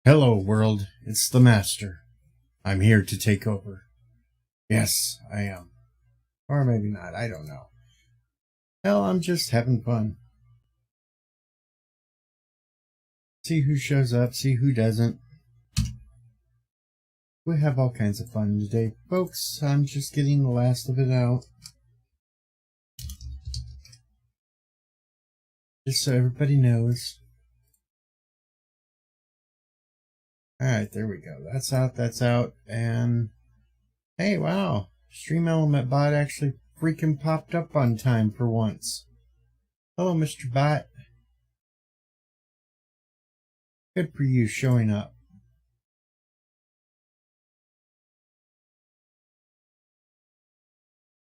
Hello, world. It's the Master. I'm here to take over. Yes, I am. Or maybe not. I don't know. Hell, I'm just having fun. See who shows up, see who doesn't. We have all kinds of fun today, folks. I'm just getting the last of it out. Just so everybody knows. Alright, there we go. That's out, and hey, wow. Stream Element Bot actually freaking popped up on time for once. Hello, Mr. Bot. Good for you showing up.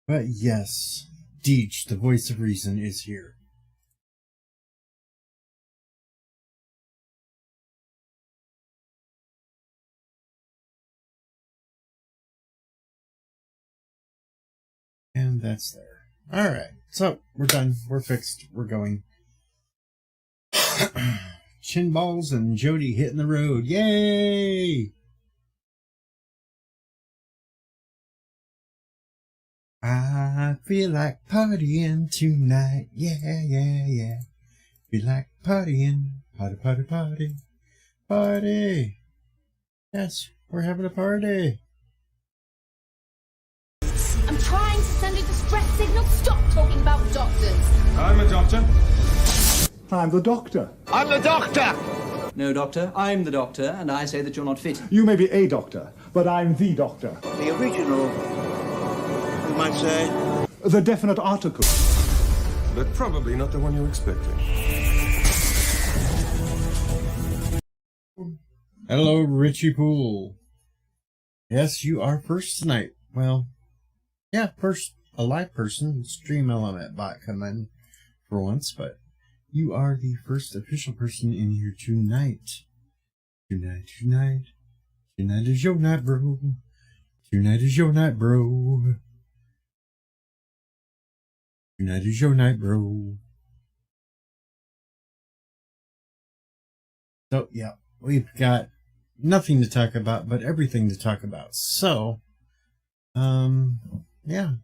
But yes, Deej, the voice of reason, is here. And that's there. Alright, so we're done. We're fixed. We're going. Chinballs and Jodie hitting the road. Yay! I feel like partying tonight. Yeah, yeah, yeah. Feel like partying. Party, party, party. Party. Yes, we're having a party. I'm trying to send a distress signal. Stop talking about doctors. I'm a doctor. I'm the doctor. I'm the doctor! No, Doctor, I'm the doctor, and I say that you're not fit. You may be a doctor, but I'm the doctor. The original, you might say. The definite article. But probably not the one you're expecting. Hello, Richie Poole. Yes, you are first tonight. Well, yeah, first a live person. Stream Element Bot come in for once, but you are the first official person in here tonight. Tonight is your night, bro. Tonight is your night, bro. Tonight is your night, bro. So, yeah, we've got nothing to talk about, but everything to talk about. So, yeah.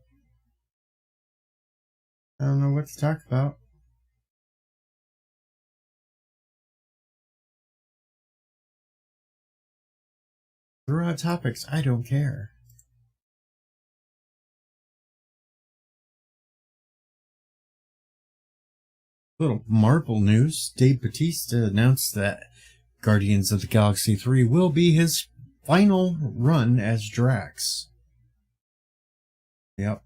I don't know what to talk about. Throw out topics. I don't care. Little Marvel news. Dave Bautista announced that Guardians of the Galaxy 3 will be his final run as Drax. Yep.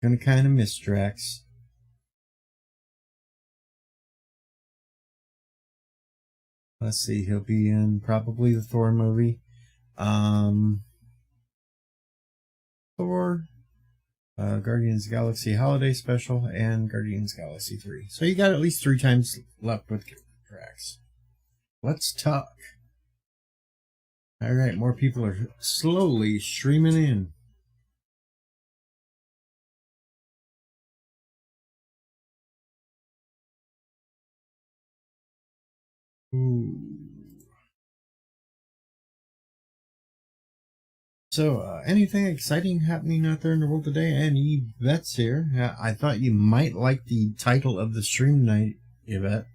Gonna kind of miss Drax. Let's see, he'll be in probably the Thor movie. Thor, Guardians of the Galaxy Holiday Special, and Guardians of the Galaxy 3. So you got at least 3 times left with Drax. Let's talk. Alright, more people are slowly streaming in. Ooh. So, anything exciting happening out there in the world today? And Yvette's here. I thought you might like the title of the stream tonight, Yvette.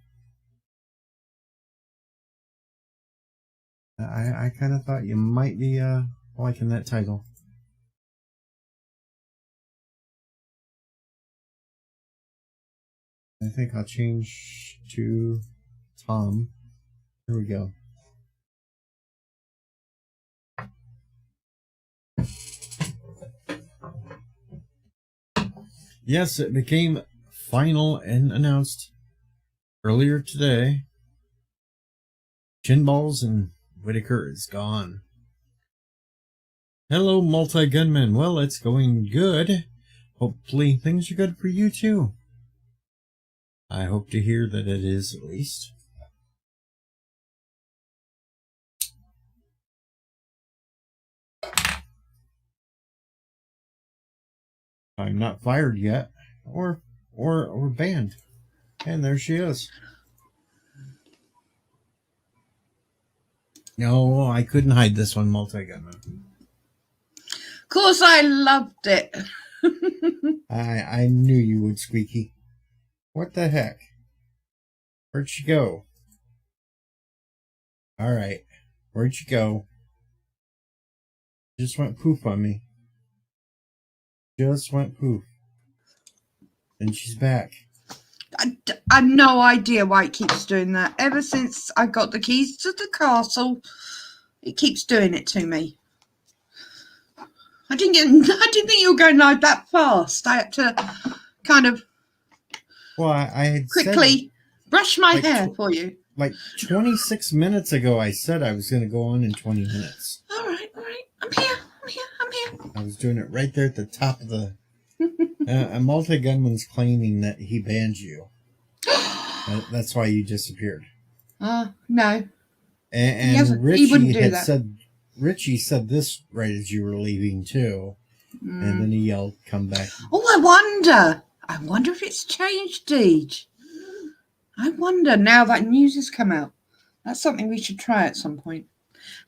I kind of thought you might be liking that title. I think I'll change to Tom. Here we go. Yes, it became final and announced earlier today. Chinballs and Whitaker is gone. Hello, multi-gunman. Well, it's going good. Hopefully things are good for you too. I hope to hear that it is, at least. I'm not fired yet, or banned. And there she is. No, I couldn't hide this one, multi-gunman. Of course, I loved it. I knew you would, Squeaky. What the heck? Where'd she go? Alright. Where'd she go? Just went poof on me. Just went poof. And she's back. I have no idea why it keeps doing that. Ever since I got the keys to the castle, it keeps doing it to me. I didn't think you were going live that fast. I had to kind of I had quickly brush my like hair for you. Like 26 minutes ago, I said I was going to go on in 20 minutes. All right. I'm here. I was doing it right there at the top of the... a multi-gunman's claiming that he banned you. That's why you disappeared. No. And he wouldn't do Richie that. Richie said this right as you were leaving too. And then he yelled, "Come back." Oh, I wonder if it's changed, Deej. I wonder now that news has come out. That's something we should try at some point.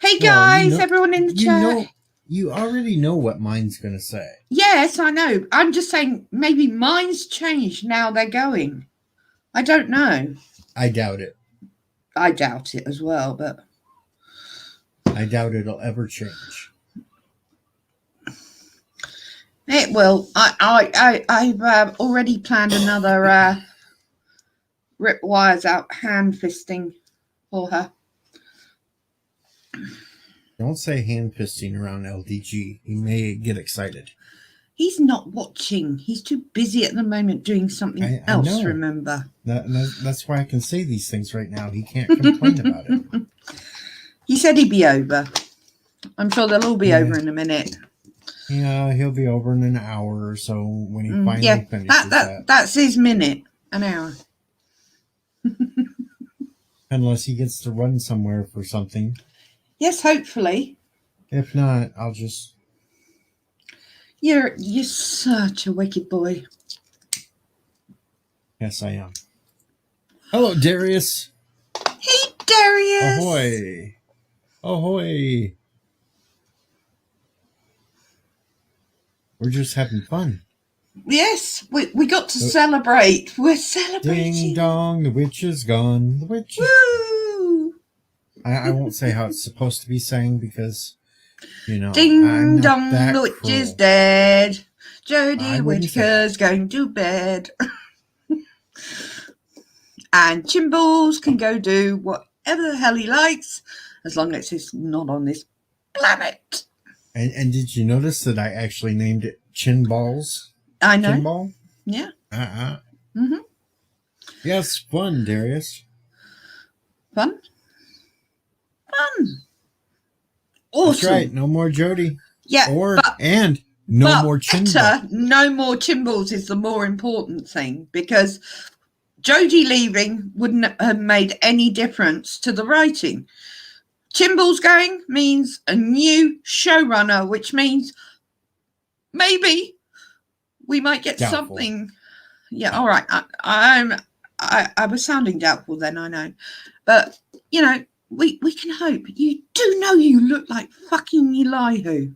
Hey guys, everyone in the chat. You already know what mine's going to say. Yes, I know. I'm just saying maybe mine's changed now they're going. I don't know. I doubt it. I doubt it as well, but... I doubt it'll ever change. It will. I've already planned another rip wires out hand fisting for her. Don't say hand fisting around LDG. He may get excited. He's not watching. He's too busy at the moment doing something else, know. remember? That's why I can say these things right now. He can't complain about it. He said he'd be over. I'm sure they'll all be over in a minute. Yeah, he'll be over in an hour or so when he finally finishes that. That's his minute, an hour. Unless he gets to run somewhere for something. Yes, hopefully. If not, I'll just... You're such a wicked boy. Yes, I am. Hello, Darius. Hey, Darius. Ahoy. Ahoy. We're just having fun. Yes, we got to celebrate. We're celebrating. Ding dong, the witch is gone. The witch is... Woo! I won't say how it's supposed to be sang because, you know, Ding dong, the witch is dead. Jodie Whittaker's going to bed. And Chinballs can go do whatever the hell he likes as long as it's not on this planet. And did you notice that I actually named it Chinballs? I know. Chinball? Yeah. Mm-hmm. Yes, fun, Darius. Fun. Awesome. That's right. No more Jodie. Yeah. And no more Chinball. No more Chinballs is the more important thing because Jodie leaving wouldn't have made any difference to the writing. Chinballs going means a new showrunner, which means maybe we might get something. Yeah, all right. I was sounding doubtful then, I know. But, you know, we can hope. You do know you look like fucking Elihu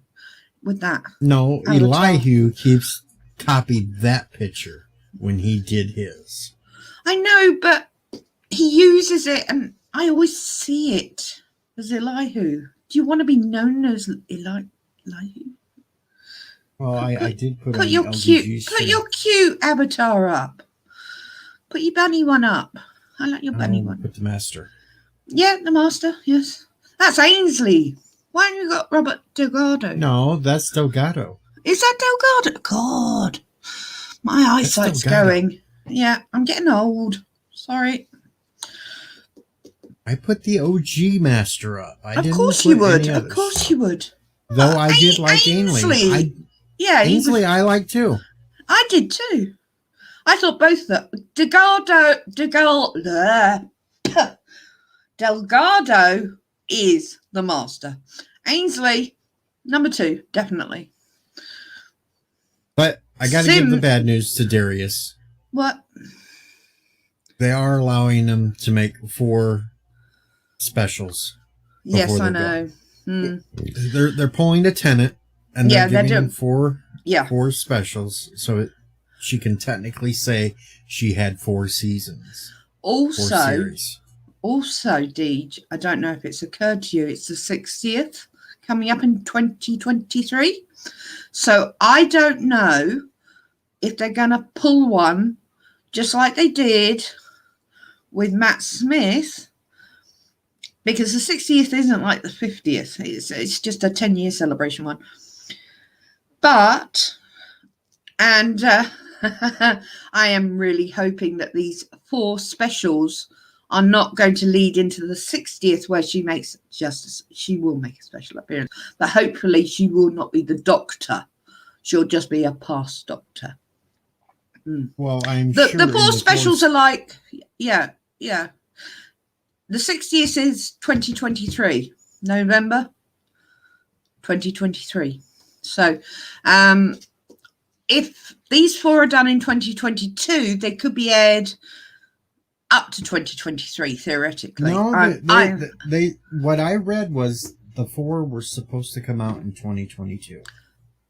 with that. No, Elihu keeps copied that picture when he did his. I know, but he uses it and I always see it as Elihu. Do you want to be known as Elihu? Well, I did put your cute avatar up. Put your bunny one up. I like your bunny one. Put the master. Yeah, the master. Yes, that's Ainsley. Why haven't you got Robert Delgado? No, that's Delgado. Is that Delgado? God, my eyesight's going. Yeah, I'm getting old. Sorry. I put the OG master up. Of course you would. Of course you would. Though I did like Ainsley. Ainsley I like too. I did too. I thought both of them. Delgado is the master. Ainsley, number 2, definitely. But I got to give the bad news to Darius. What? They are allowing them to make 4 specials. Yes, before I they're know. gone. They're pulling a tenant, and they're giving them 4 specials, so she can technically say she had 4 seasons. 4 series. Also, Deej, I don't know if it's occurred to you, it's the 60th coming up in 2023. So I don't know if they're going to pull one just like they did with Matt Smith, because the 60th isn't like the 50th. It's just a 10-year celebration one. But, and I am really hoping that these 4 specials are not going to lead into the 60th, where she will make a special appearance, but hopefully she will not be the Doctor. She'll just be a past Doctor. Well, I'm sure the 4 specials are like, yeah. The 60th is 2023, November 2023. So if these 4 are done in 2022, they could be aired up to 2023, theoretically. No, they what I read was the 4 were supposed to come out in 2022.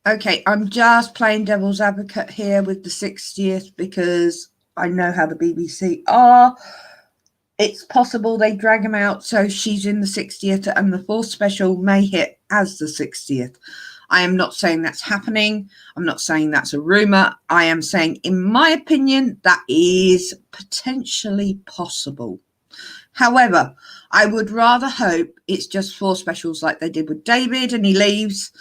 Okay, I'm just playing devil's advocate here with the 60th because I know how the BBC are. It's possible they drag them out so she's in the 60th and the 4th special may hit as the 60th. I am not saying that's happening. I'm not saying that's a rumour. I am saying, in my opinion, that is potentially possible. However, I would rather hope it's just 4 specials like they did with David and he leaves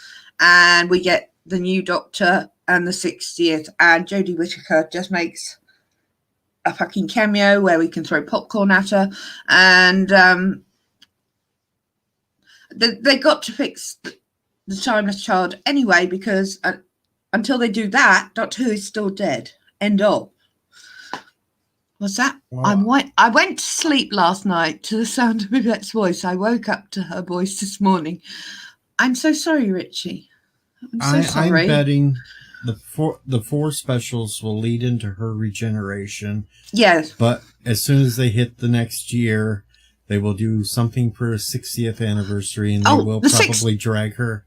and we get the new Doctor and the 60th and Jodie Whittaker just makes a fucking cameo where we can throw popcorn at her. And they got to fix the Timeless Child anyway, because until they do that, Doctor Who is still dead. End of. What's that? Wow. I went to sleep last night to the sound of Yvette's voice. I woke up to her voice this morning. I'm so sorry, Richie. I'm so sorry. I'm betting the 4 specials will lead into her regeneration. Yes. But as soon as they hit the next year, they will do something for a 60th anniversary, and they will probably drag her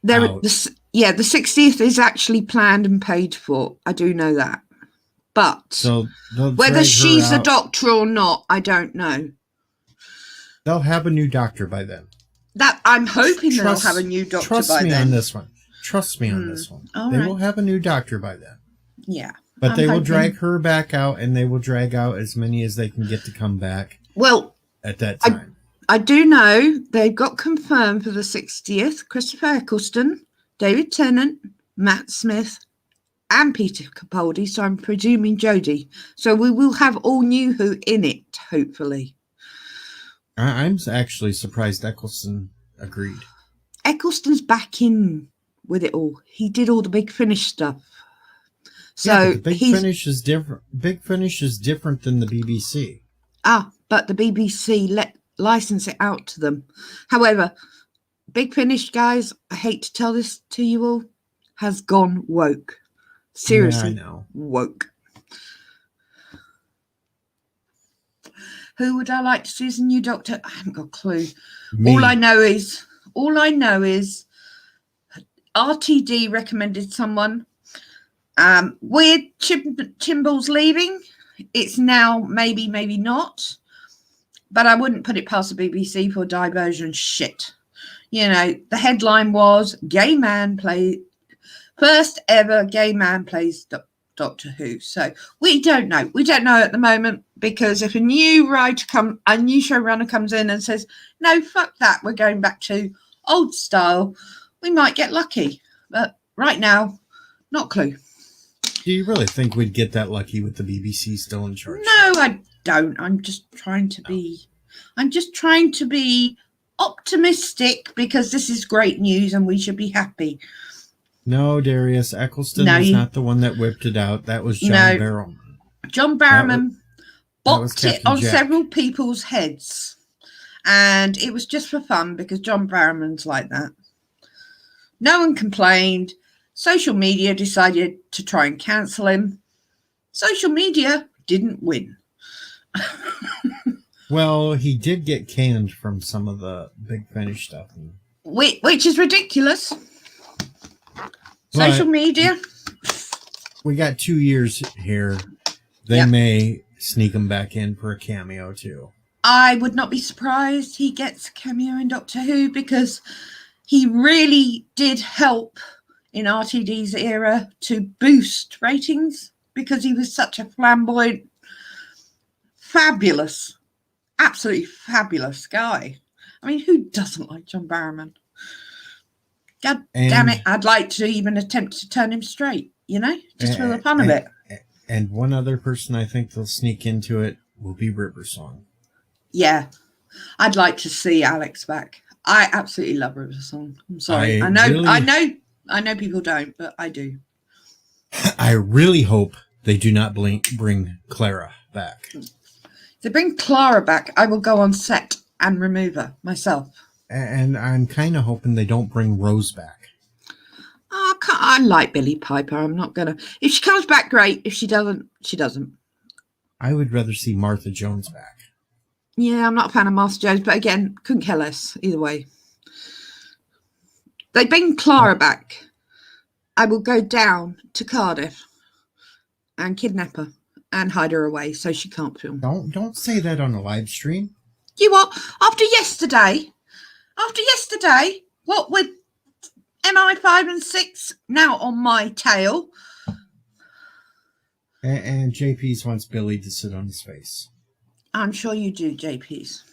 out. The 60th is actually planned and paid for. I do know that. But so whether she's the Doctor or not, I don't know. They'll have a new Doctor by then. That I'm hoping they'll have a new Doctor by then. Trust me on this one. Trust me on this one. They will have a new Doctor by then. Yeah. But they will drag her back out, and they will drag out as many as they can get to come back. Well, at that time. I do know they've got confirmed for the 60th Christopher Eccleston, David Tennant, Matt Smith, and Peter Capaldi. So I'm presuming Jodie. So we will have all new Who in it, hopefully. I'm actually surprised Eccleston agreed. Eccleston's back in with it all. He did all the Big Finish stuff. So Big Finish is different. Big Finish is different than the BBC. But the BBC license it out to them. However, Big Finish, guys, I hate to tell this to you all, has gone woke. Seriously, yeah, I know. Woke. Who would I like to see as a new Doctor? I haven't got a clue. Me. All I know is RTD recommended someone. With Chinball's leaving, it's now maybe not. But I wouldn't put it past the BBC for diversion shit. You know, the headline was first ever gay man plays Doctor Who. So we don't know. We don't know at the moment, because if a new showrunner comes in and says, no, fuck that, we're going back to old style, we might get lucky. But right now, not a clue. Do you really think we'd get that lucky with the BBC still in charge? No, I don't. I'm just trying to be optimistic, because this is great news and we should be happy. No, Darius, Eccleston was not the one that whipped it out. That was John Barrowman. John Barrowman bopped it on several people's heads. And it was just for fun, because John Barrowman's like that. No one complained. Social media decided to try and cancel him. Social media didn't win. Well, he did get canned from some of the Big Finish stuff. Which is ridiculous. But Social media. we got 2 years here. They Yep. may sneak him back in for a cameo, too. I would not be surprised he gets a cameo in Doctor Who because he really did help in RTD's era to boost ratings because he was such a flamboyant, fabulous, absolutely fabulous guy. I mean, who doesn't like John Barrowman? God damn it, I'd like to even attempt to turn him straight, you know, just for the fun of it. And one other person I think they'll sneak into it will be River Song. Yeah, I'd like to see Alex back. I absolutely love River Song. I'm sorry. I know people don't, but I do. I really hope they do not bring Clara back. If they bring Clara back, I will go on set and remove her myself. And I'm kind of hoping they don't bring Rose back. Oh, I like Billie Piper. I'm not going to... If she comes back, great. If she doesn't, she doesn't. I would rather see Martha Jones back. Yeah, I'm not a fan of Master Jones, but again, couldn't care less either way. They bring Clara back. I will go down to Cardiff and kidnap her and hide her away so she can't film. Don't say that on a live stream. You what? After yesterday, what with MI5 and 6 now on my tail. And JP's wants Billy to sit on his face. I'm sure you do, JP's.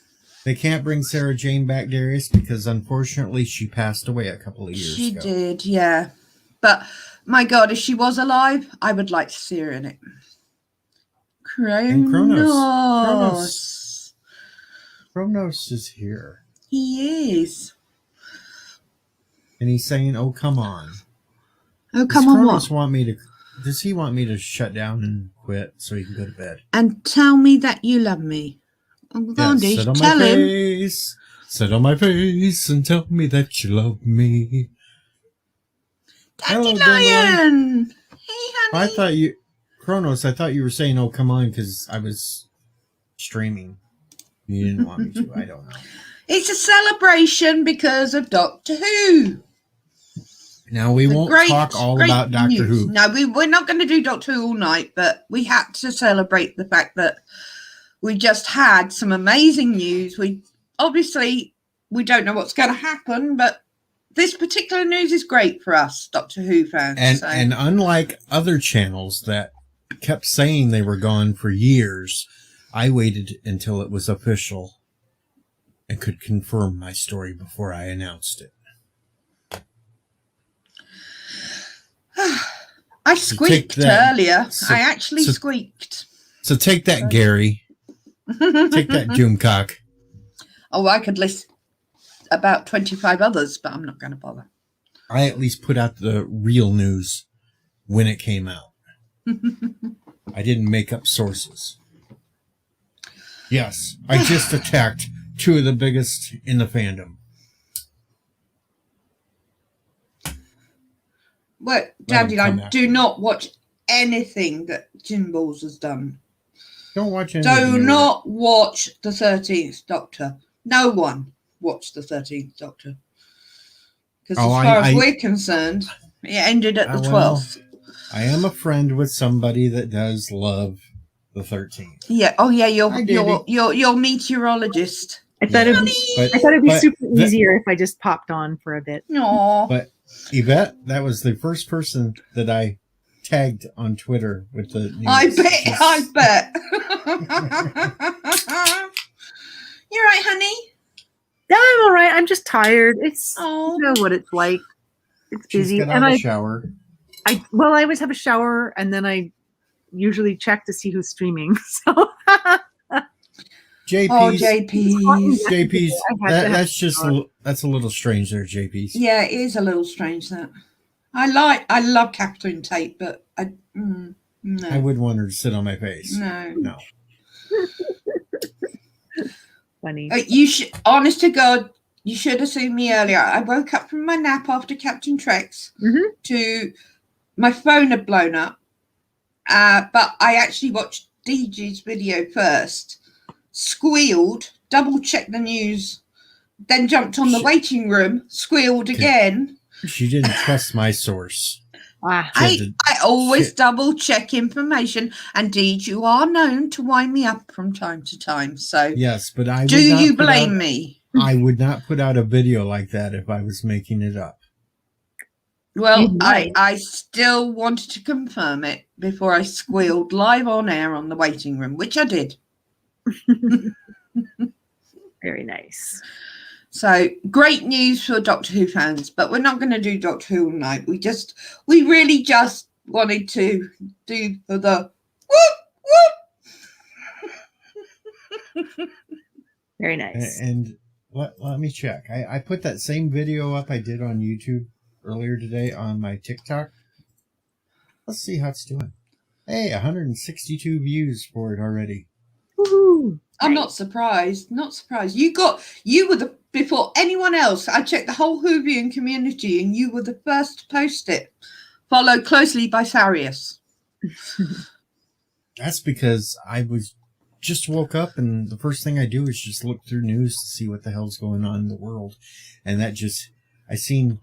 They can't bring Sarah Jane back, Darius, because unfortunately she passed away a couple of years ago. She did, yeah. But my God, if she was alive, I would like to see her in it. And Kronos. Kronos is here. He is. And he's saying, "Oh, come on." Oh, come on, Kronos what? Does he want me to shut down and quit so he can go to bed? And tell me that you love me. Oh, go on, Dee, sit on tell my him. face. Sit on my face and tell me that you love me. Daddy Lion! Hey, honey. I thought you... Kronos, I thought you were saying, "Oh, come on," because I was streaming. You didn't want me to. I don't know. It's a celebration because of Doctor Who. Now, we won't talk all about Doctor Who. No, we're not going to do Doctor Who all night, but we had to celebrate the fact that we just had some amazing news. We don't know what's going to happen, but this particular news is great for us Doctor Who fans. And unlike other channels that kept saying they were gone for years, I waited until it was official and could confirm my story before I announced it. I squeaked earlier. I actually squeaked. So take that, Gary. Take that, Doomcock. Oh, I could list about 25 others, but I'm not going to bother. I at least put out the real news when it came out. I didn't make up sources. Yes, I just attacked two of the biggest in the fandom. Well, Daddy, I do not watch anything that Chinball has done. Don't watch anything. Do not watch the 13th Doctor. No one watched the 13th Doctor. Because as far as we're concerned, it ended at the 12th. I am a friend with somebody that does love the 13th. Yeah. Oh, yeah. You're meteorologist. I thought it'd be super easier if I just popped on for a bit. No. But Yvette, that was the first person that I tagged on Twitter with the news. I bet. You're right, honey. Yeah, I'm all right. I'm just tired. It's you know what it's like. It's busy. She's got out of the shower. I always have a shower, and then I usually check to see who's streaming. So JP's. That's a little strange there, JP's. Yeah, it is a little strange that. I love Catherine Tate, but no. I wouldn't want her to sit on my face. No. Funny. You should, honest to God, you should have seen me earlier. I woke up from my nap after Captain Trek's to my phone had blown up, but I actually watched DG's video first, squealed, double-checked the news, then jumped on the waiting room, squealed again. She didn't trust my source. Ah, I always double-check information, and Deej, you are known to wind me up from time to time. So yes, but I do you blame me? I would not put out a video like that if I was making it up. Well, I still wanted to confirm it before I squealed live on air on the waiting room, which I did. very nice. So great news for Doctor Who fans, but we're not going to do Doctor Who all night. We really just wanted to do the whoop. Very nice. And let me check. I put that same video up I did on YouTube earlier today on my TikTok. Let's see how it's doing. Hey, 162 views for it already. Woohoo! I'm not surprised. Not surprised. You were the before anyone else. I checked the whole Whovian community, and you were the first to post it, followed closely by Sarius. That's because I was just woke up, and the first thing I do is just look through news to see what the hell's going on in the world, and I seen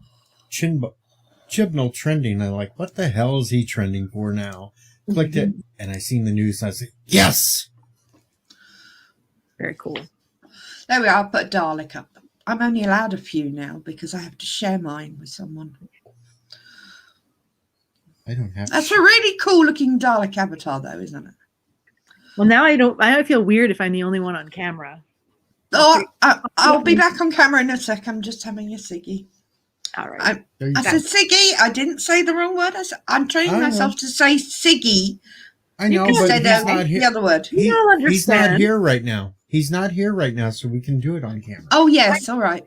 Chibnall trending. I'm like, what the hell is he trending for now? Clicked it, and I seen the news, and I said, yes. Very cool. There we are. I'll put a Dalek up. I'm only allowed a few now because I have to share mine with someone. I don't have. That's a really cool looking Dalek avatar, though, isn't it? Well, now I feel weird if I'm the only one on camera. Oh, I'll be back on camera in a sec. I'm just having a ciggy. All right. I said ciggy. I didn't say the wrong word. I'm training myself to say ciggy. I know, but instead he's of not here. the other word. You'll understand. He's not here right now. He's not here right now, so we can do it on camera. Oh yes, all right.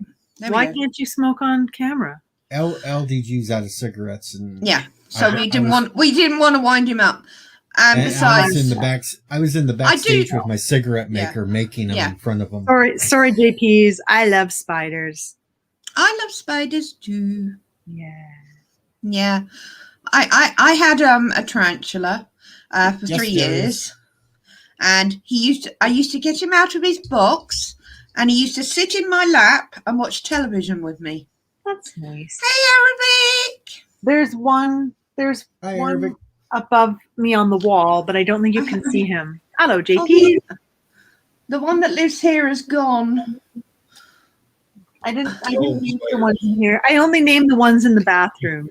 Why can't you smoke on camera? LDG's out of cigarettes, and yeah. So we didn't want to wind him up. And besides, I was in the backstage with my cigarette maker, making them in front of him. Sorry, JPs. I love spiders. I love spiders too. Yeah. I had a tarantula for 3 years, and I used to get him out of his box, and he used to sit in my lap and watch television with me. That's nice. Hey, Arabic. There's one Arabic. above me on the wall, but I don't think you can see him. Hello, JP. Oh, the one that lives here is gone. I didn't name the ones in here. I only named the ones in the bathroom.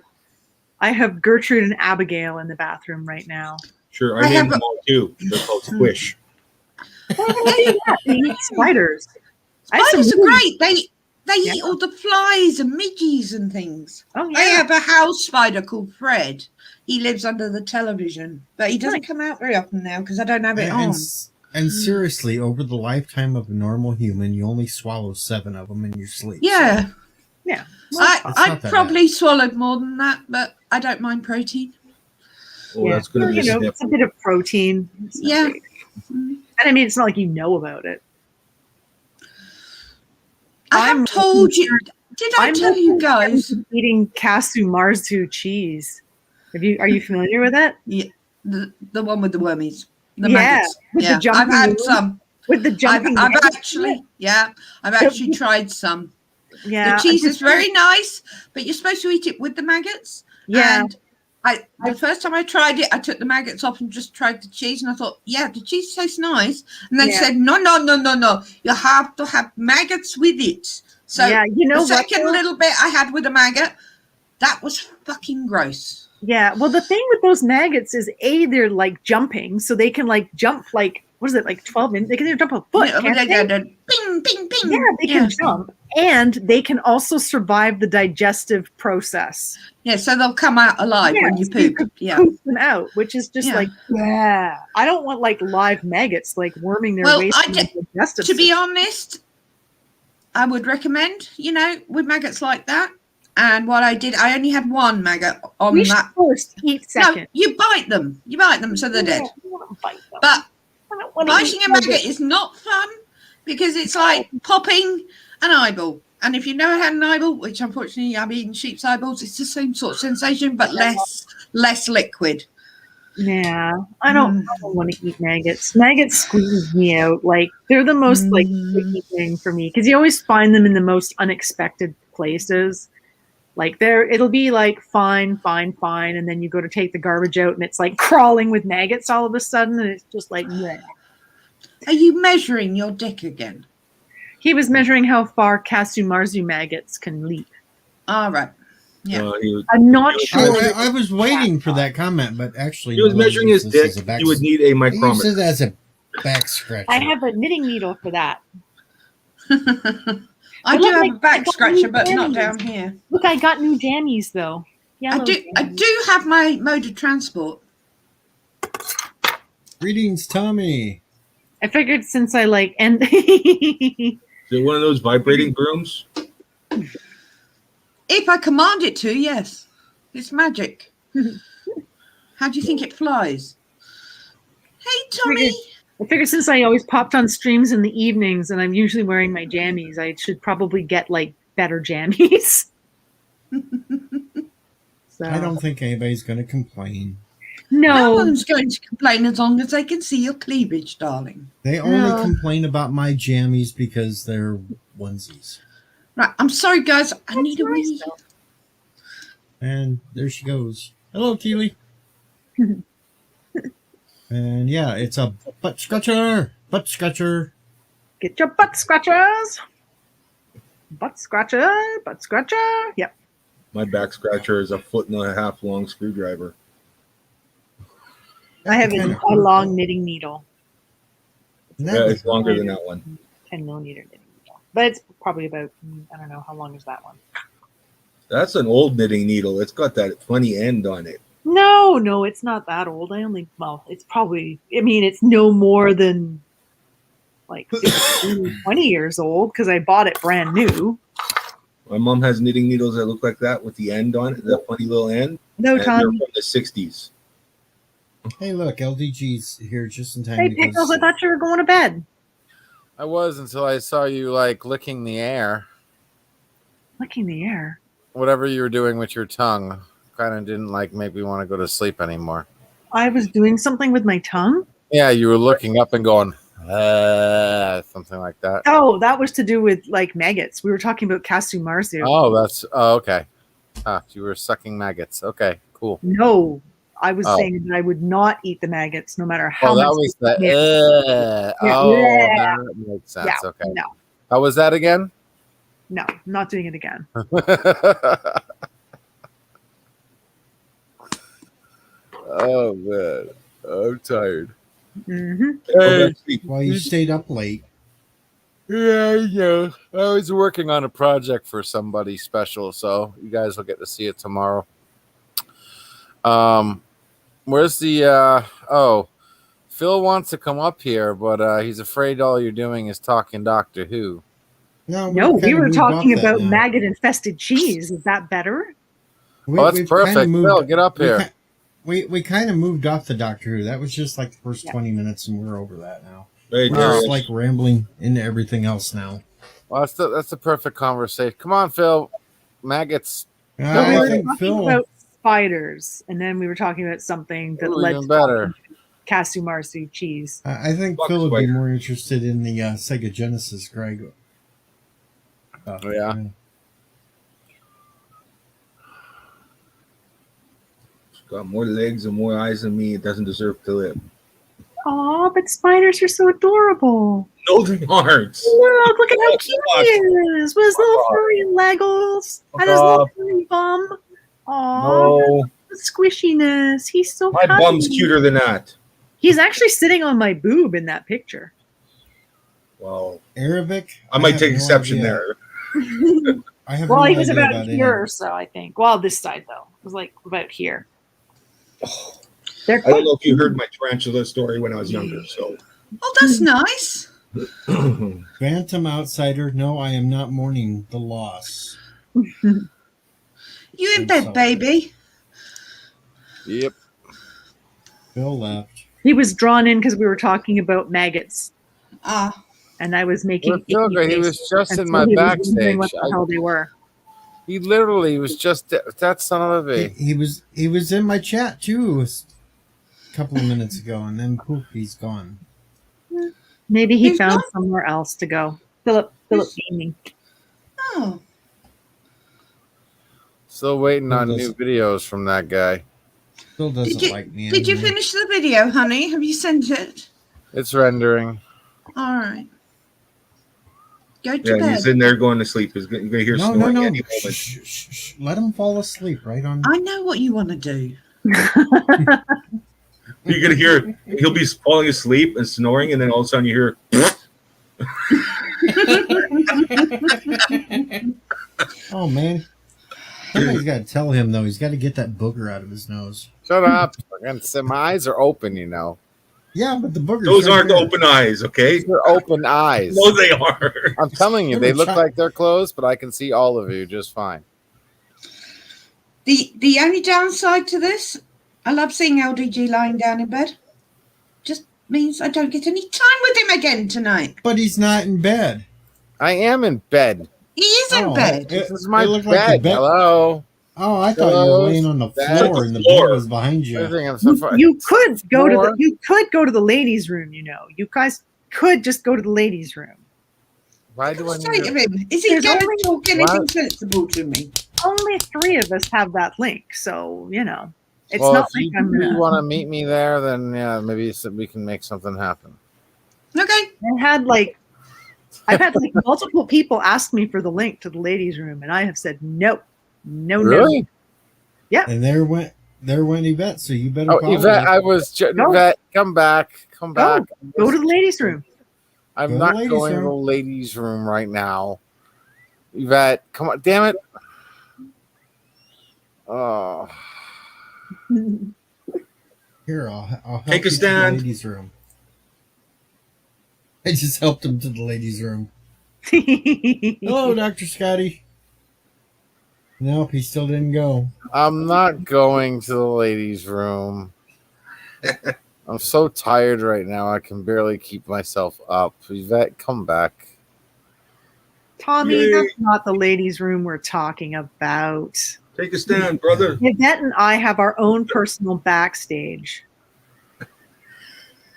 I have Gertrude and Abigail in the bathroom right now. Sure, I named them all too. They're called Squish. They eat spiders. Spiders are great. They eat all the flies and midges and things. Oh, yeah. I have a house spider called Fred. He lives under the television, but he doesn't come out very often now because I don't have it on. And seriously, over the lifetime of a normal human, you only swallow 7 of them in your sleep. Yeah. So. Yeah. I probably swallowed more than that, but I don't mind protein. Oh, that's going to be a it's a bit of protein. Yeah. And I mean, it's not like you know about it. I have told you. Did I tell you guys? Eating Casu Marzu cheese. Are you familiar with that? Yeah. The one with the wormies. The maggots. Yeah. I've had some. With the jumping. I've actually tried some. Yeah. The cheese is very nice, but you're supposed to eat it with the maggots. Yeah. And the first time I tried it, I took the maggots off and just tried the cheese, and I thought, yeah, the cheese tastes nice. And they said, no, you have to have maggots with it. So the second little bit I had with a maggot, that was fucking gross. Yeah. Well, the thing with those maggots is they're like jumping, so they can like jump like, what is it, like 12 inches? They can jump a foot. Bing, bing, bing. Yeah, they can jump. And they can also survive the digestive process. Yeah, so they'll come out alive when you poop. Poop them out, which is just like, I don't want like live maggots like worming their way through the digestive system. To be honest, I would recommend, with maggots like that. And what I did, I only had one maggot on that. First, eat second. No, you bite them. So they're dead. Bite them. But biting a maggot is not fun because it's like popping an eyeball. And if you've never had an eyeball, which unfortunately I've eaten sheep's eyeballs, it's the same sort of sensation, but less liquid. Yeah, I don't want to eat maggots. Maggots squeeze me out. Like they're the most like sticky thing for me because you always find them in the most unexpected places. Like it'll be like fine, and then you go to take the garbage out, and it's like crawling with maggots all of a sudden, and it's just like. Bleh. Are you measuring your dick again? He was measuring how far Kasumarzu maggots can leap. All right. Yeah. I'm not sure. I was waiting for that comment, but actually, He was measuring his dick. He would need a He micrometer. uses it as a back scratcher. I have a knitting needle for that. I do have a back scratcher, but not down here. Look, I got new jammies though. I do have my mode of transport. Greetings, Tommy. I figured since I like and Is it one of those vibrating brooms? If I command it to, yes. It's magic. How do you think it flies? Hey, Tommy. I figured since I always popped on streams in the evenings and I'm usually wearing my jammies, I should probably get like better jammies. So. I don't think anybody's going to complain. No one's going to complain as long as they can see your cleavage, darling. They only complain about my jammies because they're onesies. Right, I'm sorry, guys. I need a wee. And there she goes. Hello, Keely. And yeah, it's a butt scratcher. Butt scratcher. Get your butt scratchers. Butt scratcher. Butt scratcher. Yep. My back scratcher is 1.5 foot long screwdriver. I have a long knitting needle. Yeah, it's longer than that one. 10 millimeter knitting needle. But it's probably about, I don't know, how long is that one? That's an old knitting needle. It's got that funny end on it. No, it's not that old. It's probably, it's no more than like 15, 20 years old because I bought it brand new. My mom has knitting needles that look like that with the end on it, that funny little end. No, Tom. They're from the 60s. Hey, look, LDG's here just in time. Hey, Pickles, I thought you were going to bed. I was until I saw you like licking the air. Licking the air? Whatever you were doing with your tongue. Kind of didn't like make me want to go to sleep anymore. I was doing something with my tongue? Yeah, you were looking up and going, something like that. Oh, that was to do with like maggots. We were talking about Kasumarzu. Oh, okay. You were sucking maggots. Okay, cool. No, I was saying that I would not eat the maggots no matter how much. That was the that makes sense. Yeah, okay. No. How was that again? No, I'm not doing it again. Oh man, I'm tired. Mm-hmm. Well, you stayed up late. Yeah. I was working on a project for somebody special, so you guys will get to see it tomorrow. Where's the Phil wants to come up here, but he's afraid all you're doing is talking Doctor Who. No, we were talking about maggot infested cheese. Is that better? That's perfect. Phil, get up here. We kind of moved off the Doctor Who. That was just like the first 20 minutes, and we're over that now. Hey, we're just like rambling into everything else now. Well, that's the perfect conversation. Come on, Phil. Maggots. We were talking about spiders, and then we were talking about something that led to better. Kasumarzu cheese. I think Phil would be more interested in the Sega Genesis, Greg. Yeah. Got more legs and more eyes than me. It doesn't deserve to live. Oh, but spiders are so adorable. No, they aren't. Look at how cute he is with his little furry leggles and his little furry bum. Oh, the squishiness. He's so My cuddly. bum's cuter than that. He's actually sitting on my boob in that picture. Well, Arabic? I might take exception there. I have well, no he was idea about here or so, I think. Well, this side, though. It was like about here. I don't know if you heard my tarantula story when I was younger. So, oh, that's nice. Phantom Outsider. No, I am not mourning the loss. You in bed, baby? Yep. Phil left. He was drawn in because we were talking about maggots. And I was making. He was just in my backstage. What the hell they were? He literally was just that son of a. He was in my chat too. a couple of minutes ago, and then poof, he's gone. Maybe he Who's found gone? somewhere else to go. Philip Gaming. Oh, Still waiting on Who new does- videos from that guy. Still doesn't did you like me did you anymore. finish the video, honey? Have you sent it? It's rendering. All right. Go to Yeah, bed. he's in there going to sleep. You're going to hear No, snoring no. any Shh, moment. shh, shh, shh. Let him fall asleep right on. I know what you want to do. You're going to hear, he'll be falling asleep and snoring, and then all of a sudden you hear, Oh man, somebody's got to tell him though. He's got to get that booger out of his nose. Shut up. My eyes are open, you know. Yeah, but the boogers. those right aren't there. open eyes, okay? They're open eyes. No, they are. I'm telling you, they look like they're closed, but I can see all of you just fine. The only downside to this, I love seeing LDG lying down in bed. Just means I don't get any time with him again tonight. But he's not in bed. I am in bed. He is in Oh, bed. This is my it looked bed. like the bed- Hello. Oh, I thought you were Close laying on the that floor and the floor. bed was behind you. Everything I'm so far. You could go to More? you could go to the ladies' room. You know, you guys could just go to the ladies' room. Why do I What's straight need of to? him? Is he There's going only- to talk anything What? sensible to me? Only 3 of us have that link, so you know it's Well, not if like I'm you gonna. want to meet me there, then yeah, maybe we can make something happen. Okay. I've had like multiple people ask me for the link to the ladies' room, and I have said no. Really? And there went Yvette. So you better. Oh, follow Yvette, her. I was. Go. Yvette, come back. Come back. Go to the ladies' room. I'm Go to not the ladies' going to the room. ladies' room right now. Yvette, come on. Damn it. Oh. Here, I'll help Take a you to the stand. ladies' room. I just helped him to the ladies' room. Oh, Hello, Dr. Scotty. Nope, he still didn't go. I'm not going to the ladies' room. I'm so tired right now. I can barely keep myself up. Yvette, come back. Tommy, Yay. that's not the ladies' room we're talking about. Take a stand, brother. Yvette and I have our own personal backstage.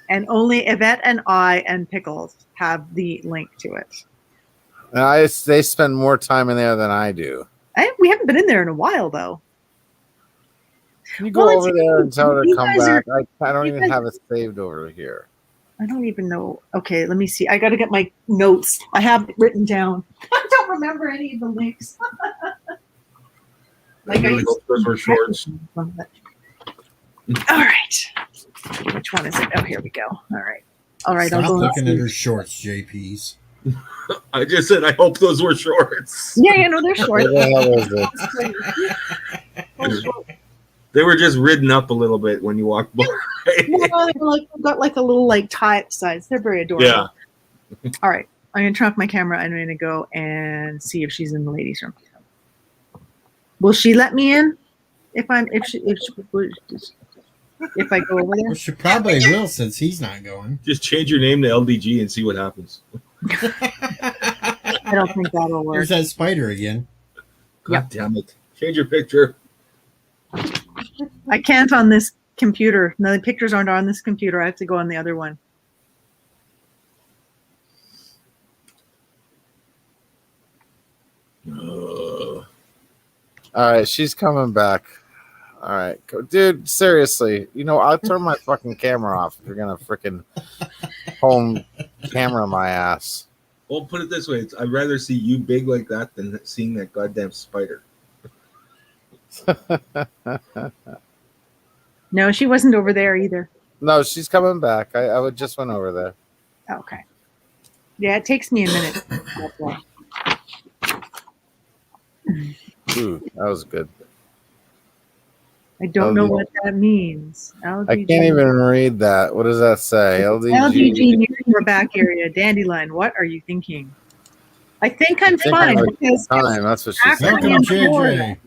And only Yvette and I and Pickles have the link to it. And they spend more time in there than I do. We haven't been in there in a while, though. Can you go Well, over it's- there and tell her to you come guys are- back? I don't you even guys- have it saved over here. I don't even know. Okay, let me see. I got to get my notes. I have it written down. I don't remember any of the links. I really hope those were shorts. All right. Which one is it? Oh, here we go. All right. All right. Stop I'll go. looking at and her see. shorts, JP's. I just said I hope those were shorts. Yeah, no, they're short. Where the hell is it? They were just ridden up a little bit when you walked by. No, they're like got like a little like tie at the sides. They're very adorable. Yeah. All right. I'm gonna turn off my camera and I'm gonna go and see if she's in the ladies' room. Will she let me in? If I go over there? Well, she probably will since he's not going. Just change your name to LDG and see what happens. I don't think that'll work. There's that spider again. God damn it. Change your picture. I can't on this computer. No, the pictures aren't on this computer. I have to go on the other one. All right, she's coming back. All right, dude. Seriously, I'll turn my fucking camera off if you're gonna freaking home camera my ass. Well, put it this way. I'd rather see you big like that than seeing that goddamn spider. No, she wasn't over there either. No, she's coming back. I would just went over there. Okay. Yeah, it takes me a minute. That's why. Ooh, that was good. I don't know what that means. I LDG. can't even read that. What does that say? LDG near your back area. Dandelion, what are you thinking? I think I'm I think fine I'm because time. That's what she said. Akron Welcome, in Florida, JJ.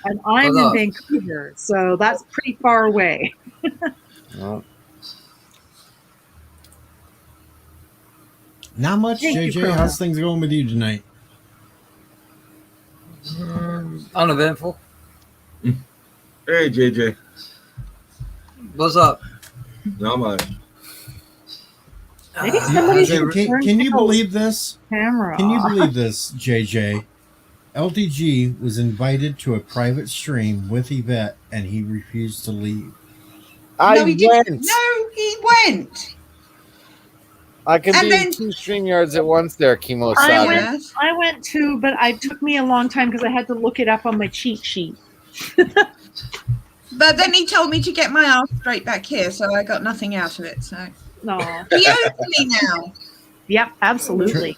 and I'm What's in up? Vancouver, so that's pretty far away. Well, Not much, Thank you, JJ. Chris. How's things going with you tonight? Uneventful. Hey, JJ. What's up? Not much. Maybe somebody should turn Can you Nichols' believe this? camera Can you off. believe this, JJ? LDG was invited to a private stream with Yvette, and he refused to leave. I No, he didn't. went. No, he went. I could And be then- in 2 StreamYards at once there, Chemo I Saga. went. I went too, but it took me a long time because I had to look it up on my cheat sheet. But then he told me to get my ass straight back here, so I got nothing out of it. So No. he owes me now. Yep, absolutely.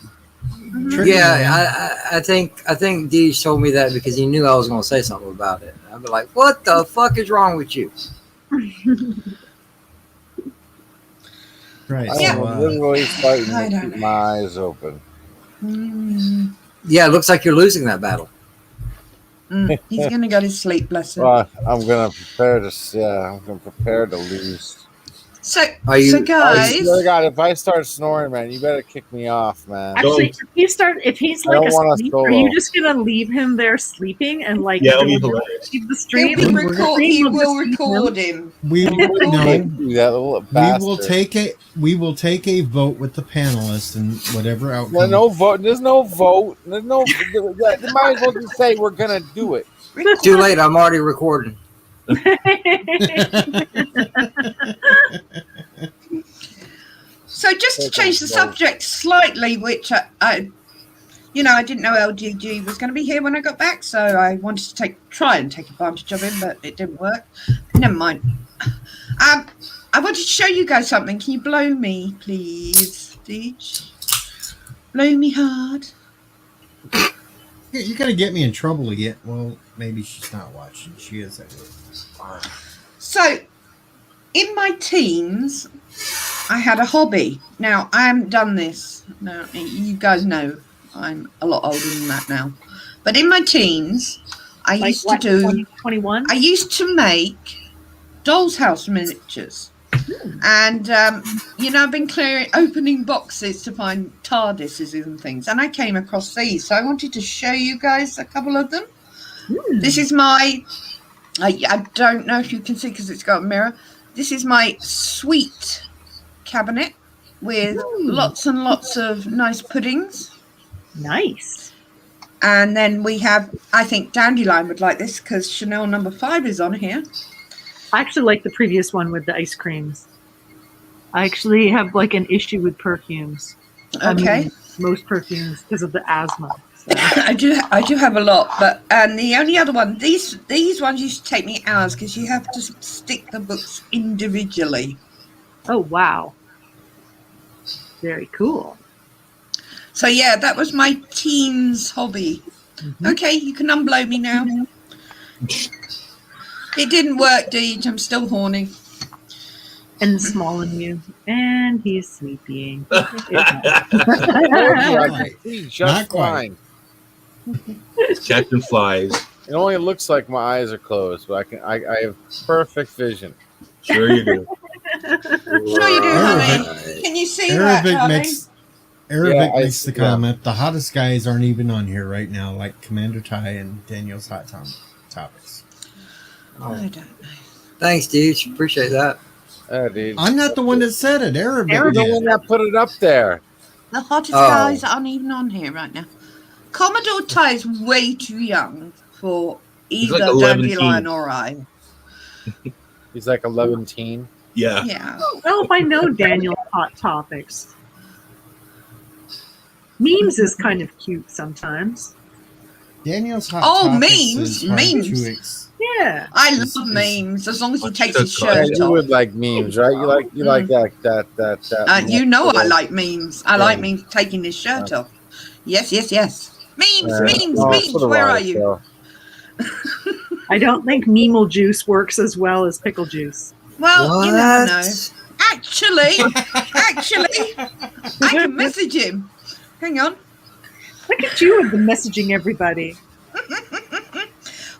Yeah, I think Dee told me that because he knew I was going to say something about it. I'd be like, "What the fuck is wrong with you?" Right. I'm literally fighting I to don't keep know. my eyes open. Yeah, it looks like you're losing that battle. He's gonna go to sleep, bless him. I'm gonna prepare to lose. So, Are you- so I guys, swear to God, if I start snoring, man, you better kick me off, man. Actually, if he's I like don't want asleep, a are you solo. just gonna leave him there sleeping and like Yeah, it'll be don't hilarious. leave the stream? he The stream will just leave him? record him. We Do no. that little bastard. We will take a vote with the panelists and whatever outcome. Well, no vote. There's no vote. There's no. They might as well just say we're gonna do it. Too late. I'm already recording. So just to change the subject slightly, which I didn't know LGG was going to be here when I got back, so I wanted to try and take advantage of him, but it didn't work. Never mind. I wanted to show you guys something. Can you blow me, please, Deej? Blow me hard. Yeah, you're gonna get me in trouble again. Well, maybe she's not watching. She is. So, in my teens, I had a hobby. Now, I haven't done this. Now, you guys know I'm a lot older than that now. But in my teens, I Like used what, to do... 2021? I used to make doll's house miniatures. And, I've been opening boxes to find TARDISes and things. And I came across these. So I wanted to show you guys a couple of them. This is my... I don't know if you can see because it's got a mirror. This is my sweet cabinet with lots and lots of nice puddings. Nice. And then we have, I think Dandelion would like this because Chanel number 5 is on here. I actually like the previous one with the ice creams. I actually have like an issue with perfumes. Okay. Most perfumes because of the asthma. So. I do have a lot, and the only other one, these ones used to take me hours because you have to stick the books individually. Oh wow. Very cool. So yeah, that was my teens hobby. Okay, you can unblow me now. It didn't work, Deej. I'm still horny. And small in you. And he's sleeping. Just Not quite. fine. Catching flies. It only looks like my eyes are closed, but I have perfect vision. Sure you do. Sure you do, honey. Can you see that, darling? Arabic Yeah, makes the comment, the hottest guys aren't even on here right now, like Commander Ty and Daniel's hot topics. I don't know. Thanks, dude. Appreciate that. Dude. I'm not the one that said it. Arabic You're the did. one that put it up there. The hottest Oh. guys aren't even on here right now. Commodore Ty is way too young for either like 11 Dandelion teens. or I. He's like 11. Yeah. Yeah. Well, if I know Daniel's hot topics. Memes is kind of cute sometimes. Daniel's hot Oh, topics memes, is hard memes. to Yeah. I love It's- memes as long as he What's takes the his Yeah, shirt you off. would like memes, right? You like that. You know I like memes. I like memes taking his shirt off. Yes. Memes, memes. Where are you? I don't think Memel juice works as well as pickle juice. Well, you never know. What? Actually, I can message him. Hang on. Look at you with the messaging everybody.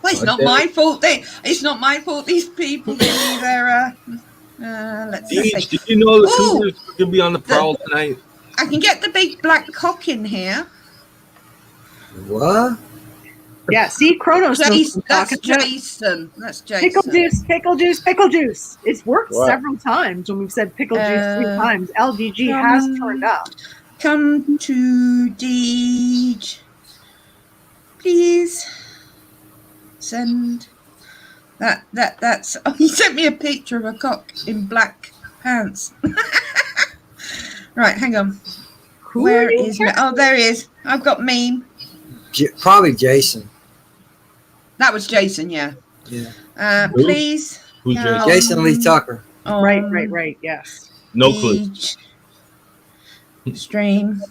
Well, it's not my fault. It's not my fault. These people give me their. Let's Deej, see. did you know the Ooh. Cougars could be on the prowl tonight? I can get the big black cock in here. What? Yeah, see, Kronos knows Jason, what I'm that's talking about. Jason. That's Jason. Pickle juice, pickle juice, pickle juice. It's worked What? several times when we've said pickle juice 3 times. LGG has turned up. Come to Deej. Please send that's oh, he sent me a picture of a cock in black pants. Right, hang on. Where is it? Oh, there he is. I've got meme. Probably Jason. That was Jason, yeah. Yeah. Please. Who's Jason? Jason Lee Tucker. Right. Yes. No clue. Stream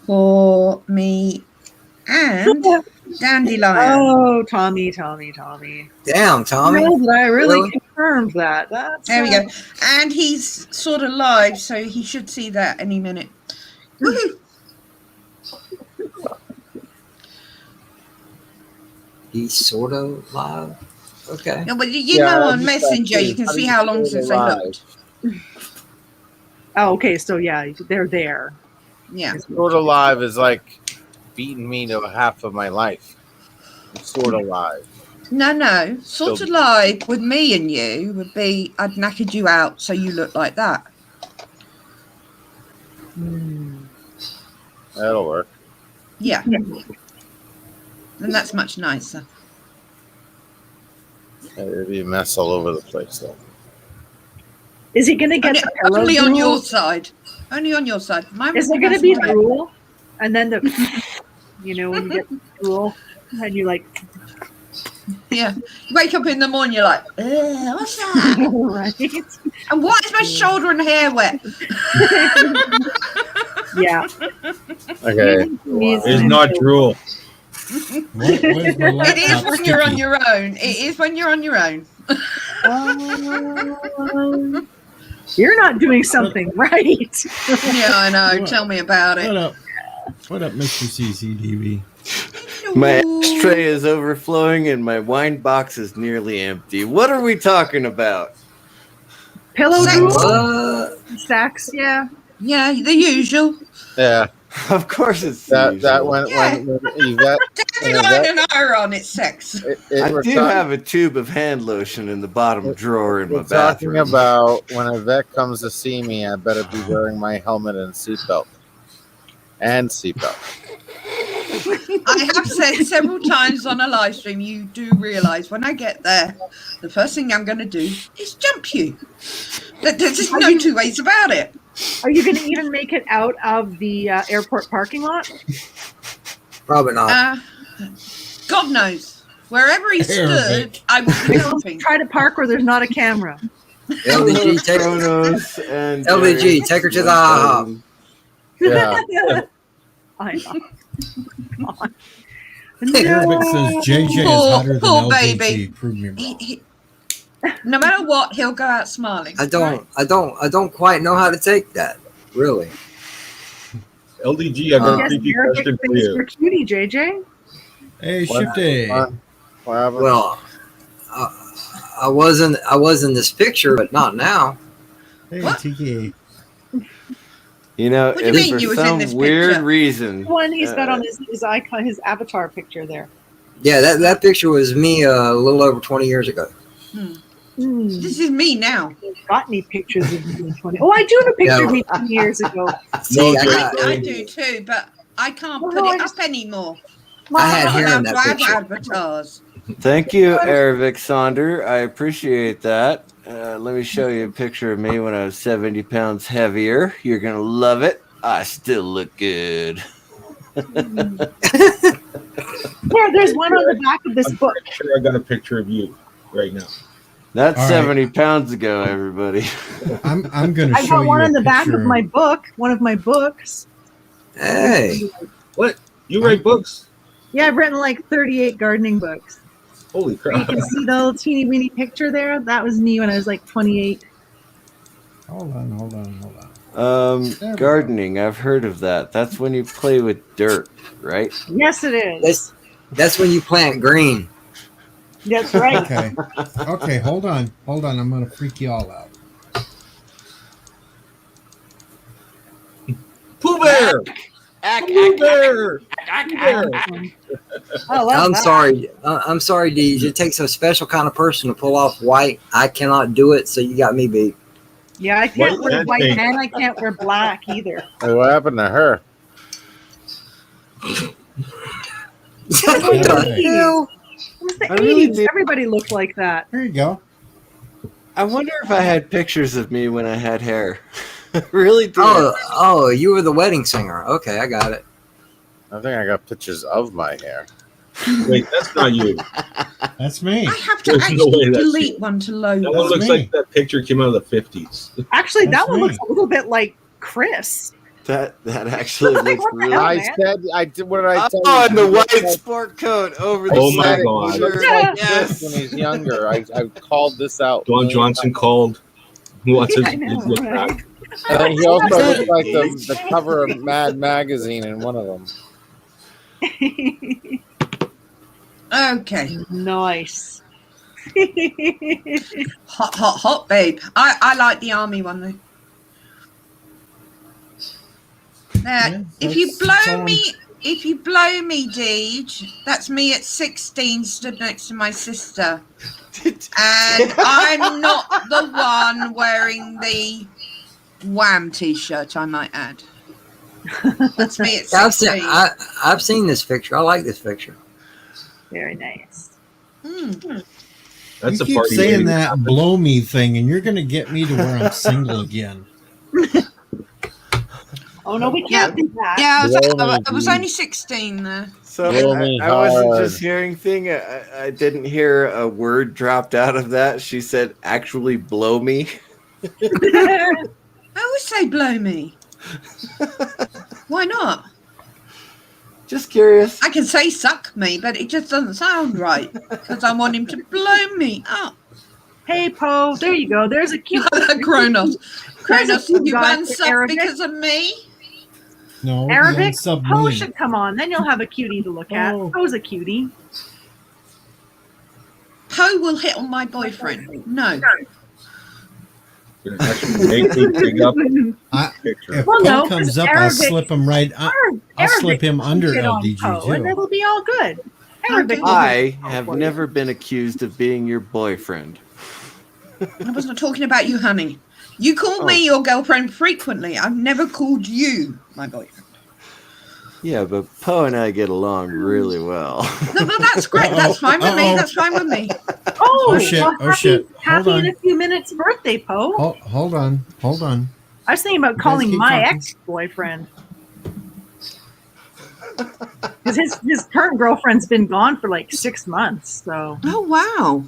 for me and Dandelion. Oh, Tommy. Damn, Tommy. No, but I really Really? confirmed that. That's There we go. And he's sort of live, so he should see that any minute. Woohoo! He's sort of live. Okay. No, but you know on Messenger you can see how long since they looked. Oh, okay. So yeah, they're there. Yeah. Sort of live is like beating me to half of my life. Sort of live. No. Sort of live with me and you would be I'd knackered you out so you look like that. That'll work. Yeah. And that's much nicer. It'd be a mess all over the place though. Is he going to get the pillow Only on your drool? side. Only on your side. Mine Is would there going to nice be and drool? And then the, when you get drool, and you like, yeah. You wake up in the morning, you're like, what's that? right? And why is my shoulder and hair wet? Yeah. Okay. It's not drool. It is when you're on your own. It is when you're on your own. You're not doing something right. Yeah, I know. Tell me about it. What up, Mr. CCTV? My ashtray is overflowing and my wine box is nearly empty. What are we talking about? Pillow Sex. drool? Sex, yeah. Yeah, the usual. Yeah. Of course it's that when Yvette, Dandelion and I are on, it's sex. I do have a tube of hand lotion in the bottom drawer in my we're talking bathroom. about when Yvette comes to see me, I better be wearing my helmet and seatbelt. And seatbelt. I have said several times on a live stream, you do realise when I get there, the first thing I'm going to do is jump you. There's just no two ways about it. Are you going to even make it out of the airport parking lot? Probably not. God knows. Wherever he stood, I would be jumping. Try to park where there's not a camera. LVG, take Kronos and LVG, take her to the IHOP. Yeah. I know. Eric says JJ is hotter than Poor LGG. baby. Prove me wrong. No matter what, he'll go out smiling. I don't quite know how to take that. Really. LDG, I got a creepy question for you. You're cutie, JJ. Hey, Shifty. Well, I was in this picture, but not now. Hey, Tiki. You know, What do you if mean for you was in some this weird picture? reason, The one he's got on his icon, his avatar picture there. Yeah, that picture was me a little over 20 years ago. This is me now. Got any pictures of me in 20? Oh, I do have a picture of me 20 years ago. See, I do too, but I can't put it up anymore. I had I'm hair not in that allowed to have picture. avatars. thank you, Ervik Sonder. I appreciate that. Let me show you a picture of me when I was 70 pounds heavier. You're going to love it. I still look good. There, there's one on the back of this book. I'm sure I got a picture of you right now. That's All right. 70 pounds ago, everybody. I'm going to I show got you one a on the back picture of my book. One of my books. Hey, What? You write books? Yeah, I've written like 38 gardening books. Holy You crap. can see the little teeny weeny picture there. That was me when I was like 28. Hold on. Gardening, I've heard of that. That's when you play with dirt, right? Yes, it is. that's when you plant green. That's right. Okay, hold on. I'm going to freak you all out. Pooh Bear! I'm sorry. I'm sorry, Deej. It takes a special kind of person to pull off white. I cannot do it, so you got me beat. Yeah, I can't What? wear white Hey. and I can't wear black either. Hey, what happened to her? What the hell? It was the I really 80s. did- Everybody looked like that. There you go. I wonder if I had pictures of me when I had hair. I really did. Oh, you were the wedding singer. Okay, I got it. I think I got pictures of my hair. Wait, that's not you. That's me. I have to There's no actually way that's delete you. one to load. That one That's looks me. like that picture came out of the 50s. Actually, That's that one me. looks a little bit like Chris. That actually Like, looks what the really. hell? I man. said I did. What did I tell Oh, you? and the He looks white like- sport coat over the Oh my said it. God. He looks shirt. like Yes. this when he's younger. I called this out. Don Johnson called. What's his I know, look right? back? And he also That's looks like the cover of Mad Magazine in one of them. Okay. Nice. Hot, babe. I like the army one though. Now, Yeah, if you that's blow fine. me, Deej, that's me at 16 stood next to my sister. And I'm not the one wearing the Wham t-shirt, I might add. That's me at 16. I've seen this picture. I like this picture. Very nice. That's you a keep party saying waiting to that happen. blow me thing, and you're going to get me to where I'm single again. Oh no, we can't do that. Yeah, Blow me, I was Deej. only 16 there. So Blow me I wasn't hard. just hearing thing. I didn't hear a word dropped out of that. She said, "Actually, blow me." I always say blow me. Why not? Just curious. I can say suck me, but it just doesn't sound right because I want him to blow me up. Hey, Poe, there you go. There's a cute. Kronos. Kronos, cute you guy ran for sub Arabic. because of me? No, Arabic. sub Poe me. should come on. Then you'll have a cutie to look at. Oh. Poe's a cutie. Poe will hit on my boyfriend. No. Gonna actually make me dig up I, picture. if Well, Poe no, comes 'cause up, Arabic- I'll slip him right. I'll slip him under Get on LDG Poe, and too. it'll be all good. Arabic. will I be- have never been accused of being your boyfriend. I was not talking about you, honey. You call me your girlfriend frequently. I've never called you my boyfriend. Yeah, but Poe and I get along really well. No, but that's great. That's fine with me. Uh-oh. That's fine with me. Oh, Oh, shit. well, Oh, shit. Happy Hold on. in a few minutes birthday, Poe. Hold on. I was thinking about guys calling keep my talking. ex-boyfriend. Because his current girlfriend's been gone for like 6 months. So, Oh, wow.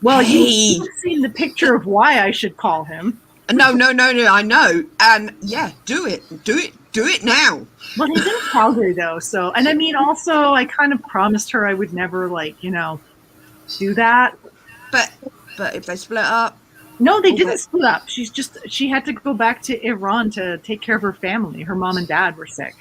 well, Hey. you've seen the picture of why I should call him. No, I know. And yeah, do it now. Well, he's in Calgary though, so and I mean, also, I kind of promised her I would never do that. But if they split up, No, they Okay. didn't split up. She had to go back to Iran to take care of her family. Her mom and dad were sick.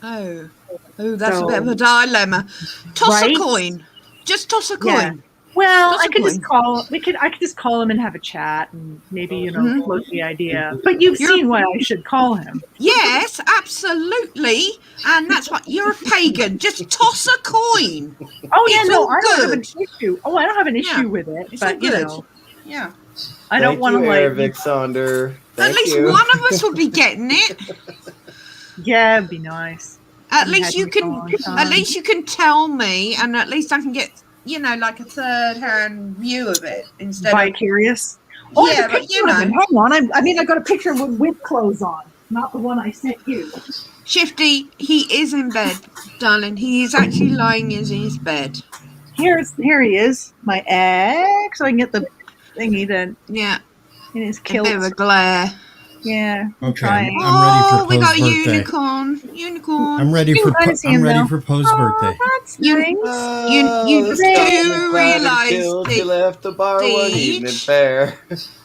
oh, that's So- a bit of a dilemma. Toss Right? a coin. Just toss a coin. Yeah. Well, Toss I a could just coin. call. I could just call him and have a chat, and maybe Mhm. float the idea. But you've You're- seen why I should call him. Yes, absolutely. And that's what you're a pagan. Just toss a coin. Oh yeah, It's no, all I don't have an good. issue. Oh, I don't have an issue Yeah, with it. it's all But you good. know, Yeah. I don't want to Arabic Sonder. At least one of us will be getting it. Yeah, it'd be nice. At Haven't least had you you can. for a long At time. least you can tell me, and at least I can get like a third-hand view of it instead of. Vicarious. Oh, I Yeah, have a but picture you of him. know. Hang on. I mean, I got a picture with clothes on, not the one I sent you. Shifty, he is in bed, darling. He is actually lying in his bed. Here he is, my ex. So I can get the thingy then Yeah, in his a kilt. bit of a glare. Yeah. Okay, trying. I'm ready for we got a Poe's birthday. unicorn. I'm ready You for can kinda see I'm him ready now. for Poe's birthday. That's You- nice. You do realise You that, left the bar one Deej? evening fair.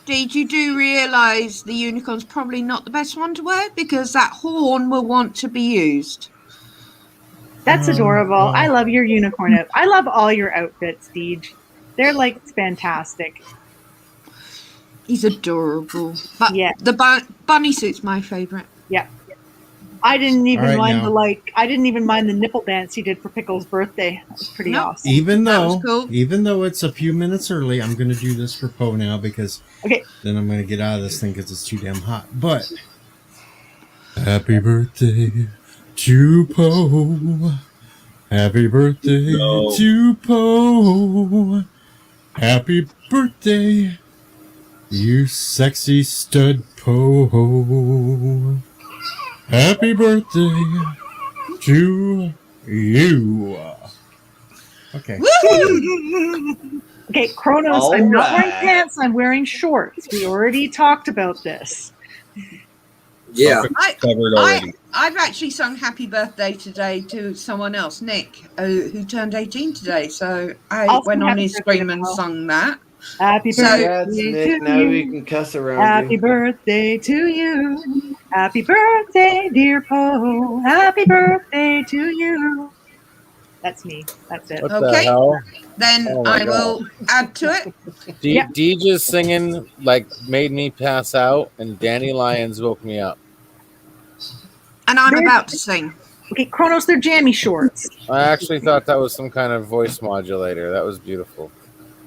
Did you do realise the unicorn's probably not the best one to wear because that horn will want to be used. That's adorable. well. I love your unicorn out. I love all your outfits, Deej. They're like fantastic. He's adorable. But Yeah. the bunny suit's my favourite. Yeah. I didn't even All right, mind now. I didn't even mind the nipple dance he did for Pickle's birthday. That was pretty awesome. Even That was though, cool. even though it's a few minutes early, I'm going to do this for Poe now because then I'm going to get out of this thing because it's too damn hot. But happy birthday to Poe. Happy birthday to Poe. Happy birthday, you sexy stud Poe. Happy birthday to you. Okay. Okay, Kronos, All I'm not wearing right. pants, I'm wearing shorts. We already talked about this. Yeah. Covered already. I've actually sung happy birthday today to someone else, Nick, who turned 18 today. So I I'll went sing on happy his birthday stream and tomorrow. sung that. Happy So- birthday Congrats, Nick. to Now we you. can cuss around Happy you. birthday to you. Happy birthday, dear Poe. Happy birthday to you. That's me. That's it. What the Okay. hell? Then Oh my I will add to it. DJ's singing like made me pass out, and Danny Lyons woke me up. And I'm about to sing. Okay, Kronos, they're jammy shorts. I actually thought that was some kind of voice modulator. That was beautiful.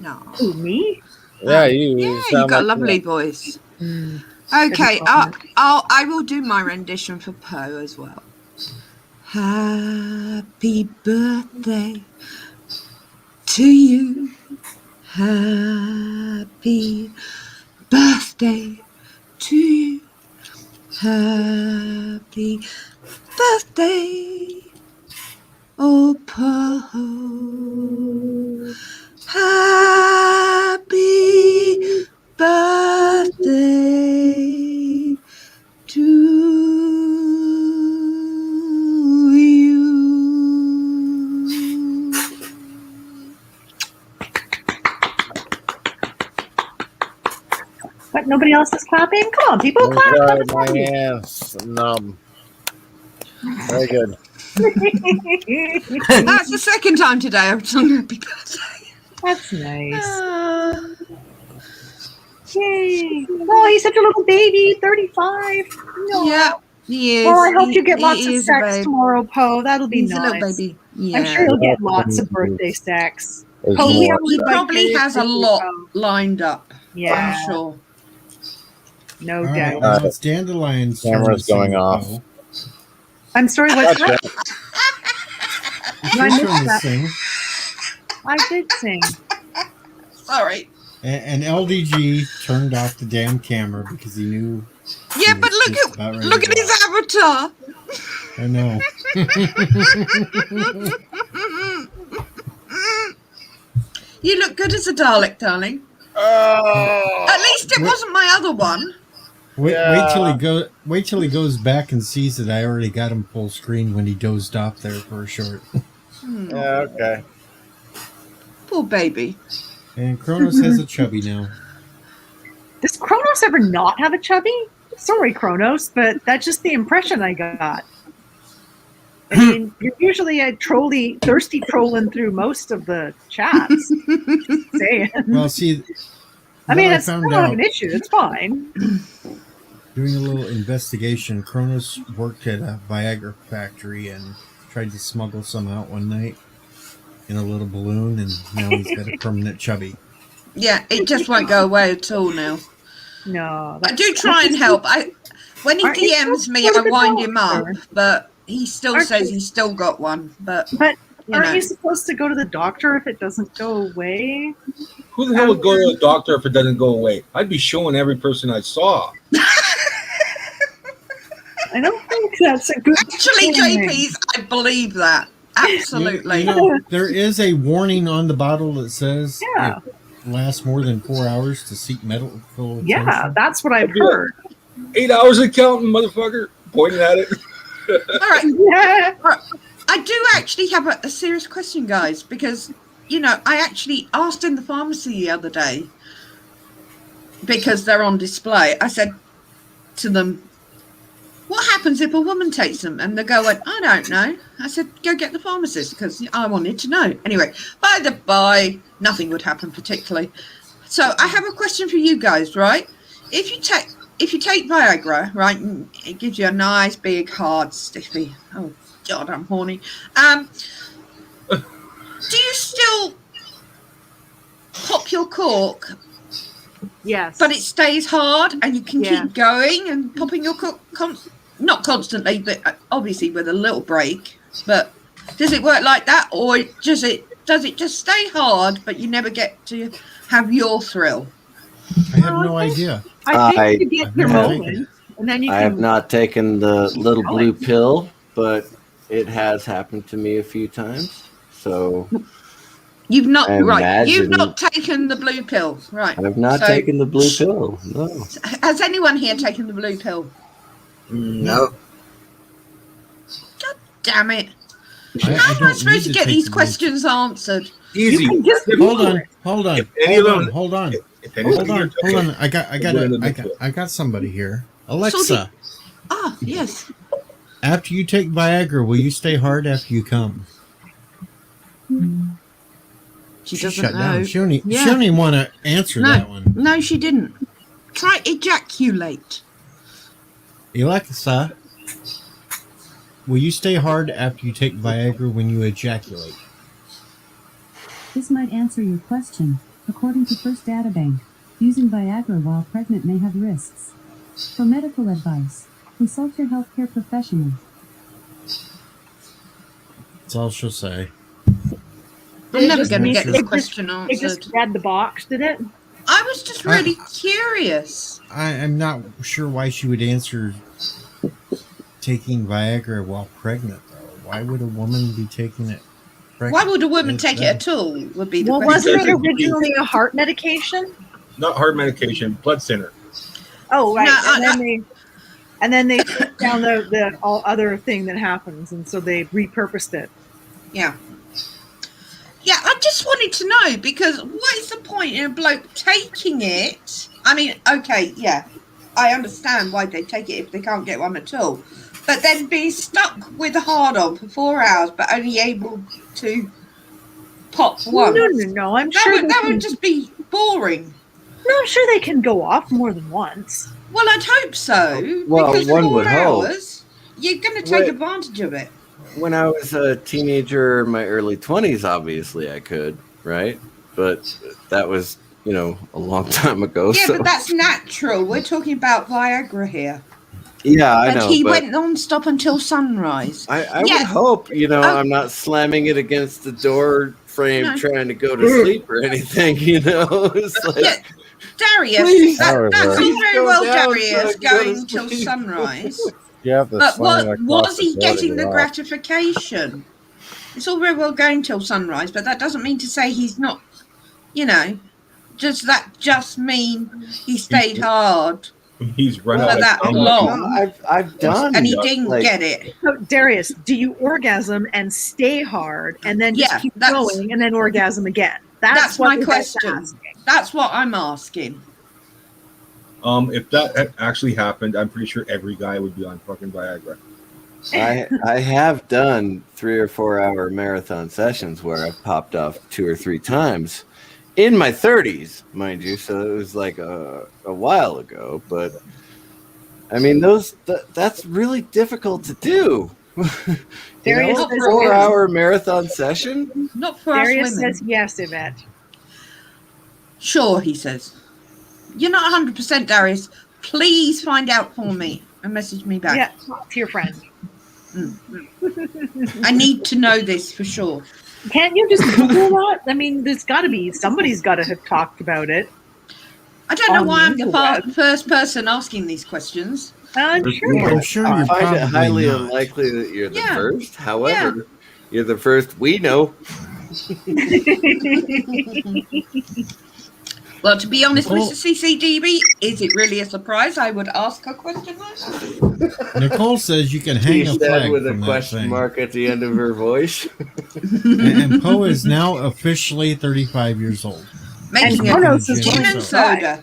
No. Who, me? Yeah, you. Yeah, you you sound got a like lovely you. voice. Mm. Okay, I will do my rendition for Poe as well. Happy birthday to you. Happy birthday to you. Happy birthday, oh Poe. Happy birthday to you. What? Nobody else is clapping? Come on, people, clap. Sorry, my ass numb. Very good. That's the second time today I've sung happy birthday. That's nice. Yay. Oh, he's such a little baby, 35. No. Yeah, he is. Well, I hope you get He lots of is a sex babe. tomorrow, Poe. That'll be He's nice. a little baby. Yeah. I'm sure you'll get lots of birthday sex. There's Poe, more. we He probably has a lot Poe. lined up. Yeah. I'm sure. No All right, doubt. well, it's Dandelion's turn Camera's to sing, going off. Poe. I'm sorry, what's that? It's No, I your missed turn to that. sing. I did sing. Sorry. And LDG turned off the damn camera because he knew. Yeah, he but was look just at about ready look to at go his off. avatar. I know. You look good as a Dalek, darling. Oh. At least it wasn't my other one. Wait Yeah. till he goes back and sees that I already got him full screen when he dozed off there for a short. Yeah, okay. Poor baby. And Kronos has a chubby now. Does Kronos ever not have a chubby? Sorry, Kronos, but that's just the impression I got. I mean, you're usually a thirsty trolling through most of the chats. Saying. Well, see, I mean, what it's found not out an issue. It's fine. doing a little investigation. Kronos worked at a Viagra factory and tried to smuggle some out one night in a little balloon, and now he's got a permanent chubby. Yeah, it just won't go away at all now. No, I do try and help. When he Aren't you DMs supposed me, to go I to the wind him up, doctor? but he still Aren't says you- he's still got one. But But You aren't know. you supposed to go to the doctor if it doesn't go away? Who the hell would go to a doctor if it doesn't go away? I'd be showing every person I saw. I don't think that's a good actually, thing. JP's, I believe that. Absolutely. You know, there is a warning on the bottle that says Yeah. it lasts more than 4 hours to seek medical attention. Yeah, that's what I've heard. 8 hours of counting, motherfucker. Pointing at it. All right. Yeah. I do actually have a serious question, guys, because, I actually asked in the pharmacy the other day, because they're on display. I said to them, what happens if a woman takes them? And the girl went, I don't know. I said, go get the pharmacist, because I wanted to know. Anyway, by the by, nothing would happen particularly. So I have a question for you guys, right? If you take if you take Viagra, right, it gives you a nice big hard stiffy. Oh God, I'm horny. Do you still pop your cork? Yes. But it stays hard, and you can keep going and popping your cork, not constantly, but obviously with a little break. But does it work like that, or does it just stay hard, but you never get to have your thrill? I have no idea. I think you get your moment, and then you I can. have not taken the little blue pill, but it has happened to me a few times. So you've not right. You've not taken the blue pill, right? I've not taken the blue pill. No. Has anyone here taken the blue pill? No. God damn it! How am I supposed to get these questions answered? Easy. Hold on. Hold on. I got somebody here. Alexa. Yes. After you take Viagra, will you stay hard after you come? She doesn't shut know. Down. She don't even want to answer that one. No, she didn't. Try ejaculate. Alexa, will you stay hard after you take Viagra when you ejaculate? This might answer your question. According to First Data Bank, using Viagra while pregnant may have risks. For medical advice, consult your healthcare professional. That's all she'll say. I'm never going to get this question answered. It just read the box, did it? I was just really curious. I'm not sure why she would answer taking Viagra while pregnant, though. Why would a woman be taking it pregnant? Why would a woman take it at all? Would be the question. Wasn't it originally a heart medication? Not heart medication, blood thinner. Oh, right. No, and then they took down the all other thing that happens, and so they repurposed it. Yeah. Yeah, I just wanted to know, because what is the point in a bloke taking it? I mean, okay, yeah, I understand why they take it if they can't get one at all. But then being stuck with a hard-on for 4 hours, but only able to pop one. No. I'm sure that would just be boring. No, I'm sure they can go off more than once. Well, I'd hope so. Well, because one 4 would hope. hours, you're going to take advantage of it. When I was a teenager in my early 20s, obviously I could, right? But that was, a long time ago. Yeah, so. but that's natural. We're talking about Viagra here. Yeah, I know. And he went non-stop until sunrise. I would hope, I'm not slamming it against the door frame trying to go to sleep or anything, It's like, Darius, that's all very well, Darius, going till sunrise. Yeah, but was he getting the gratification? It's all very well going till sunrise, but that doesn't mean to say he's not, does that just mean he stayed hard? He's run for that long. I've done, and he didn't get it. So, Darius, do you orgasm and stay hard, and then just keep going, and then orgasm again? That's my question. That's what I'm asking. If that actually happened, I'm pretty sure every guy would be on fucking Viagra. I have done 3 or 4 hour marathon sessions where I've popped off 2 or 3 times in my 30s, mind you. So it was like a while ago, but I mean, that's really difficult to do. Darius a 4 hour marathon session? Not for Darius us women. says yes, Yvette. Sure, he says. You're not 100%, Darius. Please find out for me and message me back. Yeah, talk to your friend. I need to know this for sure. Can't you just Google that? I mean, somebody's got to have talked about it. I don't know why I'm the first person asking these questions. I'm sure I you're find it probably highly not. unlikely that you're the first. However, you're the first we know. Well, to be honest, Mr. CCDB, is it really a surprise I would ask a question like that? Nicole says you can hang a flag with a from that question thing. mark at the end of her voice. And Poe is now officially 35 years old. Making And a Kronos is gin and soda.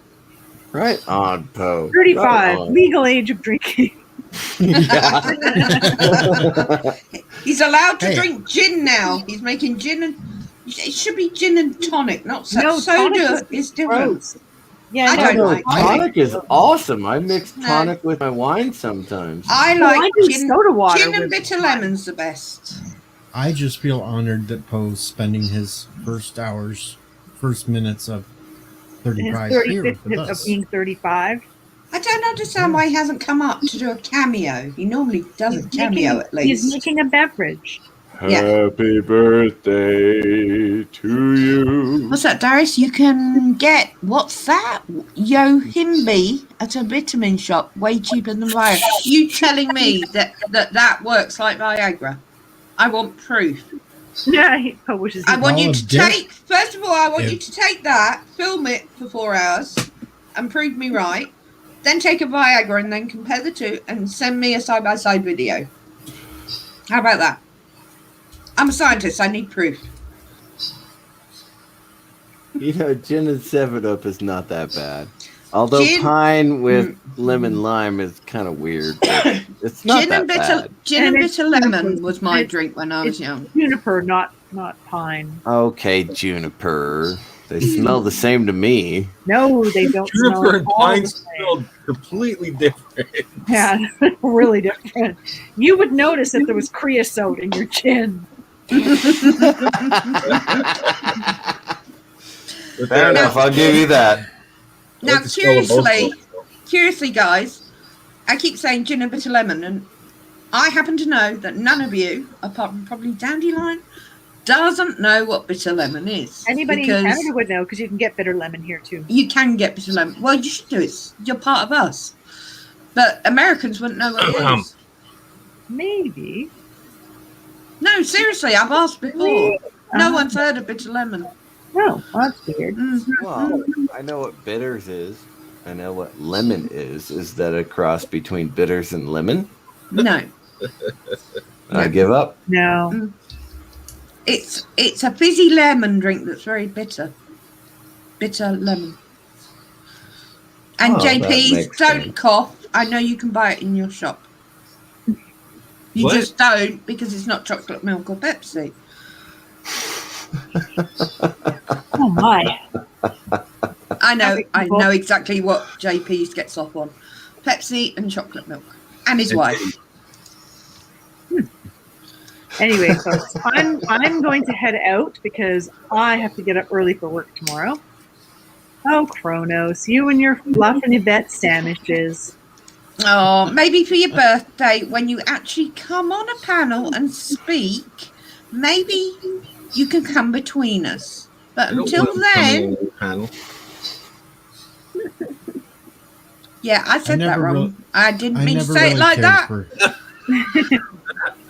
Right on, Poe. 35, Right on. legal age of drinking. He's allowed to Hey. drink gin now. He's making gin and... It should be gin and tonic, not No, soda. tonic Is different. gross. Yeah, I no, don't No, like tonic is awesome. I mix No. tonic with my wine sometimes. I Well, like I do gin, soda water gin and with bitter mine. lemon's the best. I just feel honored that Poe's spending his first minutes of His 35 here 35th with of us. being 35. I don't understand why he hasn't come up to do a cameo. He normally does a He's cameo at He's least. making a beverage. Yeah. Happy birthday to you. What's that, Darius? You can get, what's that? YAYYYYY at a vitamin shop, way cheaper than Viagra. You telling me that works like Viagra? I want proof. Yeah, Poe wishes he I want you Well, to a diff- take, first of all, I want if- you to take that, film it for 4 hours and prove me right. Then take a Viagra and then compare the two and send me a side-by-side video. How about that? I'm a scientist. I need proof. You know, gin and 7-Up is not that bad. Although Gin- pine with lemon lime is kind of weird. But it's not Gin that and bitter, bad. gin And and it's bitter lemon juniper. was my It's- drink when I was It's young. juniper, not pine. Okay, juniper. They smell the same to me. No, they don't smell Juniper at and all pine the same. smell completely different. Yeah, really different. You would notice if there was creosote in your chin. Fair enough, I'll give you that. Now, like the smell of both curiously, guys, I keep saying gin and bitter lemon, and I happen to know that none of you, apart from probably Dandelion, doesn't know what bitter lemon is. Anybody in because Canada would know because you can get bitter lemon here too. you can get bitter lemon. Well, you should do it. You're part of us. But Americans wouldn't know what it is. Maybe. No, seriously, I've asked before. No one's heard of bitter lemon. No, that's weird. Well, I know what bitters is. I know what lemon is. Is that a cross between bitters and lemon? No. I give up. No. It's a fizzy lemon drink that's very bitter. Bitter lemon. And Oh, that JP's, makes don't sense. cough. I know you can buy it in your shop. You What? just don't because it's not chocolate milk or Pepsi. Oh my. I know exactly what JP's gets off on. Pepsi and chocolate milk. And his wife. Anyway, folks, I'm going to head out because I have to get up early for work tomorrow. Oh, Kronos, you and your fluff and Yvette sandwiches. Oh, maybe for your birthday, when you actually come on a panel and speak, maybe you can come between us. But I don't until want to come then, in the panel. yeah, I said that never wrong. really- I didn't I mean to never say really it like cared that. for.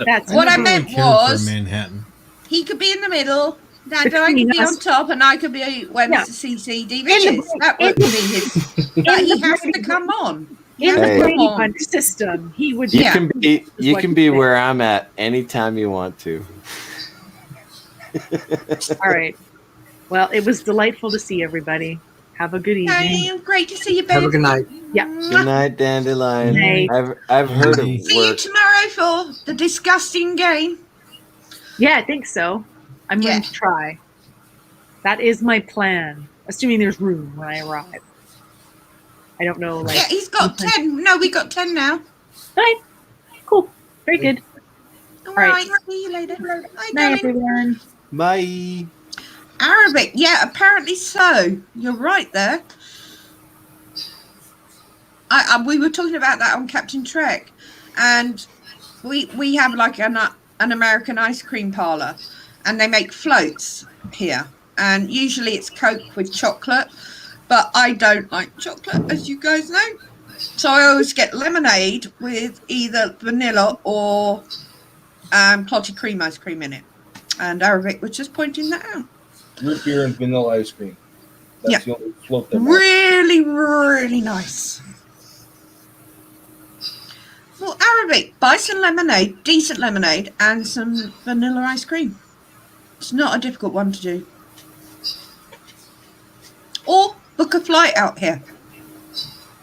That's What I never meant really cared was- for Manhattan. He could be in the middle. Dando Between could be us. on top, and I could be where Yeah. Mr. CCDV In the- is. That would be his. But he has to Brady- come on. in the Hey. Brady Come on. Bunch system, he would. You Yeah. can be you what can you be think. where I'm at anytime you want to. All right. Well, it was delightful to see everybody. Have a good evening. Hey, great to see you, babe. Have a good night. Yeah. Good night, Dandelion. Night. I've heard of See you work. tomorrow for the disgusting game. Yeah, I think so. I'm Yeah. going to try. That is my plan, assuming there's room when I arrive. I don't know. Like, Yeah, he's got 10. No, we got 10 now. All right. Cool. Very good. All right. right. See you later. Bye, Night, darling. everyone. Bye. Arabic. Yeah, apparently so. You're right there. We were talking about that on Captain Trek, and we have like an American ice cream parlor, and they make floats here, and usually it's Coke with chocolate, but I don't like chocolate, as you guys know, so I always get lemonade with either vanilla or clotted cream ice cream in it, and Arabic was just pointing that out. Root beer and vanilla ice cream. That's Yeah. the only float that Really, really nice. Well, Arabic, buy some lemonade, decent lemonade, and some vanilla ice cream. It's not a difficult one to do. Or book a flight out here,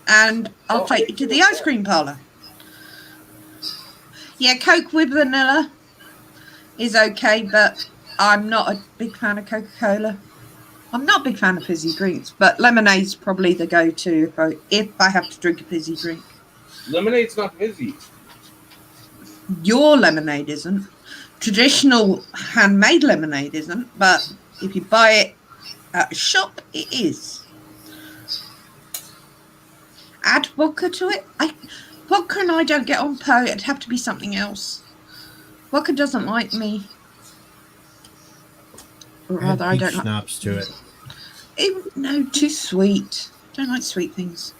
and I'll take you to the ice cream parlor. Yeah, Coke with vanilla is okay, but I'm not a big fan of Coca-Cola. I'm not a big fan of fizzy drinks, but lemonade's probably the go-to if I have to drink a fizzy drink. Lemonade's not fizzy. Your lemonade isn't. Traditional handmade lemonade isn't, but if you buy it at a shop, it is. Add vodka to it. Vodka and I don't get on per. It'd have to be something else. Vodka doesn't like me. Or rather, I don't like. Schnapps to it. No, too sweet. Don't like sweet things.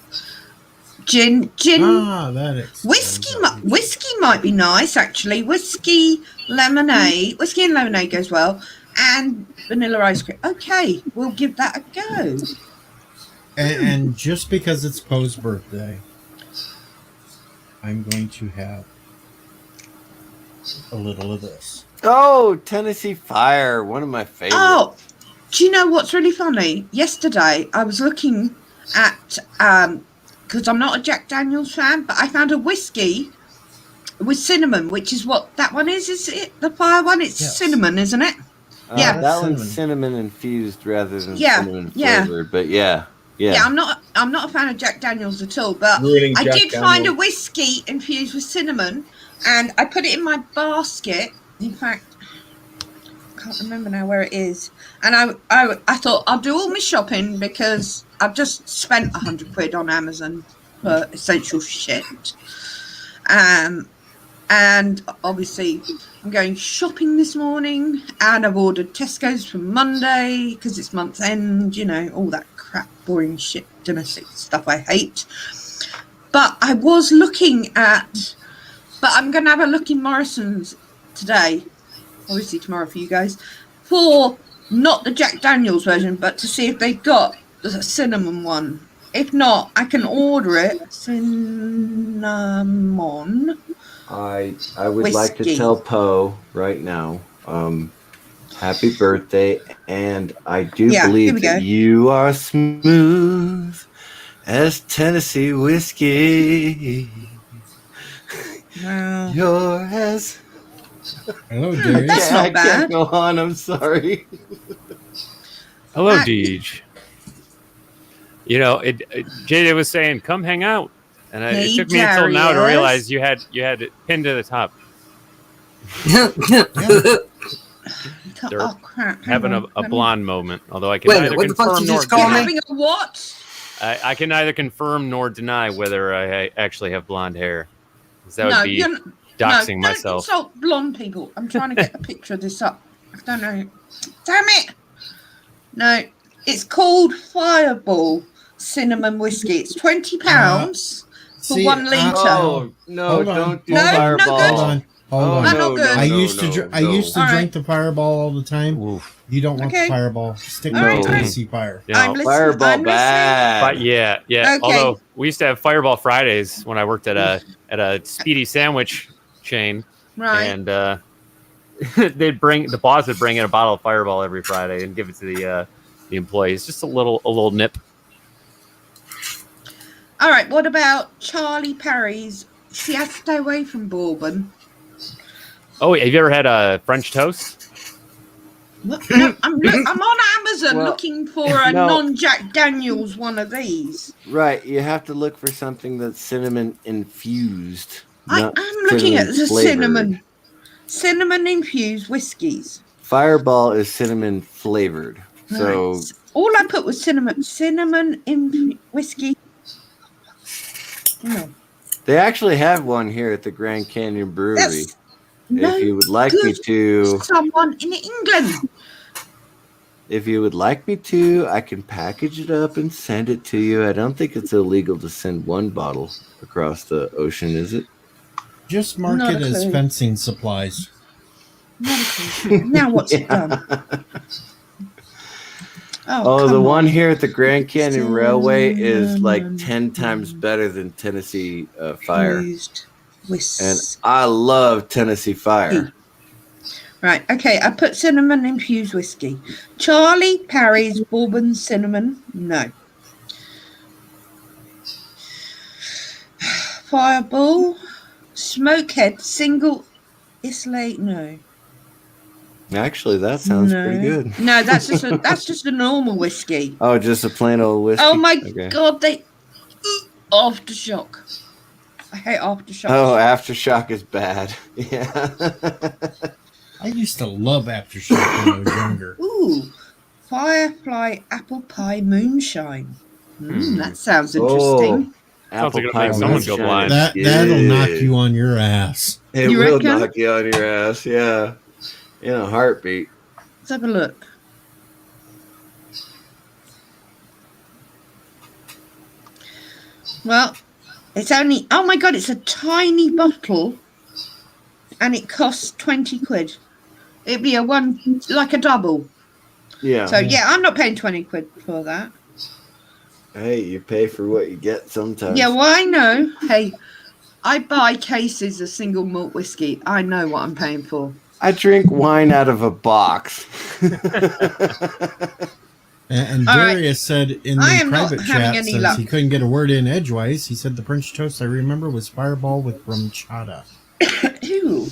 Gin. Ah, that explains Whiskey might be nice actually. Whiskey and lemonade goes well, and vanilla ice cream. Okay, we'll give that a go. And just because it's Poe's birthday, I'm going to have a little of this. Oh, Tennessee Fire, one of my favorites. Oh, do you know what's really funny? Yesterday, I was looking at, because I'm not a Jack Daniels fan, but I found a whiskey with cinnamon, which is what that one is. Is it the fire one? It's cinnamon, isn't it? Yeah. That one's cinnamon infused rather than cinnamon flavored, but yeah. I'm not a fan of Jack Daniels at all, but Ruining I Jack did Daniels. find a whiskey infused with cinnamon, and I put it in my basket. In fact, I can't remember now where it is. And I thought I'll do all my shopping because I've just spent £100 on Amazon for essential shit. And obviously I'm going shopping this morning, and I've ordered Tesco's for Monday because it's month end, all that crap, boring shit, domestic stuff I hate. But I was looking at, but I'm going to have a look in Morrison's today, obviously tomorrow for you guys, for not the Jack Daniels version, but to see if they've got the cinnamon one. If not, I can order it. Cinnamon. I would like to Whiskey. tell Poe right now, happy birthday, and I do here we believe go. that you are smooth as Tennessee whiskey. Wow. You're as... Hello, Darius. That's not I bad. can't go on, I'm sorry. Hello, Deej. Jada was saying, "Come hang out," and Hey, it took me until now to Darius. realize you had it pinned to the top. They're Oh crap! Hang having on. a Let me- blonde moment, although I can Wait a neither minute, what the fuck confirm did you nor just call You're me? having a what? I can neither confirm nor deny whether I actually have blonde hair. 'Cause that No, would be you're doxing no, myself. Don't insult blonde people. I'm trying to get a picture of this up. I don't know. Damn it! No, it's called Fireball Cinnamon Whiskey. It's £20 for See, 1 litre. Oh, no, Hold on. don't do No, not Fireball. good. Hold on. Oh, Not no, good. no, I no, used to no, I used to All drink right. the Fireball all the time. Oof. You don't want Okay. the Fireball. Stick All with right, the all right. Tennessee Fire. Yeah. I'm listening. Fireball I'm listening. bad. But yeah. Okay. Although we used to have Fireball Fridays when I worked at a speedy sandwich chain, Right. and the boss would bring in a bottle of Fireball every Friday and give it to the employees. Just a little nip. All right. What about Charlie Perry's? See, I have to stay away from bourbon. Oh, have you ever had a French toast? No, I'm on Amazon Well, looking for a no. non-Jack Daniels one of these. Right, you have to look for something that's cinnamon infused. I not am looking at the flavored. cinnamon infused whiskies. Fireball is cinnamon flavored. So Right. All I put was cinnamon whiskey. No, they actually have one here at the Grand Canyon Brewery. that's no If you would like me good. to, Someone in England. I can package it up and send it to you. I don't think it's illegal to send one bottle across the ocean, is it? Just mark Not it a as clue. fencing supplies. Not a clue. Now what's it done? Oh, the come one on. here at the Grand Canyon Railway is like 10 times better than Tennessee Fire. Infused whiskey. And I love Tennessee Fire. Right, okay, I put cinnamon infused whiskey. Charlie Perry's bourbon cinnamon, no. Fireball, Smokehead, single Islay, no. Actually, that sounds pretty good. No, that's just a normal whiskey. Oh, just a plain old whiskey. Oh my Okay. god, aftershock. I hate aftershock. Oh, aftershock is bad. Yeah. I used to love aftershock when I was younger. Ooh, Firefly apple pie moonshine. That sounds interesting. Sounds like it'll make someone go blind. That'll knock you on your ass. It will knock you on your ass, yeah. In a heartbeat. Let's have a look. Well, it's only, oh my god, it's a tiny bottle and it costs 20 quid. It'd be like a double. Yeah. So yeah, I'm not paying 20 quid for that. Hey, you pay for what you get sometimes. Yeah, well, I know. Hey, I buy cases of single malt whiskey. I know what I'm paying for. I drink wine out of a box. And All Darius said in I the am not private having chat, any since luck. he couldn't get a word in edgewise, he said the French toast I remember was Fireball with rum chata. Ew.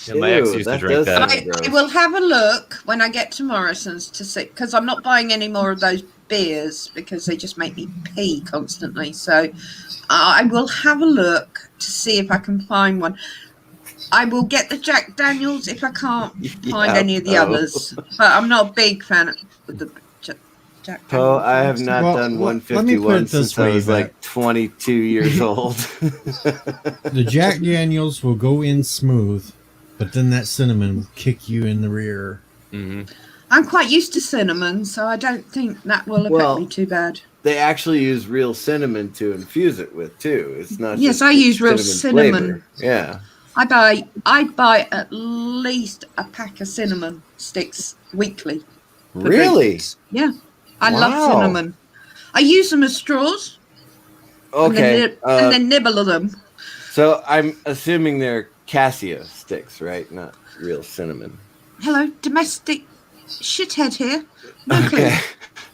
Yeah, my ex used to drink that. I will have a look when I get to Morrison's to see, because I'm not buying any more of those beers because they just make me pee constantly. So I will have a look to see if I can find one. I will get the Jack Daniels if I can't find any of the others. But I'm not a big fan of the Jack Daniels. Poe, I have not done let me put 151 it this since I way, was Matt. like 22 years old. The Jack Daniels will go in smooth, but then that cinnamon will kick you in the rear. Mm-hmm. I'm quite used to cinnamon, so I don't think that will affect me too bad. They actually use real cinnamon to infuse it with too. It's not. Yes, just I use real cinnamon cinnamon. flavor. Yeah. I buy at least a pack of cinnamon sticks weekly. for Really? drinks. Yeah. I Wow. love cinnamon. I use them as straws. Okay. And then nibble them. So I'm assuming they're Cassia sticks, right? Not real cinnamon. Hello, domestic shithead here. No clue. Okay.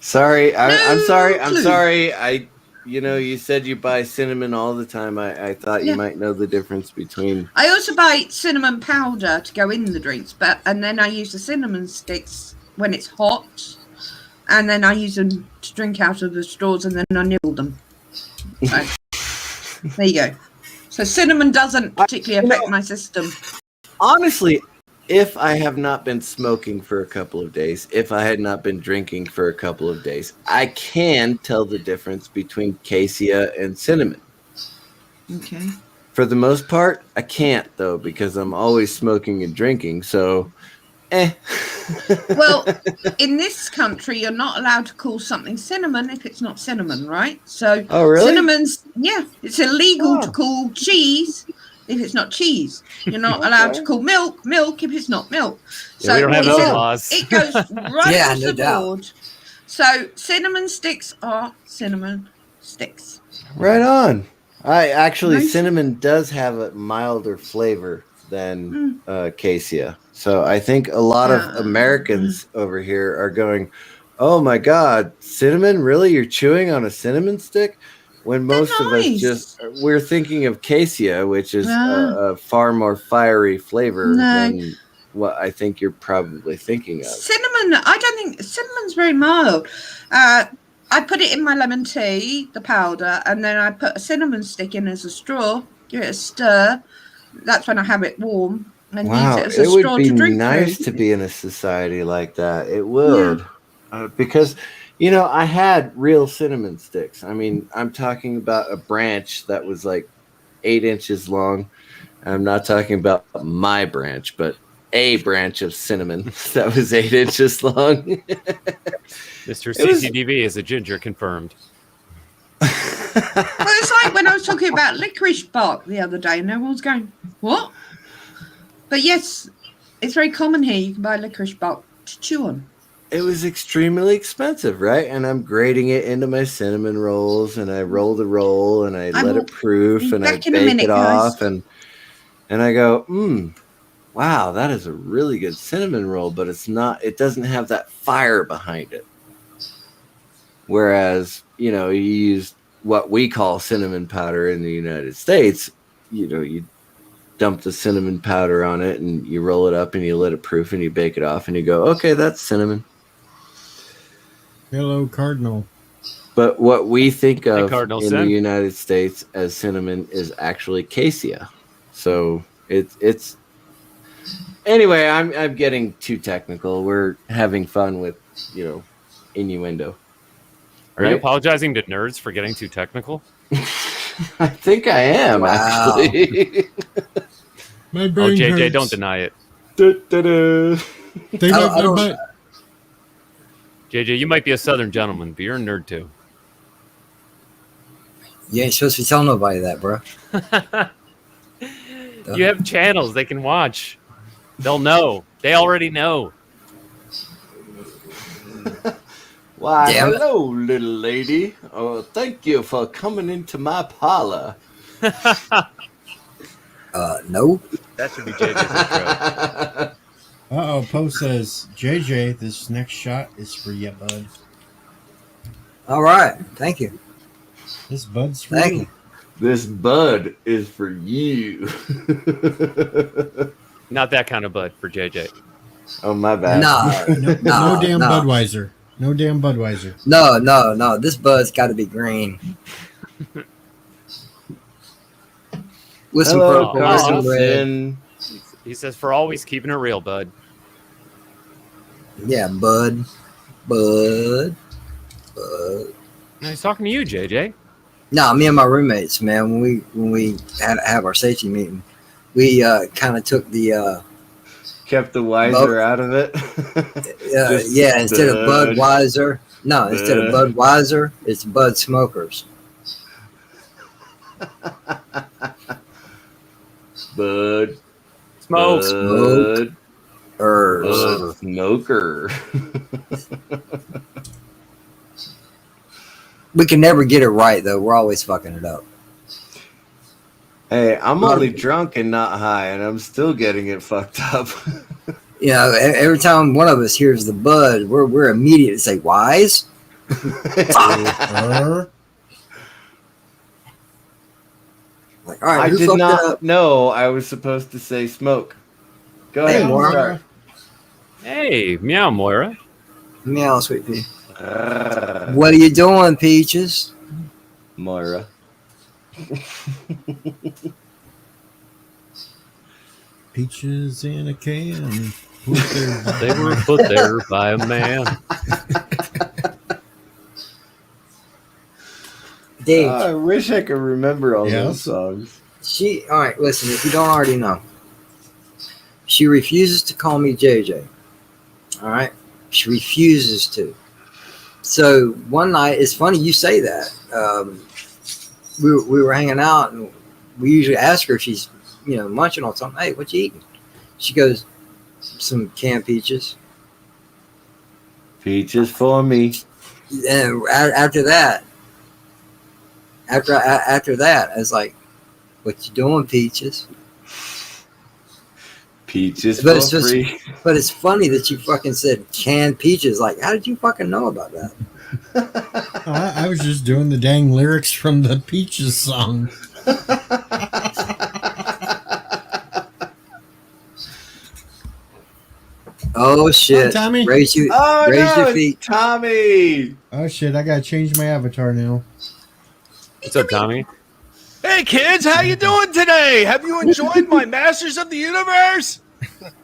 Sorry. I'm sorry. I'm clue. sorry. You said you buy cinnamon all the time. I thought you might know the difference between. I also buy cinnamon powder to go in the drinks, and then I use the cinnamon sticks when it's hot, and then I use them to drink out of the straws, and then I nibble them. So, there you go. So cinnamon doesn't particularly affect my system. Honestly, if I have not been smoking for a couple of days, if I had not been drinking for a couple of days, I can tell the difference between cassia and cinnamon. Okay. For the most part, I can't, though, because I'm always smoking and drinking, so Well, in this country, you're not allowed to call something cinnamon if it's not cinnamon, right? So Oh, really? cinnamon's, it's illegal to call cheese if it's not cheese. You're not allowed to call milk if it's not milk. Yeah, we don't have those laws. It goes right Yeah, across no the doubt. board. So cinnamon sticks are cinnamon sticks. right on. Nice. Cinnamon does have a milder flavor than cassia. So I think a lot of Americans over here are going, oh my God, cinnamon? Really? You're chewing on a cinnamon stick? When most of us we're thinking of cassia, which is a far more fiery flavor than what I think you're probably thinking of. Cinnamon, I don't think cinnamon's very mild. I put it in my lemon tea, the powder, and then I put a cinnamon stick in as a straw, give it a stir. That's when I have it warm and Wow, use it as a it straw would be to drink nice through. to be in a society like that. It would. Because, I had real cinnamon sticks. I mean, I'm talking about a branch that was like 8 inches long. I'm not talking about my branch, but a branch of cinnamon that was 8 inches long. Mr. CCDV is a ginger confirmed. Well, it's like when I was talking about licorice bark the other day and everyone's going, what? But yes, it's very common here. You can buy licorice bark to chew on. It was extremely expensive, right? And I'm grating it into my cinnamon rolls, and I roll the roll, and I let it proof, and I bake it off, and I go, wow, that is a really good cinnamon roll, but it doesn't have that fire behind it. Whereas, you use what we call cinnamon powder in the United States, you dump the cinnamon powder on it, and you roll it up and you let it proof and you bake it off and you go, okay, that's cinnamon. Hello, Cardinal. But what we think of Cardinal in Sin. the United States as cinnamon is actually cassia. So it's anyway. I'm getting too technical. We're having fun with innuendo. Are you Right? apologizing to nerds for getting too technical? I think I am actually. My brain JJ, hurts. don't deny it. They like my butt. JJ, you might be a Southern gentleman, but you're a nerd too. You ain't supposed to be telling nobody that, bro. You have channels they can watch. They'll know. They already know. Why, Damn it. hello, little lady. Oh, thank you for coming into my parlor. No. That should be JJ's intro. Uh-oh, Poe says, JJ, this next shot is for you, bud. All right. Thank you. This bud's for Thank you. you. This bud is for you. Not that kind of bud for JJ. Oh, my bad. No damn Budweiser. No damn Budweiser. No. This bud's got to be green. With some Hello, purple, with some red. Carlson. He says, for always keeping it real, bud. Yeah, bud. No, he's talking to you, JJ. No, me and my roommates, man. When we had have our safety meeting, we kind of took the Kept the wiser out of it. yeah. Instead of Budweiser, instead of Budweiser, it's Bud Smokers. Bud. Smoke. Bud. Bud Smoker. We can never get it right, though. We're always fucking it up. Hey, I'm only drunk and not high, and I'm still getting it fucked up. You know, every time one of us hears the Bud, we're immediate to say wise. Like, all right, I who did fucked it not up? know I was supposed to say smoke. Go Hey, ahead. Moira. Start. Hey, meow, Moira. Meow, sweet pea. What are you doing, Peaches? Moira. Peaches in a can. They were put there by a man. Dave. I wish I could remember all those songs. All right, listen, if you don't already know, she refuses to call me JJ. All right? She refuses to. So one night, it's funny you say that. We were hanging out, and we usually ask her if she's, munching on something. Hey, what you eating? She goes, some canned peaches. Peaches for me. And after that, I was like, what you doing, Peaches? Peaches But for it's just, free. but it's funny that you fucking said canned peaches. Like, how did you fucking know about that? I was just doing the dang lyrics from the Peaches song. Oh shit! Tommy. Raise your feet. It's Tommy. Oh shit! I gotta change my avatar now. What's up, Tommy? Hey kids, how you doing today? Have you enjoyed my Masters of the Universe?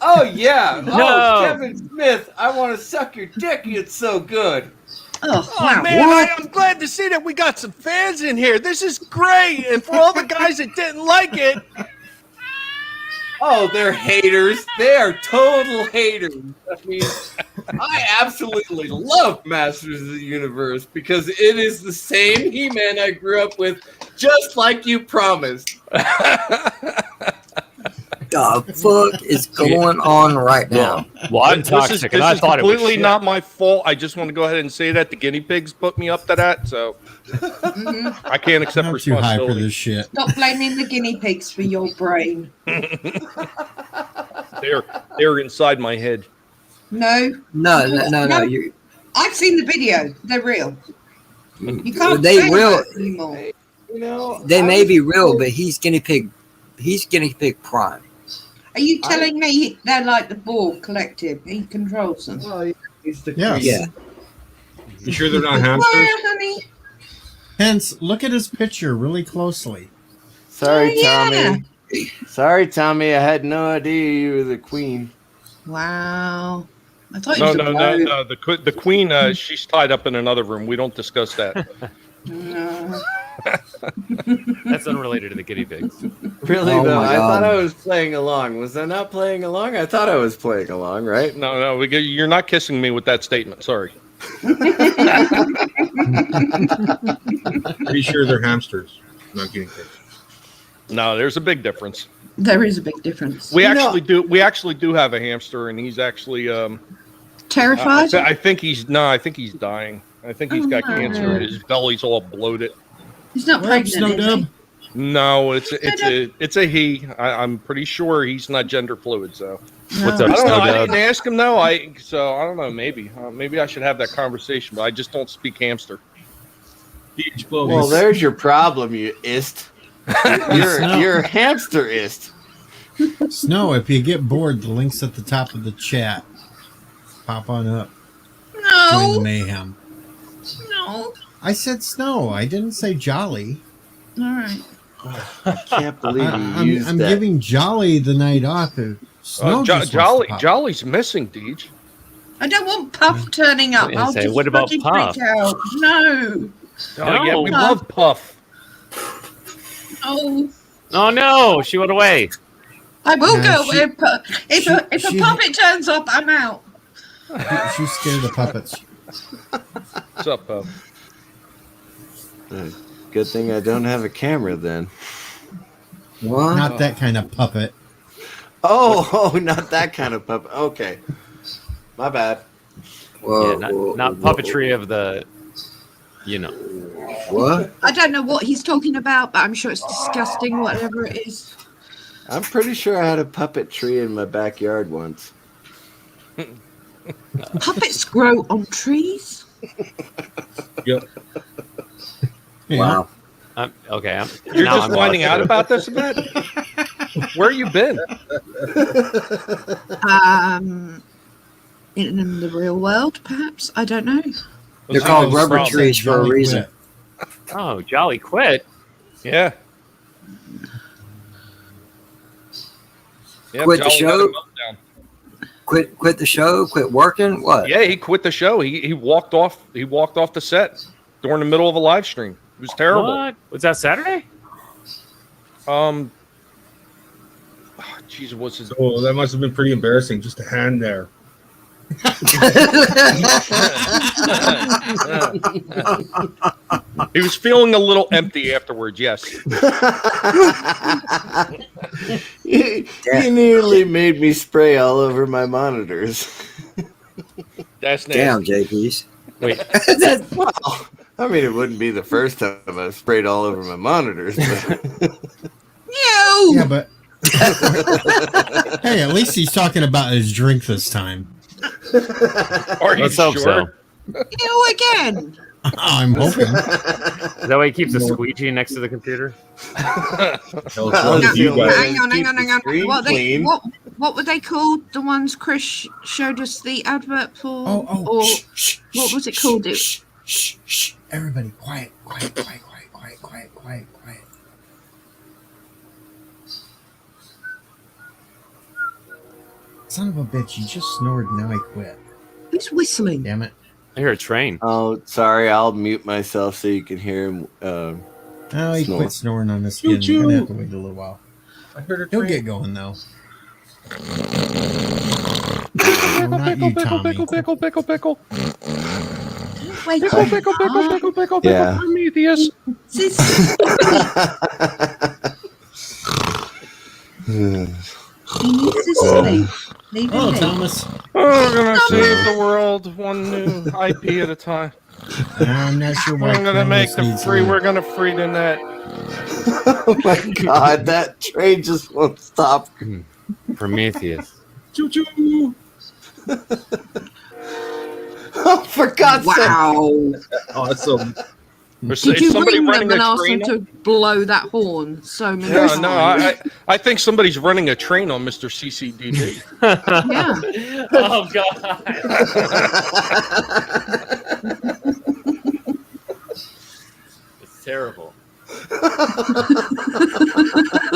Oh yeah. No. Oh, Kevin Smith, I want to suck your dick. It's so good. Oh man, I'm glad to see that we got some fans in here. This is great, and for all the guys that didn't like it. Oh, they're haters. They are total haters. I mean, I absolutely love Masters of the Universe because it is the same He-Man I grew up with, just like you promised. The fuck is going on right now? Well, I'm This toxic, and I is thought it was completely shit. not my fault. I just want to go ahead and say that the guinea pigs put me up to that, so I can't accept I'm too high for responsibility. this shit. Stop blaming the guinea pigs for your brain. They're inside my head. No. No. You, I've seen the video. They're real. You can't They say real. that anymore. They may be real, but he's guinea pig He's guinea pig prime. Are you telling me they're like the Borg collective? He controls them. Well, he's the Yes. Yeah. You sure they're not hamsters? Where, honey? Hence, look at his picture really closely. Sorry, Oh, yeah. Tommy. Sorry, Tommy. I had no idea you were the queen. Wow. I thought he No, was no, a no, rogue. no. The queen, she's tied up in another room. We don't discuss that. No. That's unrelated to the guinea pigs. Really, Oh though? my I thought God. I was playing along. Was I not playing along? I thought I was playing along, right? No, you're not kissing me with that statement. Sorry. Pretty sure they're hamsters, not guinea pigs. No, there's a big difference. There is a big difference. We actually do have a hamster, and he's actually Terrified? I think he's dying. I think he's got cancer. His belly's all bloated. He's not pregnant, is he? No, it's a he. I'm pretty sure he's not gender fluid. So What's I up, don't know. I Snow didn't ask him though. I don't know. Maybe I should have that conversation, but I just don't speak hamster. Well, there's your problem, you ist. You're a hamster-ist. Snow, if you get bored, the link's at the top of the chat. Pop on up. Join the No. mayhem. No. I said Snow. I didn't say Jolly. All right. I can't believe you I'm used that. giving Jolly the night off. Snow just wants to pop. Jolly's missing, Deej. I don't want Puff turning up. I was gonna I'll say, just what about fucking Puff? freak out. No. Oh, yeah, we No. love Puff. Oh. Oh no, she went away. I will Nah, go. she- If a puppet turns up, I'm out. She's scared of puppets. What's up, Puff? Good thing I don't have a camera then. What? Not that kind of puppet. Oh, not that kind of puppet. Okay. My bad. Whoa, Yeah, whoa, not whoa, puppetry of the, What? I don't know what he's talking about, but I'm sure it's disgusting, whatever it is. I'm pretty sure I had a puppet tree in my backyard once. Puppets grow on trees? Yep. Wow. Okay. You're now just I'm finding lost. out about this, Matt? Where you been? In the real world, perhaps? I don't know. They're called rubber Problem. trees for a Jolly reason. quit. Oh, Jolly quit. Yeah. Yeah, Quit the Jolly show? had a meltdown. Quit the show? Quit working? What? Yeah, he quit the show. He walked off. He walked off the set during the middle of a live stream. It was terrible. What? Was that Saturday? Jesus, what's his? Oh, that must have been pretty embarrassing. Just a hand there. He was feeling a little empty afterwards. Yes. You nearly made me spray all over my monitors. That's nasty. Damn, JP's. Wait. Well, I mean, it wouldn't be the first time I sprayed all over my monitors. But... Yeah, but hey, at least he's talking about his drink this time. Are you Let's hope sure? You again. I'm hoping. Is that why he keeps a squeegee next to the computer? Tell us what you guys. Hang on. Keep the screen clean. What were they called? The ones Chris showed us the advert for? Or what was it called? Shh. Everybody, quiet. Son of a bitch, you just snored, now I quit. Who's whistling? Damn it. I hear a train. Oh, sorry. I'll mute myself so you can hear him. Oh, he Snore. quit snoring on this again. We're going to have to wait a little while. I heard a He'll train. get going, though. No, not you, Tommy. Pickle. Wait, Pickle. Yeah. Prometheus. He needs to sleep. Leave him Oh, be. Thomas. Oh, we're gonna save the world one new IP at a time. I'm not sure why. I'm gonna make them Thomas free. needs We're gonna free the net. Oh my God, that train just won't stop. Prometheus. Choo-choo. Oh, for God's sake. Wow. Awesome. Did you ring them and ask them to blow that horn so many times? No, I think somebody's running a train on Mr. CCDD. Yeah. Oh God. It's terrible.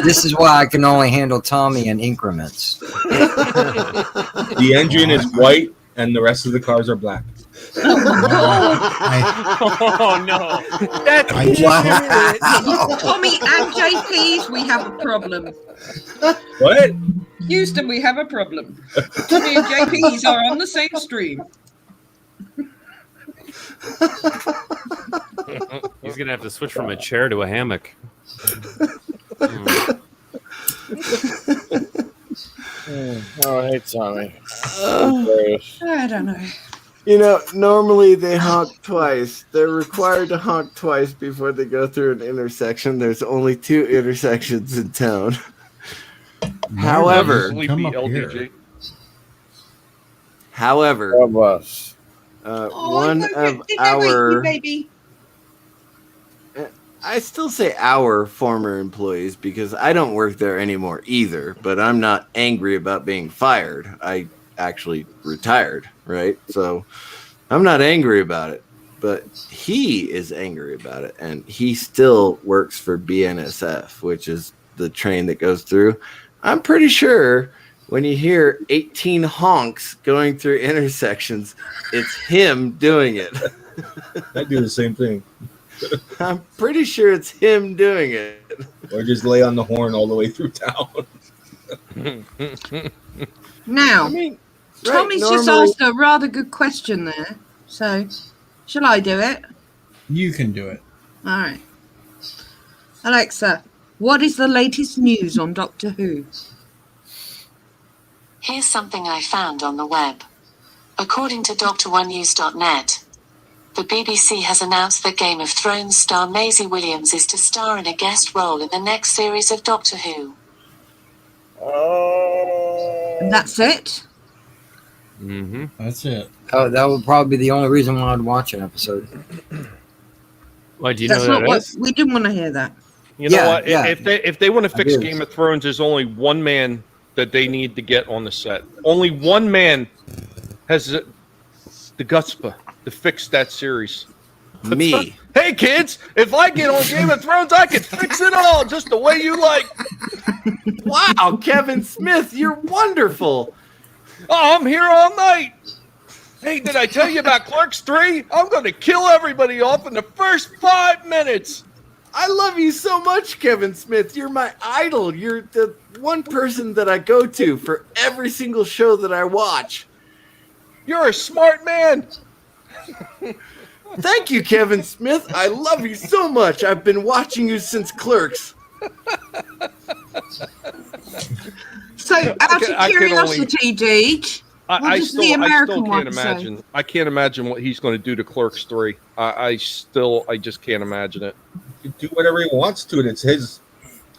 This is why I can only handle Tommy in increments. The engine is white, and the rest of the cars are black. Oh no! That's Tommy and JP's, we have a problem. What? Houston, we have a problem. Tommy and JP's are on the same stream. He's gonna have to switch from a chair to a hammock. Oh, hey, Tommy. I don't know. You know, normally they honk twice. They're required to honk twice before they go through an intersection. There's only 2 intersections in town. However, come up here. However, one of our, baby. I still say our former employees because I don't work there anymore either, but I'm not angry about being fired. I actually retired, right? So I'm not angry about it, but he is angry about it, and he still works for BNSF, which is the train that goes through. I'm pretty sure when you hear 18 honks going through intersections, it's him doing it. I do the same thing. I'm pretty sure it's him doing it. Or just lay on the horn all the way through town. Now, Tommy's just asked a rather good question there. So, shall I do it? You can do it. All right. Alexa, what is the latest news on Doctor Who? Here's something I found on the web. According to Dr1News.net, the BBC has announced that Game of Thrones star Maisie Williams is to star in a guest role in the next series of Doctor Who. And that's it? Mm-hmm. That's it. Oh, that would probably be the only reason why I'd watch an episode. Why do you That's know not that is? We didn't want to hear that. You know Yeah, what? yeah. If they want to fix do. Game of Thrones, there's only one man that they need to get on the set. Only one man has the gutspa to fix that series. Me. Hey kids, if I get on Game of Thrones, I can fix it all just the way you like. Wow, Kevin Smith, you're wonderful. Oh, I'm here all night. Hey, did I tell you about Clerks 3? I'm going to kill everybody off in the first 5 minutes. I love you so much, Kevin Smith. You're my idol. You're the one person that I go to for every single show that I watch. You're a smart man. Thank you, Kevin Smith. I love you so much. I've been watching you since Clerks. So, out of curiosity, Deej, what does the American one say? I can't imagine what he's going to do to Clerks 3. I just can't imagine it. Do whatever he wants to it. It's his.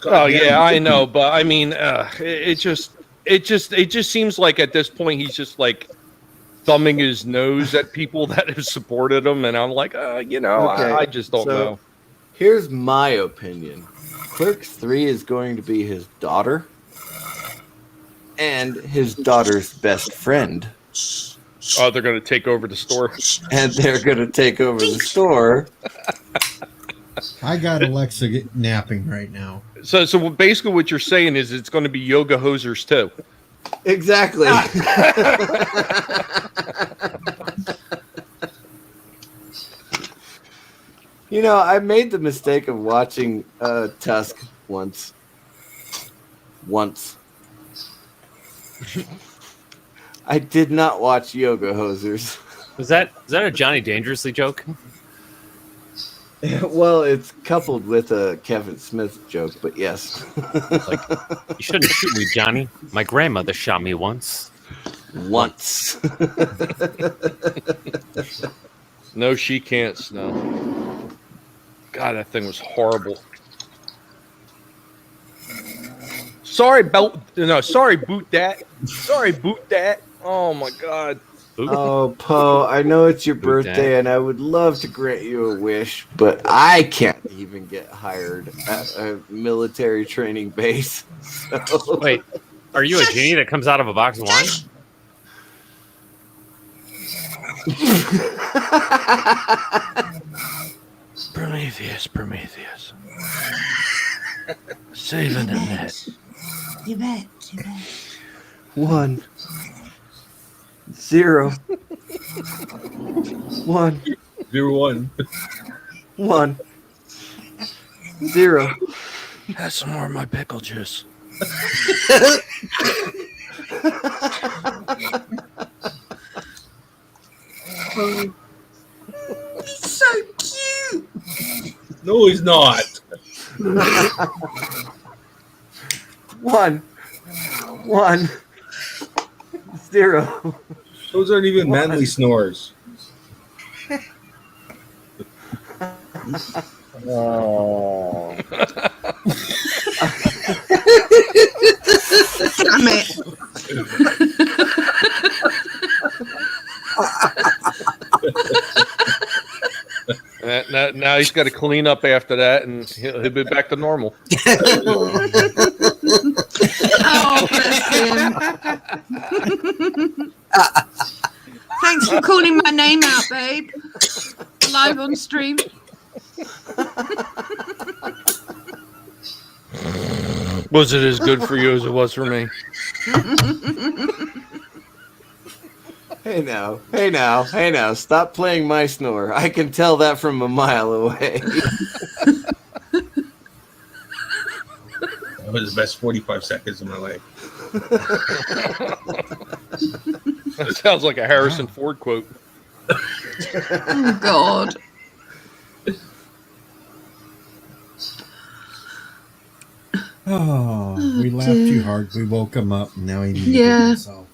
Oh yeah, I know, but I mean, it just seems like at this point he's just like thumbing his nose at people that have supported him, and I'm like, I just don't know. Here's my opinion. Clerks 3 is going to be his daughter and his daughter's best friend. Oh, they're going to take over the store. And they're going to take over the store. I got Alexa napping right now. So basically what you're saying is it's going to be yoga hosers too. Exactly. You know, I made the mistake of watching Tusk once. I did not watch Yoga Hosers. Is that a Johnny Dangerously joke? Well, it's coupled with a Kevin Smith joke, but yes. Like, you shouldn't shoot me, Johnny. My grandmother shot me once. Once. No, she can't, Snow. God, that thing was horrible. Sorry, boot that. Sorry, boot that. Oh my God. Oh, Poe, I know it's your Boot birthday, that. and I would love to grant you a wish, but I can't even get hired at a military training base. So. Wait, are you a genie that comes out of a box of wine? Prometheus. Saving the net. You bet. 1 0 1 0 1 1 0. Have some more of my pickle juice. He's so cute. No, he's not. 1 1 0. Those aren't even manly snores. Oh. Damn it. Now he's got to clean up after that, and he'll be back to normal. Oh, bless him. Thanks for calling my name out, babe. Live on stream. Was it as good for you as it was for me? Hey now. Stop playing my snore. I can tell that from a mile away. That was the best 45 seconds of my life. That sounds like a Harrison Ford quote. Oh, God. Oh, we laughed too hard. We woke him up, and now he needed Yeah. himself.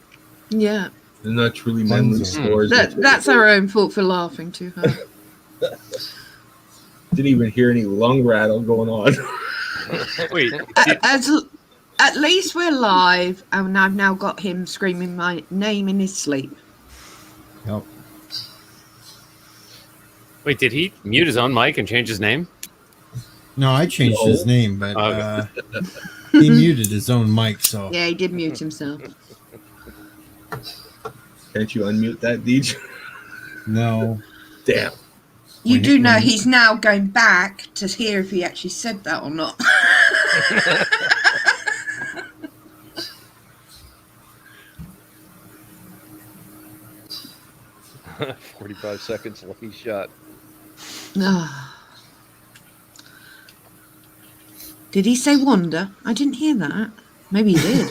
Yeah. They're not truly manly snores. That's our own fault for laughing too hard. Didn't even hear any lung rattle going on. Wait. At least we're live, and I've now got him screaming my name in his sleep. Yep. Wait, did he mute his own mic and change his name? No, I changed No. his name, but Okay. he muted his own mic, so. Yeah, he did mute himself. Can't you unmute that, DJ? No. Damn. You do know he's now going back to hear if he actually said that or not. 45 seconds lucky shot. Did he say Wanda? I didn't hear that. Maybe he did.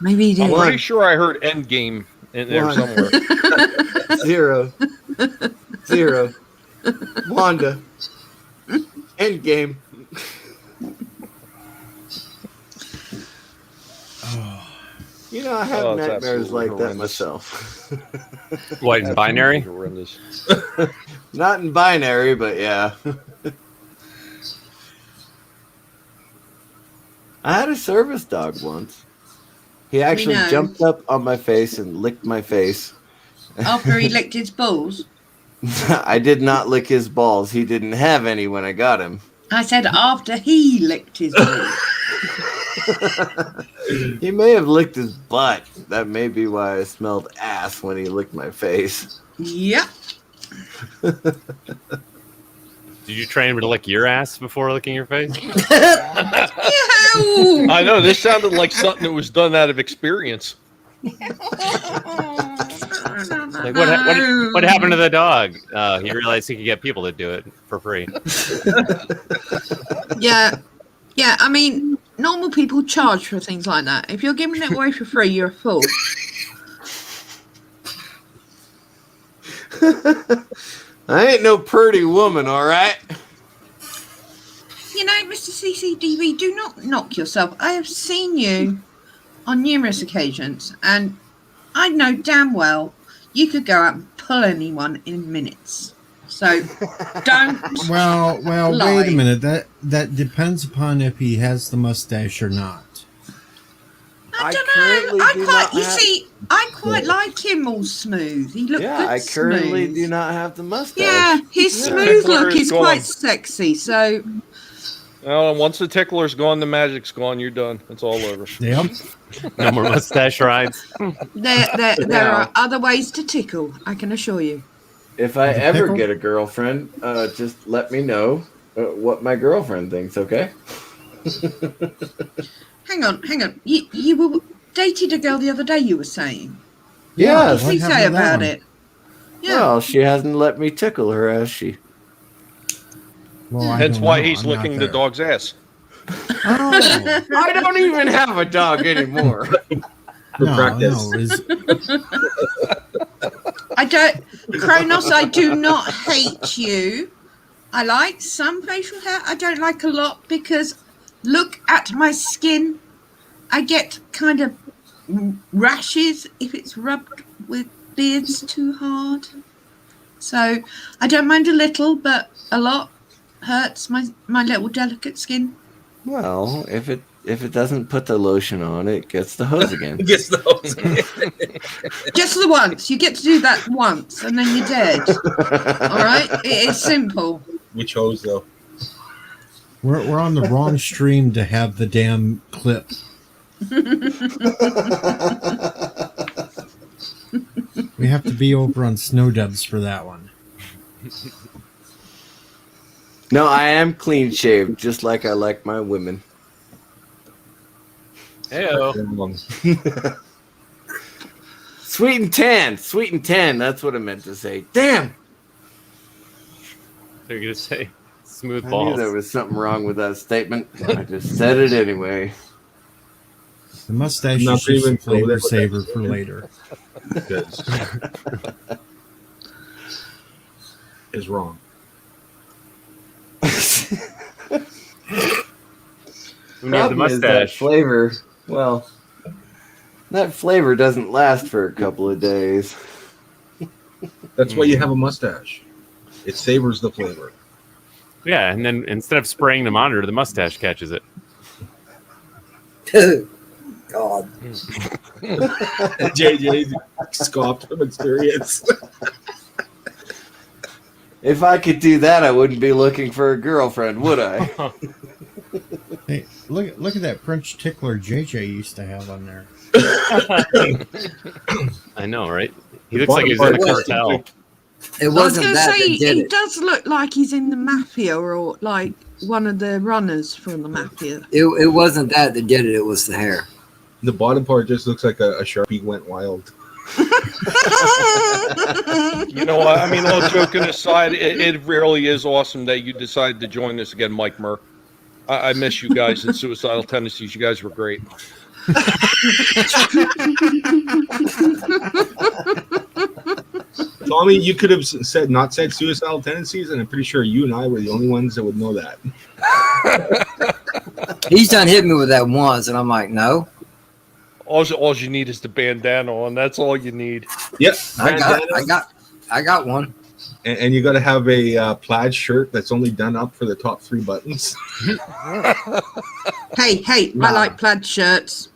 Maybe he did. I'm pretty sure I heard Endgame in there somewhere. 0 0 Wanda. Endgame. You know, I have Oh, it's nightmares absolutely like that horrendous. myself. What, in binary? Horrendous. Not in binary, but yeah. I had a service dog once. He actually know. jumped up on my face and licked my face. After he licked his balls? I did not lick his balls. He didn't have any when I got him. I said after he licked his balls. He may have licked his butt. That may be why I smelled ass when he licked my face. Yep. Did you train him to lick your ass before licking your face? I know, this sounded like something that was done out of experience. Like, what happened to the dog? He realized he could get people to do it for free. Yeah. Yeah, I mean, normal people charge for things like that. If you're giving it away for free, you're a fool. I ain't no pretty woman, all right? You know, Mr. CCDV, do not knock yourself. I have seen you on numerous occasions, and I know damn well you could go out and pull anyone in minutes. So don't. Well, lie. wait a minute. That depends upon if he has the mustache or not. I don't know. I quite. You see, I quite like him all smooth. He looked Yeah, good I currently smooth. do not have the mustache. Yeah, his Yeah. smooth Tickler look is is gone. quite sexy. So Well, once the tickler's gone, the magic's gone. You're done. It's all over. Yep. No more mustache rides. there Now- are other ways to tickle. I can assure you. If I The ever pickle? get a girlfriend, just let me know what my girlfriend thinks, okay? Hang on. You were dated a girl the other day. You were saying. Yeah. What did he say about it? Yeah. Well, she hasn't let me tickle her, has she? Well, I That's don't why know. he's I'm not licking the there. dog's ass. Oh. I don't even have a dog anymore. No. Is, I don't, Kronos, I do not hate you. I like some facial hair. I don't like a lot because look at my skin. I get kind of rashes if it's rubbed with beards too hard. So I don't mind a little, but a lot hurts my little delicate skin. Well, if it doesn't put the lotion on, it gets the hose again. Gets the hose. Just the once. You get to do that once and then you're dead. All right? It is simple. Which hose though? we're on the wrong stream to have the damn clip. We have to be over on Snow Dubs for that one. No, I am clean shaved, just like I like my women. Heyo. Sweet and tan. That's what I meant to say. Damn. They're gonna say smooth I knew balls. there was something wrong with that statement. I just said it anyway. The mustache Not is just a even flavor close. saver for later. Is wrong. Who needs the Problem is that mustache? flavor. Well, that flavor doesn't last for a couple of days. That's why you have a mustache. It savors the flavor. Yeah, and then instead of spraying the monitor, the mustache catches it. God. JJ scoffed from experience. If I could do that, I wouldn't be looking for a girlfriend, would I? Hey, look at that French tickler JJ used to have on there. I know, right? He looks like he's in a cartel. It I was wasn't going to that say, that did he it. does look like he's in the mafia or like one of the runners from the mafia. It wasn't that did it. It was the hair. The bottom part just looks like a Sharpie went wild. You know what? I mean, all joking aside, it really is awesome that you decided to join us again, Mike Murr. I miss you guys in Suicidal Tendencies. You guys were great. Tommy, you could have not said suicidal tendencies, and I'm pretty sure you and I were the only ones that would know that. He's done hit me with that once, and I'm like, no. All you need is the bandana on. That's all you need. Yep, I got one. And you got to have a plaid shirt that's only done up for the top 3 buttons. Hey, I like plaid shirts.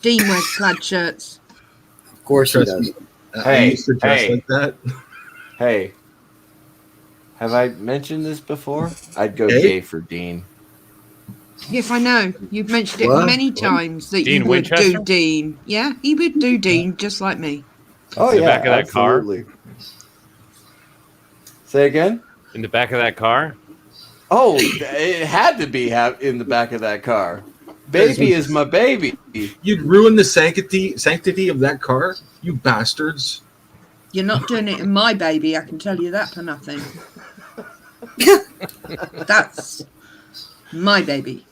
Dean wears plaid shirts. Of course he Trust does. me, I used to dress like that. Hey, have I mentioned this before? I'd go Hey? gay for Dean. Yes, I know. You've mentioned it What? many times that Dean you would Winchester? do Dean. Yeah, he would do Dean just like me. Oh, In the yeah, back of that car? absolutely. Say again? In the back of that car? Oh, it had to be in the back of that car. Baby is my baby. You'd ruin the sanctity of that car, you bastards. You're not doing it in my baby, I can tell you that for nothing. That's my baby.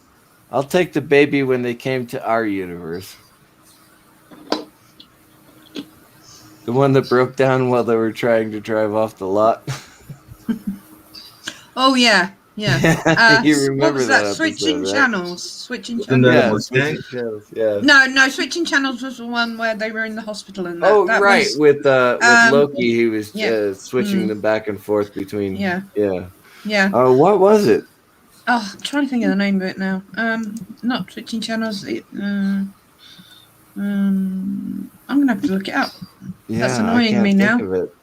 I'll take the baby when they came to our universe. The one that broke down while they were trying to drive off the lot. Oh yeah. You What remember was that that? episode, Switching right? channels. Switching Isn't that channels. a Mustang? Yeah. No, Switching Channels was the one where they were in the hospital and that. Oh, that right. was- With Loki, he was yeah. switching them back and forth between. Yeah. Yeah. Yeah. Oh, what was it? Oh, I'm trying to think of the name of it now. Not Switching Channels. I'm gonna have to look it up. Yeah, That's I annoying can't me think now. of it.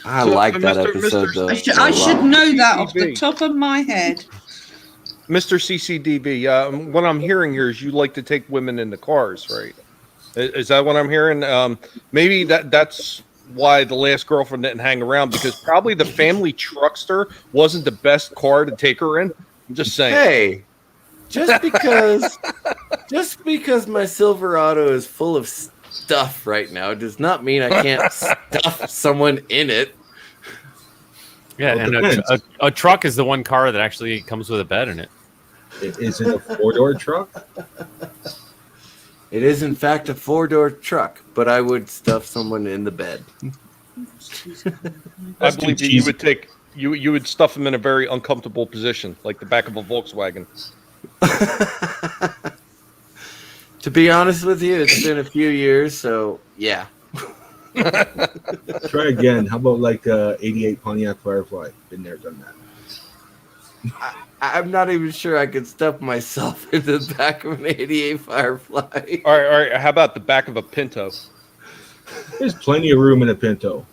I So, like that Mr. episode though. I a should lot. know that off the CCDB. top of my head. Mr. CCDB, what I'm hearing here is you like to take women in the cars, right? Is that what I'm hearing? Maybe that's why the last girlfriend didn't hang around, because probably the family truckster wasn't the best car to take her in. I'm just saying. Hey, just because my Silverado is full of stuff right now does not mean I can't stuff someone in it. Yeah, Well, and a truck is the one car that actually comes with a bed in it. Is it a 4-door truck? It is in fact a 4-door truck, but I would stuff someone in the bed. I believe that you would take you would stuff them in a very uncomfortable position, like the back of a Volkswagen. To be honest with you, it's been a few years, so yeah. Try again. How about like 88 Pontiac Firefly? Been there, done that. I'm not even sure I could stuff myself in the back of an 88 Firefly. All right. How about the back of a Pinto? There's plenty of room in a Pinto.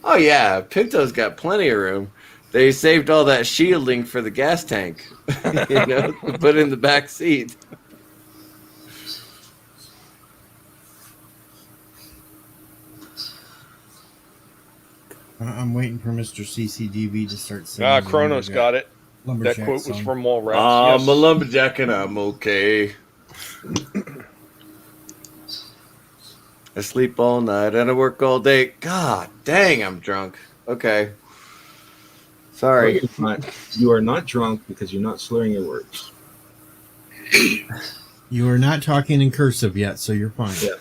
Oh yeah, Pinto's got plenty of room. They saved all that shielding for the gas tank, to put in the back seat. I'm waiting for Mr. CCDB to start singing. Kronos got it. That Lumberjack quote was song. from Mallrats. I'm Yes. a lumberjack and I'm okay. I sleep all night and I work all day. God dang, I'm drunk. Okay. Sorry. You are not drunk because you're not slurring your words. You are not talking in cursive yet, so you're fine. Yeah.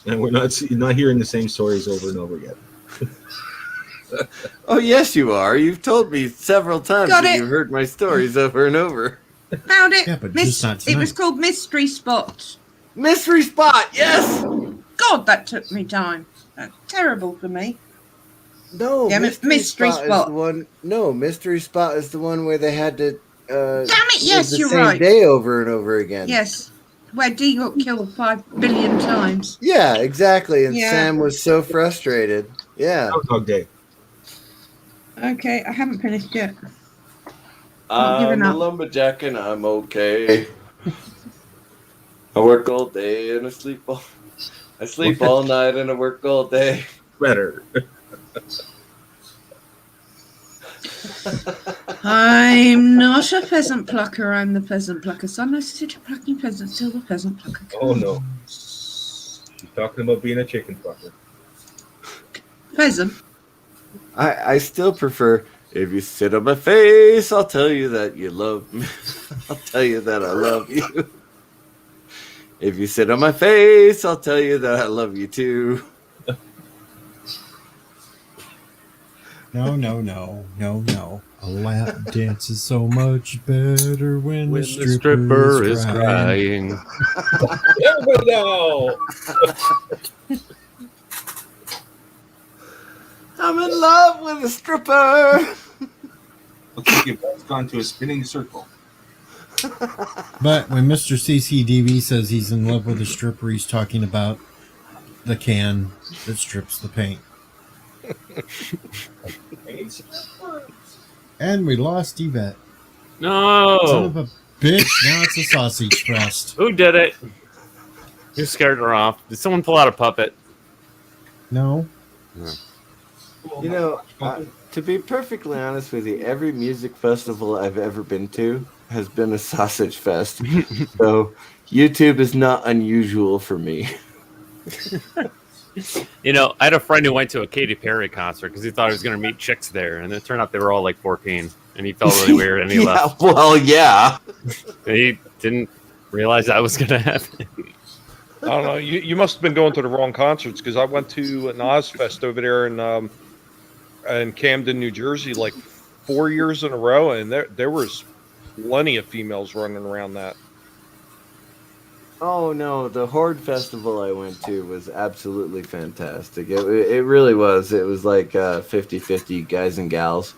And you're not hearing the same stories over and over again. Oh, yes, you are. You've told me several times Got that it. you've heard my stories over and over. Found it. Yeah, but just not It was tonight. called Mystery Spot. Mystery Spot, yes! God, that took me time. That's terrible for me. No, Yeah, Mystery Is Spot. the one. No, Mystery Spot is the one where they had to. Damn it! Yes, the you're same right. day over and over again. Yes, where Dee got killed 5 billion times. Yeah, exactly. And Yeah. Sam was so frustrated. Yeah. Groundhog Day. Okay, I haven't finished yet. I'm giving a up. lumberjack and I'm okay. I work all day and I sleep all night and I work all day. Better. I'm not a pheasant plucker. I'm the pheasant plucker. Son, I sit plucking pheasants till the pheasant plucker comes. Oh no. She's talking about being a chicken fucker. Pheasant. I still prefer, if you sit on my face, I'll tell you that you love me. I'll tell you that I love you. If you sit on my face, I'll tell you that I love you too. No. A lap dance is so much better when the stripper, stripper is crying. There we go. I'm in love with a stripper. Looks like you've gone to a spinning circle. But when Mr. CCDB says he's in love with a stripper, he's talking about the can that strips the paint. And we lost Yvette. No. Son of a bitch. Now it's a sausage fest. Who did it? Who scared her off? Did someone pull out a puppet? No. You know, to be perfectly honest with you, every music festival I've ever been to has been a sausage fest. So YouTube is not unusual for me. You know, I had a friend who went to a Katy Perry concert because he thought he was going to meet chicks there, and it turned out they were all like 14, and he felt really weird, and he left. Well, yeah. And he didn't realize that was going to happen. I don't know. You must have been going to the wrong concerts, because I went to an Ozfest over there in Camden, New Jersey, like 4 years in a row, and there was plenty of females running around that. Oh no, the Horde Festival I went to was absolutely fantastic. It really was. It was like 50-50 guys and gals.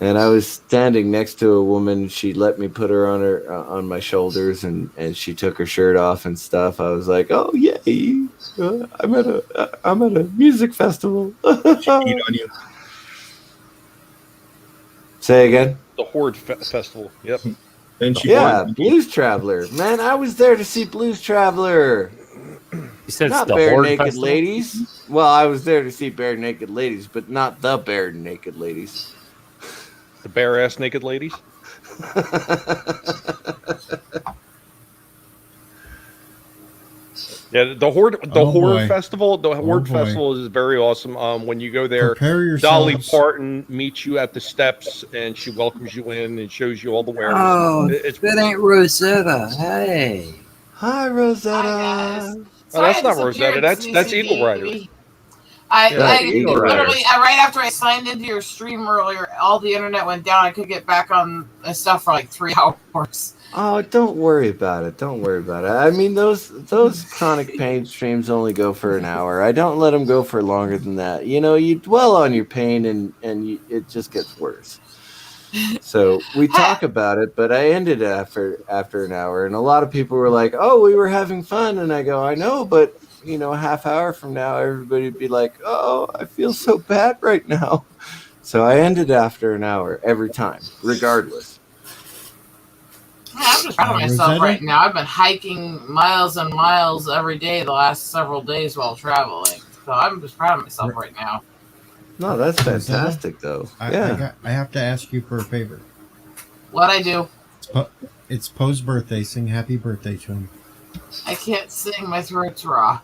And I was standing next to a woman. She let me put her on my shoulders, and she took her shirt off and stuff. I was like, "Oh yay! I'm at a music festival." Eat on you. Say again. The Horde Festival. Yep. And she Yeah, Blues Traveler. Man, I was there to see Blues Traveler. You said Not the bare Horde naked Festival? ladies. Well, I was there to see bare naked ladies, but not the bare naked ladies. The bare ass naked ladies. Yeah, the Horde boy. Festival. The Horde boy. Festival is very awesome. When you go there, Prepare Dolly yourselves. Parton meets you at the steps, and she welcomes you in and shows you all the wares. Oh, It's that ain't Rosetta. Hey. Hi, Rosetta. Oh, that's not Rosetta. That's Eagle Rider. I Eagle literally Rider. right after I signed into your stream earlier, all the internet went down. I could get back on the stuff for like 3 hours. Oh, don't worry about it. Don't worry about it. I mean, those chronic pain streams only go for an hour. I don't let them go for longer than that. You know, you dwell on your pain, and it just gets worse. So we talk about it, but I ended after an hour, and a lot of people were like, "Oh, we were having fun," and I go, "I know, but you know, a half hour from now, everybody would be like, oh, I feel so bad right now." So I ended after an hour every time, regardless. I'm just proud of myself right now. I've been hiking miles and miles every day the last several days while traveling. So I'm just proud of myself right now. No, that's fantastic, though. I have to ask you for a favor. What I do? It's Poe's birthday. Sing happy birthday to him. I can't sing. My throat's raw.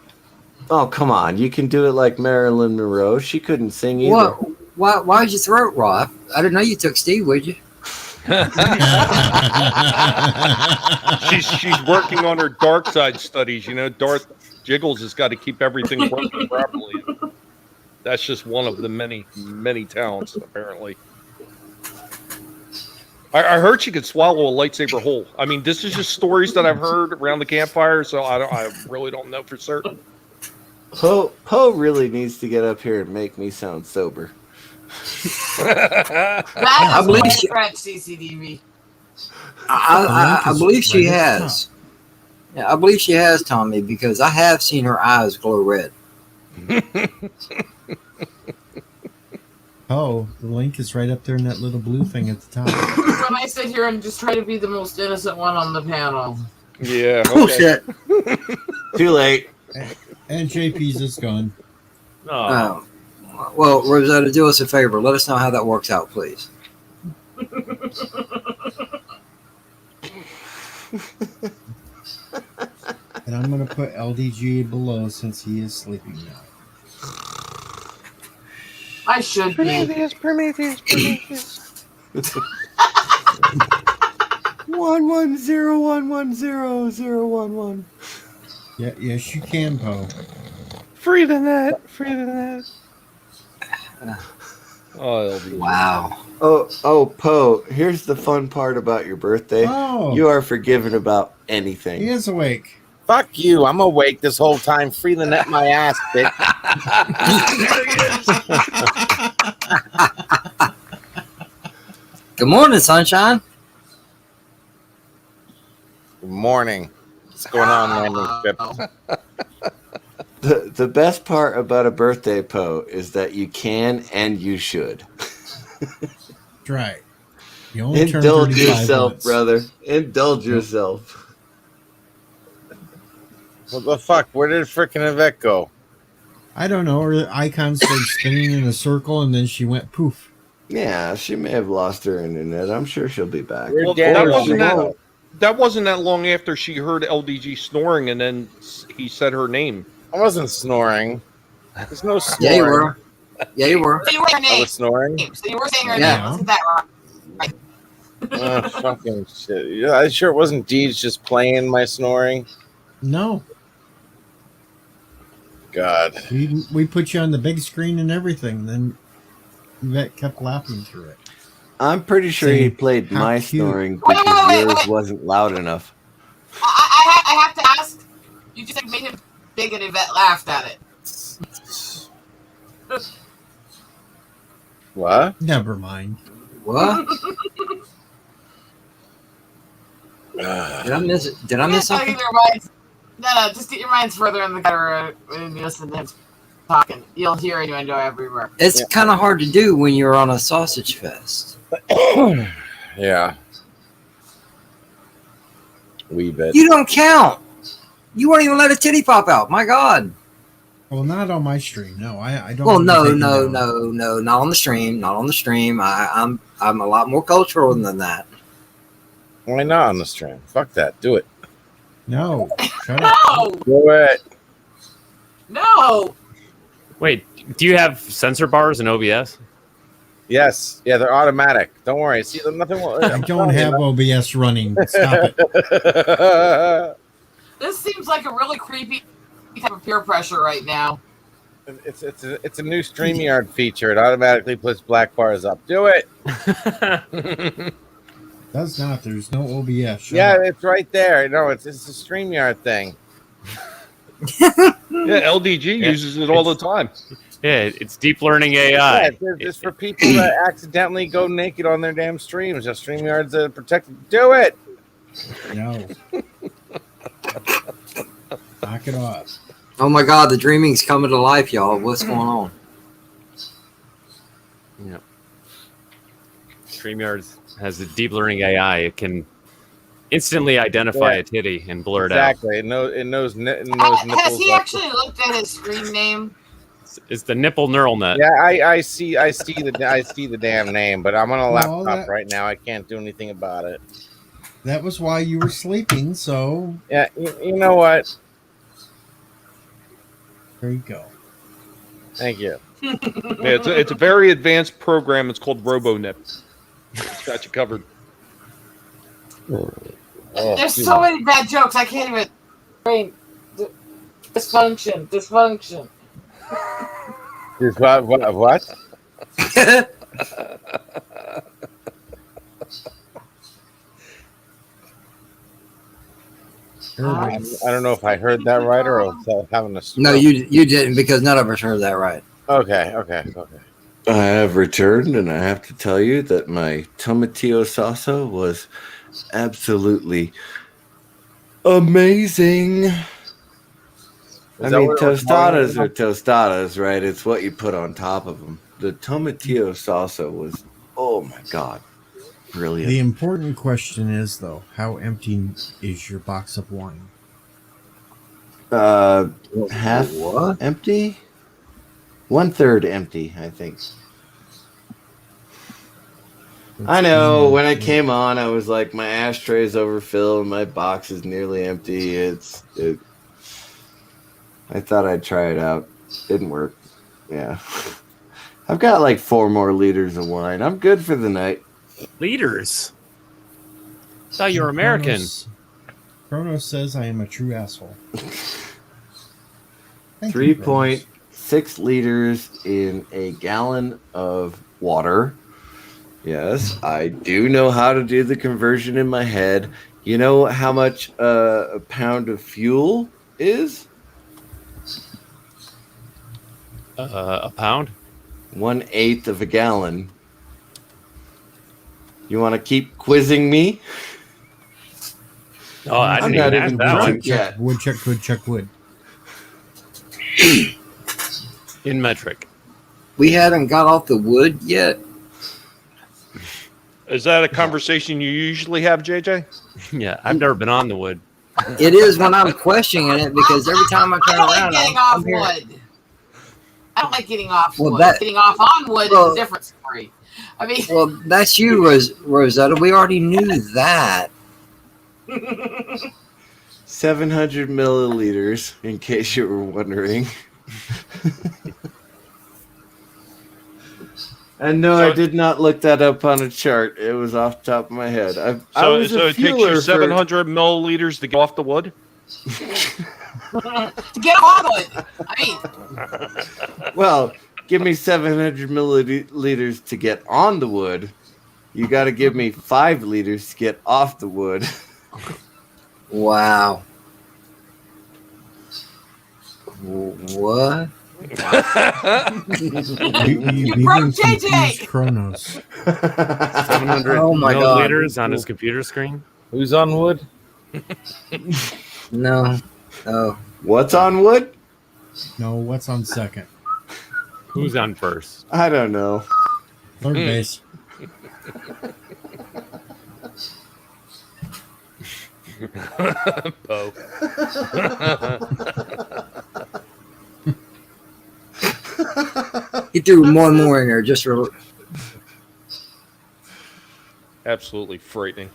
Oh, come on. You can do it like Marilyn Monroe. She couldn't sing either. What? Why is your throat raw? I didn't know you took Steve, would you? She's working on her dark side studies. You know, Darth Jiggles has got to keep everything working properly. That's just one of the many talents, apparently. I heard she could swallow a lightsaber whole. I mean, this is just stories that I've heard around the campfire, so I really don't know for certain. Poe really needs to get up here and make me sound sober. That is my French CCTV. I believe she has. Yeah, I believe she has, Tommy, because I have seen her eyes glow red. Oh, the link is right up there in that little blue thing at the top. When I sit here and just try to be the most innocent one on the panel. Yeah. Okay. Bullshit. Too late. And JP's just gone. Oh. Well, Rosetta, do us a favor. Let us know how that works out, please. And I'm going to put LDG below since he is sleeping now. I should be. Prometheus. 110110011. Yeah, yes, you can, Poe. Free the net. Oh, wow. Oh, Poe, here's the fun part about your birthday. Oh. You are forgiven about anything. He is awake. Fuck you. I'm awake this whole time. Free the net my ass, bitch. Good morning, sunshine. Good morning. What's going on, landing ship? The best part about a birthday, Poe, is that you can and you should. That's right. You only turn Indulge 35 yourself, once. brother. Indulge yourself. What the fuck? Where did frickin' Yvette go? I don't know. Her icon started spinning in a circle, and then she went poof. Yeah, she may have lost her internet. I'm sure she'll be back. Well, that wasn't that long after she heard LDG snoring, and then he said her name. I wasn't snoring. There's no snoring. Yeah, you were. Yeah, you were. So you were saying her I name. was snoring. So you were saying her Yeah. name. Wasn't that right? Oh, fucking shit. Yeah, I sure it wasn't Deeds just playing my snoring. No. God. We put you on the big screen and everything. Then Yvette kept laughing through it. I'm pretty sure he played How my cute. snoring because yours wasn't loud enough. I have to ask. You just made him big and Yvette laughed at it. What? Never mind. What? Did I miss it? Did I miss something? No, just get your minds further in the gutter when you listen to him talking. You'll hear innuendo everywhere. It's kind of hard to do when you're on a sausage fest. Yeah. Wee bit. You don't count. You won't even let a titty pop out. My God. Well, not on my stream. No, I don't. Well, want to no, take it no, down. no, not on the stream. Not on the stream. I'm a lot more cultural than that. Why not on the stream? Fuck that. Do it. No. Shut No! up. Do it. No! Wait, do you have sensor bars in OBS? Yes. Yeah, they're automatic. Don't worry. See, nothing will. I don't have OBS running. Stop it. This seems like a really creepy type of peer pressure right now. It's a new StreamYard feature. It automatically puts black bars up. Do it. Does not. There's no OBS. Shut Yeah, up. it's right there. No, it's a StreamYard thing. Yeah, LDG uses it all the time. Yeah, it's deep learning AI. Yeah, it's just for people that accidentally go naked on their damn streams. Just StreamYard's protected. Do it. No. Knock it off. Oh my God, the dreaming's coming to life, y'all. What's going on? Yeah. StreamYard has a deep learning AI. It can instantly identify a titty and blur it out. Exactly. It knows Has nipples. he actually looked at his screen name? It's the nipple neural net. Yeah, I see the damn name, but I'm on a Well, laptop right now. I can't do anything about it. That was why you were sleeping, so Yeah, you know what? there you go. Thank you. Yeah, it's a very advanced program. It's called RoboNip. It's got you covered. There's so many bad jokes. I can't even. Brain. Dysfunction. What? I don't know if I heard that right or if I was having a stroke. No, you didn't, because none of us heard that right. Okay. I have returned, and I have to tell you that my tomatillo salsa was absolutely amazing. I that mean, what it was tostadas called? are tostadas, right? It's what you put on top of them. The tomatillo salsa was, oh my God, brilliant. The important question is, though, how empty is your box of wine? Half empty? 1/3 empty, I think. I know. When I came on, I was like, my ashtray's overfilled, my box is nearly empty. I thought I'd try it out. Didn't work. Yeah. I've got like 4 more liters of wine. I'm good for the night. Liters? I thought you were American. Chronos says I am a true asshole. Thank you, Chronos. 3.6 liters in a gallon of water. Yes, I do know how to do the conversion in my head. You know how much a pound of fuel is? A pound? 1/8 of a gallon. You want to keep quizzing me? Oh, I didn't even ask that one. Check wood. In metric. We haven't got off the wood yet. Is that a conversation you usually have, JJ? Yeah, I've never been on the wood. It is when I'm questioning it, because every time I turn around, getting off wood. I don't like getting off Well, wood. that- Getting off on wood is a different story. I mean, well, that's you, Rosetta. We already knew that. 700 milliliters, in case you were wondering. And no, I did not look that up on a chart. It was off the top of my head. I So, was so a it takes fueler you for- 700 milliliters to get off the wood? to get off wood. I mean, Well, give me 700 milliliters to get on the wood. You got to give me 5 liters to get off the wood. Wow. What? You broke JJ! Chronos. 700 Oh my God. milliliters on his computer screen. Who's on wood? No. Oh. What's on wood? No, what's on second? Who's on first? I don't know. Third base. Poe. He threw one more in there just for. Absolutely frightening.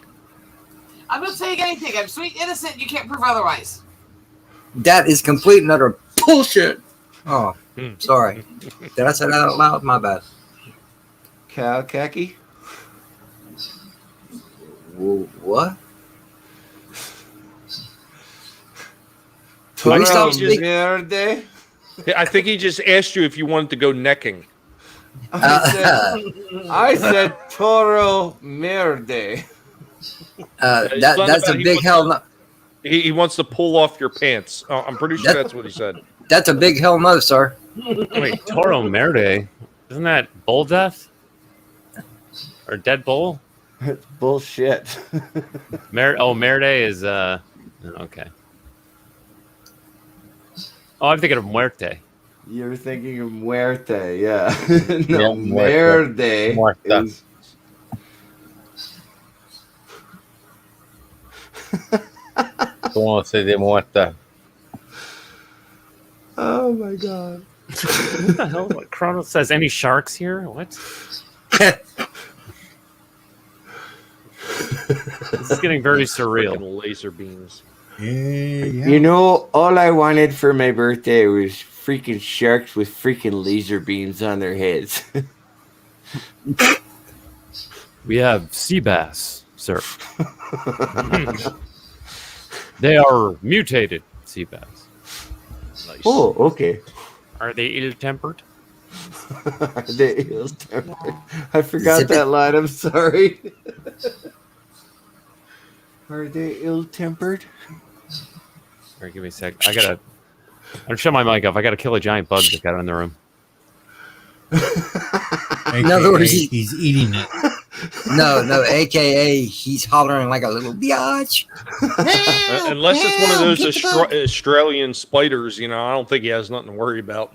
I'm not saying anything. I'm sweet innocent. You can't prove otherwise. That is complete and utter bullshit. Oh, sorry. Did I say that out loud? My bad. Cow khaki? What? I Toro think he just- Verde? I think he just asked you if you wanted to go necking. I said Toro Merde. That's a big hell no. He wants to pull off your pants. I'm pretty sure that's what he said. That's a big hell no, sir. Wait, Toro Merde? Isn't that bull death? Or dead bull? It's bullshit. Merde is okay. Oh, I'm thinking of Muerte. You're thinking of Muerte, yeah. Yeah, No, Merde. Muerta. Is... ¿Cómo se de muerta? Oh my god. What the hell? What Chronos says? Any sharks here? What? This is getting very surreal. Freaking laser beams. Yeah. You know, all I wanted for my birthday was freaking sharks with freaking laser beams on their heads. We have sea bass, sir. They are mutated sea bass. Nice. Oh, okay. Are they ill-tempered? They ill-tempered. I forgot that line. I'm sorry. Are they ill-tempered? All right, give me a sec. I'm gonna shut my mic off. I gotta kill a giant bug that got in the room. In other words, he's eating it. No, AKA he's hollering like a little biatch. Unless it's one of those Australian spiders, I don't think he has nothing to worry about.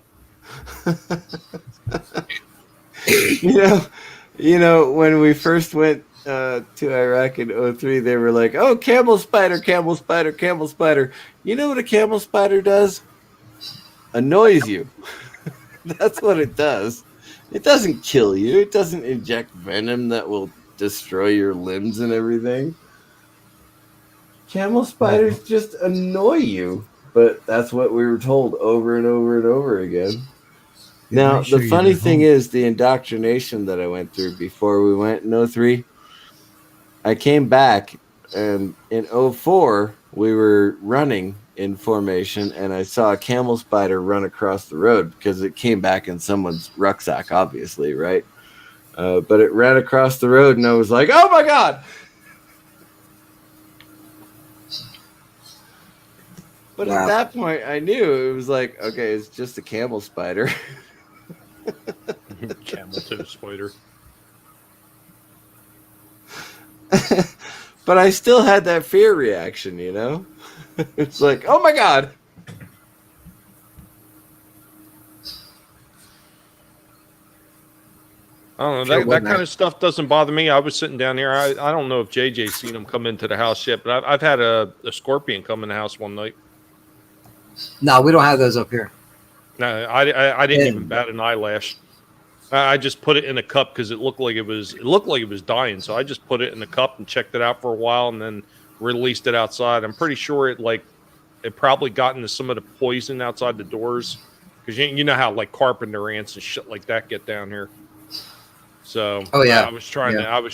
You know, when we first went to Iraq in 2003, they were like, "Oh, camel spider, camel spider, camel spider." You know what a camel spider does? Annoys you. That's what it does. It doesn't kill you. It doesn't inject venom that will destroy your limbs and everything. Camel spiders just annoy you. But that's what we were told over and over and over again. Now, the funny thing is the indoctrination that I went through before we went in 2003. I came back, and in 2004, we were running in formation, and I saw a camel spider run across the road because it came back in someone's rucksack, obviously, right? But it ran across the road, and I was like, "Oh my god!" But at that point, I knew it was like, okay, it's just a camel spider. Camel toe spider. But I still had that fear reaction, It's like, oh my god. I don't know. That kind of stuff doesn't bother me. I was sitting down here. I don't know if JJ's seen him come into the house yet, but I've had a scorpion come in the house one night. No, we don't have those up here. No, I didn't even bat an eyelash. I just put it in a cup because it looked like it was dying. So I just put it in a cup and checked it out for a while, and then released it outside. I'm pretty sure it probably got into some of the poison outside the doors, because you know how like carpenter ants and shit like that get down here. So I was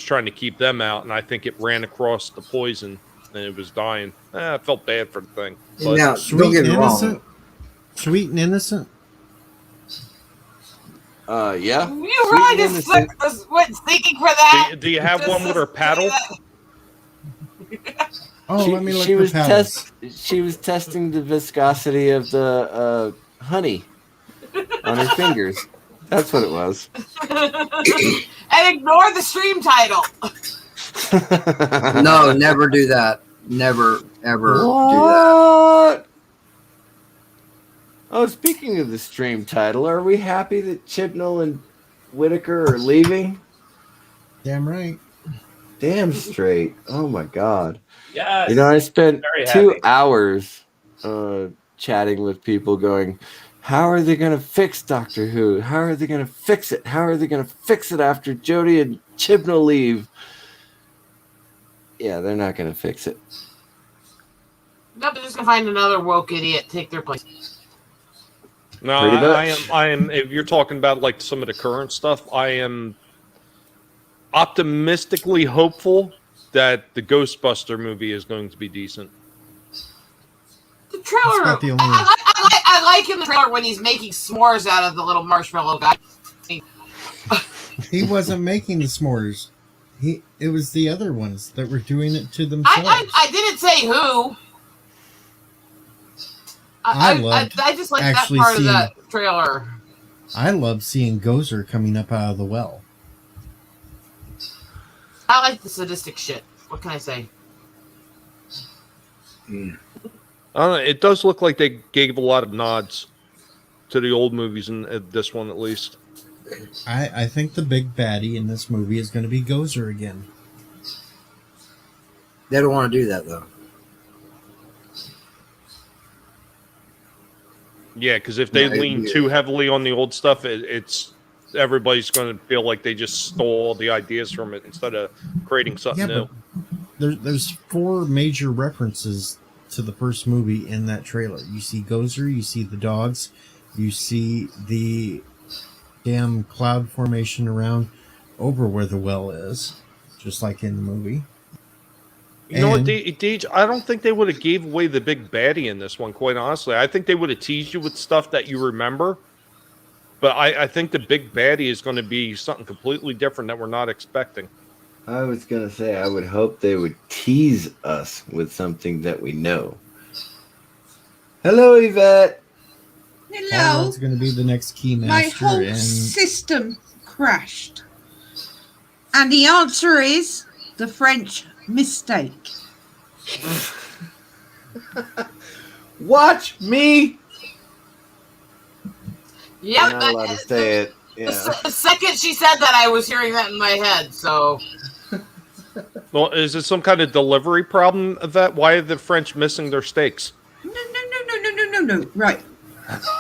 trying to keep them out, and I think it ran across the poison and it was dying. I felt bad for the thing. But Now, Sweet and innocent. Sweet and innocent. Yeah. You really just went seeking for that? Do you have one with her paddle? Let me look at the paddles. She was testing the viscosity of the honey. on her fingers. That's what it was. And ignore the stream title. No, never do that. Never, ever do that. What? Oh, speaking of the stream title, are we happy that Chibnall and Whitaker are leaving? Damn right. Damn straight. Oh my god. Yes. You know, I spent Very 2 happy. hours chatting with people going, how are they going to fix Doctor Who? How are they going to fix it? How are they going to fix it after Jodie and Chibnall leave? Yeah, they're not going to fix it. No, they're just gonna find another woke idiot take their place. No, Pretty I am. If you're talking about like some of the current stuff, I am optimistically hopeful that the Ghostbuster movie is going to be decent. The trailer. That's about the only one. I like in the trailer when he's making s'mores out of the little marshmallow guy. He wasn't making the s'mores. It was the other ones that were doing it to themselves. I didn't say who. I just like that actually part of seeing- that trailer. I love seeing Gozer coming up out of the well. I like the sadistic shit. What can I say? I don't know, it does look like they gave a lot of nods to the old movies in this one, at least. I think the big baddie in this movie is going to be Gozer again. They don't want to do that though. Yeah, because if they lean too heavily on the old stuff, it's everybody's going to feel like they just stole all the ideas from it instead of creating something new. There's 4 major references to the first movie in that trailer. You see Gozer, you see the dogs, you see the damn cloud formation around over where the well is, just like in the movie. You know what, Deej? I don't think they would have gave away the big baddie in this one, quite honestly. I think they would have teased you with stuff that you remember. But I think the big baddie is going to be something completely different that we're not expecting. I was going to say, I would hope they would tease us with something that we know. Hello, Yvette. Hello. It's going to be the next keymaster. My whole and system crashed. And the answer is the French mistake. Watch me. Yeah, I'm not allowed to say it. Yeah. The second she said that, I was hearing that in my head. So, Well, is it some kind of delivery problem, Yvette? Why are the French missing their steaks? No. Right.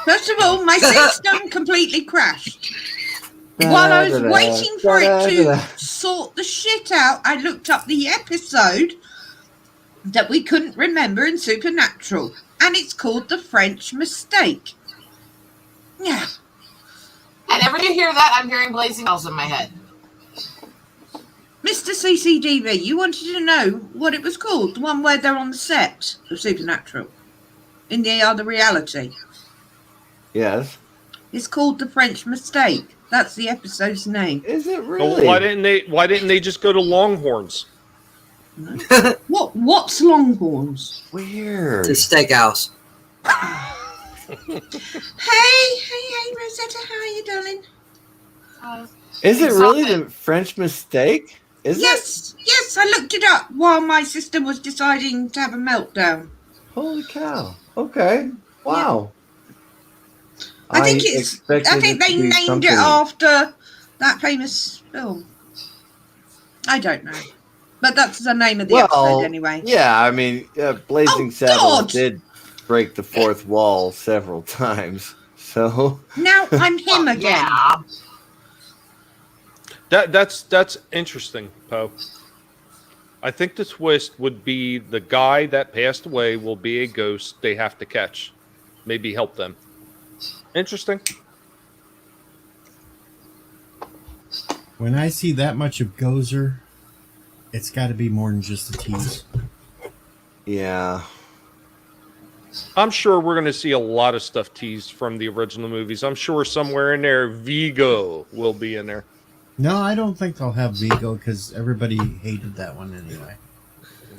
First of all, my system completely crashed. While I was waiting for it to sort the shit out, I looked up the episode that we couldn't remember in Supernatural, and it's called The French Mistake. Yeah. and every you hear that, I'm hearing Blazing Bells in my head. Mr. CCDV, you wanted to know what it was called? The one where they're on the set of Supernatural. In the other reality. Yes. It's called The French Mistake. That's the episode's name. Is it Well, why didn't they just go to Longhorns? What's Longhorns? Weird. It's a steakhouse. Hey, Rosetta, how are you, darling? Is it really the French mistake? Yes, I looked it up while my sister was deciding to have a meltdown. Holy cow. Okay. Wow. I think they named it after that famous film. I don't know. But that's the name of the episode anyway. Yeah, I mean, Blazing Saddles God. did break the fourth wall several times. So Now I'm him again. That's interesting, Poe. I think the twist would be the guy that passed away will be a ghost they have to catch. Maybe help them. Interesting. when I see that much of Gozer, it's got to be more than just a tease. Yeah. I'm sure we're going to see a lot of stuff teased from the original movies. I'm sure somewhere in there, Vigo will be in there. No, I don't think they'll have Vigo because everybody hated that one anyway.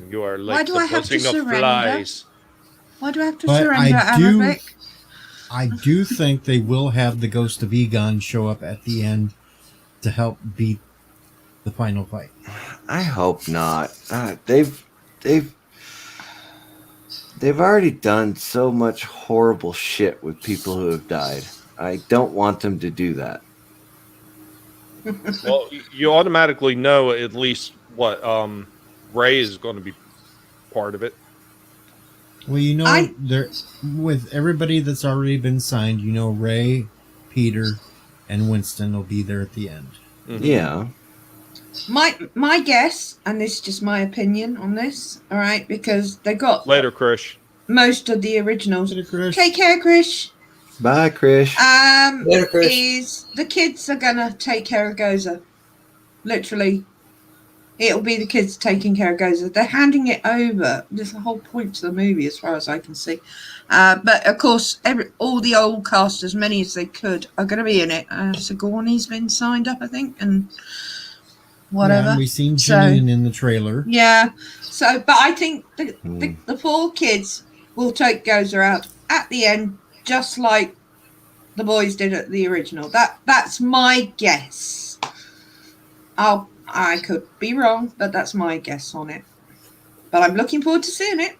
You are Why like do the I have to buzzing of surrender? flies. Why do I have to But surrender, I do- Arabic? I do think they will have the ghost of Egon show up at the end to help beat the final fight. I hope not. They've already done so much horrible shit with people who have died. I don't want them to do that. Well, you automatically know at least what Ray is going to be part of it. Well, you know, there with everybody that's already been signed, you know, Ray, Peter, and Winston will be there at the end. Mm-hmm. Yeah. My guess, and this is just my opinion on this, all right, because they got Later, Krish. most of the originals. Later, Krish. Take care, Krish. Bye, Krish. Later, Krish. Is the kids are gonna take care of Gozer. Literally. It'll be the kids taking care of Gozer. They're handing it over. There's the whole point to the movie as far as I can see. But of course, all the old cast, as many as they could, are going to be in it. Sigourney's been signed up, I think, and whatever. Yeah, and we've seen Janine in the trailer. Yeah. So, but I think the four kids will take Gozer out at the end, just like the boys did at the original. That's my guess. I could be wrong, but that's my guess on it. But I'm looking forward to seeing it.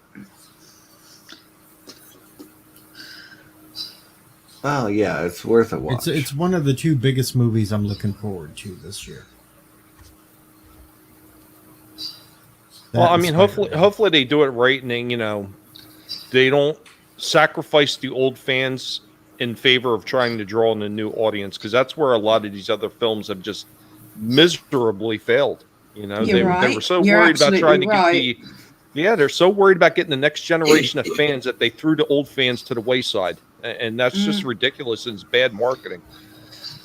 Well, yeah, it's worth a watch. It's one of the two biggest movies I'm looking forward to this year. Well, I mean, hopefully they do it right, and they don't sacrifice the old fans in favor of trying to draw in a new audience, because that's where a lot of these other films have just miserably failed. They were so worried about trying to get they're so worried about getting the next generation of fans that they threw the old fans to the wayside, and that's just ridiculous, and it's bad marketing.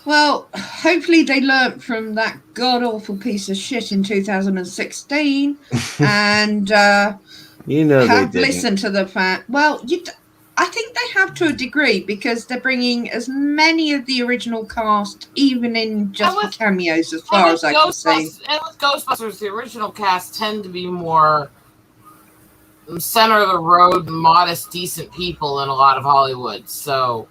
Well, hopefully they learnt from that god-awful piece of shit in 2016 and have listened to the fact. Well, I think they have to a degree, because they're bringing as many of the original cast, even in just the cameos, as far as I can see. And with Ghostbusters, the original cast tend to be more center of the road, modest, decent people in a lot of Hollywood. So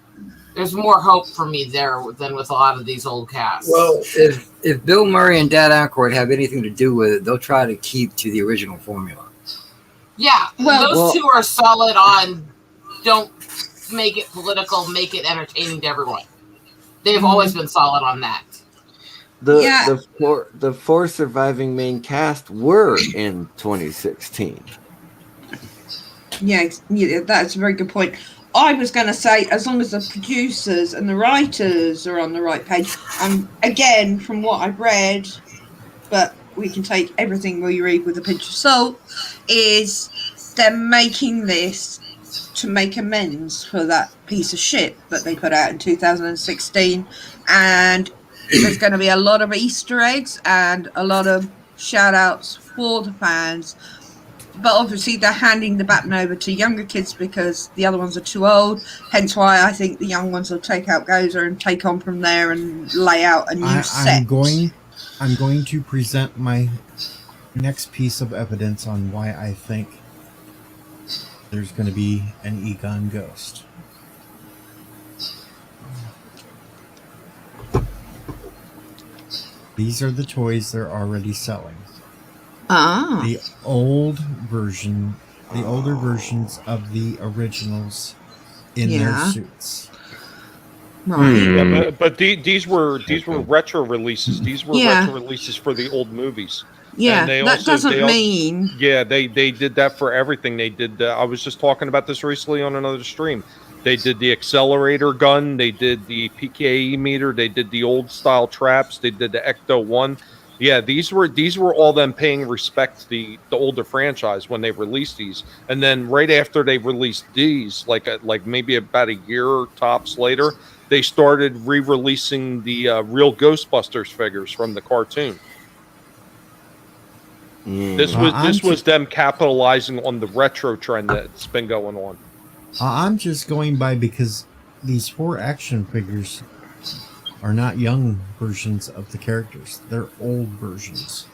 there's more hope for me there than with a lot of these old casts. Well, if Bill Murray and Dan Aykroyd have anything to do with it, they'll try to keep to the original formula. Yeah, those two are solid on don't make it political, make it entertaining to everyone. They've always been solid on that. The four surviving main cast were in 2016. Yeah, that's a very good point. I was going to say, as long as the producers and the writers are on the right page, again, from what I've read, but we can take everything we read with a pinch of salt, is they're making this to make amends for that piece of shit that they put out in 2016, and there's going to be a lot of Easter eggs and a lot of shout outs for the fans, but obviously they're handing the baton over to younger kids because the other ones are too old, hence why I think the young ones will take out Gozer and take on from there and lay out a new set. I'm going to present my next piece of evidence on why I think there's going to be an Egon ghost. These are the toys they're already selling. The older versions of the originals in their suits. Right. Yeah, but these were retro releases. These were retro releases for the old movies. Yeah, that doesn't mean. Yeah, they did that for everything. They did. I was just talking about this recently on another stream. They did the accelerator gun. They did the PKE meter. They did the old style traps. They did the Ecto 1. Yeah, these were all them paying respect to the older franchise when they released these. And then right after they released these, like maybe about a year tops later, they started re-releasing the real Ghostbusters figures from the cartoon. This was them capitalizing on the retro trend that's been going on. I'm just going by because these 4 action figures are not young versions of the characters. They're old versions.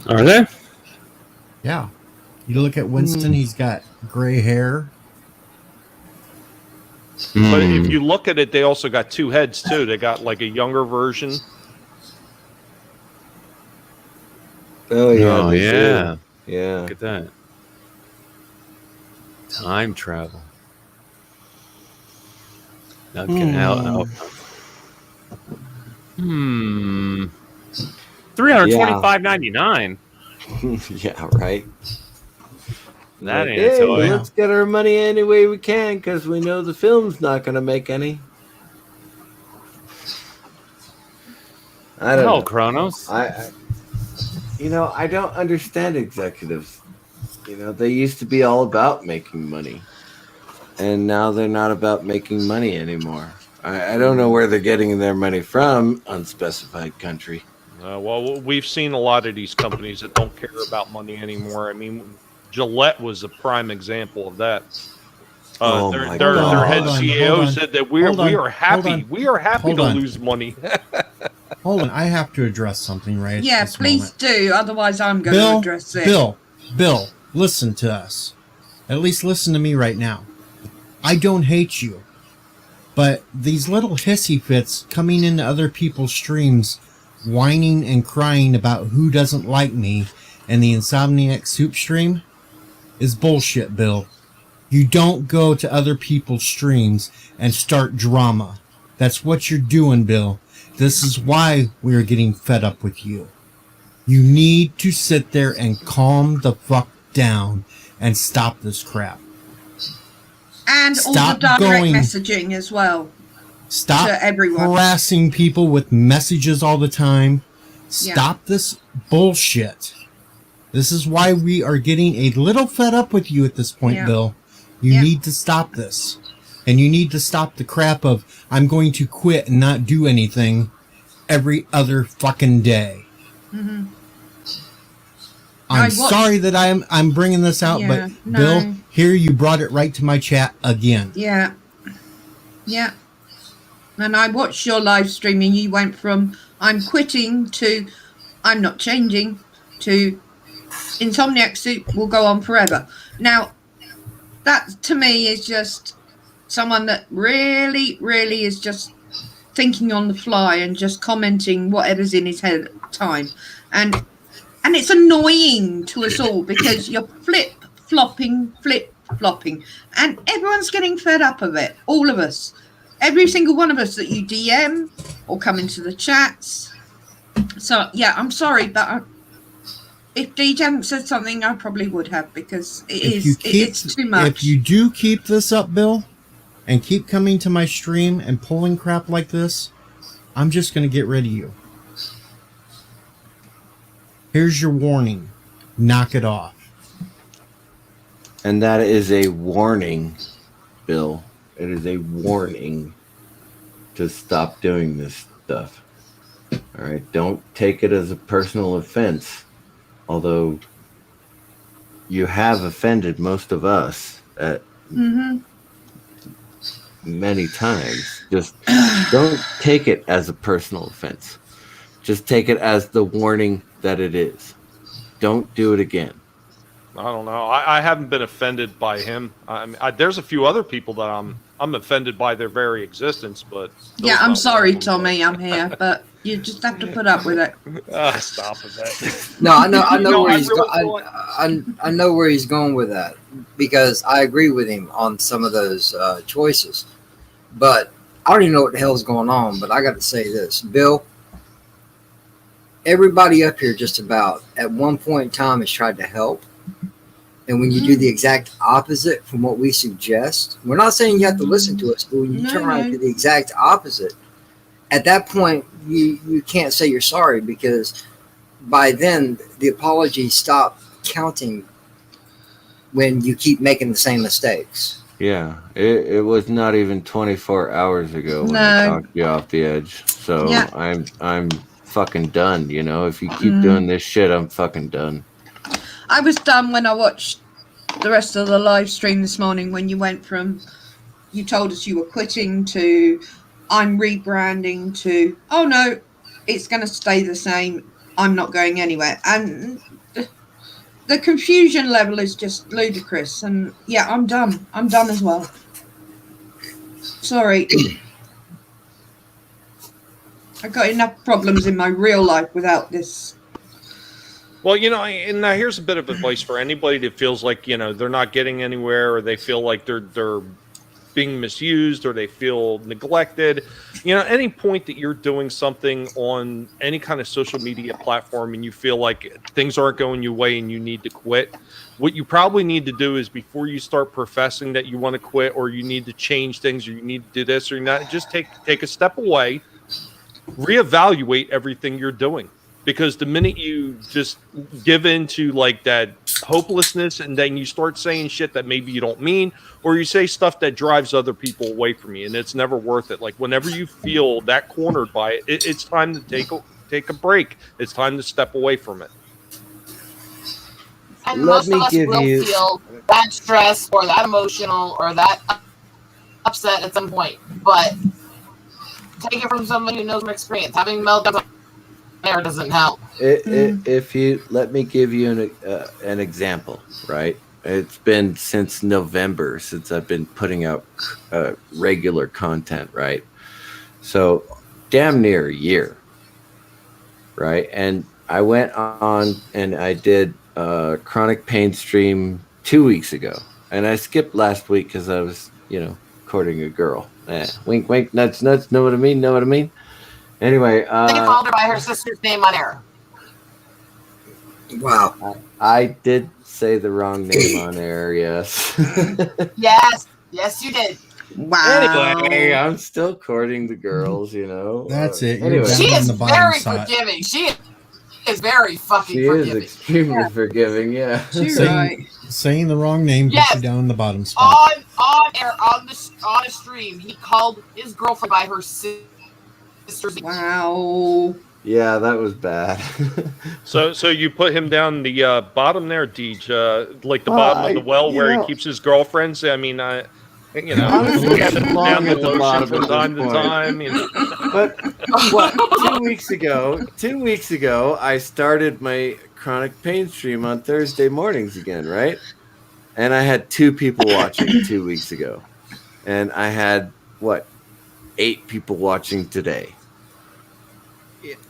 Are they? Yeah. You look at Winston, he's got gray hair. But if you look at it, they also got two heads too. They got like a younger version. Oh yeah. Oh, they do. yeah. Yeah. Look at that. Time travel. Now get out. $325.99. Yeah, right. That Like, ain't hey, a toy. let's get our money any way we can because we know the film's not going to make any. I don't know. Kronos. I don't understand executives. They used to be all about making money, and now they're not about making money anymore. I don't know where they're getting their money from. Unspecified country. Well, we've seen a lot of these companies that don't care about money anymore. I mean, Gillette was a prime example of that. Their head CEO said that we are happy. We are happy to lose money. Hold on, I have to address something right at Yeah, this please moment. do. Otherwise, I'm going to address it. Bill, listen to us. At least listen to me right now. I don't hate you, but these little hissy fits coming into other people's streams, whining and crying about who doesn't like me and the Insomniac Soup stream is bullshit, Bill. You don't go to other people's streams and start drama. That's what you're doing, Bill. This is why we are getting fed up with you. You need to sit there and calm the fuck down and stop this crap. And all the direct messaging as well. Stop to everyone. harassing people with messages all the time. Stop this bullshit. This is why we are getting a little fed up with you at this point, Bill. You need to stop this. And you need to stop the crap of, I'm going to quit and not do anything every other fucking day. Mm-hmm. I'm sorry that I'm bringing this out, but Bill, here you brought it right to my chat again. Yeah. Yeah. And I watched your live stream and you went from I'm quitting to I'm not changing to Insomniac Soup will go on forever. Now, that to me is just someone that really, really is just thinking on the fly and just commenting whatever's in his head at the time. And it's annoying to us all because you're flip-flopping, and everyone's getting fed up of it. All of us. Every single one of us that you DM or come into the chats. So, yeah, I'm sorry, but if DJ hadn't said something, I probably would have because it's too much. If you do keep this up, Bill, and keep coming to my stream and pulling crap like this, I'm just going to get rid of you. Here's your warning. Knock it off. And that is a warning, Bill. It is a warning to stop doing this stuff. All right? Don't take it as a personal offense. Although you have offended most of us at many times. Just don't take it as a personal offense. Just take it as the warning that it is. Don't do it again. I don't know. I haven't been offended by him. I mean, there's a few other people that I'm offended by their very existence, but yeah, I'm sorry, Tommy. I'm here, but you just have to put up with it. Stop with that. No, I know where he's I know where he's going with that because I agree with him on some of those choices. But I already know what the hell's going on. But I got to say this, Bill. Everybody up here, just about at one point in time, has tried to help. And when you do the exact opposite from what we suggest, we're not saying you have to listen to us, but when you turn around and do the exact opposite, at that point, you can't say you're sorry because by then the apologies stop counting when you keep making the same mistakes. Yeah, it was not even 24 hours ago when I talked you off the edge. So I'm fucking done. You know, if you keep doing this shit, I'm fucking done. I was done when I watched the rest of the live stream this morning when you went from you told us you were quitting to I'm rebranding to oh no, it's going to stay the same. I'm not going anywhere. And the confusion level is just ludicrous. And yeah, I'm done. I'm done as well. Sorry. I got enough problems in my real life without this. Well, and now here's a bit of advice for anybody that feels like, they're not getting anywhere, or they feel like they're being misused, or they feel neglected. Any point that you're doing something on any kind of social media platform and you feel like things aren't going your way and you need to quit, what you probably need to do is, before you start professing that you want to quit, or you need to change things, or you need to do this or not, just take a step away, reevaluate everything you're doing. Because the minute you just give into like that hopelessness, and then you start saying shit that maybe you don't mean, or you say stuff that drives other people away from you, and it's never worth it. Like, whenever you feel that cornered by it, it's time to take a break. It's time to step away from it. And most of us will feel that stress or that emotional or that upset at some point. But take it from somebody who knows from experience. Having meltdowns there doesn't help. If you let me give you an example, right? It's been since November since I've been putting out regular content, right? So damn near a year, right? And I went on and I did a chronic pain stream 2 weeks ago, and I skipped last week because I was, courting a girl. Wink, wink, nuts, nuts. Know what I mean? Know what I mean? Anyway, I think I called her by her sister's name on air. Wow. I did say the wrong name on air, yes. Yes, you did. Wow. Anyway, I'm still courting the girls, That's it. Anyway. She is very forgiving. She is very fucking forgiving. She is extremely forgiving, yeah. Saying the wrong name puts you down in the bottom spot. On air, on a stream, he called his girlfriend by her sister's. Wow. Yeah, that was bad. So you put him down the bottom there, Deej, like the bottom of the well where he keeps his girlfriends. I mean, honestly, down at the the bottom from at time this to point. time. But what? 2 weeks ago, I started my chronic pain stream on Thursday mornings again, right? And I had 2 people watching 2 weeks ago, and I had 8 people watching today.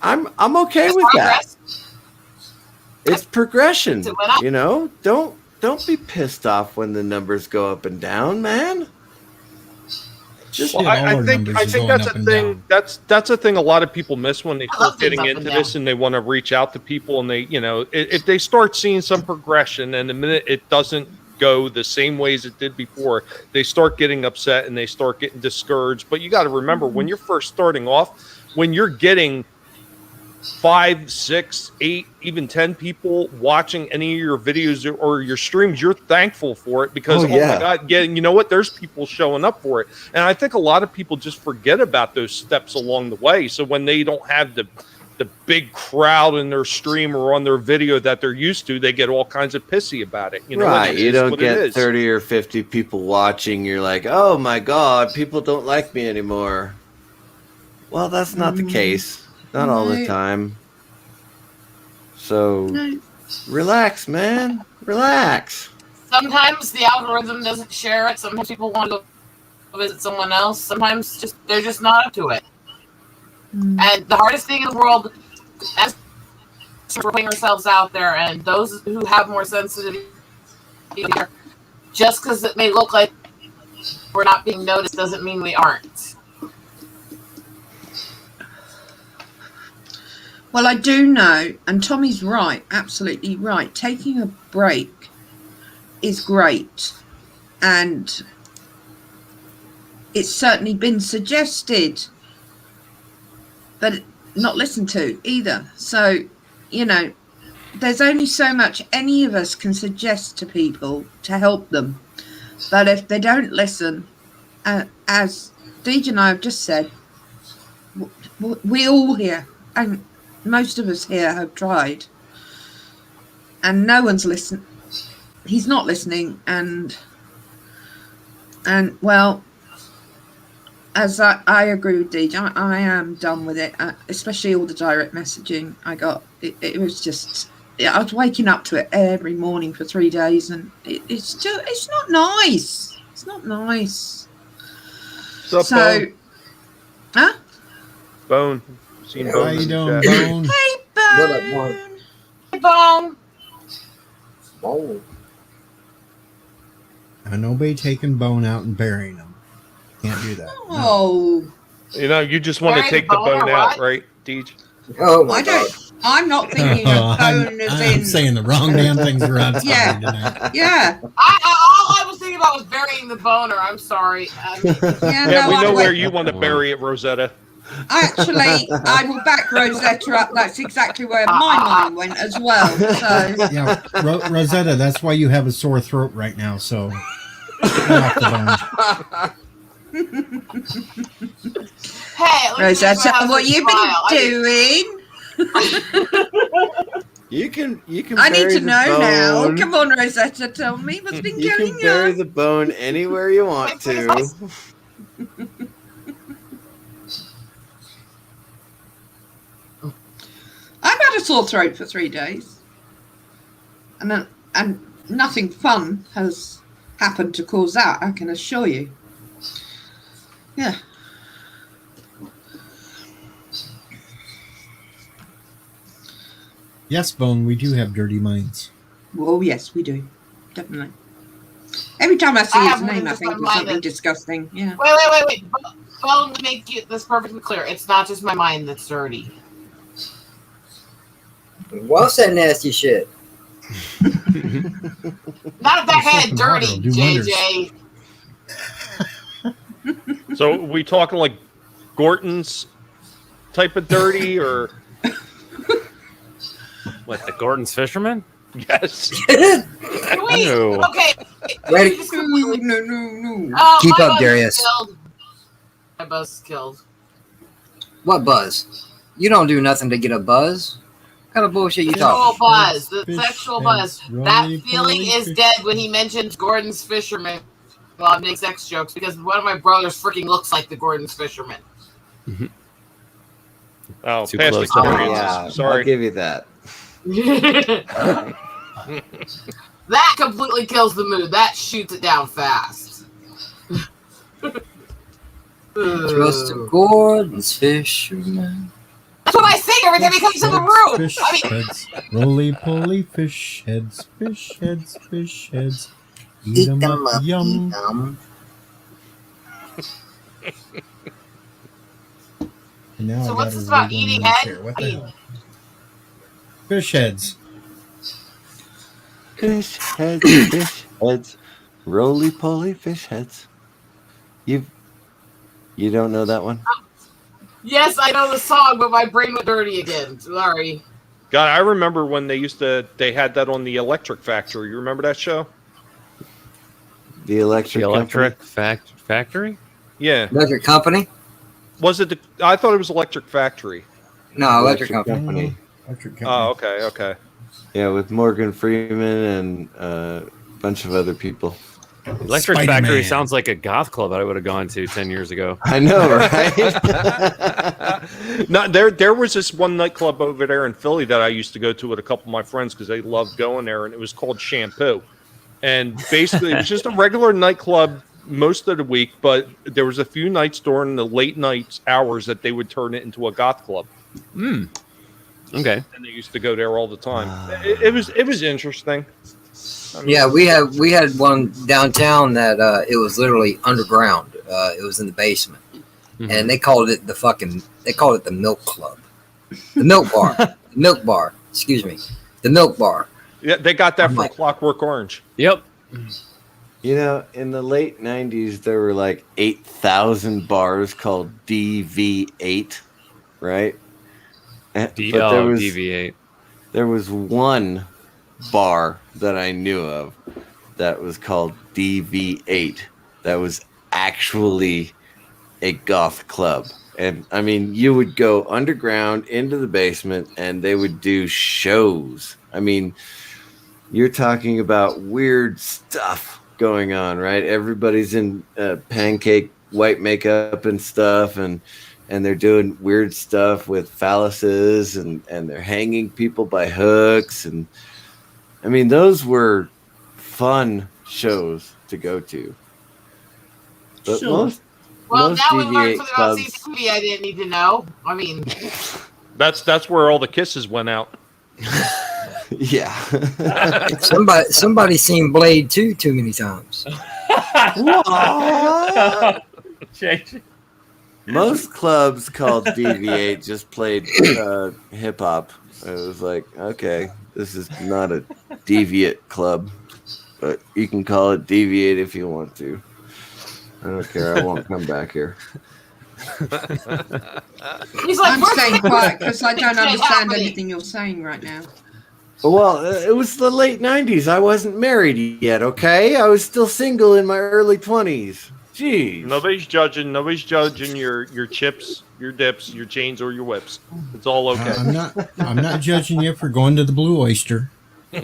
I'm okay with that. It's progression, Don't be pissed off when the numbers go up and down, man. Well, I think that's a thing. That's a thing a lot of people miss when they start getting into this and they want to reach out to people, and they, if they start seeing some progression, and the minute it doesn't go the same way as it did before, they start getting upset and they start getting discouraged. But you got to remember, when you're first starting off, when you're getting 5, 6, 8, even 10 people watching any of your videos or your streams, you're thankful for it because, oh my God, you know what? There's people showing up for it. And I think a lot of people just forget about those steps along the way. So when they don't have the big crowd in their stream or on their video that they're used to, they get all kinds of pissy about it. Right. You don't get 30 or 50 people watching. You're like, oh my God, people don't like me anymore. Well, that's not the case. Not all the time. So relax, man. Relax. Sometimes the algorithm doesn't share it. Sometimes people want to go visit someone else. Sometimes they're just not up to it. And the hardest thing in the world, as we're putting ourselves out there, and those who have more sensitivity, just because it may look like we're not being noticed doesn't mean we aren't. Well, I do know, and Tommy's right, absolutely right. Taking a break is great. And it's certainly been suggested, but not listened to either. So, there's only so much any of us can suggest to people to help them. But if they don't listen, as Deej and I have just said, we all here, and most of us here have tried, and no one's listening. He's not listening, and well, as I agree with Deej, I am done with it, especially all the direct messaging I got. It was just, I was waking up to it every morning for 3 days, and it's not nice. It's not nice. What's up, So, Bone? huh? Bone. Seen How Bone you in the doing, chat. Bone? Hey, What up, Bone. Hey, Bone. Oh. And nobody taking Bone out and burying him. Can't do that. Oh, You know, you just want to Bury take the the bone or bone out, what? right, Deej? Oh my I god. don't. I'm not thinking of Bone as I'm in. saying the wrong damn things around Yeah. tonight. Yeah. All I was thinking about was burying the boner. I'm sorry. Yeah, Yeah, no, we know I where went. you want to bury it, Rosetta. Actually, I will back Rosetta up. That's exactly where my mind went as well. So, Yeah, Rosetta, that's why you have a sore throat right now. So, get off the Hey, at least Rosetta, my what you husband been smile. doing? You can I need bury to the know now. bone. Come on, Rosetta, tell me what's been You going can bury on. the bone anywhere you want to. I've had a sore throat for 3 days, and nothing fun has happened to cause that. I can assure you. Yeah. Yes, Bone, we do have dirty minds. Well, yes, we do. Definitely. Every time I see I his have one name, I that's think on of mine something that's- disgusting. Yeah. Wait. Bone, make you this perfectly clear. It's not just my mind that's dirty. What's that nasty shit? Not that kind of dirty, do wonders. JJ. So we talking like Gorton's type of dirty, or What, the Gordon's Fisherman? yes? Wait, Ew. okay. Ready? Just completely. No. Keep my up, buzz is Darius. killed. My buzz is killed. What buzz? You don't do nothing to get a buzz. What kind of bullshit you Sexual talking? buzz. The Fish sexual heads, buzz. That roly feeling poly is fish- dead when he mentions Gordon's Fisherman while I make sex jokes because one of my brothers freaking looks like the Gordon's Fisherman. Oh, Too past close to experiences. Yeah, Sorry. I'll give you that. That completely kills the mood. That shoots it down fast. Trust the Gordon's fisherman. That's what I sing every time he comes in the room. Fish I mean, heads, roly poly fish heads, fish heads, fish heads. Eat 'em up, yum. And now so I what's got this a about wriggling eating in this head? here. What the hell? Fish heads. Fish heads, roly poly fish heads. You don't know that one? Yes, I know the song, but my brain went dirty again. Sorry. God, I remember when they had that on the Electric Factory. You remember that show? The Electric Factory? Yeah. Electric Company? Was it? I thought it was Electric Factory. No, Electric Company. Electric Company. Oh, okay. Yeah, with Morgan Freeman and a bunch of other people. Electric Spider-Man. Factory sounds like a goth club that I would have gone to 10 years ago. I know, right? No, there was this one nightclub over there in Philly that I used to go to with a couple of my friends because they loved going there, and it was called Shampoo. And basically, it was just a regular nightclub most of the week, but there was a few nights during the late nights hours that they would turn it into a goth club. Okay. And they used to go there all the time. It was interesting. I mean, Yeah, we had one downtown that it was literally underground. It was in the basement, and they called it the Milk Club, the Milk Bar, the Milk Bar. Excuse me, the Milk Bar. Yeah, they got that from Clockwork Orange. Yep. You know, in the late 90s, there were like 8,000 bars called DV8, right? DV8. There was one bar that I knew of that was called DV8 that was actually a goth club. And I mean, you would go underground into the basement and they would do shows. I mean, you're talking about weird stuff going on, right? Everybody's in pancake white makeup and stuff, and they're doing weird stuff with phalluses, and they're hanging people by hooks. And I mean, those were fun shows to go to. But Sure. Well, most now we learned deviate something about clubs. CCTV I didn't need to know. I mean, That's where all the kisses went out. Yeah. Somebody seen Blade 2 too many times. What? Most clubs called Deviate just played hip hop. It was like, okay, this is not a deviate club, but you can call it Deviate if you want to. I don't care. I won't come back here. he's like, I'm staying quiet because I don't understand anything you're saying right now. Well, it was the late 90s. I wasn't married yet, okay? I was still single in my early 20s. Jeez. Nobody's judging. Nobody's judging your chips, your dips, your chains, or your whips. It's all okay. I'm not judging you for going to the Blue Oyster. No,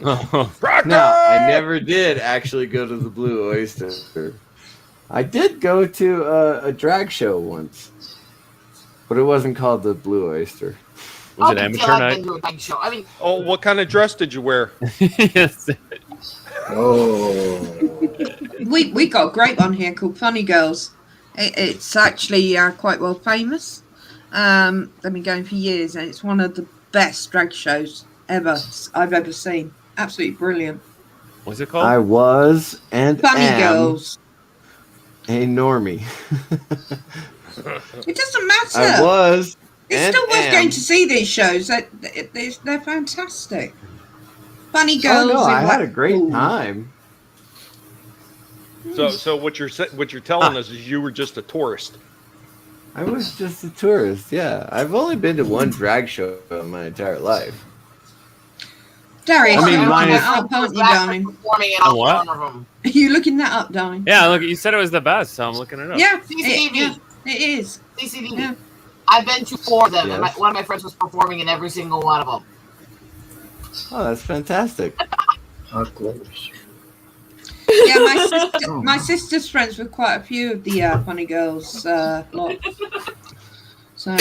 I never did actually go to the Blue Oyster. I did go to a drag show once, but it wasn't called the Blue Oyster. Was it amateur night? Show. I mean, oh, what kind of dress did you wear? Yes. Oh. We got a great one here called Funny Girls. It's actually quite well famous. They've been going for years, and it's one of the best drag shows I've ever seen. Absolutely brilliant. What's it called? I was and Funny am Girls. a normie. It doesn't matter. I was. It's and still worth am. going to see these shows. They're fantastic. Funny Girls. Oh no, I in had a great Blackpool. time. So what you're telling us is you were just a tourist. I was just a tourist. Yeah, I've only been to one drag show in my entire life. Darius, I mean, you're mine looking is- that up, aren't you, darling? performing in A all what? of them. Are you looking that up, darling? Yeah, look, you said it was the best, so I'm looking it up. Yeah, CCTV. it is. CCTV. Yeah. I've been to 4 of them, and Yes. one of my friends was performing in every single one of them. Oh, that's fantastic. Yeah, my sister's friends with quite a few of the Funny Girls lot. So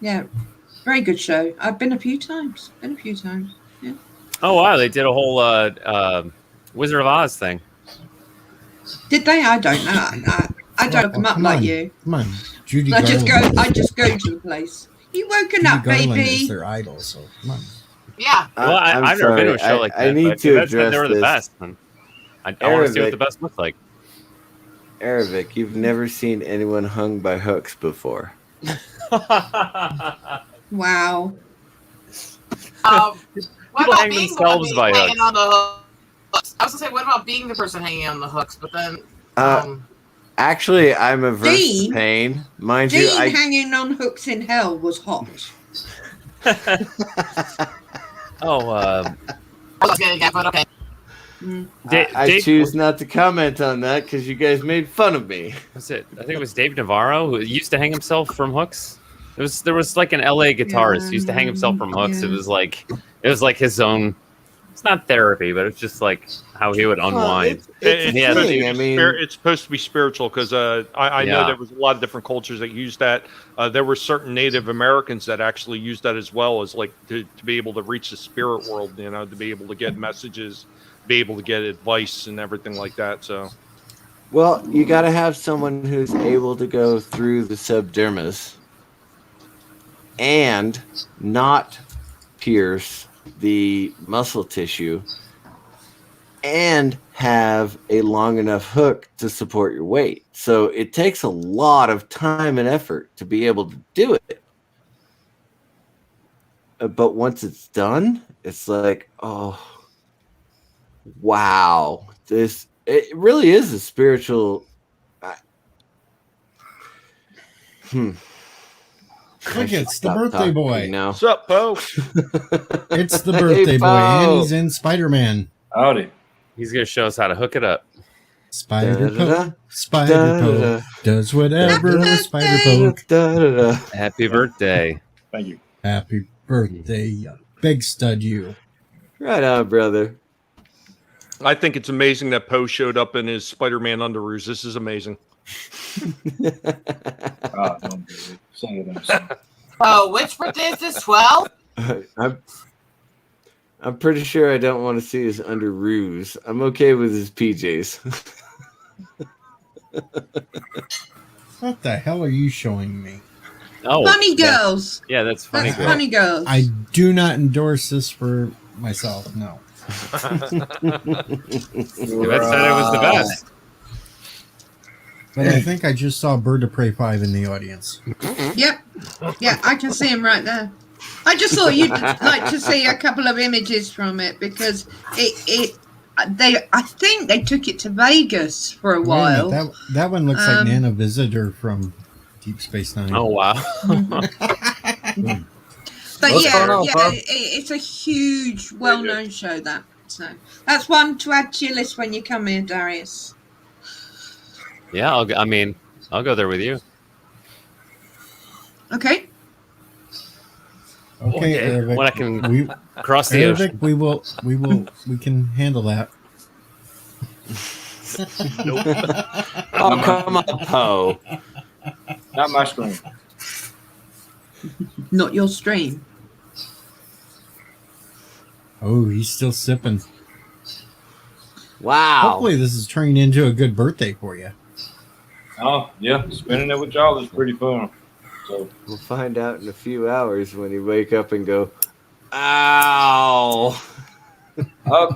yeah, very good show. I've been a few times. Yeah. Oh wow, they did a whole Wizard of Oz thing. Did they? I don't know. I don't look them up Come like on. you. Come on, Judy I Garland. just go to the place. You woken Judy up, Garland baby. is their idol, so come on. Yeah. Well, I'm I've never been to a sorry. show like that. I need but to that's that they were address the this. best. And I want to see what the Arabic. best looks like. Arabic, you've never seen anyone hung by hooks before. Wow. What People about hang being themselves the by one hanging hooks. on the hooks? I was gonna say, what about being the person hanging on the hooks? But then, Actually, I'm averse Dean? to pain. Mind you, Dean I hanging on hooks in hell was hot. Oh, I was gonna get, but okay. I choose not to comment on that because you guys made fun of me. Was it? I think it was Dave Navarro who used to hang himself from hooks. There was like an LA guitarist who used to hang himself from hooks. Yeah. It was like his own. It's not therapy, but it's just like how he would unwind. It's, Yeah, supposed to they- be I mean- it's supposed to be spiritual because I know Yeah. there was a lot of different cultures that used that. There were certain Native Americans that actually used that as well as like to be able to reach the spirit world, to be able to get messages, be able to get advice and everything like that. So, Well, you got to have someone who's able to go through the subdermis and not pierce the muscle tissue and have a long enough hook to support your weight. So it takes a lot of time and effort to be able to do it. But once it's done, it's like, oh, wow, it really is a spiritual. Look, it's the birthday boy. Now. what's up, Poe? It's the birthday Hey, boy, and Bo. he's in Spider-Man. Howdy. He's gonna show us how to hook it up. Spider Da-da-da. Poke, Spider Da-da-da. Poke does whatever a Spider Poke. Da-da-da. Happy birthday! Thank you. Happy birthday, you big stud, you. Right on, brother. I think it's amazing that Poe showed up in his Spider-Man underoos. This is amazing. Don't do it. Say it, I'm sorry. Oh, which birthday is this? 12? I'm pretty sure I don't want to see his underoos. I'm okay with his PJs. What the hell are you showing me? Oh, Funny Girls. Yeah, that's funny. That's Funny Girls. I do not endorse this for myself. No. You had said it was the best. But I think I just saw Bird of Prey 5 in the audience. Yep. Yeah, I can see him right there. I just thought you'd like to see a couple of images from it because I think they took it to Vegas for a Wait a while. minute, that one looks like Nana Visitor from Deep Space Nine. Oh wow! But it's a huge, well-known show. That so that's one to add to your list when you come here, Darius. Yeah, I'll go there with you. Okay. Okay, Arabic, when I can cross the ocean. We can handle that. Nope. Oh, come on, Poe. Not my stream. Not your stream. Oh, he's still sipping. Wow. Hopefully this is turning into a good birthday for you. Oh, yeah. Spending it with y'all is pretty fun. So we'll find out in a few hours when you wake up and go, ow.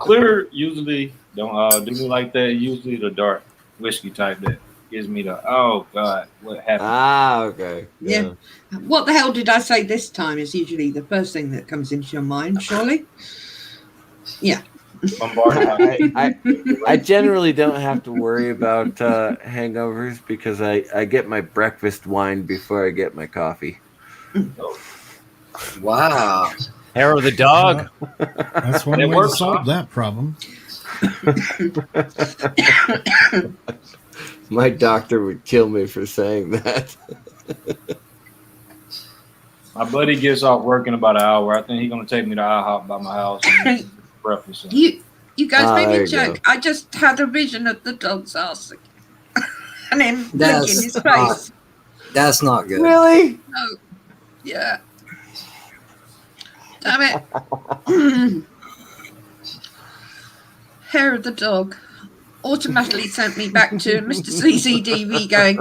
Clear usually don't do me like that. Usually the dark whiskey type that gives me the, oh, God, what happened? Ah, okay. Yeah. What the hell did I say this time is usually the first thing that comes into your mind, surely? Yeah. I generally don't have to worry about hangovers because I get my breakfast wine before I get my coffee. Wow. Hair of the dog. That's one way to solve that problem. My doctor would kill me for saying that. My buddy gets off work in about an hour. I think he's going to take me to IHOP by my house and breakfast. You guys made me there you joke. go. I just had a vision of the dog's ass and him That's licking his not- face. That's not good. Really? Oh, yeah. Damn it. Hair of the dog automatically sent me back to Mr. CCDV going,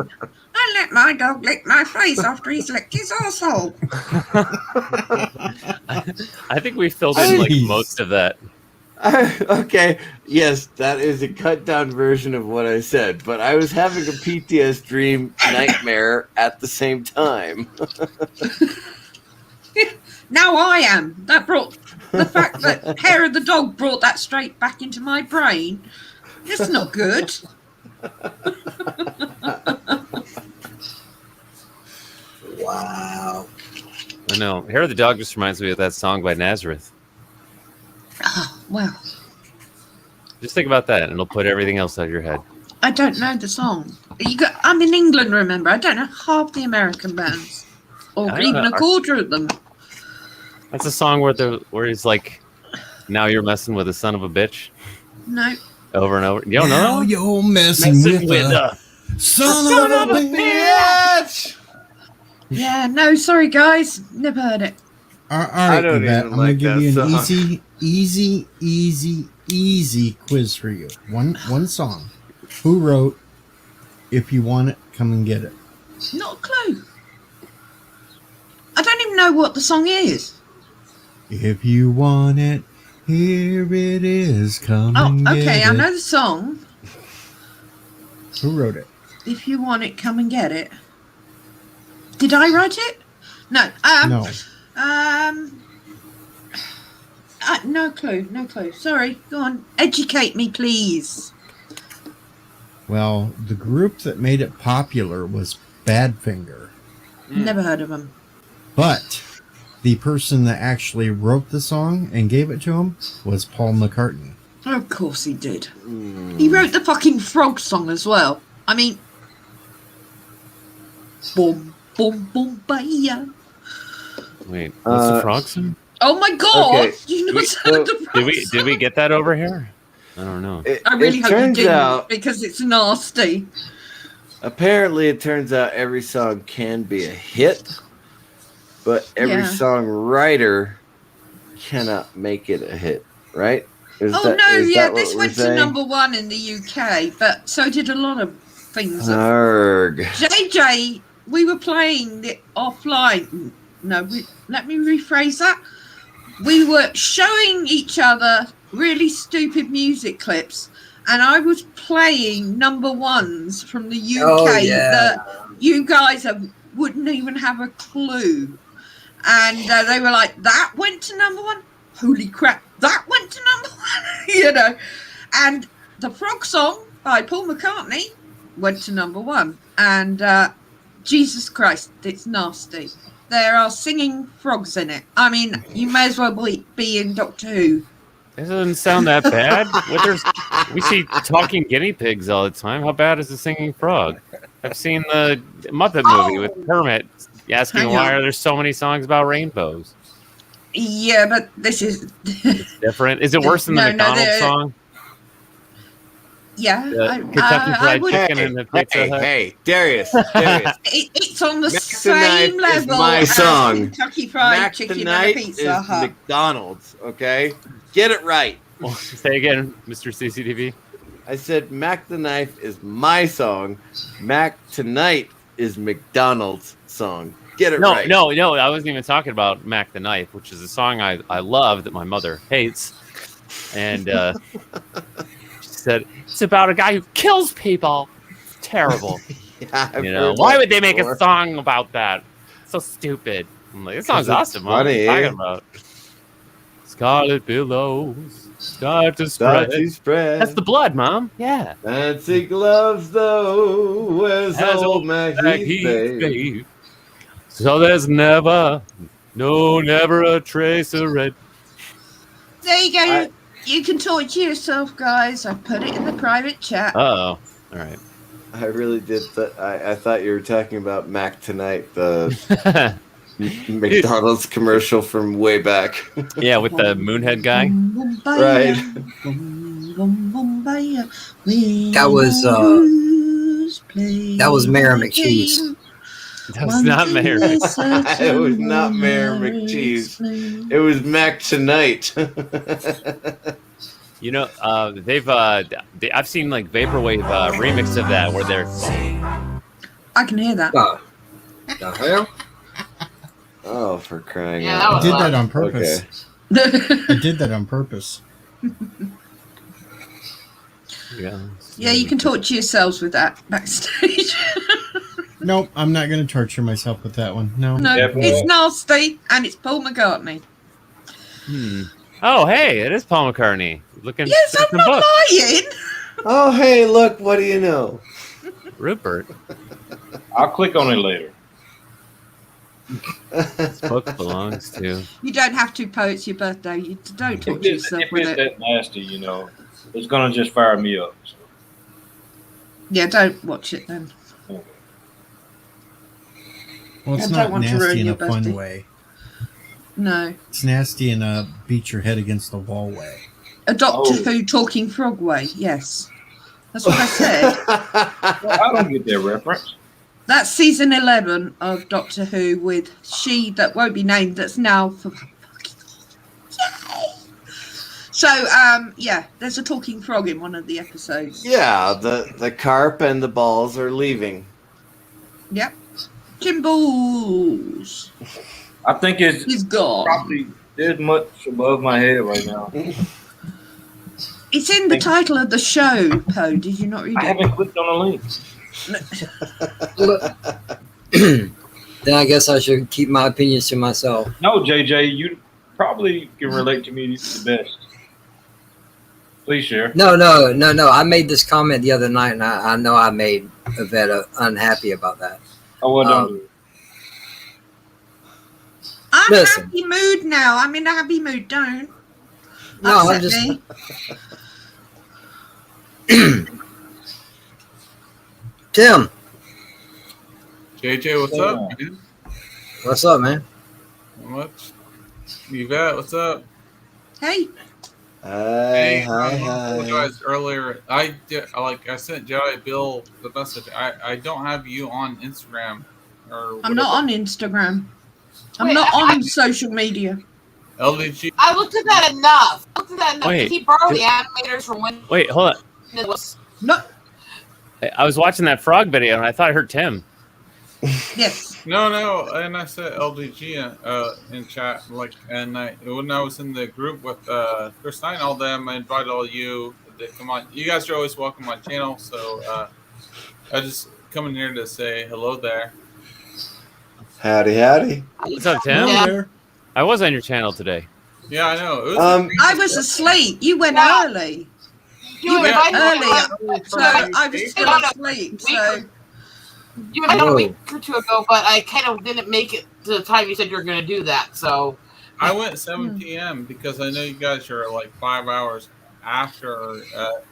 I let my dog lick my face after he's licked his asshole. I think we filled in like most of that. Okay, yes, that is a cut down version of what I said, but I was having a PTS dream nightmare at the same time. Now I am. That brought the fact that Hair of the dog brought that straight back into my brain. It's not good. Wow. I know. Hair of the dog just reminds me of that song by Nazareth. Oh, well, Just think about that, and it'll put everything else out of your head. I don't know the song. I'm in England, remember. I don't know half the American bands, or I even know. a quarter of them. That's a song where he's like, "Now you're messing with a son of a bitch," No. over and over. You don't Now know? you're messing with a son of a bitch. Yeah, no, sorry, guys. Never heard it. All right, don't Yvette, even I'm like gonna give that you an song. easy quiz for you. One song. Who wrote "If You Want It, Come and Get It"? Not a clue. I don't even know what the song is. If you want it, here it is. Come Oh, and get okay, it. I know the song. Who wrote it? If you want it, come and get it. Did I write it? No. No. No clue. No clue. Sorry. Go on. Educate me, please. Well, the group that made it popular was Badfinger, Never heard of them. but the person that actually wrote the song and gave it to him was Paul McCartney. Of course he did. He wrote the fucking frog song as well. I mean, boom, boom, boom, baya. Wait, what's the frog song? Oh my god! Okay. You know what's So- the frog Did we get that over here? I don't know. I really it hope you turns didn't out, because it's nasty. apparently, it turns out every song can be a hit, but every Yeah. songwriter cannot make it a hit, right? Is Oh that- no, is yeah, that what this we're went to saying? #1 in the UK, but so did a lot of things. Arg. JJ, we were playing it offline. No, let me rephrase that. We were showing each other really stupid music clips, and I was playing number ones from the UK that you guys wouldn't even have a clue. And they were like, that went to number one? Holy crap, that went to number one? You know. And the Frog Song by Paul McCartney went to number one. And Jesus Christ, it's nasty. There are singing frogs in it. I mean, you may as well be in Doctor Who. It doesn't sound that bad. We see talking guinea pigs all the time. How bad is the singing frog? I've seen the Muppet movie with Kermit asking why are there so many songs about rainbows. Yeah, but this is It's different. Is it worse than the McDonald's song? Yeah, Kentucky Fried Chicken and the Pizza Hut. Hey, Darius. It's on the same level my as song. Kentucky Fried Mac Chicken Tonight and a Pizza is Hut. McDonald's, okay? Get it right. Say again, Mr. CCTV. I said Mac the Knife is my song. Mac Tonight is McDonald's song. Get it right. No, I wasn't even talking about Mac the Knife, which is a song I love that my mother hates. And she said, it's about a guy who kills people. It's terrible. Yeah, why would they make a song about that? So stupid. I'm like, this song's awesome. What are you talking about? Scarlet billows start to spread. That's the blood, Mom. Yeah. Fancy gloves, though. Where's old Maggie's babe? So there's never a trace of red. There you go. You can talk to yourself, guys. I put it in the private chat. Uh-oh. All right. I really did. I thought you were talking about Mac Tonight, the McDonald's commercial from way back. Yeah, with the Moonhead guy. Right. That was Mayor McCheese. That was not Mayor. It was not Mayor McCheese. It was Mac Tonight. I've seen like vaporwave remix of that where they're. I can hear that. The hell? Oh, for crying Yeah, out! I did that on purpose. Okay. I did that on purpose. Yeah, you can talk to yourselves with that backstage. Nope, I'm not going to torture myself with that one. No. No, it's nasty, and it's Paul McCartney. Oh, hey, it is Paul McCartney. Yes, I'm not lying. Oh, hey, look, what do you know? Rupert. I'll click on it later. This book belongs to. You don't have to, Poe. It's your birthday. You don't torture yourself If with it's it. that nasty, it's gonna just fire me up. So. Yeah, don't watch it then. Well, it's I don't not want to ruin nasty in your a fun birthday. way. No. It's nasty in a beat your head against the wall way. A Doctor Who talking frog way. Yes, that's what I said. Well, I don't get that reference. That's season 11 of Doctor Who with she that won't be named. That's now for fucking Yay! So, yeah, there's a talking frog in one of the episodes. Yeah, the carp and the balls are leaving. Yep. Chinballs. I think He's gone. Probably this much above my head right now. It's in the title of the show, Poe. Did you not read it? I haven't clicked on the link. Then I guess I should keep my opinions to myself. No, JJ, you probably can relate to me the best. Please share. No. I made this comment the other night, and I know I made Yvette unhappy about that. Oh, well, don't do it. I'm Listen. happy mood now. I'm in a happy mood. Don't. No, I'm upset just. me. Tim, JJ, what's up, man? what's up, man? Not much. Yvette, what's up? Hey. Hi. I apologized earlier. I sent Jedi Bill the message. I don't have you on Instagram or. I'm not on Instagram. I'm not on social media. LDG. I looked at that enough. Wait, Did he borrow the animators from when? Wait, hold on. It was No. I was watching that frog video and I thought I heard Tim. Yes. No, and I said LDG in chat. Like, and when I was in the group with Chris Stein, all them, I invited all you to come on. You guys are always welcome on my channel, so I just coming here to say hello there. Howdy. What's up, Tim? Yeah. I was on your channel today. Yeah, I know. It was I was asleep. You went early. You went early, so I was still asleep. So You had a week or two ago, but I kind of didn't make it to the time you said you were going to do that. So I went 7 p.m. because I know you guys are like 5 hours after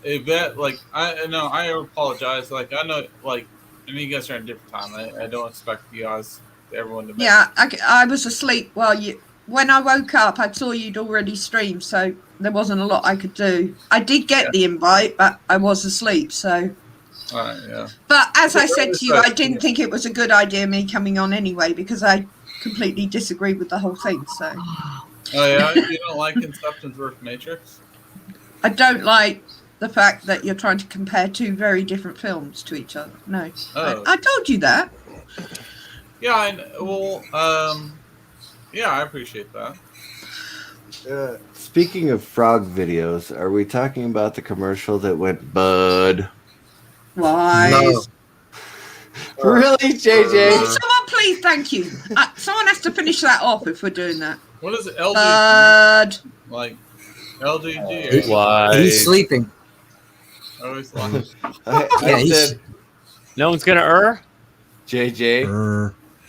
event. Like I know, I apologize. Like I know, like I know you guys are at a different time. I don't expect you guys, everyone to. yeah, I was asleep while you. When I woke up, I saw you'd already streamed, so there wasn't a lot I could do. I did get the invite, but I was asleep, so. Yeah. But as I said to you, I didn't think it was a good idea me coming on anyway because I completely disagreed with the whole thing. So. Oh yeah, you don't like Inception's vs Matrix? I don't like the fact that you're trying to compare two very different films to each other. No, Oh. I told you that. Yeah, yeah, I appreciate that. Speaking of frog videos, are we talking about the commercial that went bud? Why? No. Really, JJ? Will someone please, thank you. Someone has to finish that off if we're doing that. What is it? LGG? Like LGG? Why? He's sleeping. Always like. I said, no one's gonna JJ.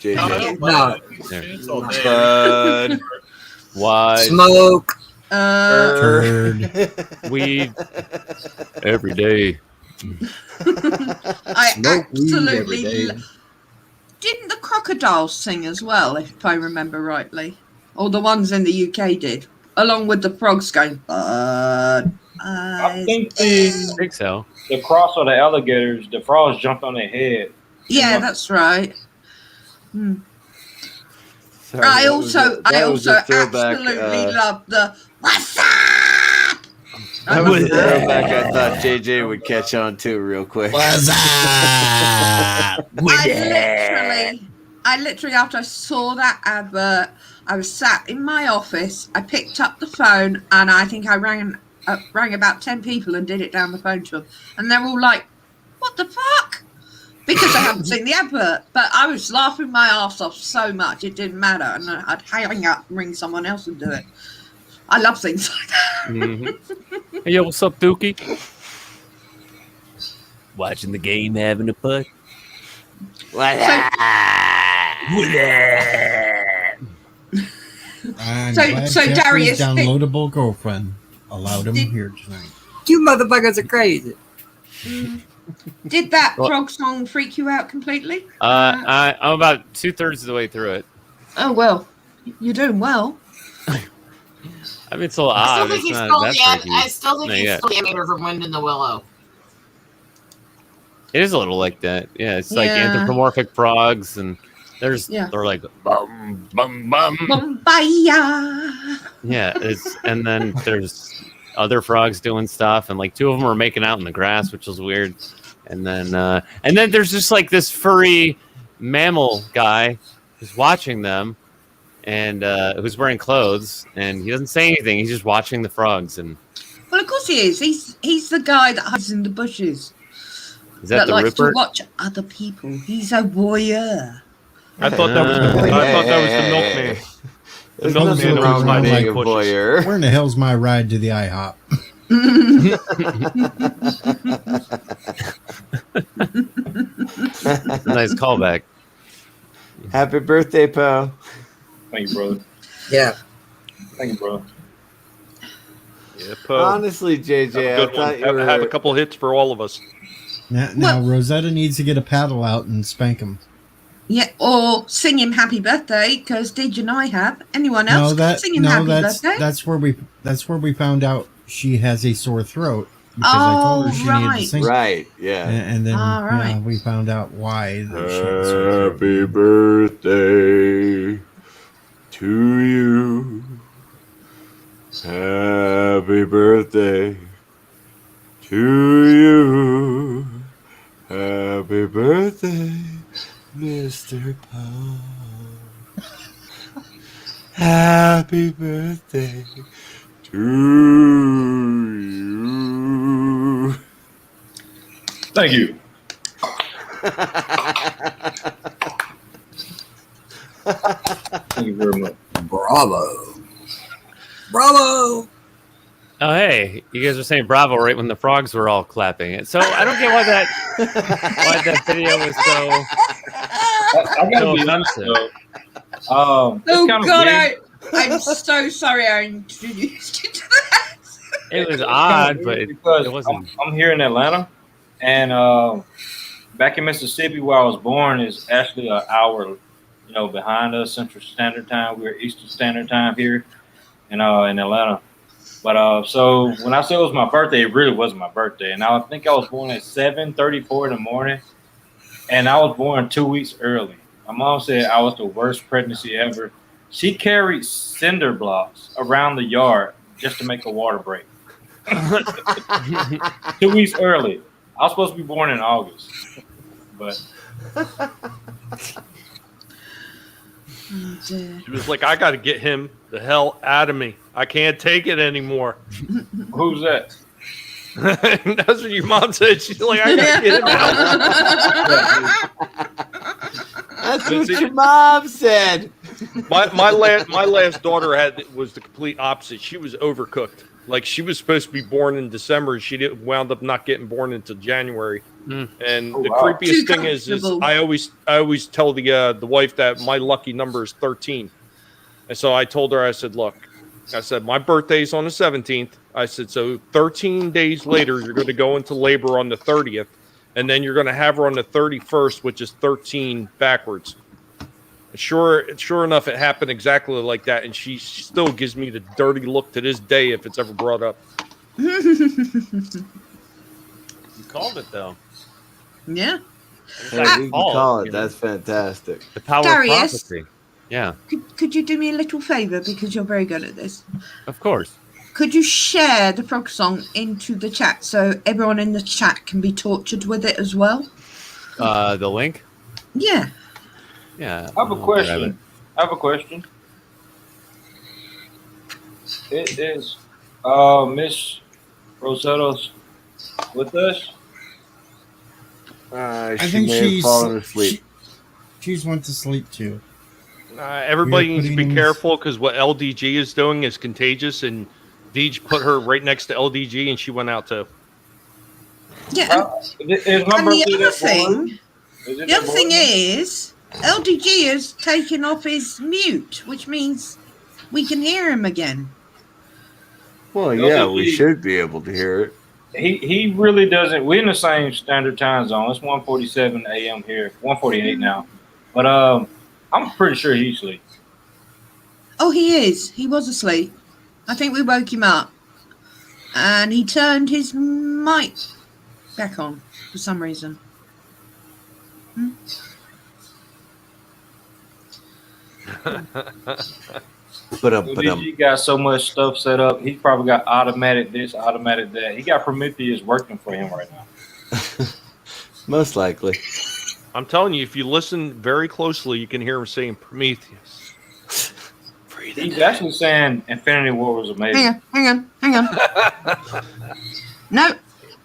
JJ. No. Bud. Why? Smoke. Turd. Weed. Every day. I Smoke weed every absolutely day. didn't the crocodiles sing as well, if I remember rightly, or the ones in the UK did, along with the frogs going. I think I think so. the cross or the alligators, the frogs jumped on their head. Yeah, that's right. Hmm. Sorry, I that was also a throwback, absolutely love the what's up. That was a throwback I thought JJ would catch on to real quick. What's up? I literally, after I saw that advert, I was sat in my office. I picked up the phone and I think I rang about 10 people and did it down the phone to them, and they're all like, "What the fuck?" Because I haven't seen the advert. But I was laughing my ass off so much it didn't matter, and I'd hang up and ring someone else and do it. I love things like that. Mm-hmm. Hey, yo, what's up, Dookie? Watching the game, having a putt. I'm So- glad so Jeffrey's Darius, downloadable girlfriend allowed him here tonight. You motherfuckers are crazy. Did that Well- frog song freak you out completely? I'm about 2/3 of the way through it. Oh well, you're doing well. I mean, it's a little I still odd. think It's he's not still that the freaky. I still think Not he's yet. still the animator from Wind in the Willow. It is a little like that. Yeah, it's like Yeah. anthropomorphic frogs, and they're like bum bum bum. Bombaya. Yeah, and then there's other frogs doing stuff, and like 2 of them were making out in the grass, which was weird. And then there's just like this furry mammal guy who's watching them, and who's wearing clothes, and he doesn't say anything. He's just watching the frogs. And Well, of course he is. He's the guy that hides in the bushes. is that the likes Rupert? to watch other people. He's a voyeur. I thought that was the milkman. The There's milkman nothing that wrong was with hiding being in a the bushes. voyeur. Where in the hell's my ride to the IHOP? Nice callback. Happy birthday, pal. Thank you, brother. Yeah. Thank you, brother. Yeah, Honestly, JJ, have a I good thought one. you Have, were. have a couple hits for all of us. Now Rosetta needs to get a paddle out and spank him. Yeah, or sing him happy birthday, because Dij and I have. Anyone else can sing him happy birthday? that's where we found out she has a sore throat because I told her she needed to sing. Right, yeah. And then All right. we found out why. That she had a sore throat. Happy birthday to you. Happy birthday to you. Happy birthday, Mr. Poe. Happy birthday to you. Thank you. Thank you very much. Bravo. Bravo. Oh, hey, you guys were saying bravo right when the frogs were all clapping it. So I don't get why that video was so. I gotta be honest though. It's Oh kind of God, weird. I'm so sorry I introduced you to that. It was It's kinda odd, weird but because it wasn't. I'm here in Atlanta, and back in Mississippi where I was born is actually an hour, behind us Central Standard Time. We're Eastern Standard Time here, in Atlanta. But so when I said it was my birthday, it really wasn't my birthday, and I think I was born at 7:34 in the morning, and I was born 2 weeks early. My mom said I was the worst pregnancy ever. She carried cinder blocks around the yard just to make a water break. 2 weeks early. I was supposed to be born in August, but She was like, I got to get him the hell out of me. I can't take it anymore. Who's that? That's what your mom said. She's like, I got to get him out. That's what your mom said. My last daughter was the complete opposite. She was overcooked. Like, she was supposed to be born in December. She wound up not getting born until January. And the creepiest thing is I always tell the wife that my lucky number is 13. And so I told her, I said, look, my birthday's on the 17th. I said, so 13 days later, you're going to go into labor on the 30th, and then you're going to have her on the 31st, which is 13 backwards. Sure enough, it happened exactly like that, and she still gives me the dirty look to this day if it's ever brought up. You called it though. Yeah. Hey, you can call it. That's fantastic. The power Darius, of prophecy. Yeah, Could you do me a little favour because you're very good at this? of course. Could you share the frog song into the chat so everyone in the chat can be tortured with it as well? The link. Yeah. Yeah. I have a question. It is Miss Rosetta's with us? I She think may have she's fallen asleep. She's went to sleep too. Everybody We're needs to be putting- careful because what LDG is doing is contagious, and Deej put her right next to LDG, and she went out too. Yeah. Is my And birthday the other that morning? thing, Is it the other that thing morning? is, LDG has taken off his mute, which means we can hear him again. Well, yeah, we should be able to hear it. He really doesn't. We're in the same standard time zone. It's 1:47 a.m. here, 1:48 now. But I'm pretty sure he's asleep. Oh, he is. He was asleep. I think we woke him up. And he turned his mic back on for some reason. He got so much stuff set up. He's probably got automatic this, automatic that. He got Prometheus working for him right now. Most likely. I'm telling you, if you listen very closely, you can hear him saying Prometheus. He's actually saying Infinity War was amazing. Hang on. No,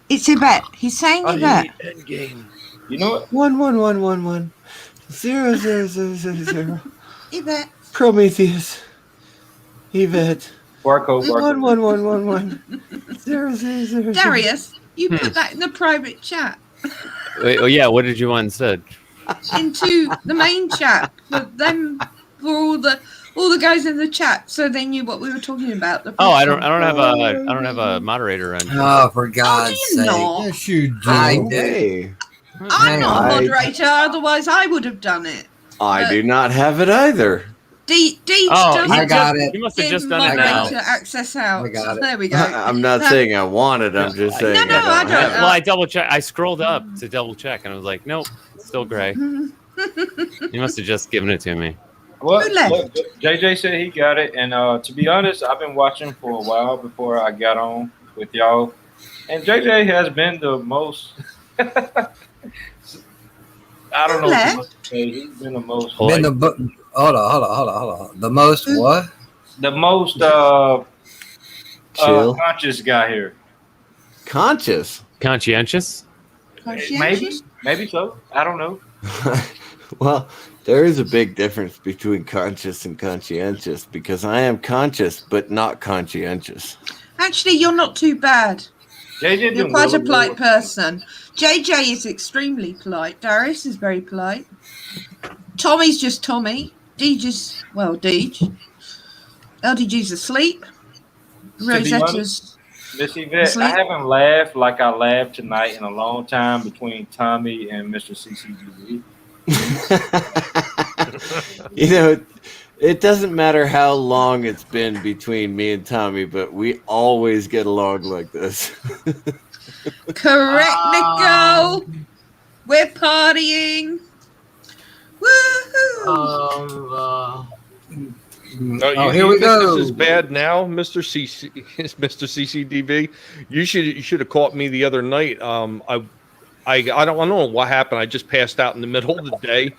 it's Yvette. He's saying Yvette. Endgame. You know what? 11111 00000. Yvette. Prometheus. Yvette. Barcode. 11111 000. Darius, you put that in the private chat. Wait, oh yeah, what did you want said? Into the main chat for them, for all the guys in the chat, so they knew what we were talking about. Oh, I don't have a moderator on. Oh, for God's do you sake. not? Yes, you do. I do. Hey, I'm not a I- moderator, otherwise I would have done it. I do not have it either. Deej Oh, doesn't I got it. You must have give just done it now. moderator access out. I got it. There we go. I'm not No. saying I want it. I'm just saying No, I don't. have it. Well, I double check. I scrolled up to double check, and I was like, nope, still gray. You must have just given it to me. Well, Who left? look, JJ said he got it, and to be honest, I've been watching for a while before I got on with y'all, and JJ has been the most I don't Who know left? what to say. He's been the most. Hold on. The most what? The most Chill. conscious guy here. Conscious. Conscientious. Maybe so. I don't know. Well, there is a big difference between conscious and conscientious because I am conscious but not conscientious. Actually, you're not too bad. JJ You're quite a polite person. JJ is extremely polite. Darius is very polite. Tommy's just Tommy. Deej. LDG's asleep. Rosetta's Miss Yvette, asleep. I haven't laughed like I laughed tonight in a long time between Tommy and Mr. CCGB. You know, it doesn't matter how long it's been between me and Tommy, but we always get along like this. Correct, Nicole. We're partying. Woohoo! Here we go. This is bad now, Mr. CCDV. You should have caught me the other night. I don't know what happened. I just passed out in the middle of the day,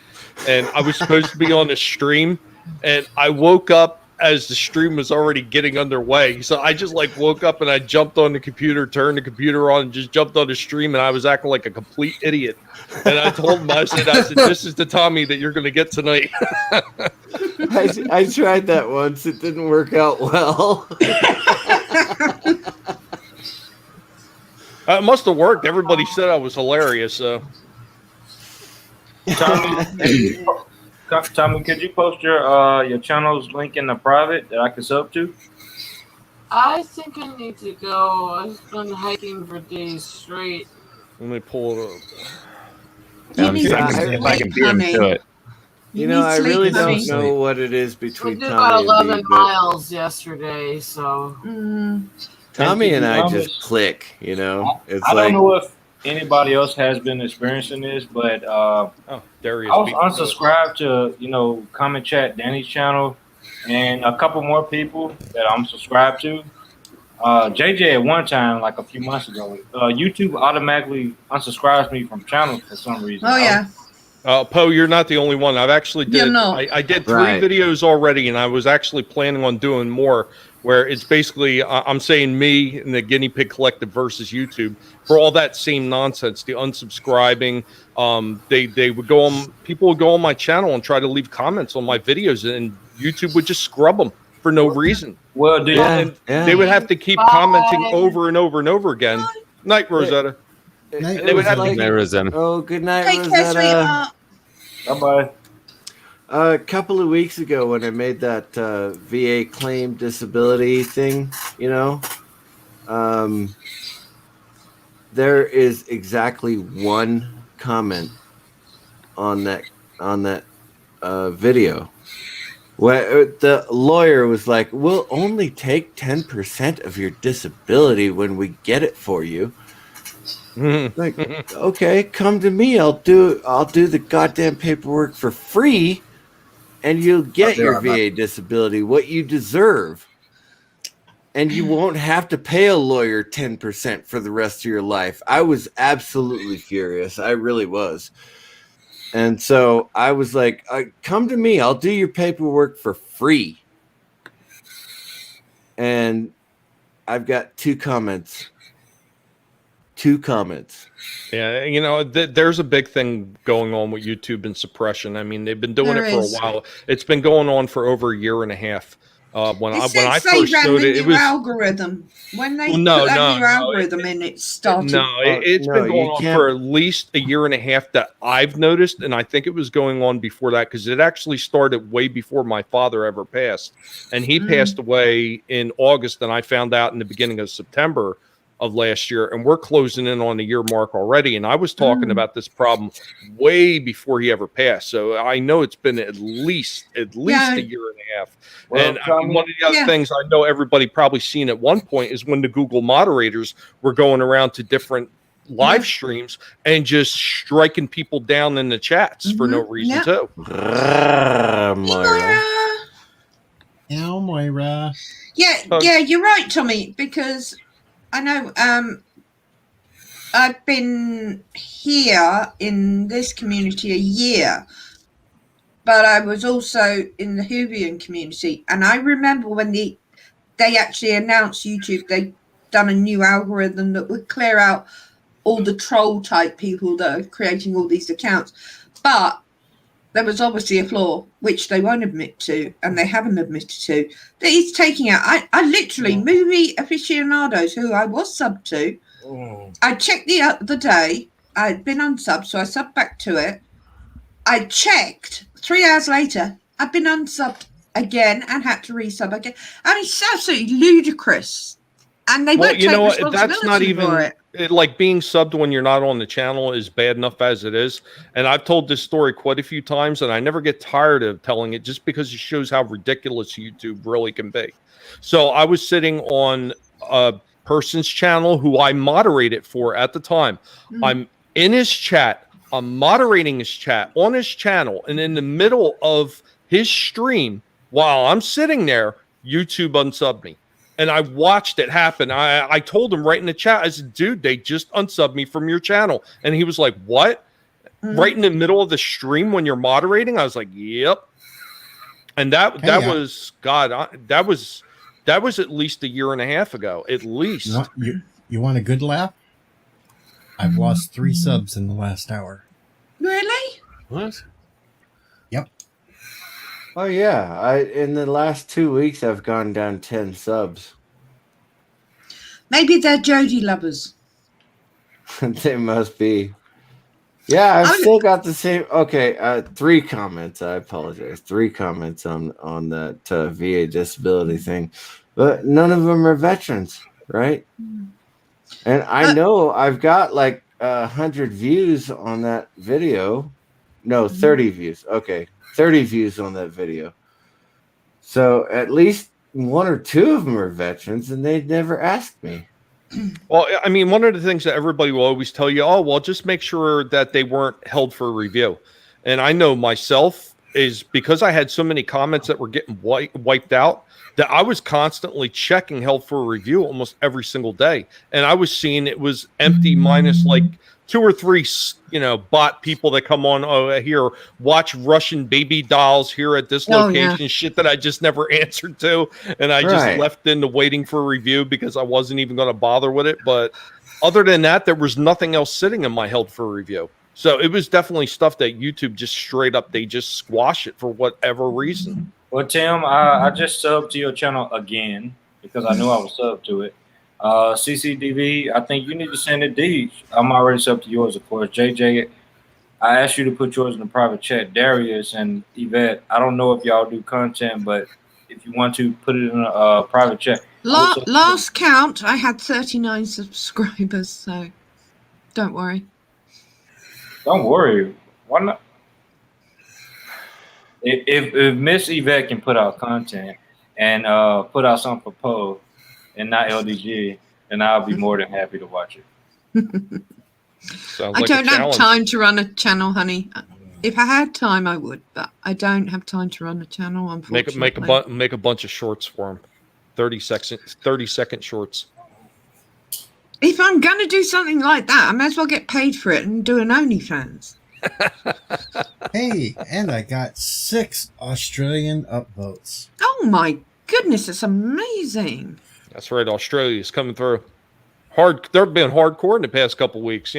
and I was supposed to be on a stream, and I woke up as the stream was already getting underway. So I just woke up and I jumped on the computer, turned the computer on, and just jumped on the stream, and I was acting like a complete idiot. And I told him, I said, this is the Tommy that you're going to get tonight. I tried that once. It didn't work out well. It must have worked. Everybody said I was hilarious. So, Tommy, could you post your channel's link in the private that I can sub to? I think I need to go. I've been hiking for days straight. Let me pull it up. If I can beat him to it. You know, I really don't know what it is We between did Tommy about and 11 me, but miles yesterday, so. Tommy and I just click, you know? It's I like, don't know if anybody else has been experiencing this, but Darius I was beat me to it. unsubscribed to, Comment Chat Danny's channel and a couple more people that I'm subscribed to. JJ at one time, like a few months ago, YouTube automatically unsubscribes me from channels for some reason. Oh yeah. Poe, you're not the only one. I've actually You're not. I did 3 Right. videos already, and I was actually planning on doing more. Where it's basically I'm saying me and the Guinea Pig Collective versus YouTube for all that same nonsense, the unsubscribing. They would go on. People would go on my channel and try to leave comments on my videos, and YouTube would just scrub them for no reason. Well, They would have to keep commenting over and over and over again. Night, Rosetta. Night, They would have like- to. Night, Rosanna. oh, good night, Take care, Rosetta. sweetheart. Bye-bye. A couple of weeks ago when I made that VA claim disability thing, you know, there is exactly one comment on that video where the lawyer was like, "We'll only take 10% of your disability when we get it for you." Like, okay, come to me. I'll do the goddamn paperwork for free, and you'll get your VA disability, what you deserve. And you won't have to pay a lawyer 10% for the rest of your life. I was absolutely furious. I really was. And so I was like, come to me. I'll do your paperwork for free. And I've got 2 comments. 2 comments. Yeah, you know, there's a big thing going on with YouTube and suppression. I mean, they've been doing There it for is. a while. It's been going on for over a year and a half. When I It first says they showed ran the it, it new was algorithm. When they Well, no, put that no, new no, algorithm in, it started. it's no, been you going on can't- for at least a year and a half that I've noticed, and I think it was going on before that because it actually started way before my father ever passed, and he passed away in August, and I found out in the beginning of September of last year, and we're closing in on the year mark already. And I was talking about this problem way before he ever passed, so I know it's been at least a year and a half. Well, And I mean, one of the other things I know everybody probably seen at one point is when the Google moderators were going around to different live streams and just striking people down in the chats for no reason too. Moira. Now, Moira. Yeah, you're right, Tommy, because I know I've been here in this community a year, but I was also in the Whovian community, and I remember when they actually announced YouTube, they'd done a new algorithm that would clear out all the troll type people that are creating all these accounts. But there was obviously a flaw, which they won't admit to, and they haven't admitted to, that he's taking out. I literally, movie aficionados who I was subbed to, I checked the other day, I'd been unsubbed, so I subbed back to it. I checked 3 hours later, I'd been unsubbed again and had to resub again. I mean, it's absolutely ludicrous. And they won't take responsibility that's not even for it. Like being subbed when you're not on the channel is bad enough as it is. And I've told this story quite a few times, and I never get tired of telling it just because it shows how ridiculous YouTube really can be. So I was sitting on a person's channel who I moderated for at the time. I'm in his chat. I'm moderating his chat on his channel, and in the middle of his stream, while I'm sitting there, YouTube unsubbed me. And I watched it happen. I told him right in the chat, I said, dude, they just unsubbed me from your channel. And he was like, what? Right in the middle of the stream when you're moderating? I was like, yep. And that was, God, that was at least a year and a half ago, at least. You want a good laugh? I've lost 3 subs in the last hour. Really? What? Yep. Oh yeah, in the last 2 weeks I've gone down 10 subs. Maybe they're Jodie lovers. They must be. Yeah, I've still got the same. Okay, 3 comments. I apologize. 3 comments on that VA disability thing, but none of them are veterans, right? And I know I've got like 100 views on that video. No, 30 views. Okay, 30 views on that video. So at least 1 or 2 of them are veterans, and they'd never asked me. Well, I mean, one of the things that everybody will always tell you, oh, well, just make sure that they weren't held for review. And I know myself is because I had so many comments that were getting wiped out that I was constantly checking held for review almost every single day. And I was seeing it was empty minus like 2 or 3, bot people that come on here, watch Russian baby dolls here at this location, shit that I just never answered to. And I just left into waiting for a review because I wasn't even going to bother with it. But other than that, there was nothing else sitting in my held for review. So it was definitely stuff that YouTube just straight up, they just squash it for whatever reason. Well, Tim, I just subbed to your channel again because I knew I was subbed to it. CCDV, I think you need to send it D. I'm already subbed to yours, of course. JJ, I asked you to put yours in the private chat. Darius and Yvette, I don't know if y'all do content, but if you want to put it in a private chat. Last count, I had 39 subscribers, so don't worry. Don't worry. Why not? If Miss Yvette can put out content and put out something for Poe and not LDG, then I'll be more than happy to watch it. I don't have time to run a channel, honey. If I had time, I would, but I don't have time to run a channel, unfortunately. Make a bunch of shorts for him. 30-second shorts. If I'm going to do something like that, I may as well get paid for it and do an OnlyFans. Hey, and I got 6 Australian upvotes. Oh my goodness, it's amazing. That's right, Australia's coming through. They're being hardcore in the past couple weeks,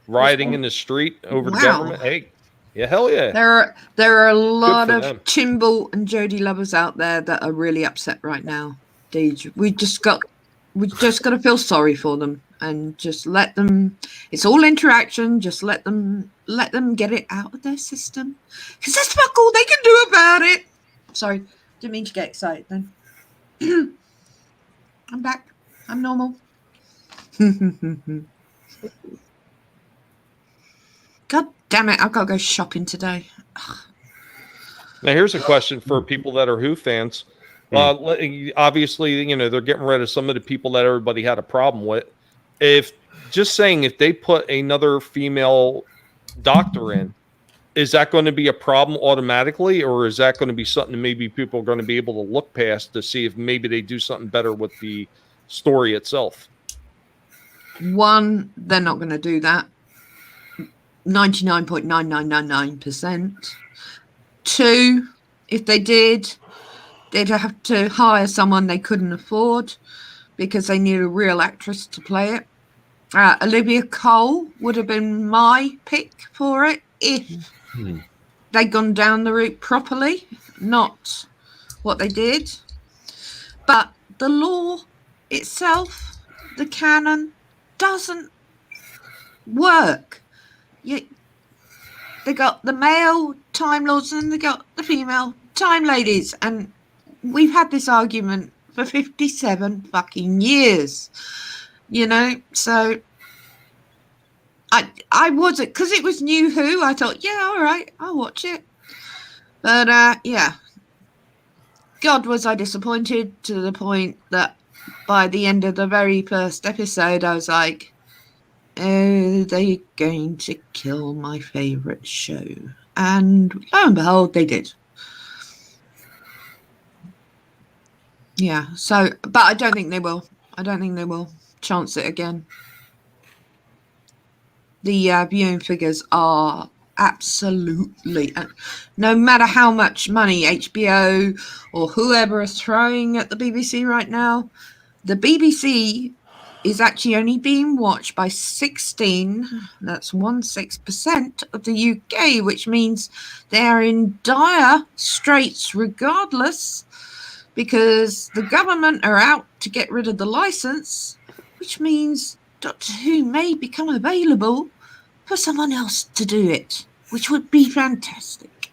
rioting in the street over the government. Hey, yeah, hell yeah. There are a lot of Chinball and Jodie lovers out there that are really upset right now. We just got to feel sorry for them and just let them. It's all interaction. Just let them get it out of their system, because that's about all they can do about it. Sorry, didn't mean to get excited then. I'm back. I'm normal. God damn it! I've got to go shopping today. Now here's a question for people that are Who fans. Obviously, they're getting rid of some of the people that everybody had a problem with. If they put another female doctor in, is that going to be a problem automatically, or is that going to be something that maybe people are going to be able to look past to see if maybe they do something better with the story itself? One, they're not going to do that. 99.9999%. Two, if they did, they'd have to hire someone they couldn't afford because they need a real actress to play it. Olivia Cole would have been my pick for it if they'd gone down the route properly, not what they did. But the law itself, the canon, doesn't work. They got the male Time Lords and they got the female Time Ladies, and we've had this argument for 57 fucking years, you know. So I wasn't, because it was New Who, I thought, yeah, all right, I'll watch it. But yeah, God, was I disappointed, to the point that by the end of the very first episode I was like, oh, they're going to kill my favourite show. And lo and behold, they did. Yeah, so, but I don't think they will. I don't think they will chance it again. The viewing figures are absolutely, no matter how much money HBO or whoever is throwing at the BBC right now, the BBC is actually only being watched by 16% of the UK, which means they're in dire straits regardless, because the government are out to get rid of the license, which means Doctor Who may become available for someone else to do it, which would be fantastic.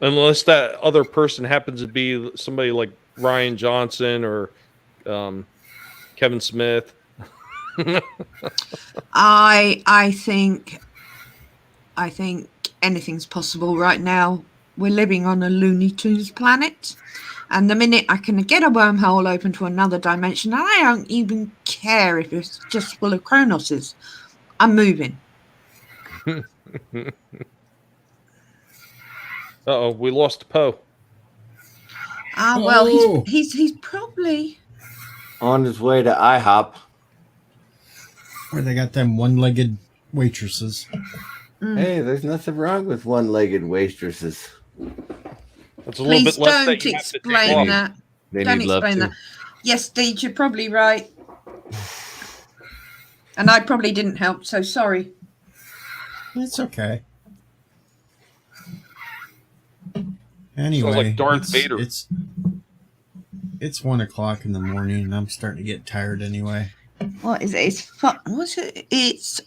Unless that other person happens to be somebody like Ryan Johnson or Kevin Smith. I think anything's possible right now. We're living on a Looney Tunes planet, and the minute I can get a wormhole open to another dimension, and I don't even care if it's just full of Cronoses, I'm moving. Uh-oh, we lost Poe. Well, he's probably on his way to IHOP. Where they got them one-legged waitresses. Hey, there's nothing wrong with one-legged waitresses. That's a little bit less don't that you have to take explain off. that. They Don't need love explain too. that. Yes, Deej, you're probably right. And I probably didn't help, so sorry. It's okay. Anyway, Sounds like Darth Vader. It's 1:00 in the morning, and I'm starting to get tired anyway. What is it? What's it? It's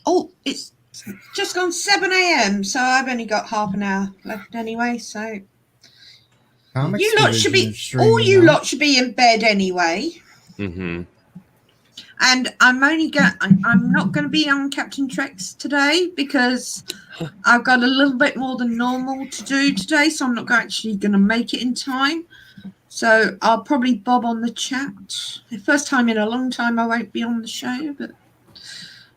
just gone 7 a.m. So I've only got half an hour left anyway. So Comics you lot should Division be, is streaming all you now. lot should be in bed anyway. Mm-hmm. And I'm not going to be on Captain Trek's today because I've got a little bit more than normal to do today, so I'm not actually going to make it in time. So I'll probably bob on the chat. The first time in a long time I won't be on the show, but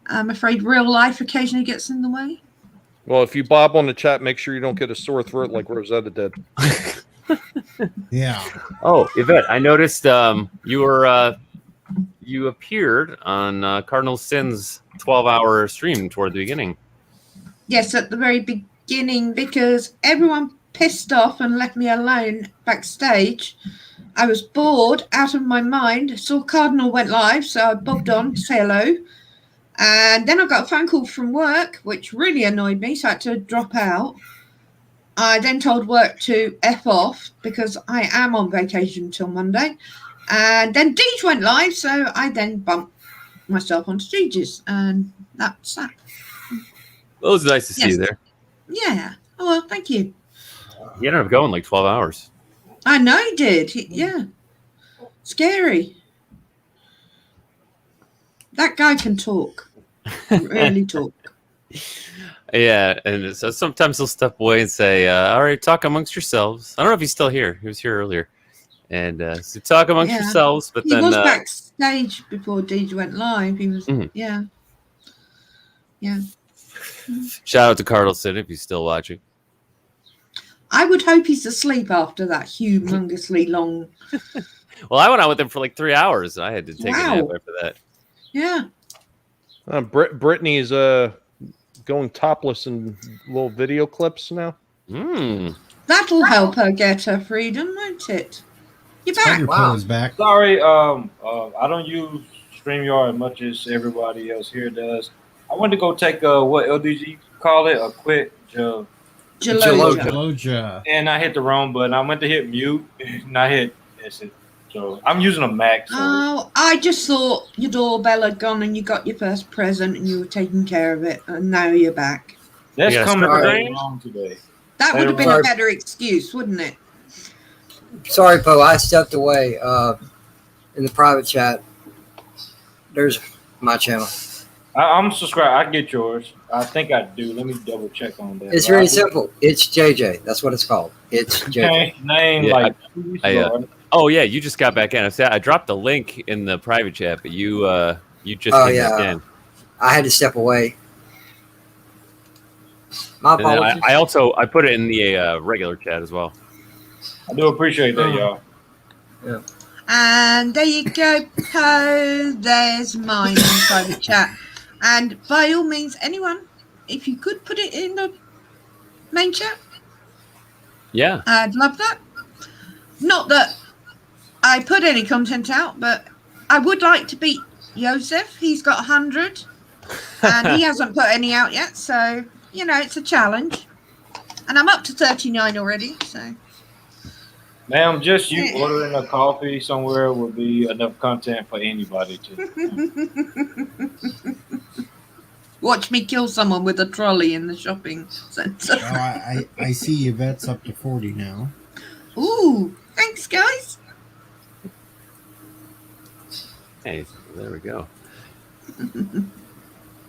I'm afraid real life occasionally gets in the way. Well, if you bob on the chat, make sure you don't get a sore throat like Rosetta did. Yeah. Oh, Yvette, I noticed you appeared on Cardinal Sin's 12-hour stream toward the beginning. Yes, at the very beginning, because everyone pissed off and left me alone backstage. I was bored out of my mind. Saw Cardinal went live, so I bobbed on to say hello. And then I got a phone call from work, which really annoyed me, so I had to drop out. I then told work to F off because I am on vacation till Monday. And then Deej went live, so I then bumped myself onto Deej's, and that's that. Well, it was nice to see you there. Yeah. Oh, well, thank you. You ended up going like 12 hours. I know he did. Yeah. Scary. That guy can talk. Really talk. Yeah, and so sometimes he'll step away and say, all right, talk amongst yourselves. I don't know if he's still here. He was here earlier. And so talk amongst yourselves, but he then... was backstage before Deej went live. He was, yeah. Yeah. Shout out to Carlson if he's still watching. I would hope he's asleep after that humongously long... Well, I went out with him for like 3 hours. I had to take a nap after that. Yeah. Brittany is going topless in little video clips now. That'll help her get her freedom, won't it? You're back. Wow. is back. Sorry, I don't use StreamYard as much as everybody else here does. I went to go take what LDG call it, a quick Jaloja. and I hit the wrong button. I went to hit mute, and I hit exit. So I'm using a Mac. So Oh, I just thought your doorbell had gone and you got your first present and you were taking care of it, and now you're back. that's coming right. wrong today. That would have been Sorry. a better excuse, wouldn't it? Sorry, Poe. I stepped away in the private chat. There's my channel. I'm subscribed. I get yours. I think I do. Let me double check on that. It's really simple. It's JJ. That's what it's called. It's JJ. Name Yeah, like. oh yeah, you just got back in. I dropped the link in the private chat, but you just Oh, came yeah. back in. I had to step away. My And then apologies. I put it in the regular chat as well. I do appreciate that, y'all. Yeah. And there you go, Poe. There's mine in the private chat. And by all means, anyone, if you could put it in the main chat, Yeah. I'd love that. Not that I put any content out, but I would like to beat Joseph. He's got 100, and he hasn't put any out yet. So, you know, it's a challenge. And I'm up to 39 already, so. Ma'am, just you ordering a coffee somewhere would be enough content for anybody to. Watch me kill someone with a trolley in the shopping centre. I see Yvette's up to 40 now. Ooh, thanks, guys. Hey, there we go.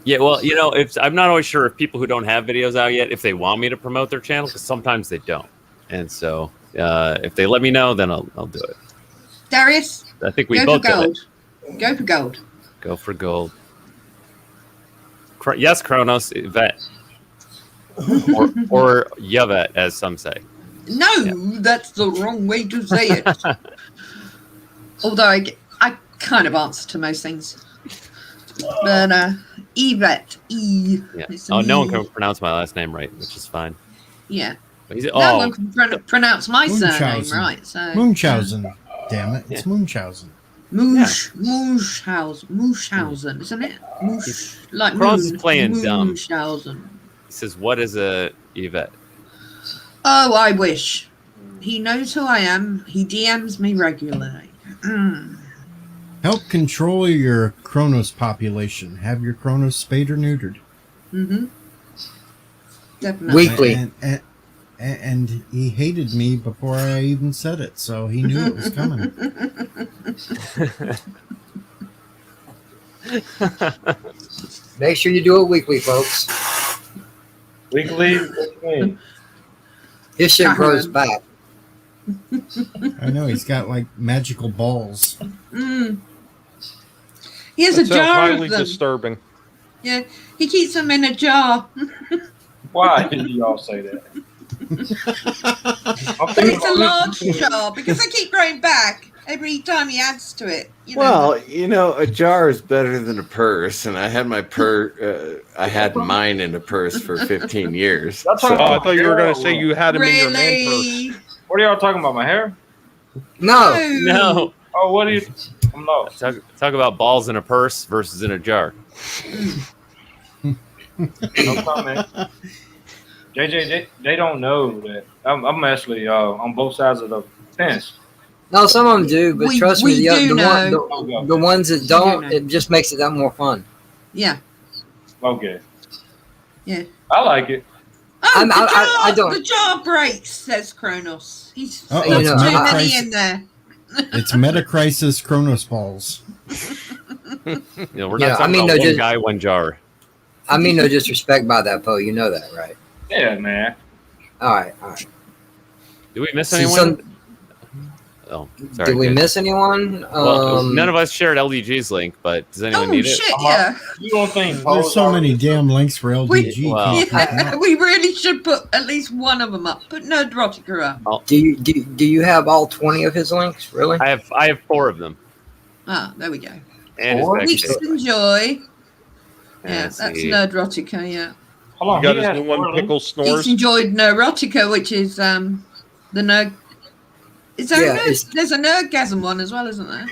Yeah, well, you know, I'm not always sure if people who don't have videos out yet, if they want me to promote their channel, because sometimes they don't. And so if they let me know, then I'll do it. Darius, I think we go both for do gold. it. Go for gold. Go for gold. Yes, Kronos, Yvette. or Yvette, as some say. No, that's the wrong way to say it. Although I kind of answer to most things. But Yvette, Yeah. It's Oh, no one E. can pronounce my last name right, which is fine. Yeah. But he's, No oh, one can pronounce my surname Munchausen. right. So Munchausen. Damn it. It's Munchausen. Munchausen, isn't it? Moosh, like Kronos moon. is playing dumb. Munchausen. He says, "What is a Yvette?" Oh, I wish. He knows who I am. He DMs me regularly. Help control your Kronos population. Have your Kronos spayed or neutered. Mm-hmm. Definitely. Weekly. And he hated me before I even said it, so he knew it was coming. Make sure you do it weekly, folks. Weekly? What do you mean? His shit grows back. I know, he's got like magical balls. He has That's a jar highly of them. disturbing. Yeah, he keeps them in a jar. Why did y'all say that? But it's a large jar because they keep growing back every time he adds to it. You know? Well, you know, a jar is better than a purse, and I had my I had mine in a purse for 15 years. Y'all Oh, talking I about thought you were hair going to or say what? you had him in your man Really? purse. What are y'all talking about? My hair? No. No. Oh, what are you? I'm lost. Talk about balls in a purse versus in a jar. No comment. JJ, they don't know that I'm actually on both sides of the fence. No, some of them do, but trust me, the ones that don't, know. it just makes it that more fun. Yeah. Okay. Yeah. I like it. Oh, I don't. The jar breaks, says Kronos. He's Uh-oh, got it's too many Metacrisis. in there. It's Metacrisis Kronos balls. You know, we're Yeah, not talking I mean, about no, one just- guy, one jar. I mean no disrespect by that, Poe. You know that, right? Yeah, man. All right. Do we miss See, anyone? Oh, sorry. Did we good. miss anyone? Well, none of us shared LDG's link, but does anyone need it? Shit, yeah. You don't think There's so many damn links for LDG. Well, Yeah, we really should put at least one of them up. Put Nerdrotica up. Do you have all 20 of his links? Really? I have 4 of them. Ah, there we go. And his Weeks back- and Joy. Yeah, that's Nerdrotica, yeah. Hold on, You got he his has new one, 4 links? Pickle He's Snores. enjoyed Neurotica, which is the nerd. Is there Yeah, a nerd? it's- There's a Nerdgasm one as well, isn't there?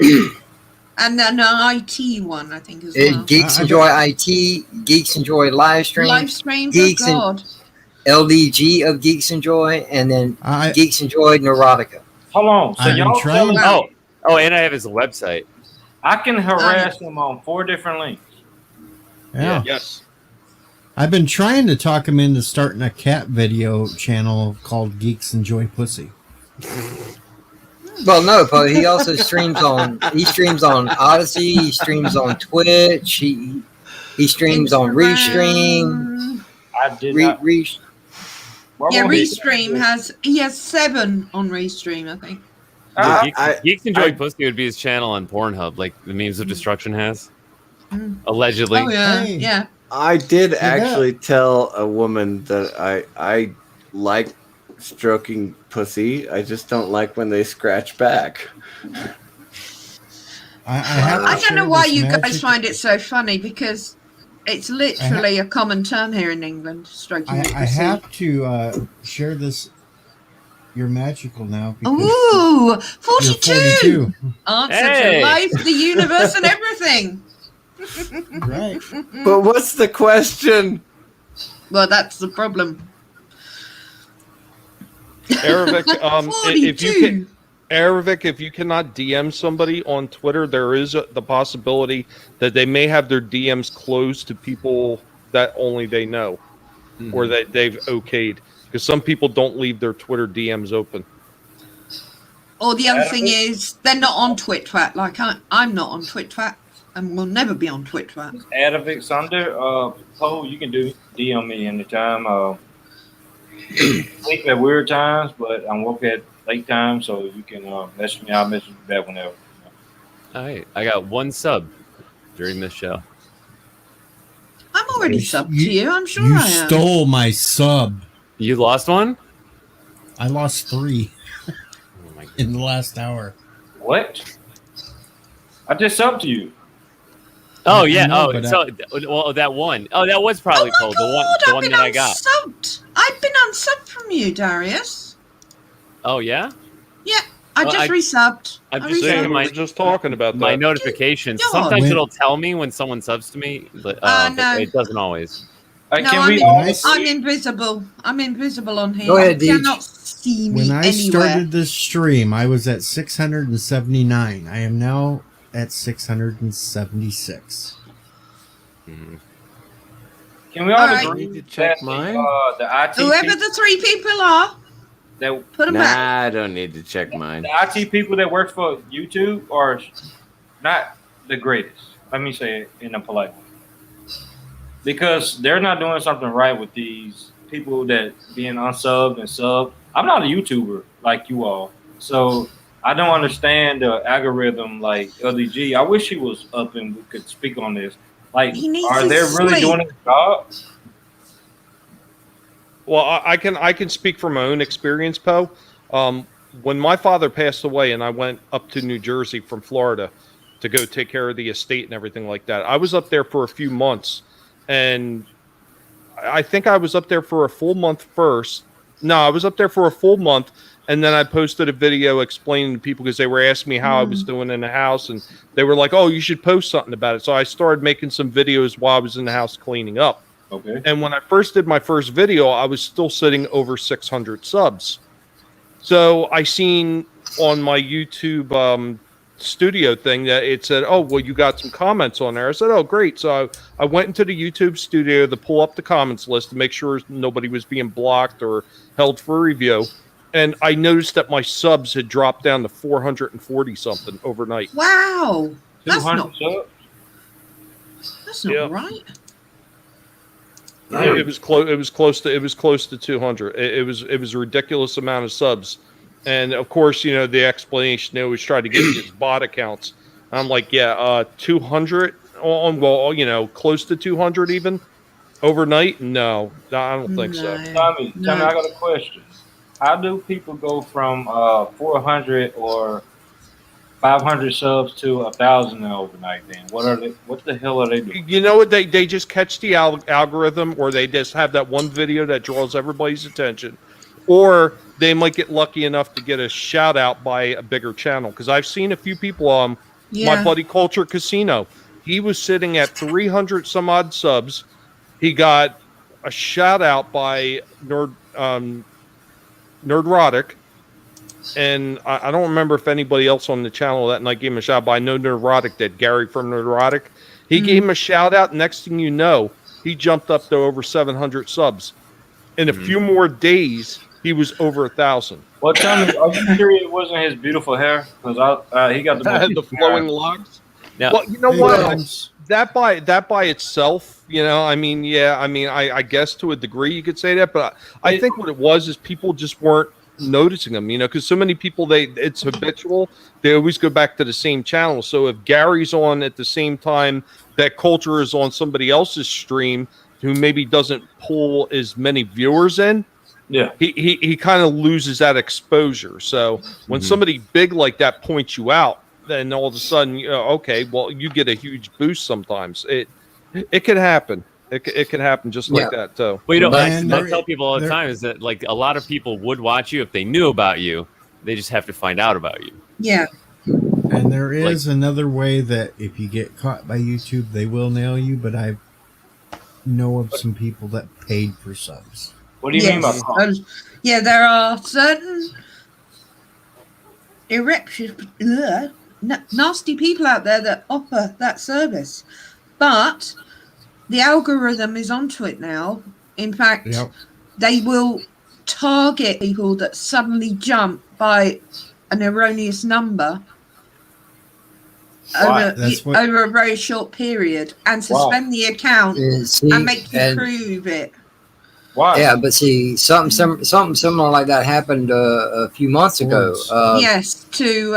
And then an IT one, I think, as well. Geeks enjoy IT. Geeks enjoy live stream. Live streams, Geeks oh God. LDG of Geeks enjoy, and then Geeks enjoy Neurotica. Hold on. So y'all telling me Oh, and I have his website. I can harass him on 4 different links? Yeah. Yes. I've been trying to talk him into starting a cat video channel called Geeks Enjoy Pussy. Well, no, but he also streams on. He streams on Odyssey. He streams on Twitch. He streams on Restream. I did not. Yeah, Restream has 7 on Restream, I think. Geeks Enjoy Pussy would be his channel on Pornhub, like the Memes of Destruction has. Allegedly. Oh yeah, yeah. I did actually tell a woman that I like stroking pussy. I just don't like when they scratch back. I don't know why you guys find it so funny, because it's literally a common term here in England. Stroking your I pussy. have to share this. You're magical now. because Ooh, you're 42. Answer to life, the universe, and everything. Right. But what's the question? Well, that's the problem. Aravic, if you cannot DM somebody on Twitter, there is the possibility that they may have their DMs closed to people that only they know, or that they've okayed. Because some people don't leave their Twitter DMs open. Or the other thing is, they're not on TwitTwat. Like I'm not on TwitTwat, and will never be on TwitTwat. Adavic Sunder, Poe, you can DM me anytime. Sleep at weird times, but I'm working at late times, so you can message me. I'll message you back whenever. All right, I got 1 sub during this show. I'm already subbed to you. I'm sure You I am. stole my sub. You lost one? I lost 3 in the last hour. What? I just subbed to you. Oh I yeah. know, That one. Oh, that was probably Cole. The one that I got. I've been unsubbed from you, Darius. Oh yeah. Yeah, I Well, just resubbed. I'm I just saying resubbed. my just talking about my that. notifications. God. Sometimes When- it'll tell me when someone subs to me, but no. it doesn't always. No, can I'm, we I'm invisible. I'm invisible on here. Go ahead, you Deej. cannot see me When I anywhere. started this stream, I was at 679. I am now at 676. Can we all Alright. agree Need to check that mine? the IT Whoever people the 3 people are, that put them Nah, back. I don't need to check mine. the IT people that work for YouTube are not the greatest. Let me say it in a polite way. Because they're not doing something right with these people that being unsubbed and subbed. I'm not a YouTuber like you all, so I don't understand the algorithm like LDG. I wish he was up and we could speak on this. Like, He needs are his they really sleep. doing his job? Well, I can speak from my own experience, Poe. When my father passed away, and I went up to New Jersey from Florida to go take care of the estate and everything like that, I was up there for a few months, and I think I was up there for a full month first. No, I was up there for a full month, and then I posted a video explaining to people because they were asking me how I was doing in the house, and they were like, "Oh, you should post something about it." So I started making some videos while I was in the house cleaning up. Okay. And when I first did my first video, I was still sitting over 600 subs. So I seen on my YouTube studio thing that it said, "Oh, well, you got some comments on there." I said, "Oh, great." So I went into the YouTube studio to pull up the comments list to make sure nobody was being blocked or held for review. And I noticed that my subs had dropped down to 440 something overnight. Wow, that's 200 not. subs? That's not Yeah. right. It was close. It was close to 200. It was a ridiculous amount of subs, and of course, you know the explanation they always try to give you is bot accounts. I'm like, yeah, 200 on, well, you know, close to 200 even overnight. No, I don't think so. Tommy, I got a question. How do people go from 400 or 500 subs to 1,000 overnight. Then what are they? What the hell are they doing? You know what? They just catch the algorithm, or they just have that one video that draws everybody's attention, or they might get lucky enough to get a shout out by a bigger channel. Because I've seen a few people on my buddy Culture Casino. He was sitting at 300 some odd subs. He got a shout out by Nerdrotic. And I don't remember if anybody else on the channel that night gave him a shout out, but I know Nerdrotic did. Gary from Nerdrotic. He gave him a shout out. Next thing you know, he jumped up to over 700 subs. In a few more days, he was over 1,000. Well, tell me, are you sure it wasn't his beautiful hair? Because he got the flowing locks. Now, well, you know what? That by itself, you know, I mean, I guess to a degree you could say that, but I think what it was is people just weren't noticing them, you know, because so many people, it's habitual. They always go back to the same channel. So if Gary's on at the same time that Culture is on somebody else's stream who maybe doesn't pull as many viewers in, he kind of loses that exposure. So when somebody big like that points you out, then all of a sudden, you know, okay, well, you get a huge boost sometimes. It could happen. It could happen just like that, too. Well, you know, I tell people all the time is that, like, a lot of people would watch you if they knew about you. They just have to find out about you. Yeah. And there is another way that if you get caught by YouTube, they will nail you, but I know of some people that paid for subs. What do you mean by caught? Yeah, there are certain nasty people out there that offer that service. But the algorithm is onto it now. In fact, they will target people that suddenly jump by an erroneous number over a very short period and suspend the account and make you prove it. Why? Yeah, but see, something similar like that happened a few months ago. Yes, to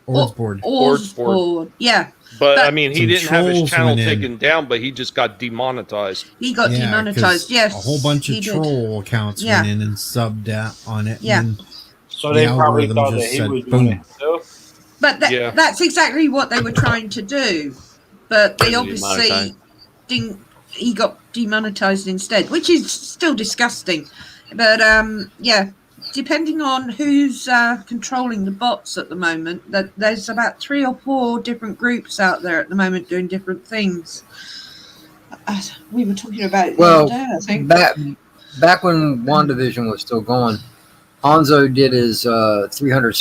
Orsboard. Yeah. But I mean, he didn't have his channel taken down, but he just got demonetized. He got demonetized. Yes, a whole bunch of troll accounts went in and subbed out on it. Yeah. And so they probably thought that he was doing it himself. But that's exactly what they were trying to do. But they obviously didn't. He got demonetized instead, which is still disgusting. But depending on who's controlling the bots at the moment, that there's about 3 or 4 different groups out there at the moment doing different things. We were talking about it the other day, I think. Back when WandaVision was still going, Hanzo did his 300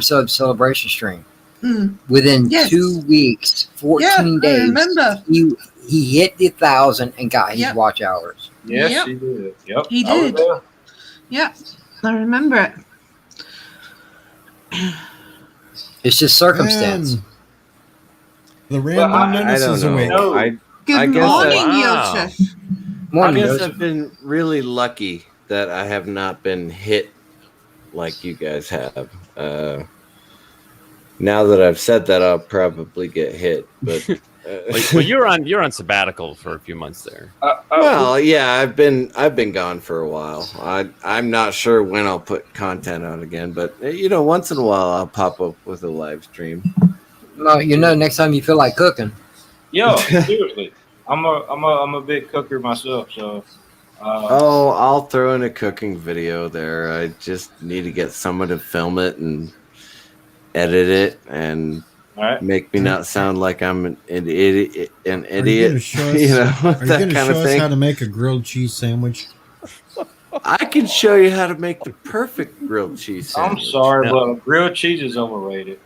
sub celebration stream. Within 2 weeks, 14 days, I remember. he hit the 1,000 and got his watch hours. Yes, he did. Yep, he did. Yeah, I remember it. It's just circumstance. The random menace is awake. Good morning, Yosef. I guess I've been really lucky that I have not been hit like you guys have. Now that I've said that, I'll probably get hit. But well, you're on sabbatical for a few months there. Well, yeah, I've been gone for a while. I'm not sure when I'll put content out again, but you know, once in a while I'll pop up with a live stream. No, you know, next time you feel like cooking. Yo, seriously, I'm a big cooker myself, so. I'll throw in a cooking video there. I just need to get someone to film it and edit it and make me not sound like I'm an idiot. You know, are you going to show us how to make a grilled cheese sandwich? I can show you how to make the perfect grilled cheese sandwich. I'm sorry, but grilled cheese is overrated.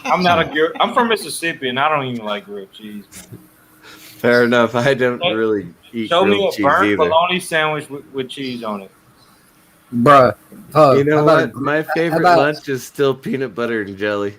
I'm from Mississippi, and I don't even like grilled cheese. Man. Fair enough. I don't really eat grilled cheese either. Bologna sandwich with cheese on it. Bruh. You know what? My favorite lunch is still peanut butter and jelly.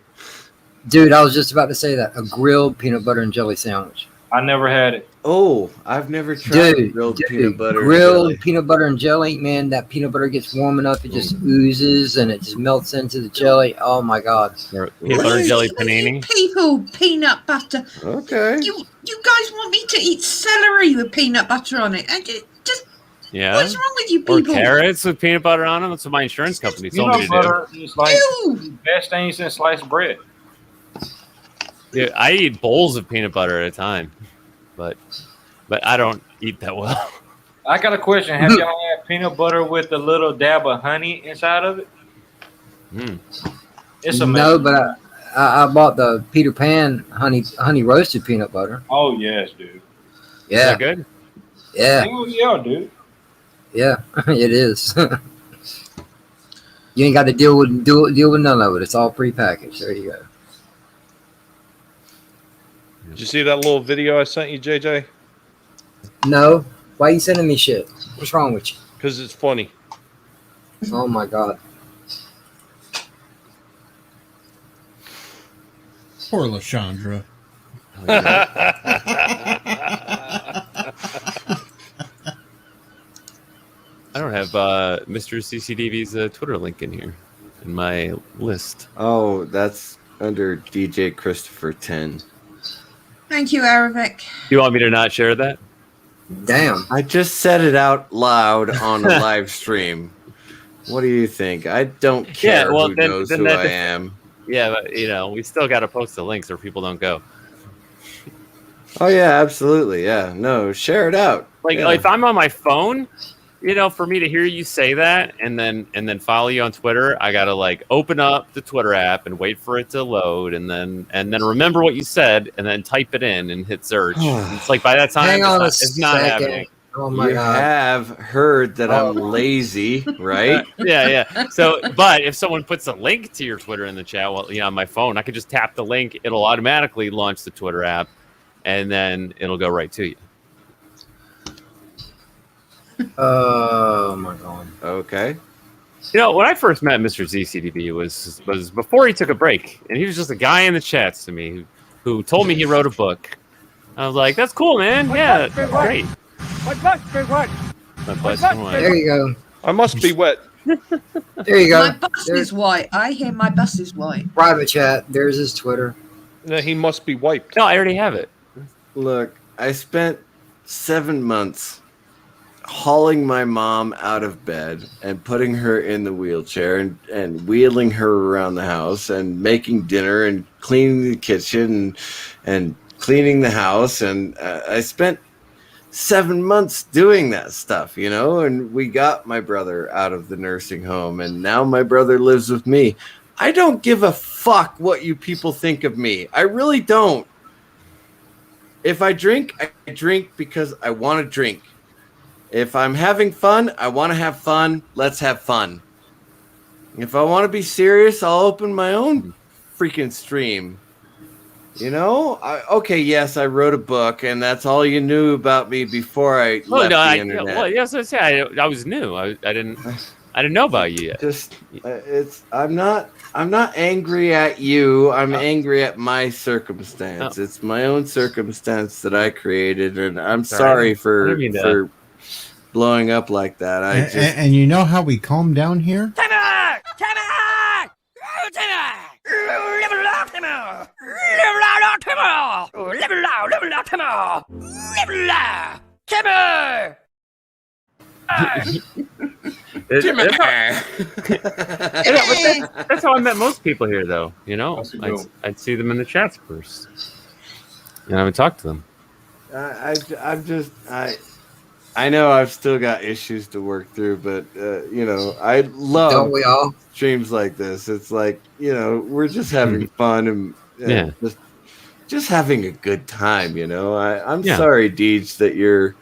Dude, I was just about to say that. A grilled peanut butter and jelly sandwich. I never had it. Oh, I've never tried grilled peanut butter. Grilled peanut butter and jelly, man. That peanut butter gets warm enough, it just oozes and it just melts into the jelly. Oh my god! Peanut butter and jelly panini. People, peanut butter. Okay. You guys want me to eat celery with peanut butter on it? And just Yeah. What's wrong with you Or people? carrots with peanut butter on them. That's what my insurance company told me Peanut to do. butter is like the best thing since sliced bread. Yeah, I eat bowls of peanut butter at a time, but I don't eat that well. I got a question. Have y'all had peanut butter with a little dab of honey inside of it? It's amazing. No, but I bought the Peter Pan honey roasted peanut butter. Oh yes, dude. Yeah. Is that good? Yeah. Hell yeah, dude. Yeah, it is. You ain't got to deal with none of it. It's all prepackaged. There you go. Did you see that little video I sent you, JJ? No, why you sending me shit? What's wrong with you? Because it's funny. Oh my god. Poor Lashandra. I don't have Mr. CCDV's Twitter link in here in my list. Oh, that's under DJ Christopher 10. Thank you, Aravic. You want me to not share that? Damn. I just said it out loud on a live stream. What do you think? I don't care who knows who I am. Yeah, but we still got to post the links or people don't go. Oh yeah, absolutely. Yeah, no, share it out. Like if I'm on my phone, for me to hear you say that and then follow you on Twitter, I gotta like open up the Twitter app and wait for it to load and then remember what you said and then type it in and hit search. It's like by that time it's not happening. Oh my you god. have heard that I'm lazy, right? Yeah. So, but if someone puts a link to your Twitter in the chat, on my phone, I could just tap the link. It'll automatically launch the Twitter app, and then it'll go right to you. Oh my god. Okay. When I first met Mr. ZCDB was before he took a break, and he was just a guy in the chats to me who told me he wrote a book. I was like, "That's cool, man. Yeah, great." My butt's been wet. There you go. I must be wet. There you go. My bus is white. I hear my bus is white. Private chat. There's his Twitter. No, he must be wiped. No, I already have it. Look, I spent 7 months hauling my mom out of bed and putting her in the wheelchair and wheeling her around the house and making dinner and cleaning the kitchen and cleaning the house. And I spent 7 months doing that stuff, and we got my brother out of the nursing home and now my brother lives with me. I don't give a fuck what you people think of me. I really don't. If I drink because I want to drink. If I'm having fun, I want to have fun. Let's have fun. If I want to be serious, I'll open my own freaking stream. Okay, yes, I wrote a book, and that's all you knew about me before I left the internet. I was new. I didn't know about you yet. I'm not angry at you. I'm angry at my circumstance. Oh. It's my own circumstance that I created, and I'm sorry for blowing up like that. And you know how we calm down here? That's how I met most people here, though. I'd see them in the chats first, and I would talk to them. I know I've still got issues to work through, but I love Don't we all? streams like this. It's like we're just having fun and just having a good time. I'm sorry, Deej, that your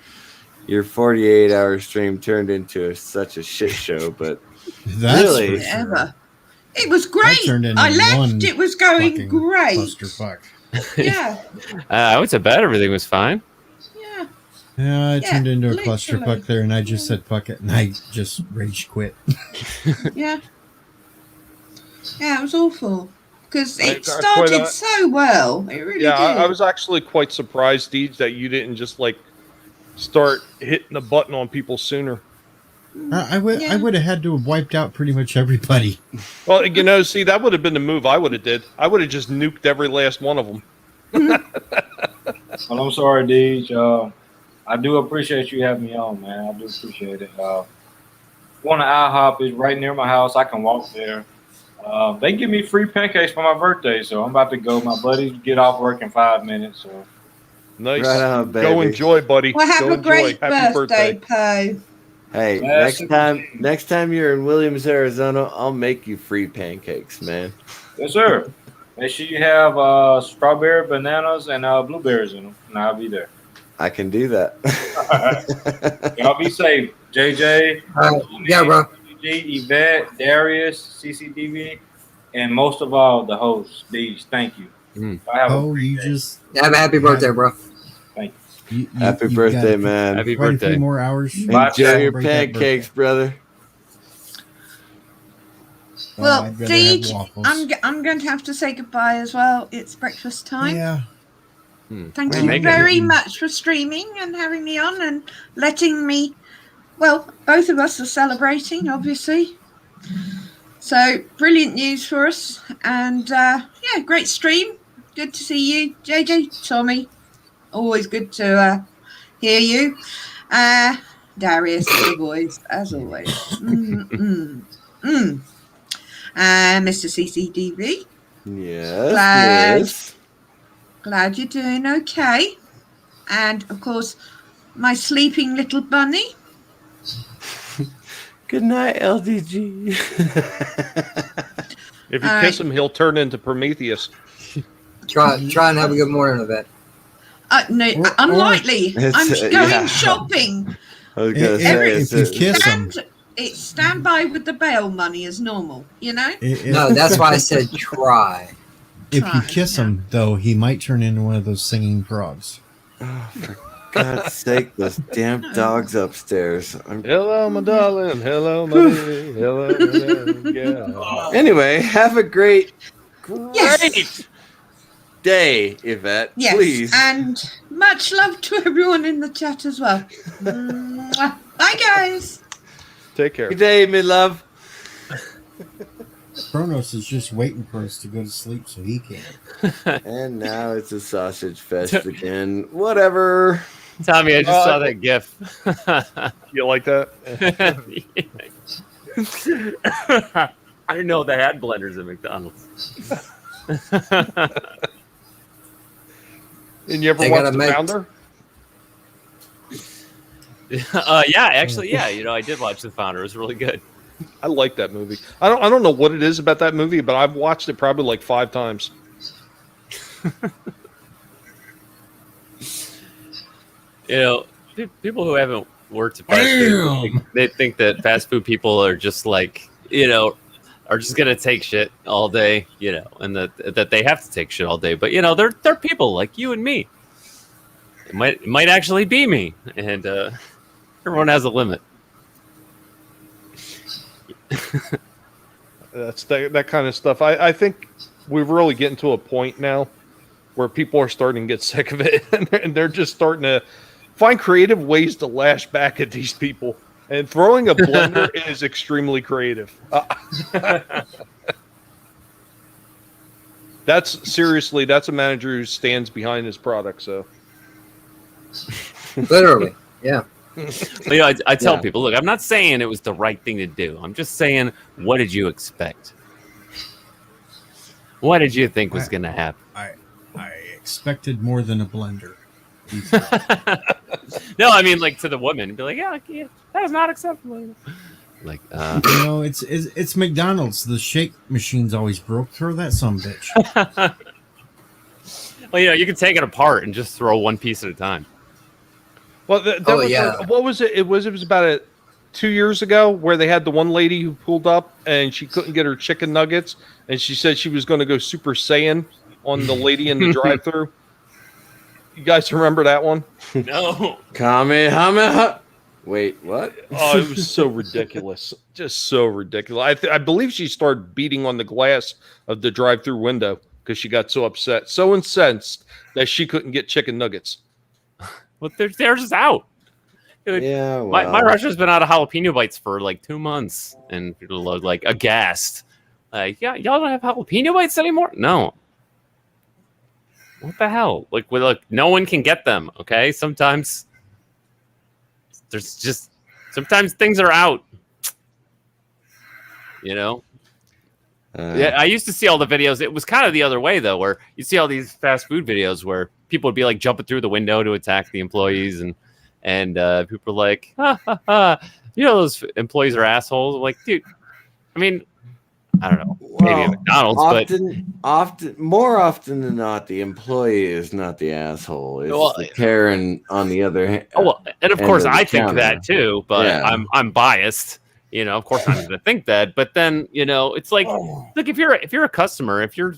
48-hour stream turned into such a shit show, but really, Ever. It was great. I left. It was going great. Clusterfuck. Yeah. I went to bed. Everything was fine. Yeah, I turned into a clusterfuck there, and I just said fuck it, and I just rage quit. Yeah. Yeah, it was awful because it started so well. It really did. I was actually quite surprised, Deej, that you didn't just start hitting the button on people sooner. I would have had to have wiped out pretty much everybody. Well, see, that would have been the move I would have did. I would have just nuked every last one of them. Well, I'm sorry, Deej. I do appreciate you having me on, man. I do appreciate it. One of IHOP is right near my house. I can walk there. They give me free pancakes for my birthday, so I'm about to go. My buddies get off work in 5 minutes. So Nice. Right on, Go baby. enjoy, buddy. Well, have Go a enjoy. great Happy birthday, Poe. Hey, Yes. next time you're in Williams, Arizona, I'll make you free pancakes, man. Yes, sir. Make sure you have strawberry, bananas, and blueberries in them, and I'll be there. I can do that. Y'all be safe. JJ, Yeah, bro. Yvette, Darius, CCDV, and most of all, the hosts. These, thank you. I have Oh, you just Have a happy birthday, bro. Thank you, Happy you've birthday, got man. Happy quite a birthday. few more hours. to Enjoy your celebrate that pancakes, brother. birthday. Well, I'd rather Deej, have waffles. I'm going to have to say goodbye as well. It's breakfast time. Yeah. Thank Well, you make it. very much for streaming and having me on and letting me. Well, both of us are celebrating, obviously. So brilliant news for us, and yeah, great stream. Good to see you, JJ, Tommy. Always good to hear you. Darius, the voice, as always. Mr. CCDV. Yes. Glad. Yes. Glad you're doing okay. And of course, my sleeping little bunny. Good night, LDG. If you kiss him, he'll turn into Prometheus. Try and have a good morning of that. No, unlikely. I'm It's, going yeah. shopping. I was gonna say If you kiss him, It's stand by with the bail money as normal, you know? No, that's why I said try. if you kiss him, though, he might turn into one of those singing frogs. Oh, for God's sake, those damn dogs upstairs. Hello, my darling. Hello, my baby. Hello, my darling. Yeah. Anyway, have a great Yes. day, Yvette. Yes. Please. And much love to everyone in the chat as well. Mwah. Bye, guys. Take care. Good day, my love. Kronos is just waiting for us to go to sleep so he can. And now it's a sausage fest again. Whatever. Tommy, I just saw that GIF. You like that? I didn't know they had blenders at McDonald's. And you ever They watched gotta The make- Founder? Yeah, actually, yeah. You know, I did watch The Founder. It was really good. I like that movie. I don't know what it is about that movie, but I've watched it probably like 5 times. You know, people who haven't worked at fast food, they think that fast food people are just like, you know, are just gonna take shit all day, you know, and that they have to take shit all day. But you know, they're people like you and me. It might actually be me, and everyone has a limit. That's that kind of stuff. I think we're really getting to a point now where people are starting to get sick of it, and they're just starting to find creative ways to lash back at these people. And throwing a blender is extremely creative. That's a manager who stands behind his product. So, Literally, yeah. But, you know, I tell people, look, I'm not saying it was the right thing to do. I'm just saying, what did you expect? What did you think was going to happen? I expected more than a blender. No, I mean, like, to the woman, be like, yeah, that is not acceptable. Like, You know, it's McDonald's. The shake machine's always broke. Throw that some bitch. well, you know, you can take it apart and just throw one piece at a time. well, what was it? It was about 2 years ago where they had the one lady who pulled up and she couldn't get her chicken nuggets, and she said she was going to go Super Saiyan on the lady in the drive-thru. You guys remember that one? No. Kamehameha. Wait, what? Oh, it was so ridiculous. Just so ridiculous. I believe she started beating on the glass of the drive-thru window because she got so upset, so incensed that she couldn't get chicken nuggets. Well, they're just out. Dude, Yeah, my restaurant's been out of jalapeno bites for like 2 months, and people are like aghast. Like, yeah, y'all don't have jalapeno bites anymore? No. What the hell? Like, no one can get them. Okay, sometimes there's just sometimes things are out. You know. Yeah, I used to see all the videos. It was kind of the other way though, where you see all these fast food videos where people would be like jumping through the window to attack the employees, and people are like, ha, ha, ha. You know, those employees are assholes. I'm like, dude, I mean, I don't know, maybe at McDonald's, more often than not, the employee is not the asshole. It's the Karen on the other hand. Oh well, and of course I think that too, but yeah. I'm biased. You know, of course I'm going to think that, but then you know, it's like, look, if you're a customer, if you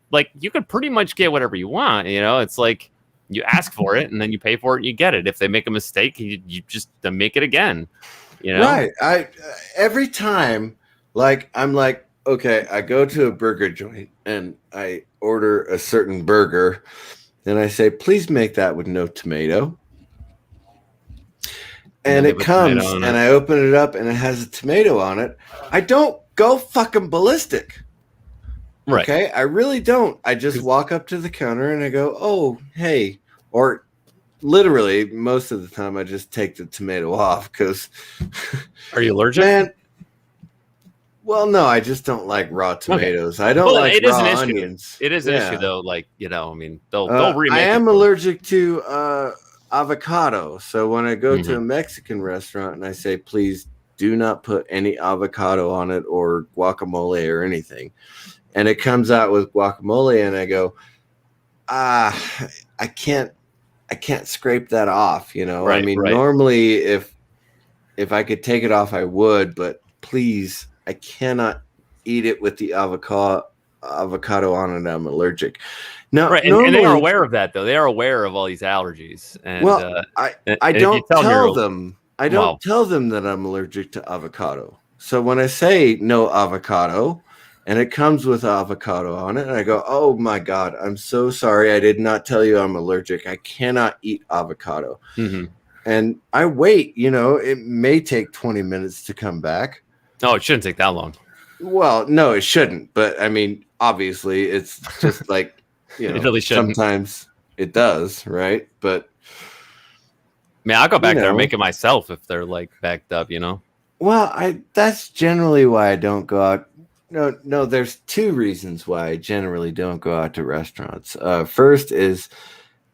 like, you can pretty much get whatever you want. You know, it's like you ask for it and then you pay for it and you get it. If they make a mistake, you just make it again. You know, right? Every time, like I'm like, okay, I go to a burger joint and I order a certain burger, and I say, please make that with no tomato. And it comes, and I open it up, and it has a tomato on it. I don't go fucking ballistic. Right. Okay? I really don't. I just walk up to the counter, and I go, oh, hey. Or literally, most of the time, I just take the tomato off, because... Are you allergic? Man, well, no, I just don't like raw tomatoes. Okay. I don't like raw onions. It is an issue, though. Like, you know, I mean, they'll remake it. I am allergic to... avocado. So when I go to a Mexican restaurant and I say, please do not put any avocado on it or guacamole or anything, and it comes out with guacamole, and I go, I can't scrape that off. You know, right, I mean, right. Normally if I could take it off, I would, but please, I cannot eat it with the avocado on it. I'm allergic. Now, right, and they are aware of that, though. They are aware of all these allergies. And, well, I don't tell them. I don't tell them that I'm allergic to avocado. So when I say no avocado, and it comes with avocado on it, and I go, oh my God, I'm so sorry. I did not tell you I'm allergic. I cannot eat avocado. Mm-hmm. And I wait. You know, it may take 20 minutes to come back. No, it shouldn't take that long. Well, no, it shouldn't. But I mean, obviously, it's just like. You know, it really shouldn't. Sometimes it does, right? But man, I'll go back there and make it myself if they're like backed up, you know. Well, that's generally why I don't go out. No, there's two reasons why I generally don't go out to restaurants. First is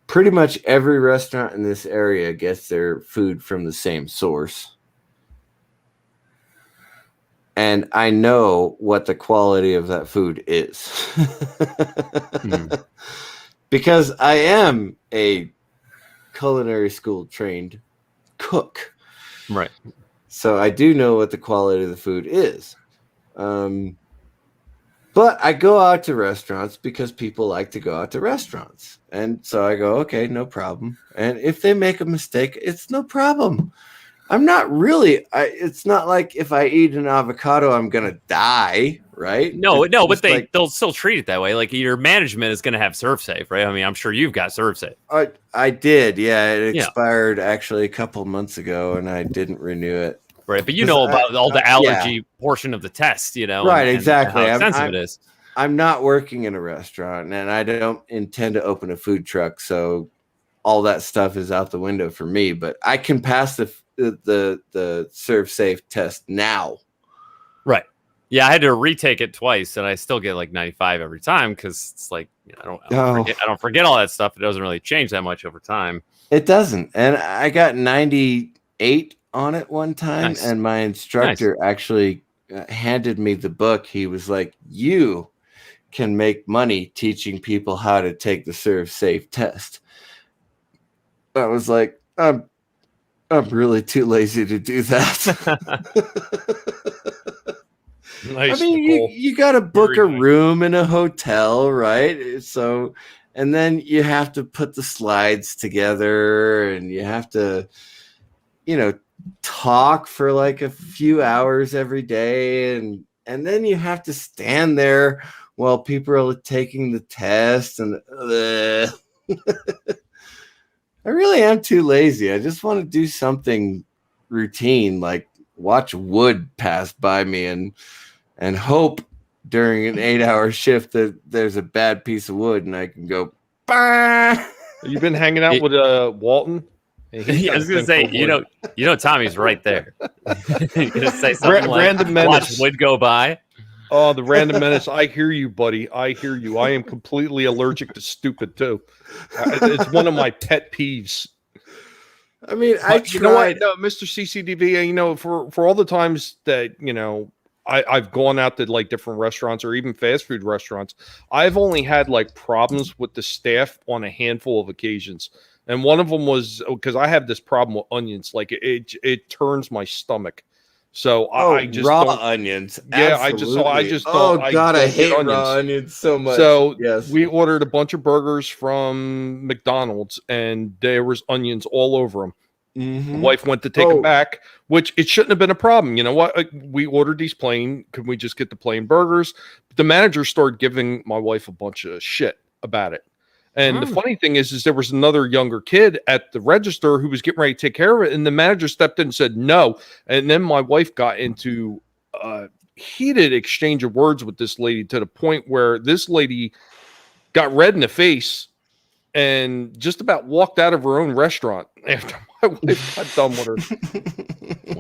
pretty much every restaurant in this area gets their food from the same source. And I know what the quality of that food is. Because I am a culinary school trained cook. Right. So I do know what the quality of the food is. But I go out to restaurants because people like to go out to restaurants. And so I go, okay, no problem. And if they make a mistake, it's no problem. I'm not really. It's not like if I eat an avocado, I'm gonna die, right? No, but they'll still treat it that way. Like your management is gonna have ServSafe, right? I mean, I'm sure you've got ServSafe. I did, yeah. It expired actually a couple months ago, and I didn't renew it. Right, but you know about all the allergy portion of the test, you know? Right, exactly. And how expensive it is. I'm not working in a restaurant, and I don't intend to open a food truck, so all that stuff is out the window for me. But I can pass the ServSafe test now. Right. Yeah, I had to retake it twice, and I still get like 95 every time because it's like, you know, I don't forget all that stuff. It doesn't really change that much over time. It doesn't. And I got 98 on it one time, and my instructor actually handed me the book. He was like, you can make money teaching people how to take the ServSafe test. I was like, I'm really too lazy to do that. Nice, I mean, you got to book a room in a hotel, right? So, and then you have to put the slides together, and you have to, you know, talk for like a few hours every day, and then you have to stand there while people are taking the test, and I really am too lazy. I just want to do something routine, like watch wood pass by me and hope during an 8-hour shift that there's a bad piece of wood and I can go, bah! You've been hanging out with Walton? I was gonna say, Tommy's right there. You're gonna say something like, Random Menace. "Watch wood go by." Oh, the Random Menace. I hear you, buddy. I hear you. I am completely allergic to stupid too. It's one of my pet peeves. I mean, You know what? No, Mr. CCDV. For all the times that I've gone out to like different restaurants or even fast food restaurants, I've only had like problems with the staff on a handful of occasions. And one of them was because I have this problem with onions. Like it turns my stomach. So I just raw don't, onions. Yeah, Absolutely. I just Oh don't. God, I don't hate get raw onions so much. So yes, we ordered a bunch of burgers from McDonald's, and there was onions all over them. Mm-hmm. The wife went to take them back, which it shouldn't have been a problem. You know what? We ordered these plain. Could we just get the plain burgers? But the manager started giving my wife a bunch of shit about it. And the funny thing is there was another younger kid at the register who was getting ready to take care of it, and the manager stepped in and said no. And then my wife got into a heated exchange of words with this lady to the point where this lady got red in the face and just about walked out of her own restaurant after my wife got done with her.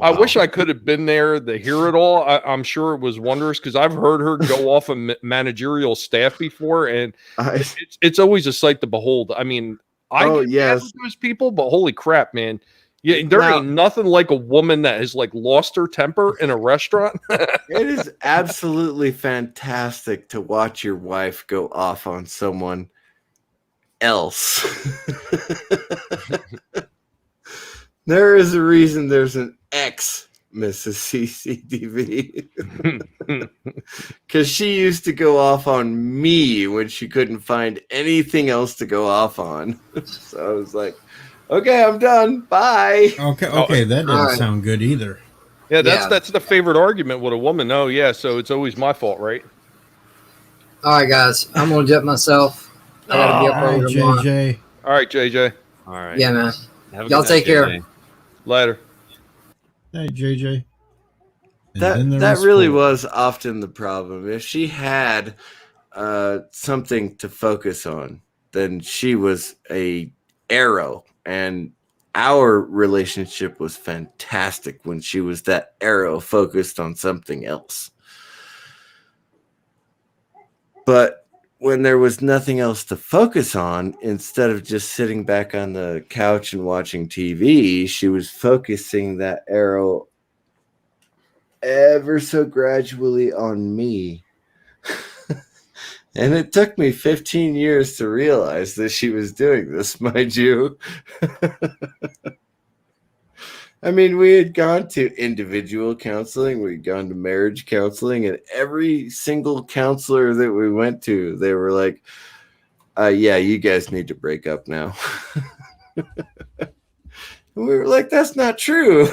I wish I could have been there to hear it all. I'm sure it was wondrous because I've heard her go off of managerial staff before, and it's always a sight to behold. I mean, I get mad with those people, but holy crap, man. Yeah, there ain't nothing like a woman that has like lost her temper in a restaurant. It is absolutely fantastic to watch your wife go off on someone else. There is a reason there's an X, Mrs. CCTV. Because she used to go off on me when she couldn't find anything else to go off on. So I was like, okay, I'm done. Bye. Okay, that didn't sound good either. Yeah, that's the favorite argument with a woman. Oh, yeah, so it's always my fault, right? All right, guys, I'm gonna jet myself. I gotta be up early tomorrow. JJ. All right, JJ. All right. Yeah, man. Have a Y'all good take night, care. JJ. Later. Hey, JJ. And then there That was really Paul. was often the problem. If she had something to focus on, then she was a arrow, and our relationship was fantastic when she was that arrow focused on something else. But when there was nothing else to focus on, instead of just sitting back on the couch and watching TV, she was focusing that arrow ever so gradually on me. And it took me 15 years to realize that she was doing this, mind you. I mean, we had gone to individual counseling, we'd gone to marriage counseling, and every single counselor that we went to, they were like, yeah, you guys need to break up now. And we were like, that's not true.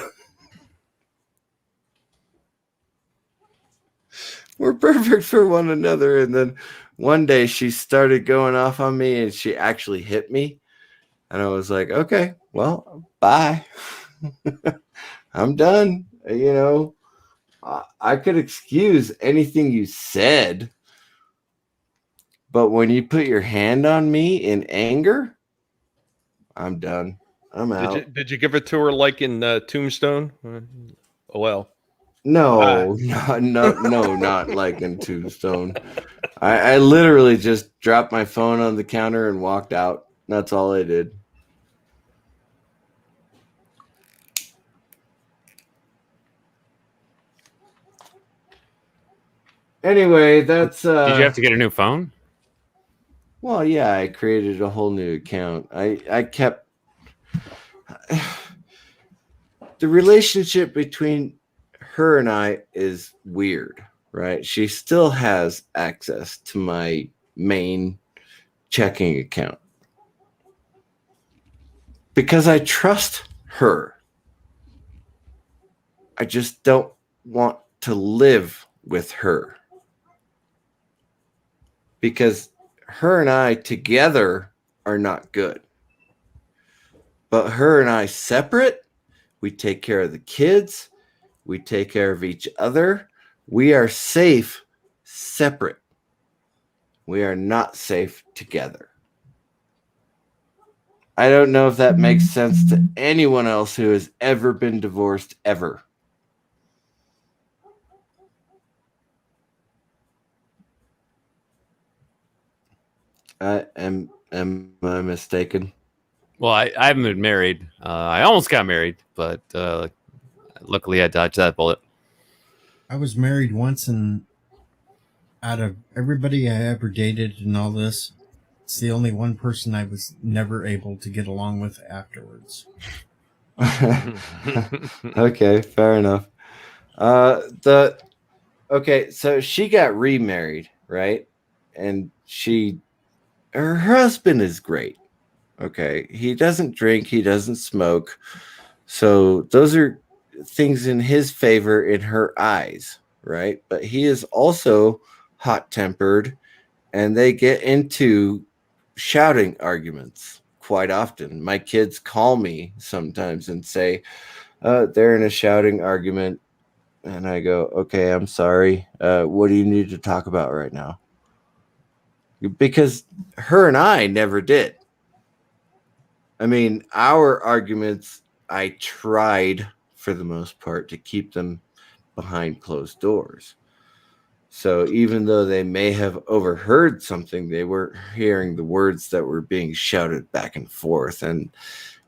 We're perfect for one another. And then one day she started going off on me and she actually hit me. And I was like, okay, well, bye. I'm done. You know, I could excuse anything you said, but when you put your hand on me in anger, I'm done. I'm out. Did you give it to her like in Tombstone? Oh, well. No, not like in Tombstone. I literally just dropped my phone on the counter and walked out. That's all I did. Anyway, that's Did you have to get a new phone? Well, yeah, I created a whole new account. I kept the relationship between her and I is weird, right? She still has access to my main checking account because I trust her. I just don't want to live with her because her and I together are not good. But her and I separate, we take care of the kids, we take care of each other. We are safe separate. We are not safe together. I don't know if that makes sense to anyone else who has ever been divorced ever. Am I mistaken? Well, I haven't been married. I almost got married, but luckily I dodged that bullet. I was married once, and out of everybody I ever dated and all this, it's the only one person I was never able to get along with afterwards. Okay, fair enough. Okay, so she got remarried, right? And her husband is great. Okay, he doesn't drink, he doesn't smoke, so those are things in his favor in her eyes, right? But he is also hot-tempered, and they get into shouting arguments quite often. My kids call me sometimes and say they're in a shouting argument, and I go, okay, I'm sorry. What do you need to talk about right now? Because her and I never did. I mean, our arguments, I tried for the most part to keep them behind closed doors. So even though they may have overheard something, they weren't hearing the words that were being shouted back and forth. And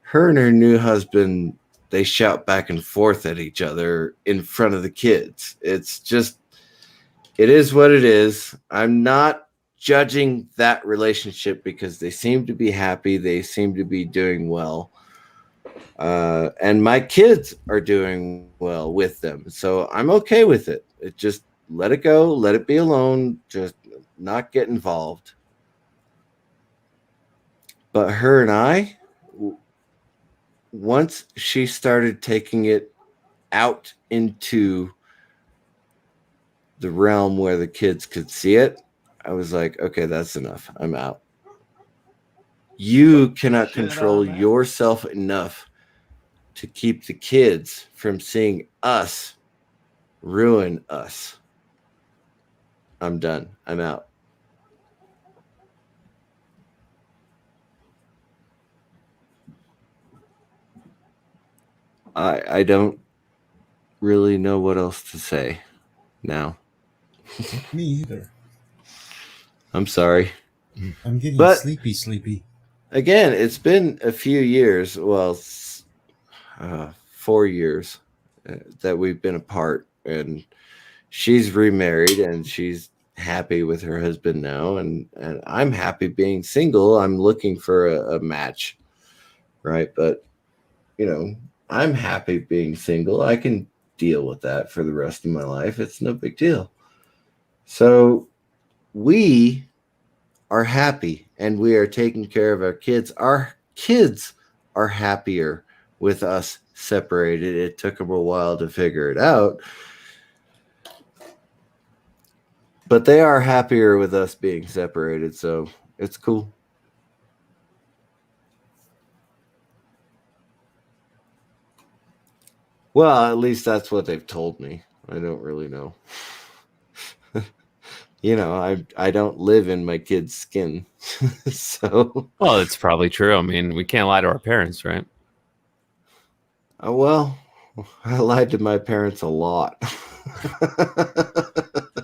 her and her new husband, they shout back and forth at each other in front of the kids. It's just, it is what it is. I'm not judging that relationship because they seem to be happy. They seem to be doing well. And my kids are doing well with them. So I'm okay with it. It just, let it go. Let it be alone. Just not get involved. But her and I, once she started taking it out into the realm where the kids could see it, I was like, okay, that's enough. I'm out. You cannot control yourself enough to keep the kids from seeing us ruin us. I'm done. I'm out. I don't really know what else to say now. Me either. I'm sorry. I'm getting sleepy. Again, it's been a few years. Well, 4 years that we've been apart, and she's remarried and she's happy with her husband now, and I'm happy being single. I'm looking for a match, right? But you know, I'm happy being single. I can deal with that for the rest of my life. It's no big deal. So we are happy and we are taking care of our kids. Our kids are happier with us separated. It took them a while to figure it out, but they are happier with us being separated. So it's cool. Well, at least that's what they've told me. I don't really know. You know, I don't live in my kid's skin. So well, it's probably true. I mean, we can't lie to our parents, right? Well, I lied to my parents a lot.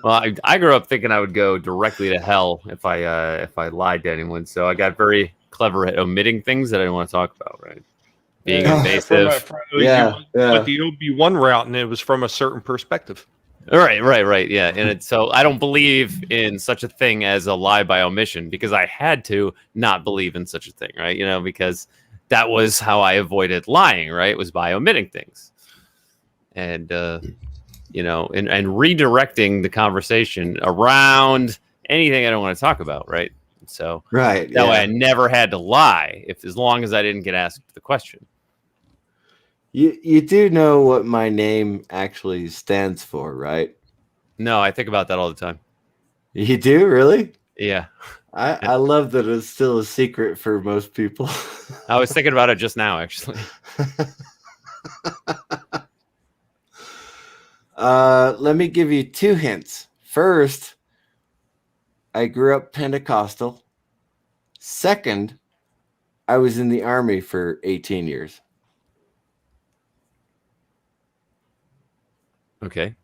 Well, I grew up thinking I would go directly to hell if I lied to anyone. So I got very clever at omitting things that I didn't want to talk about, right? Being invasive. But the Obi-Wan route, and it was from a certain perspective. Right. Yeah. And so I don't believe in such a thing as a lie by omission because I had to not believe in such a thing, right? You know, because that was how I avoided lying, right? It was by omitting things. And, you know, and redirecting the conversation around anything I don't want to talk about, right? So that way I never had to lie as long as I didn't get asked the question. You do know what my name actually stands for, right? No, I think about that all the time. You do, really? Yeah. I love that it's still a secret for most people. I was thinking about it just now, actually. Let me give you 2 hints. First, I grew up Pentecostal. Second, I was in the Army for 18 years. Okay.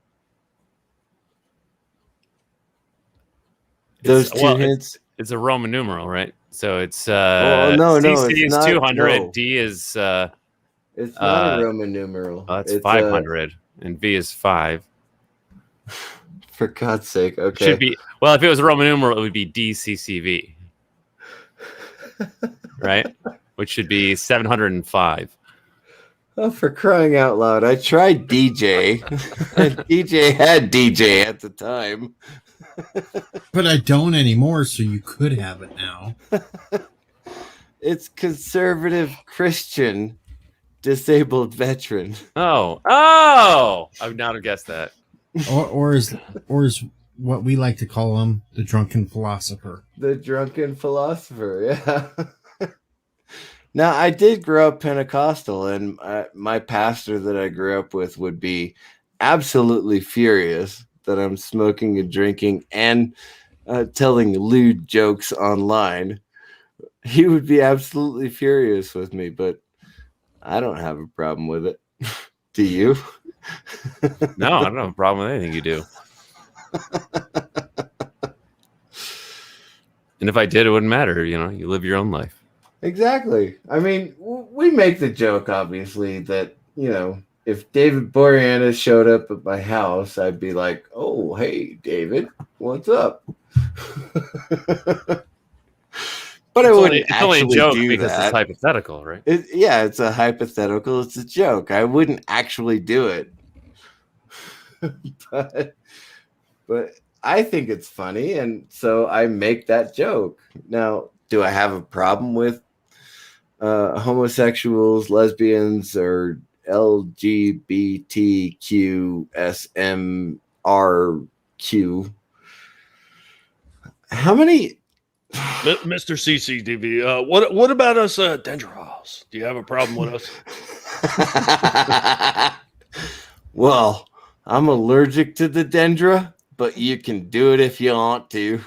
Those two hints. It's a Roman numeral, right? So it's Oh no, CC it's is not. 200. No. D is It's not a Roman numeral. That's it's 500, and V is 5. For God's sake, okay. Should be well. If it was a Roman numeral, it would be DCCV, right? Which should be 705. Oh, for crying out loud! I tried DJ, and DJ had DJ at the time. But I don't anymore, so you could have it now. It's conservative Christian disabled veteran. Oh, I would not have guessed that. Or is what we like to call him the drunken philosopher. The drunken philosopher, yeah. Now, I did grow up Pentecostal, and my pastor that I grew up with would be absolutely furious that I'm smoking and drinking and telling lewd jokes online. He would be absolutely furious with me, but I don't have a problem with it. Do you? No, I don't have a problem with anything you do. And if I did, it wouldn't matter. You know, you live your own life. Exactly. I mean, we make the joke, obviously, that, you know, if David Boreanaz showed up at my house, I'd be like, oh, hey, David, what's up? But I wouldn't actually only a joke do because that. it's hypothetical, right? Yeah, it's a hypothetical. It's a joke. I wouldn't actually do it. but I think it's funny, and so I make that joke. Now, do I have a problem with homosexuals, lesbians, or LGBTQSMRQ? How many? Mr. CCTV, what about us dendrophils? Do you have a problem with us? Well, I'm allergic to the dendra, but you can do it if you want to.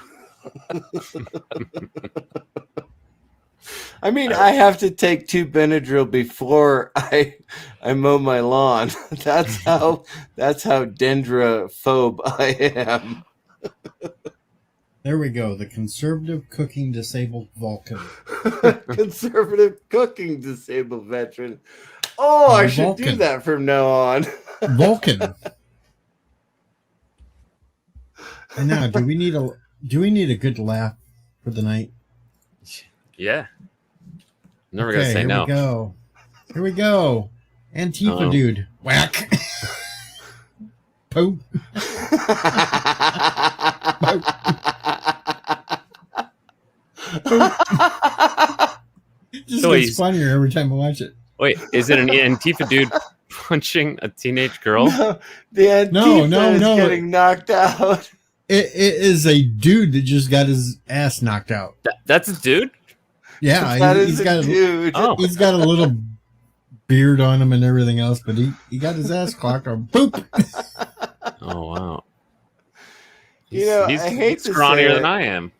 I mean, I have to take 2 Benadryl before I mow my lawn. That's how dendrophobe I am. There we go. The conservative cooking disabled Vulcan. Conservative cooking disabled veteran. Oh, I should Vulcan. do that from now on. Vulcan. And now, do we need a good laugh for the night? Yeah. Never gonna say here no. We go. Here we go. Antifa dude. Whack. Poop. Just gets funnier every time I watch it. Wait, is it an Antifa dude punching a teenage girl? No, the Antifa is getting knocked out. It is a dude that just got his ass knocked out. That's a dude? Yeah, he's got a little beard on him and everything else, but he got his ass clocked on. Boop. Oh wow. He's I hate to scrawnier say than it. I am.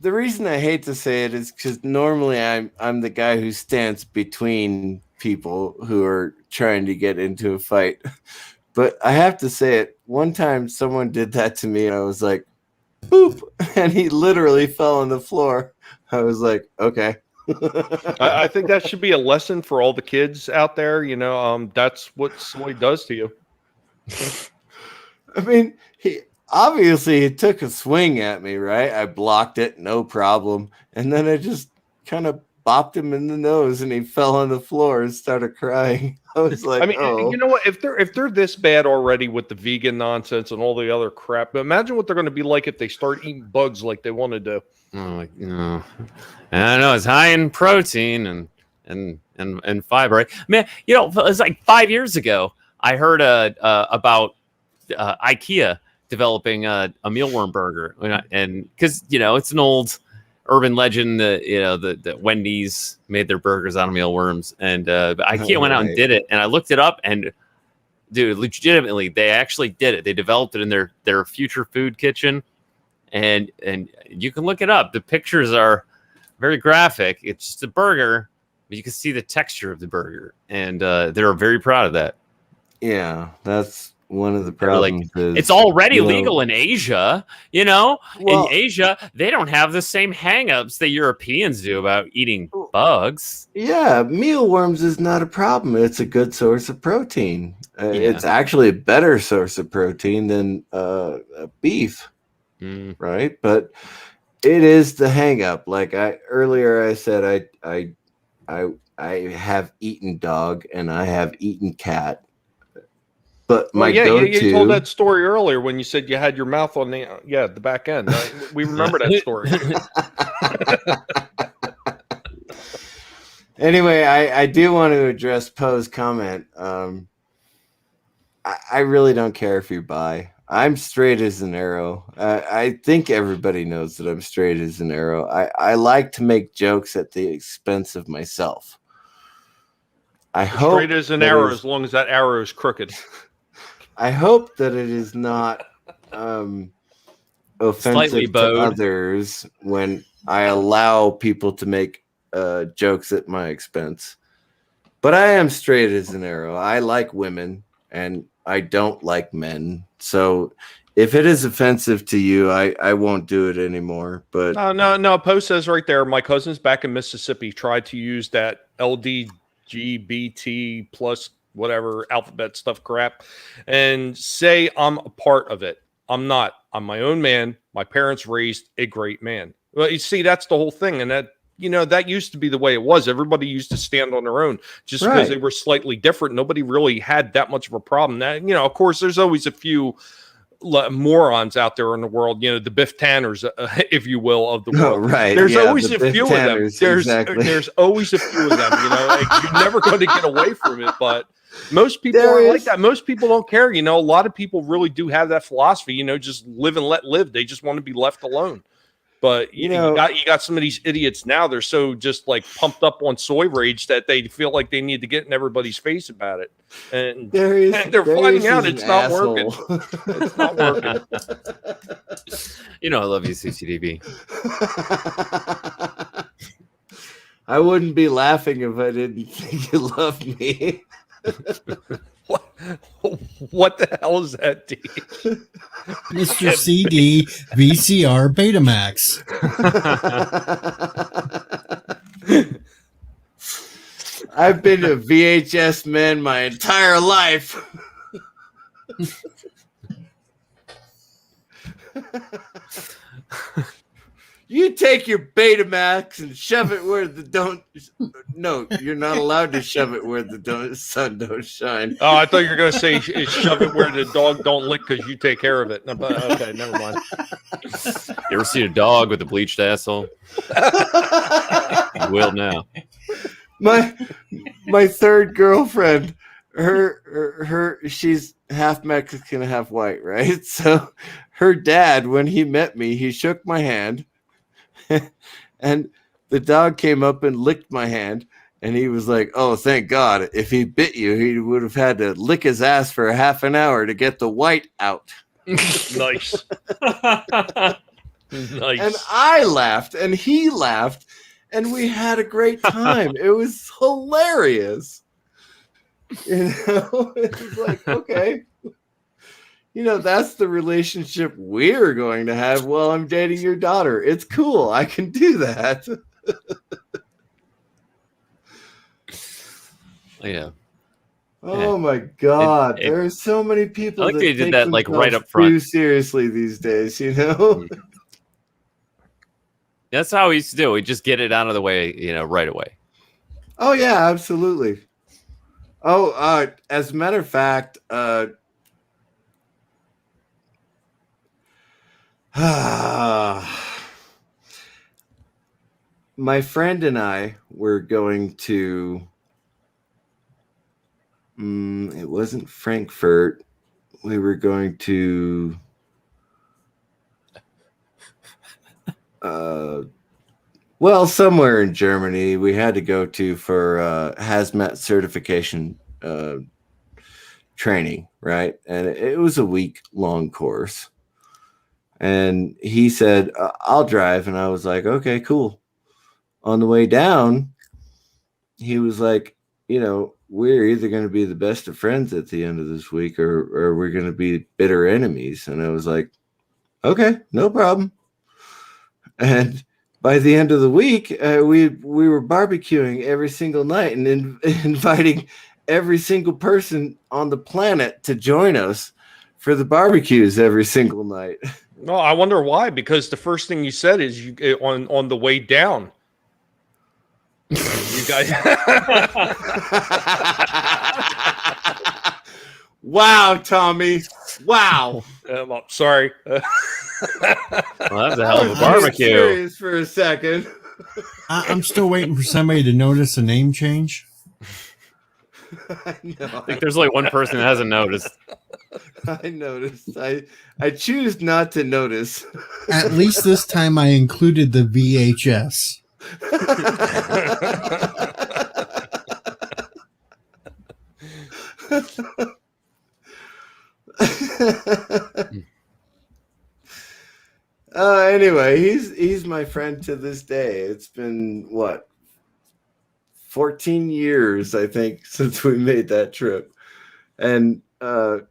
The reason I hate to say it is because normally I'm the guy who stands between people who are trying to get into a fight. But I have to say it. One time someone did that to me and I was like, boop, and he literally fell on the floor. I was like, okay. I think that should be a lesson for all the kids out there. You know, that's what somebody does to you. I mean, he took a swing at me, right? I blocked it, no problem. And then I just kind of bopped him in the nose and he fell on the floor and started crying. I was like, I mean, you know what? If they're this bad already with the vegan nonsense and all the other crap, imagine what they're going to be like if they start eating bugs like they want to do. Oh, you know, and I know it's high in protein and fiber. Man, you know, it was like 5 years ago. I heard about IKEA developing a mealworm burger, and because it's an old urban legend that that Wendy's made their burgers out of mealworms, and IKEA went out and did it, and I looked it up, and dude, legitimately, they actually did it. They developed it in their future food kitchen, and you can look it up. The pictures are very graphic. It's just a burger, but you can see the texture of the burger, and they're very proud of that. Yeah, that's one of the They're like, problems. Is, it's already you know, legal in Asia, you know. Well- in Asia, they don't have the same hangups that Europeans do about eating bugs. Yeah, mealworms is not a problem. It's a good source of protein. Yeah. It's actually a better source of protein than beef, right? But it is the hang up. Like earlier I said, I have eaten dog and I have eaten cat. But my go-to, you told that story earlier when you said you had your mouth on the back end. We remember that story. Anyway, I do want to address Poe's comment. I really don't care if you're bi. I'm straight as an arrow. I think everybody knows that I'm straight as an arrow. I like to make jokes at the expense of myself. I hope Straight as an arrow, as long as that arrow is crooked. I hope that it is not Slightly offensive to bowed. others when I allow people to make jokes at my expense. But I am straight as an arrow. I like women and I don't like men. So if it is offensive to you, I won't do it anymore. But No. Poe says right there, my cousins back in Mississippi tried to use that LGBT plus whatever alphabet stuff crap and say I'm a part of it. I'm not. I'm my own man. My parents raised a great man. Well, you see, that's the whole thing. And that, that used to be the way it was. Everybody used to stand on their own just because they were slightly different. Nobody really had that much of a problem. That, of course, there's always a few morons out there in the world, the Biff Tanners, if you will, of the world. Right. There's Yeah, always the a Biff few Tanners, of them. exactly. There's always a few of them, like, you're never going to get away from it. But most people are like that. Most people don't care. A lot of people really do have that philosophy, just live and let live. They just want to be left alone. But you got some of these idiots now. They're so just like pumped up on soy rage that they feel like they need to get in everybody's face about it, and they're finding out it's not working. It's not working. I love you, CCTV. I wouldn't be laughing if I didn't think you loved me. What the hell is that, D? Mr. CD VCR Betamax. I've been a VHS man my entire life. You take your Betamax and shove it where the don't. No, you're not allowed to shove it where the sun don't shine. Oh, I thought you were going to say shove it where the dog don't lick because you take care of it. No, but, okay, never mind. You ever seen a dog with a bleached asshole? You will now. My third girlfriend, her she's half Mexican, half white, right? So her dad, when he met me, he shook my hand. And the dog came up and licked my hand, and he was like, "Oh, thank God! If he bit you, he would have had to lick his ass for half an hour to get the white out." Nice. Nice. And I laughed, and he laughed, and we had a great time. It was hilarious. It was like, okay. That's the relationship we're going to have while I'm dating your daughter. It's cool. I can do that. Yeah. Oh my God. There are so many people I like that they did take that like right themselves up front. too seriously these days, That's how we used to do. We just get it out of the way, right away. Oh yeah, absolutely. Oh, as a matter of fact, my friend and I were going to it wasn't Frankfurt. We were going to somewhere in Germany. We had to go to for hazmat certification training, right? And it was a week-long course. And he said, I'll drive. And I was like, okay, cool. on the way down, he was like, we're either going to be the best of friends at the end of this week or we're going to be bitter enemies. And I was like, okay, no problem. And by the end of the week, we were barbecuing every single night and inviting every single person on the planet to join us for the barbecues every single night. No, I wonder why. Because the first thing you said is you on the way down. You guys. Wow, Tommy. Wow. I'm sorry. Well, that's a hell of a barbecue. Serious for a second. I'm still waiting for somebody to notice a name change. I think there's only one person that hasn't noticed. I noticed. I choose not to notice. At least this time I included the VHS. Anyway, he's my friend to this day. It's been 14 years, I think, since we made that trip. And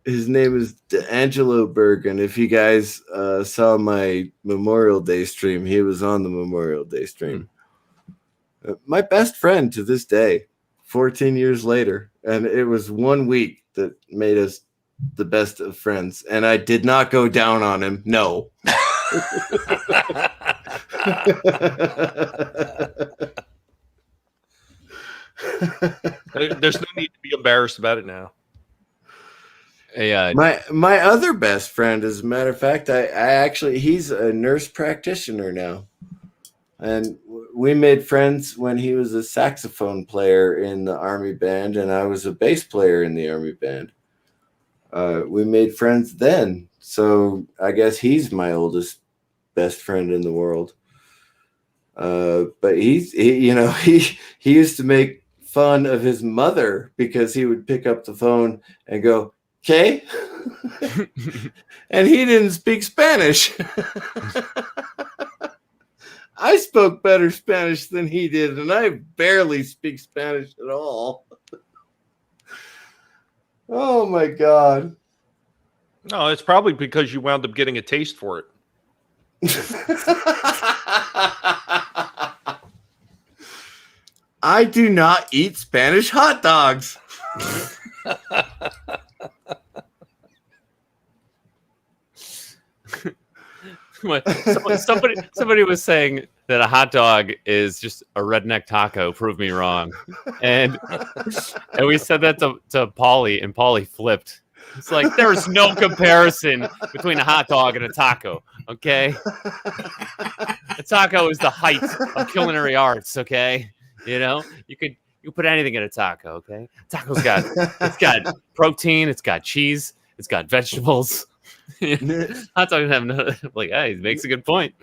his name is D'Angelo Bergen. If you guys saw my Memorial Day stream, he was on the Memorial Day stream. My best friend to this day, 14 years later. And it was 1 week that made us the best of friends. And I did not go down on him. No. There's no need to be embarrassed about it now. Yeah. My other best friend, as a matter of fact, he's a nurse practitioner now. And we made friends when he was a saxophone player in the Army band, and I was a bass player in the Army band. We made friends then. So I guess he's my oldest best friend in the world. But he used to make fun of his mother because he would pick up the phone and go, "Okay," and he didn't speak Spanish. I spoke better Spanish than he did, and I barely speak Spanish at all. Oh my God. No, it's probably because you wound up getting a taste for it. I do not eat Spanish hot dogs. Somebody was saying that a hot dog is just a redneck taco. Prove me wrong. And we said that to Paulie, and Paulie flipped. It's like there's no comparison between a hot dog and a taco. Okay, a taco is the height of culinary arts. Okay, you put anything in a taco. Okay, taco's got protein, it's got cheese, it's got vegetables. Hot dogs have no. Like, hey, he makes a good point.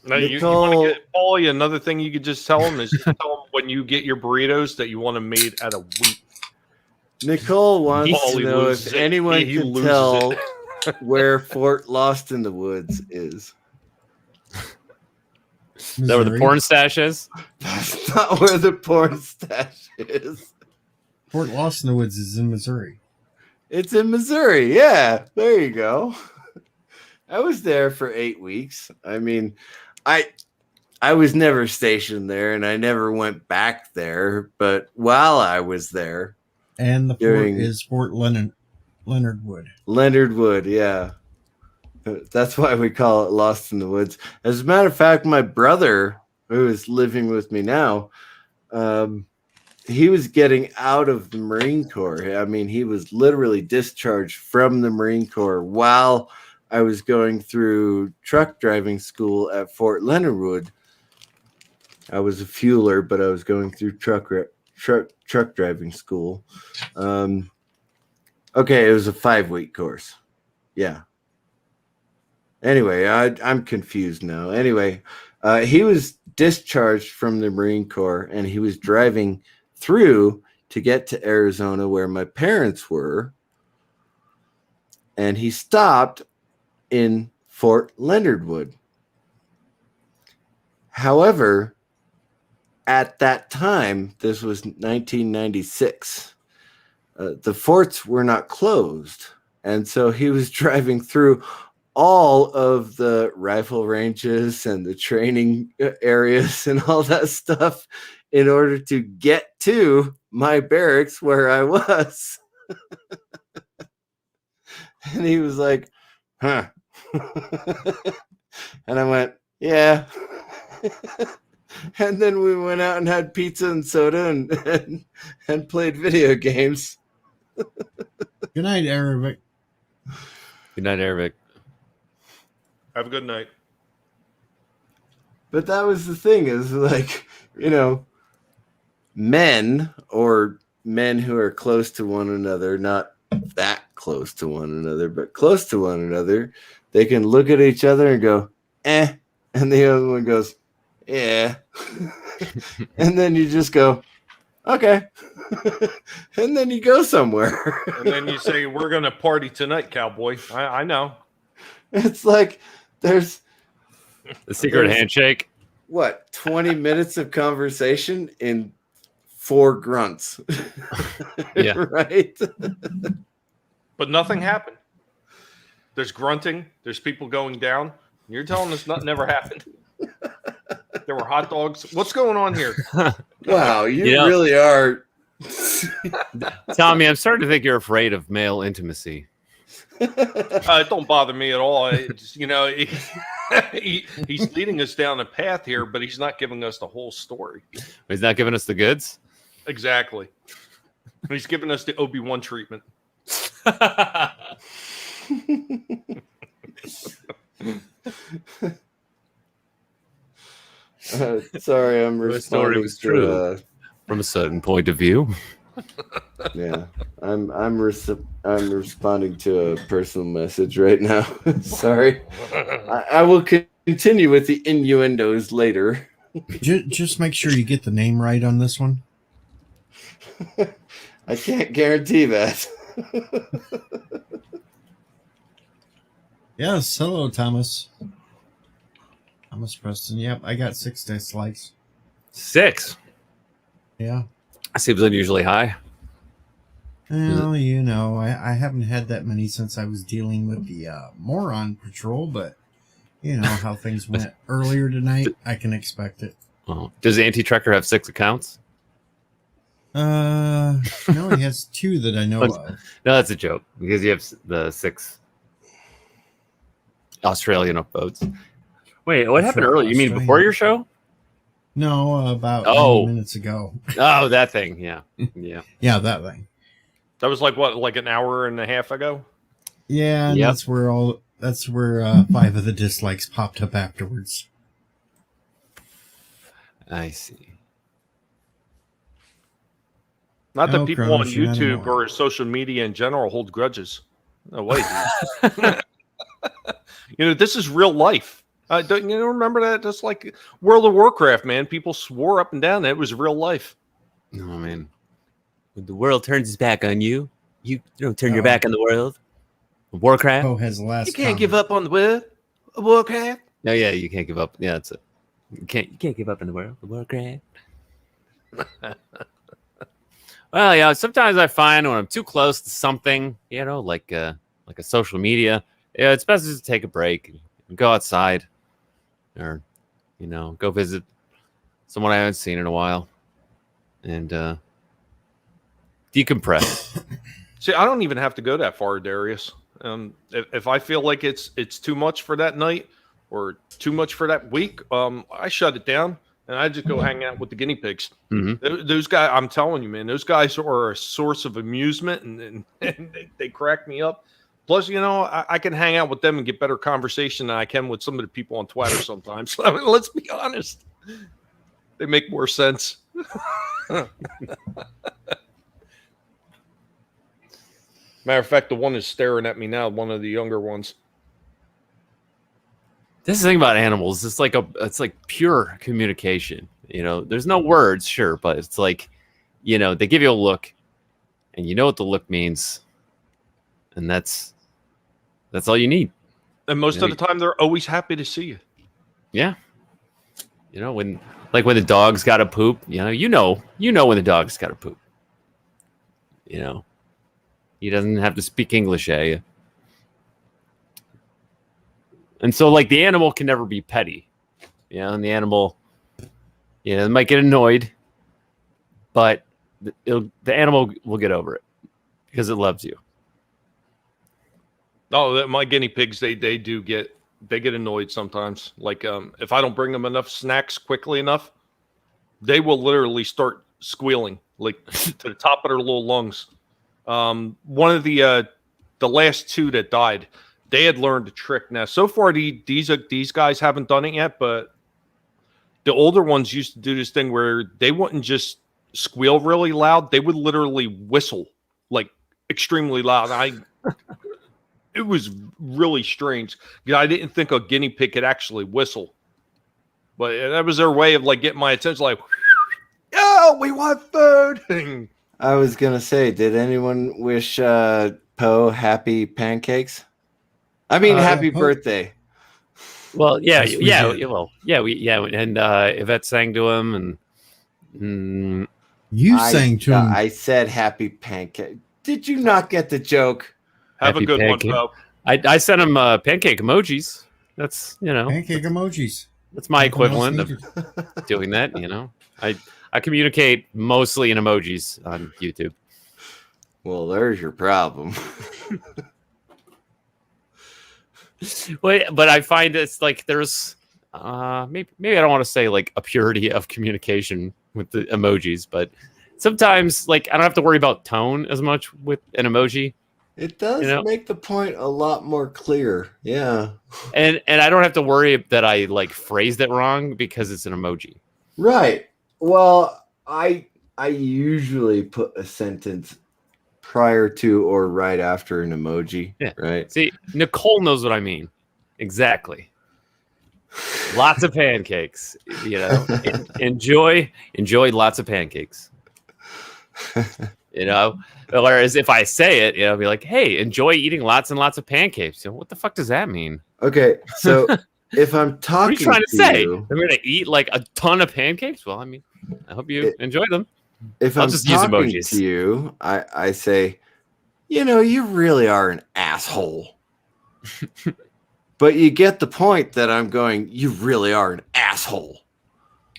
Now, you want to get Paulie. Another thing you could just tell him is tell him when you get your burritos that you want them made out of wheat. Nicole wants to know if anyone can tell where Fort Lost in the Woods is. Is that where the porn stash is? That's not where the porn stash is. Fort Lost in the Woods is in Missouri. It's in Missouri. Yeah, there you go. I was there for 8 weeks. I mean, I was never stationed there, and I never went back there. But while I was there, and the fort is Fort Leonard Wood. Leonard Wood, yeah. That's why we call it Lost in the Woods. As a matter of fact, my brother, who is living with me now, he was getting out of the Marine Corps. I mean, he was literally discharged from the Marine Corps while I was going through truck driving school at Fort Leonard Wood. I was a fueler, but I was going through truck driving school. Okay, it was a 5-week course. Yeah. Anyway, I'm confused now. Anyway, he was discharged from the Marine Corps, and he was driving through to get to Arizona where my parents were. And he stopped in Fort Leonard Wood. However, at that time, this was 1996, the forts were not closed. And so he was driving through all of the rifle ranges and the training areas and all that stuff in order to get to my barracks where I was. And he was like, huh. And I went, yeah. And then we went out and had pizza and soda and played video games. Good night, Arabic. Good night, Arabic. Have a good night. But that was the thing, is like, you know, men or men who are close to one another, not that close to one another, but close to one another, they can look at each other and go, eh. And the other one goes, yeah. And then you just go, okay. And then you go somewhere. And then you say, we're going to party tonight, cowboy. I know. It's like there's the secret handshake. What, 20 minutes of conversation in 4 grunts? Yeah. Right? But nothing happened. There's grunting. There's people going down. You're telling us nothing ever happened. There were hot dogs. What's going on here? Wow, you really are. Tommy, I'm starting to think you're afraid of male intimacy. It don't bother me at all. It's, you know, he's leading us down a path here, but he's not giving us the whole story. He's not giving us the goods? Exactly. He's giving us the Obi-Wan treatment. Sorry, I'm The story responding was true from a certain point of view. Yeah, I'm responding to a personal message right now. Sorry, I will continue with the innuendos later. Just make sure you get the name right on this one. I can't guarantee that. Yes, hello, Thomas. Thomas Preston. Yep, I got 6 dislikes. 6? Yeah. Seems unusually high. Well, you know, I haven't had that many since I was dealing with the moron patrol, but you know how things went earlier tonight. I can expect it. Oh. Does Anti-Trekker have 6 accounts? No, he has 2 that I know of. No, that's a joke because you have the 6 Australian upvotes. Wait, what happened earlier? You mean before your show? No, about 90 minutes ago. Oh, that thing. Yeah. Yeah. Yeah, that thing. That was like what, like an hour and a half ago? Yeah, and that's where 5 of the dislikes popped up afterwards. I see. Not that people on Cronus, you're not YouTube anymore. or social media in general hold grudges. No way. You know, this is real life. Don't you remember that? Just like World of Warcraft, man. People swore up and down that it was real life. Oh, man. When the world turns its back on you, you don't turn your back on the world. Warcraft? Oh, has the last You can't give up on the world. Warcraft? No, yeah, you can't give up. Yeah, that's it. You can't give up in the world. Warcraft. Well, yeah, sometimes I find when I'm too close to something, you know, like a social media, yeah, it's best just to take a break and go outside or, you know, go visit someone I haven't seen in a while and decompress. See, I don't even have to go that far, Darius. If I feel like it's too much for that night or too much for that week, I shut it down and I just go hang out with the guinea pigs. Mm-hmm. Those guys, I'm telling you, man, those guys are a source of amusement and they crack me up. Plus, you know, I can hang out with them and get better conversation than I can with some of the people on Twitter sometimes. I mean, let's be honest. They make more sense. Matter of fact, the one is staring at me now, one of the younger ones. This is the thing about animals. It's like pure communication. You know, there's no words, sure, but it's like, you know, they give you a look and you know what the look means. And that's all you need. And most of the time, they're always happy to see you. Yeah. You know, when the dog's got to poop. You know when the dog's got to poop. You know, he doesn't have to speak English, eh? And so, like, the animal can never be petty. You know, and the animal, it might get annoyed, but the animal will get over it because it loves you. Oh, my guinea pigs, they get annoyed sometimes. Like, if I don't bring them enough snacks quickly enough, they will literally start squealing like to the top of their little lungs. One of the last two that died, they had learned a trick. Now, so far, these guys haven't done it yet, but the older ones used to do this thing where they wouldn't just squeal really loud; they would literally whistle like extremely loud. It was really strange. I didn't think a guinea pig could actually whistle, but that was their way of like getting my attention. Like, oh, we want food. I was gonna say, did anyone wish Poe happy pancakes? I mean, happy birthday. Well, yeah, Yes, we did. And Yvette sang to him, and sang to him. I said happy pancake. Did you not get the joke? Have Happy a good pancake. one, Poe. I sent him pancake emojis. That's pancake emojis. That's my equivalent of doing that. I communicate mostly in emojis on YouTube. Well, there's your problem. But I find it's like there's maybe I don't want to say like a purity of communication with the emojis, but sometimes like I don't have to worry about tone as much with an emoji. It does make the point a lot more clear. Yeah. And I don't have to worry that I like phrased it wrong because it's an emoji. Right. Well, I usually put a sentence prior to or right after an emoji. Yeah. Right. See, Nicole knows what I mean. Exactly. Lots of pancakes. Enjoy lots of pancakes. Whereas if I say it, I'll be like, hey, enjoy eating lots and lots of pancakes. What the fuck does that mean? Okay, so if I'm talking, what are you trying to say? you, I'm going to eat like a ton of pancakes? Well, I mean, I hope you enjoy them. If I'll I'm just use talking emojis. to you, I say, you really are an asshole. But you get the point that I'm going, you really are an asshole.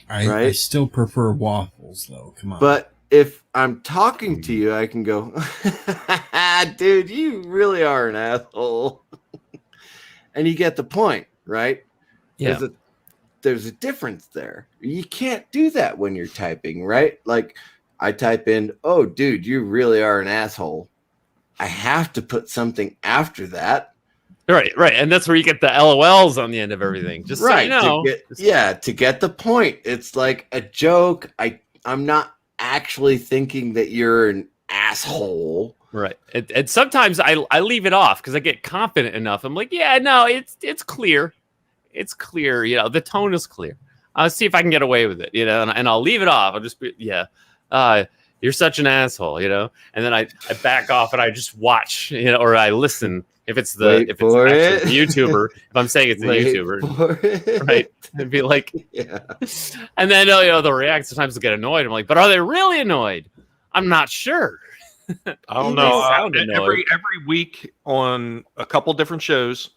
I still prefer waffles, though. Come on. But if I'm talking to you, I can go, dude, you really are an asshole. And you get the point, right? Yeah. There's a difference there. You can't do that when you're typing, right? Like I type in, oh, dude, you really are an asshole. I have to put something after that. Right. And that's where you get the LOLs on the end of everything. Just right. So you know. To get the point. It's like a joke. I'm not actually thinking that you're an asshole. Right. And sometimes I leave it off because I get confident enough. I'm like, yeah, no, it's clear. It's clear. The tone is clear. I'll see if I can get away with it, and I'll leave it off. I'll just be, you're such an asshole, and then I back off and I just watch, or I listen if it's the YouTuber, if I'm saying it's the YouTuber, right? And be like, yeah. And then, they'll react. Sometimes they'll get annoyed. I'm like, but are they really annoyed? I'm not sure. I don't know. Every week on a couple different shows,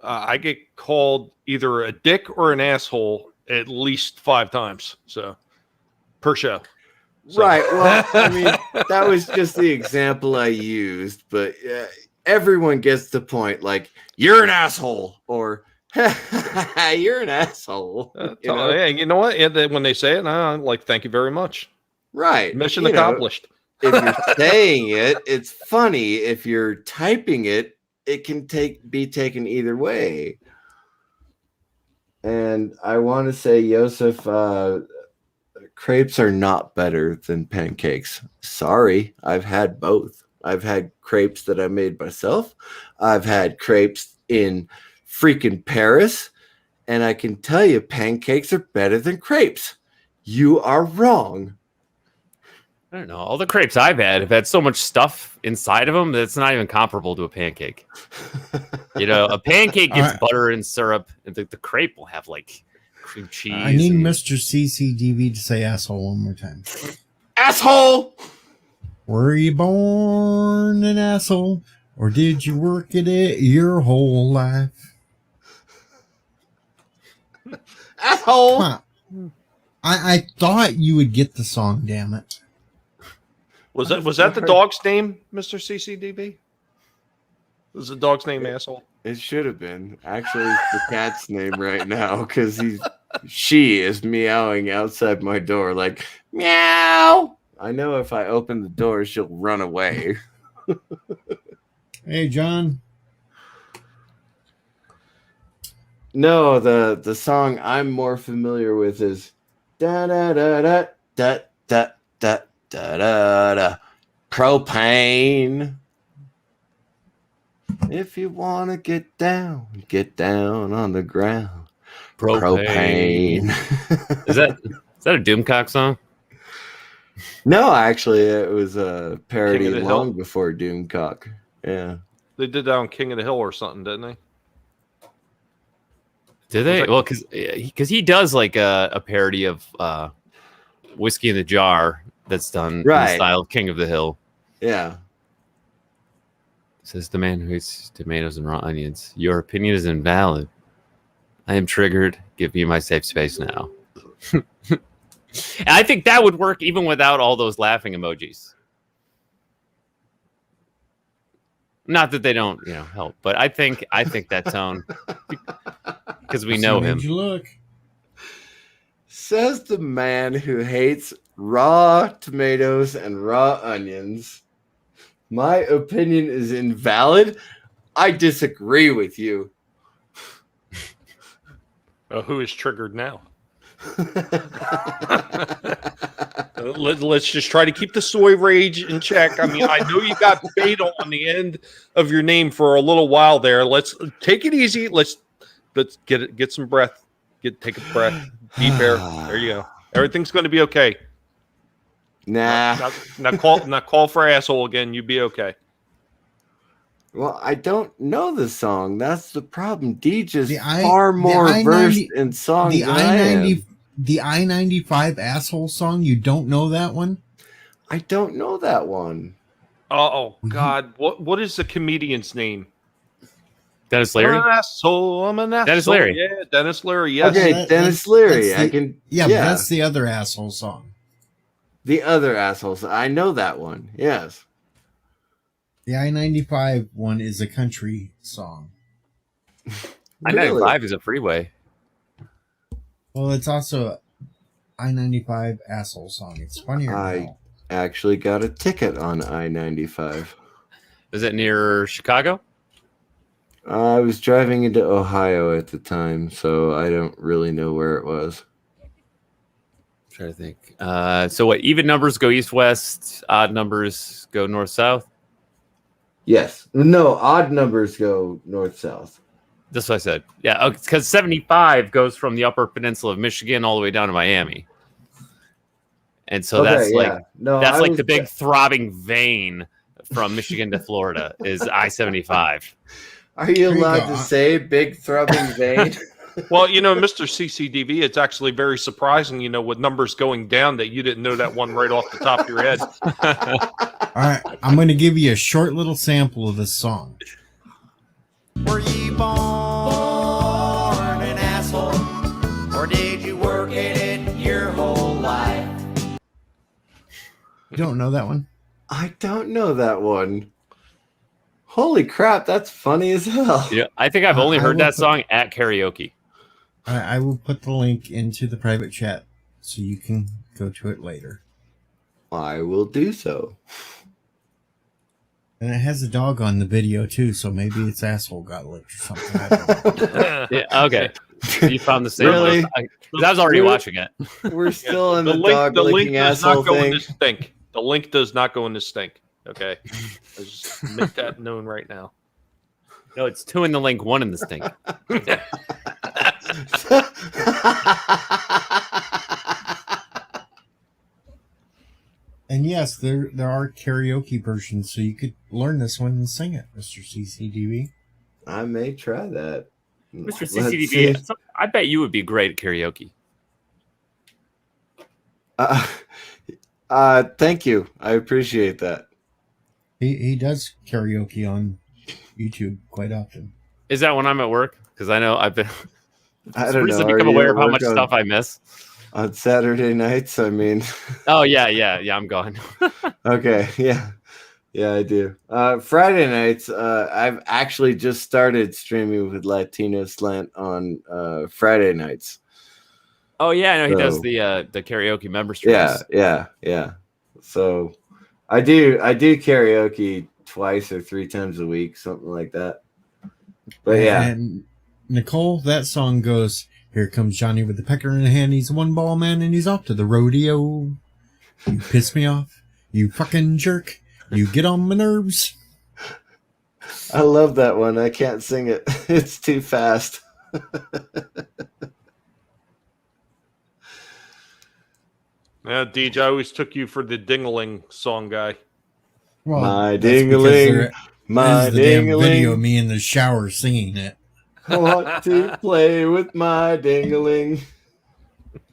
I get called either a dick or an asshole at least 5 times. So per show. So. Right. Well, I mean, that was just the example I used, but everyone gets the point. Like, you're an asshole, or you're an asshole. Hey, you know what? And when they say it, I'm like, thank you very much. Right. Mission accomplished. If you're saying it, it's funny. If you're typing it, it can be taken either way. And I want to say, Joseph, crepes are not better than pancakes. Sorry, I've had both. I've had crepes that I made myself. I've had crepes in freaking Paris. And I can tell you, pancakes are better than crepes. You are wrong. I don't know. All the crepes I've had so much stuff inside of them that it's not even comparable to a pancake. A pancake gets butter and syrup, and the crepe will have like cream cheese. I need Mr. CCDV to say asshole one more time. Asshole! Were you born an asshole, or did you work at it your whole life? Asshole! Come on. I thought you would get the song, damn it. Was that the dog's name, Mr. CCDB? Was the dog's name asshole? It should have been. Actually, it's the cat's name right now because she is meowing outside my door like, meow. I know if I open the door, she'll run away. Hey, John. No, the song I'm more familiar with is da da da da da da da da da da propane. If you wanna get down on the ground. Propane. Is that a Doomcock song? No, actually, it was a parody King of the long Hill? before Doomcock. Yeah. They did that on King of the Hill or something, didn't they? Did they? Well, because he does like a parody of Whiskey in the Jar that's done in the Right. style of King of the Hill. Yeah. Says the man who eats tomatoes and raw onions. Your opinion is invalid. I am triggered. Give me my safe space now. And I think that would work even without all those laughing emojis. Not that they don't, help, but I think that tone, because we know him. Made you look. Says the man who hates raw tomatoes and raw onions. My opinion is invalid. I disagree with you. Who is triggered now? Let's just try to keep the soy rage in check. I mean, I know you got beta on the end of your name for a little while there. Let's take it easy. Let's get some breath. Take a breath. Deep air. There you go. Everything's going to be okay. Nah. Now call for asshole again. You be okay. Well, I don't know the song. That's the problem. Deej is far more versed in songs The than I am. The I-95 asshole song. You don't know that one? I don't know that one. Oh God! What is the comedian's name? Dennis Leary. I'm an asshole. Dennis Leary. Yeah, Dennis Leary. Yes. Okay, Dennis Leary. Yeah, but that's the other asshole song. The other assholes. I know that one. Yes. The I-95 one is a country song. I-95 is a freeway. Well, it's also a I-95 asshole song. It's funnier. I actually got a ticket on I-95. Is it near Chicago? I was driving into Ohio at the time, so I don't really know where it was. I'm trying to think. So what? Even numbers go east-west. Odd numbers go north-south. Yes. No, odd numbers go north-south. That's what I said. Yeah, because 75 goes from the Upper Peninsula of Michigan all the way down to Miami, and so that's like the big throbbing vein from Michigan to Florida is I-75. Are you allowed to say big throbbing vein? Well, Mr. CCDV, it's actually very surprising, with numbers going down that you didn't know that one right off the top of your head. All right, I'm going to give you a short little sample of this song. Were you born an asshole, or did you work at it your whole life? You don't know that one? I don't know that one. Holy crap, that's funny as hell. Yeah, I think I've only heard that song at karaoke. I will put the link into the private chat so you can go to it later. I will do so. And it has a dog on the video too, so maybe its asshole got licked or something. I don't know. Yeah, okay. You found the same Really? one. I was already watching it. We're still in the link, dog the link licking does asshole not go in thing. this stink. The link does not go in this stink. Okay. Let's just make that known right now. No, it's 2 in the link, 1 in the stink. And yes, there are karaoke versions, so you could learn this one and sing it, Mr. CCDV. I may try that. Mr. Let's CCTV, see. I bet you would be great at karaoke. Thank you. I appreciate that. He does karaoke on YouTube quite often. Is that when I'm at work? Because I know I've been I don't know. recently Are become you aware at of how work much stuff I miss. on Saturday nights? I mean, Oh yeah, I'm gone. okay, yeah, I do. Friday nights, I've actually just started streaming with Latino Slant on Friday nights. Oh yeah, I know he does So, the karaoke member streams. Yeah. So I do karaoke twice or 3 times a week, something like that. But yeah. And Nicole, that song goes, "Here comes Johnny with the pecker in the hand. He's a one-ball man and he's off to the rodeo. You piss me off. You fucking jerk. You get on my nerves." I love that one. I can't sing it. It's too fast. Yeah, Deej, I always took you for the Dingaling song guy. Well, my that's because ding-a-ling, my there's the damn video of ding-a-ling. me in the shower singing it. I want to play with my ding-a-ling.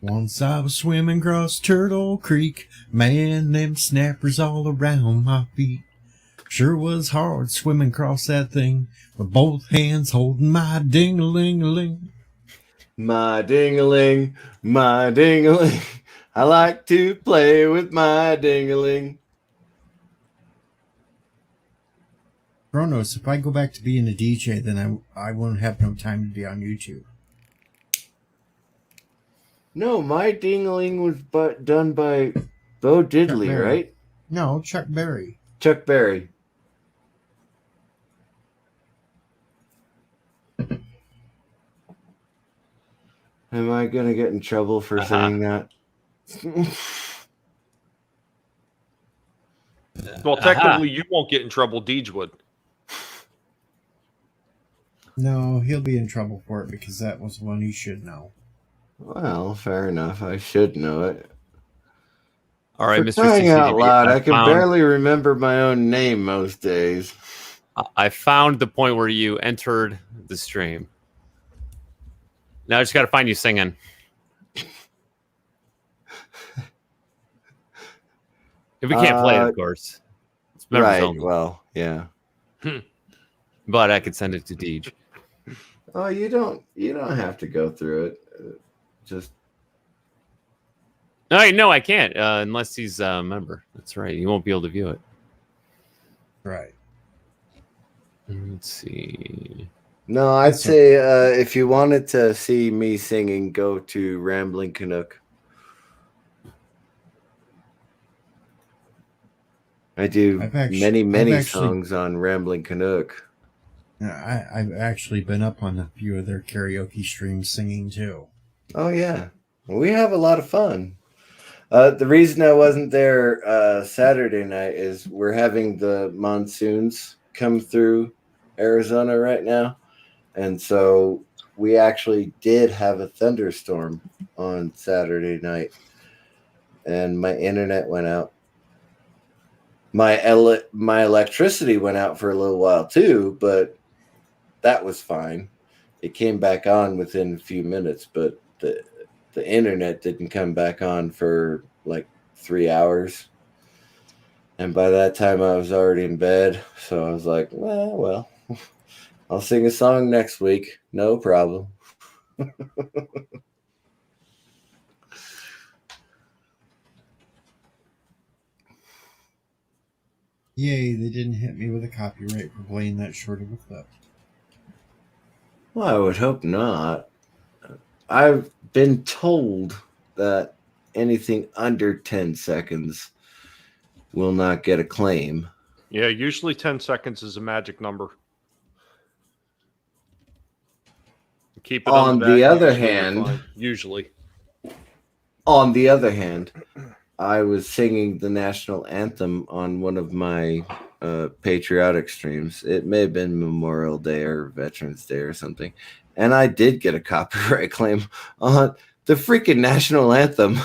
Once I was swimming across Turtle Creek, man, them snappers all around my feet. Sure was hard swimming across that thing with both hands holding my ding-a-ling-a-ling. My ding-a-ling, my ding-a-ling. I like to play with my ding-a-ling. Kronos, if I go back to being a DJ, then I won't have no time to be on YouTube. No, my ding-a-ling was done by Bo Diddley, Berry. right? No, Chuck Berry. Chuck Berry. Am I going to get in trouble for saying that? Well, technically, you won't get in trouble. Deej would. No, he'll be in trouble for it because that was one he should know. Well, fair enough. I should know it. All right, For Mr. crying out CCTV, loud, I can barely remember my own name most days. I found the point where you entered the stream. Now I just got to find you singing. If we can't play it, of course. It's members Right. only. Well, yeah. But I could send it to Deej. Oh, you don't have to go through it. Just No, I can't unless he's a member. That's right. You won't be able to view it. Right. Let's see. no. I'd say if you wanted to see me singing, go to Rambling Canuck. I do many songs on Rambling Canuck. I've actually been up on a few of their karaoke streams singing too. Oh yeah, we have a lot of fun. The reason I wasn't there Saturday night is we're having the monsoons come through Arizona right now, and so we actually did have a thunderstorm on Saturday night, and my internet went out. My electricity went out for a little while too, but that was fine. It came back on within a few minutes, but the internet didn't come back on for like 3 hours. And by that time I was already in bed. So I was like, well, I'll sing a song next week. No problem. Yay, they didn't hit me with a copyright for playing that short of a clip. Well, I would hope not. I've been told that anything under 10 seconds will not get a claim. Yeah, usually 10 seconds is a magic number. Keep it On under the that, other usually you're hand, fine. Usually. On the other hand, I was singing the national anthem on one of my patriotic streams. It may have been Memorial Day or Veterans Day or something. And I did get a copyright claim on the freaking national anthem.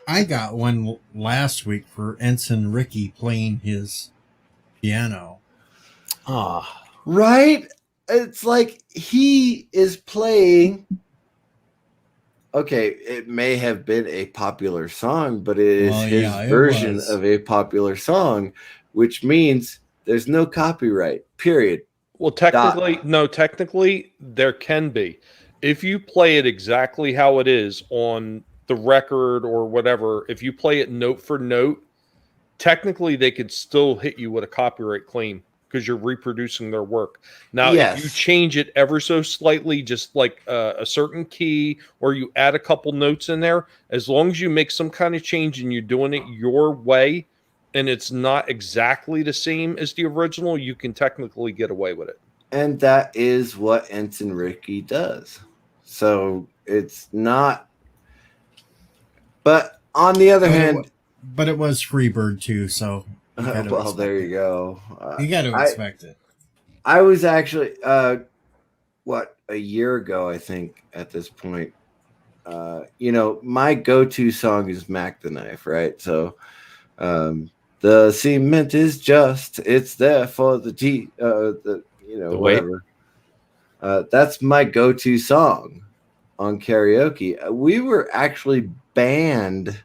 I got one last week for Ensign Ricky playing his piano. Right? it's like he is playing. Okay, it may have been a popular song, but it is his version of a popular song, which means there's no copyright. Period. Well, technically, there can be. If you play it exactly how it is on the record or whatever, if you play it note for note, technically they could still hit you with a copyright claim because you're reproducing their work. Now, if you change it ever so slightly, just like a certain key, or you add a couple notes in there, as long as you make some kind of change and you're doing it your way, and it's not exactly the same as the original, you can technically get away with it. And that is what Ensign Ricky does. So it's not. But on the other hand, but it was Freebird too, so well, there you go. You got to expect it. I was actually a year ago, I think, at this point. My go-to song is Mac the Knife, right? So the cement is just, it's there for the whatever. That's my go-to song on karaoke. We were actually banned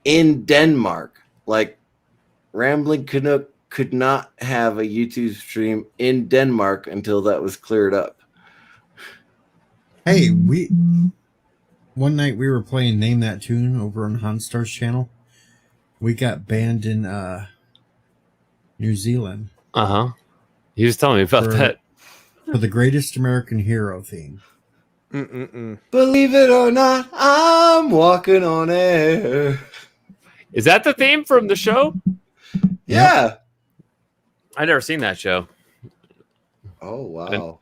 in Denmark. Like, Rambling Canuck could not have a YouTube stream in Denmark until that was cleared up. Hey, one night we were playing Name That Tune over on Hanstar's channel. We got banned in New Zealand. He was telling me about that. For the Greatest American Hero theme. Believe it or not, I'm walking on air. Is that the theme from the show? Yeah. I've never seen that show. Oh, wow.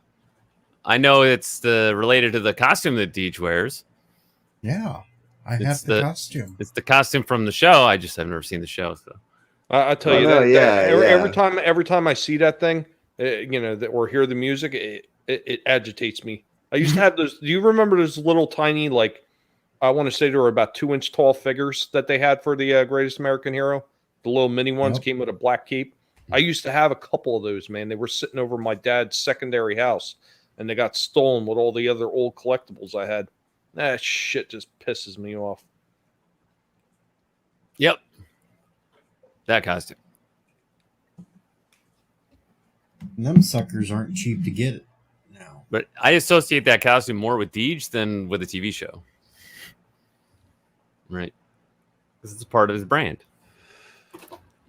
I know it's related to the costume that Deej wears. Yeah. I have the costume. It's the costume from the show. I just have never seen the show. So I tell you every time I see that thing, or hear the music, it agitates me. I used to have those. Do you remember those little tiny, like, I want to say they were about 2-inch tall figures that they had for the Greatest American Hero? The little mini ones came with a black cape. I used to have a couple of those, man. They were sitting over my dad's secondary house, and they got stolen with all the other old collectibles I had. That shit just pisses me off. Yep. That costume. And them suckers aren't cheap to get it now. But I associate that costume more with Deej than with a TV show. Right. Because it's a part of his brand.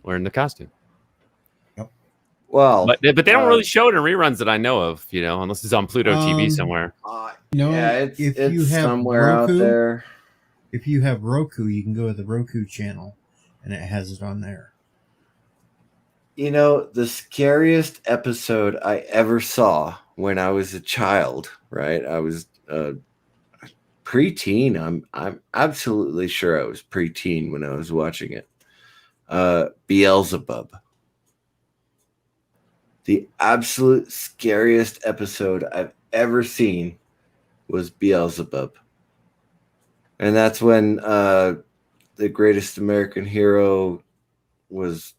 Wearing the costume. Yep. Well, but they don't really show it in reruns that I know of, unless it's on Pluto TV somewhere. It's you have somewhere Roku, out there. If you have Roku, you can go to the Roku channel, and it has it on there. The scariest episode I ever saw when I was a child, right? I was preteen. I'm absolutely sure I was preteen when I was watching it. Beelzebub. The absolute scariest episode I've ever seen was Beelzebub. And that's when the Greatest American Hero was...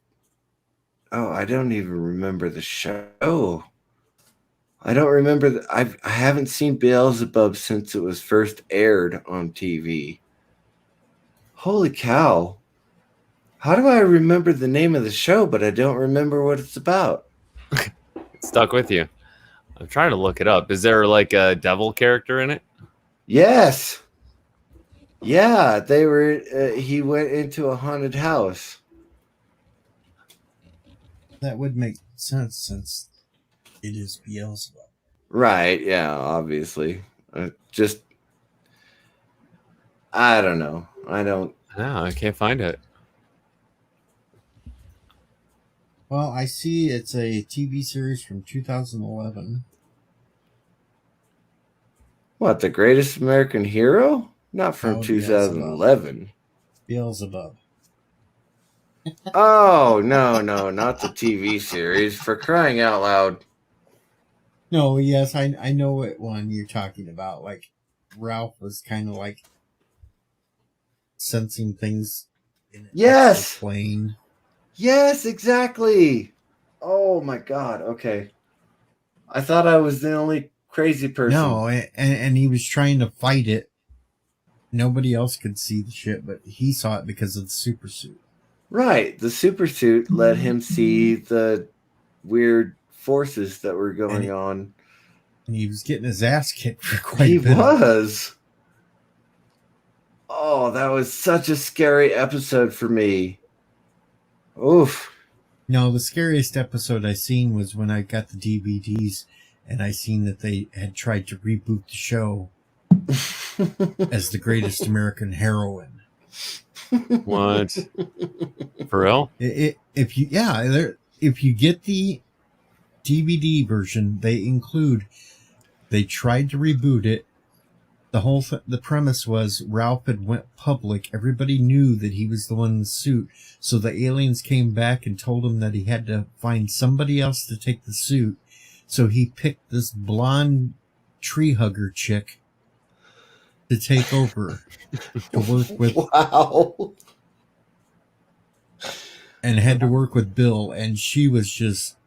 Oh, I don't even remember the show. I don't remember. I haven't seen Beelzebub since it was first aired on TV. Holy cow. How do I remember the name of the show, but I don't remember what it's about? It's stuck with you. I'm trying to look it up. Is there like a devil character in it? Yes. Yeah, they were. He went into a haunted house. That would make sense since it is Beelzebub. Right, yeah, obviously. I don't know. No, I can't find it. Well, I see it's a TV series from 2011. What, The Greatest American Hero? Not from 2011. Beelzebub. Oh, no, not the TV series. For crying out loud. No, yes, I know what one you're talking about. Like, Ralph was kind of like sensing things in an Yes! plane. Yes, exactly. Oh, my God. Okay. I thought I was the only crazy person. No, and he was trying to fight it. Nobody else could see the shit, but he saw it because of the super suit. Right. The super suit let him see the weird forces that were going on. And he was getting his ass kicked for quite He a bit. was. Oh, that was such a scary episode for me. Oof. No, the scariest episode I seen was when I got the DVDs and I seen that they had tried to reboot the show as the greatest American heroine. What? For real? If you get the DVD version, they tried to reboot it. The premise was Ralph had went public. Everybody knew that he was the one in the suit. So the aliens came back and told him that he had to find somebody else to take the suit. So he picked this blonde tree hugger chick to take over to work with. Wow. And had to work with Bill, and she was just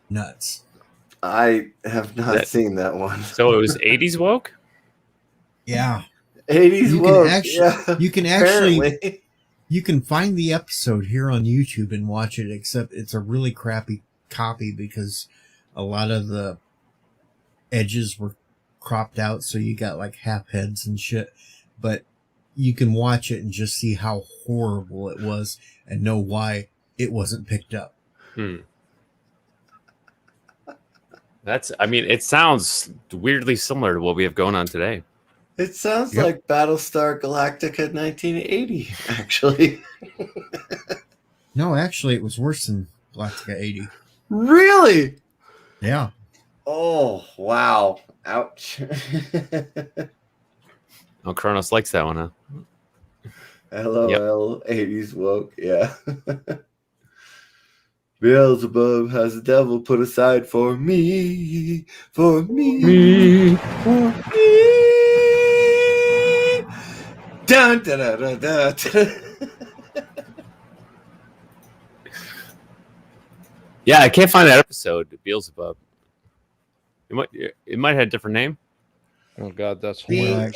nuts. I have not seen that one. So it was 80s woke? Yeah. 80s woke. You can actually you can find the episode here on YouTube and watch it, except it's a really crappy copy because a lot of the edges were cropped out, so you got like half heads and shit. But you can watch it and just see how horrible it was and know why it wasn't picked up. It sounds weirdly similar to what we have going on today. It sounds like Battlestar Galactica 1980, actually. No, actually, it was worse than Galactica 80. Really? Yeah. Oh, wow. Ouch. Oh, Kronos likes that one, huh? LOL, 80s woke, yeah. Beelzebub has the devil put aside for me, for me, for me. Dun, dun, dun, dun, dun, dun. Yeah, I can't find that episode, Beelzebub. It might have a different name. Oh God, that's BAA''AL.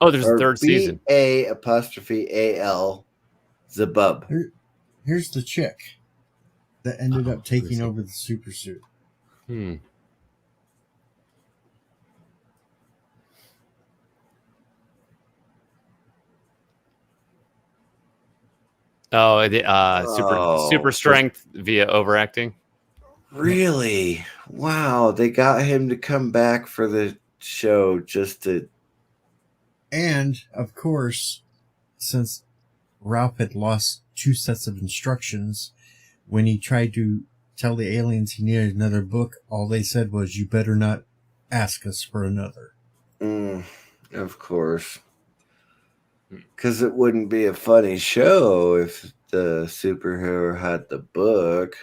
Oh, there's a third season. BA''AL. Zebub. Here's the chick that ended up taking over the super suit. Oh, super strength via overacting. Really? Wow, they got him to come back for the show just to. And of course, since Ralph had lost 2 sets of instructions, when he tried to tell the aliens he needed another book, all they said was, "You better not ask us for another." Of course. Because it wouldn't be a funny show if the superhero had the book.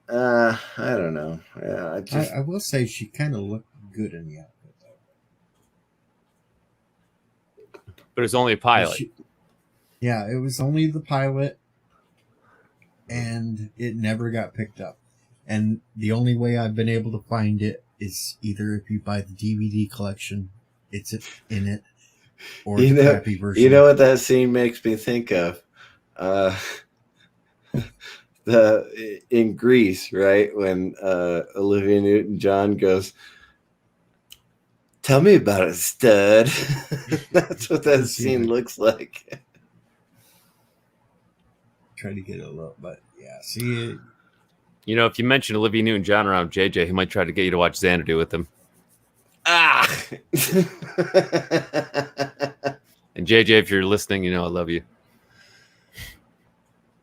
I don't know. Yeah, I will say she kind of looked good in the outfit, though. But it's only a pilot. Yeah, it was only the pilot, and it never got picked up. And the only way I've been able to find it is either if you buy the DVD collection, it's in it, or the crappy version. You know what that scene makes me think of? In Grease, right? When Olivia Newton-John goes, "Tell me about it, stud." That's what that scene looks like. Try to get it a little, but yeah, see. You know, if you mention Olivia Newton-John around JJ, he might try to get you to watch Xanadu with him. And JJ, if you're listening, you know I love you.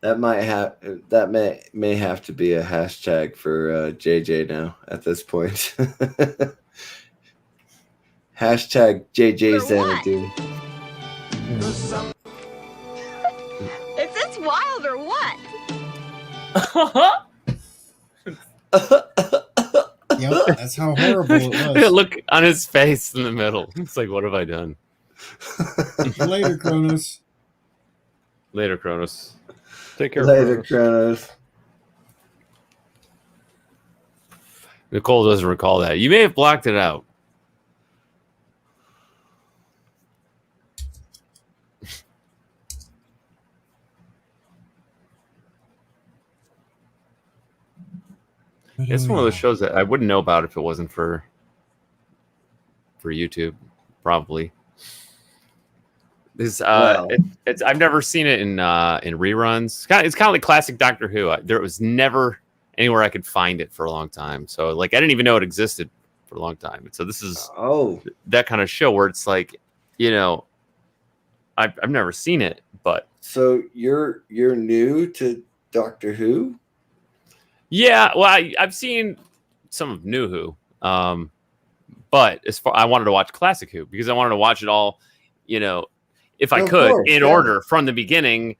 That may have to be a hashtag for JJ now at this point. Hashtag JJ Xanadu. Is this wild or what? Yep, that's how horrible it was. Look on his face in the middle. It's like, what have I done? Later, Kronos. Take care. Later, Kronos. Nicole doesn't recall that. You may have blocked it out. It's one of those shows that I wouldn't know about if it wasn't for YouTube, probably. This it's I've never seen it in reruns. It's kind of like classic Doctor Who. There was never anywhere I could find it for a long time. So like I didn't even know it existed for a long time. And so this is that kind of show where it's like, you know, I've never seen it, but so you're new to Doctor Who? Yeah, well, I've seen some of New Who, but as far I wanted to watch Classic Who because I wanted to watch it all, you know, if I could in order from the beginning,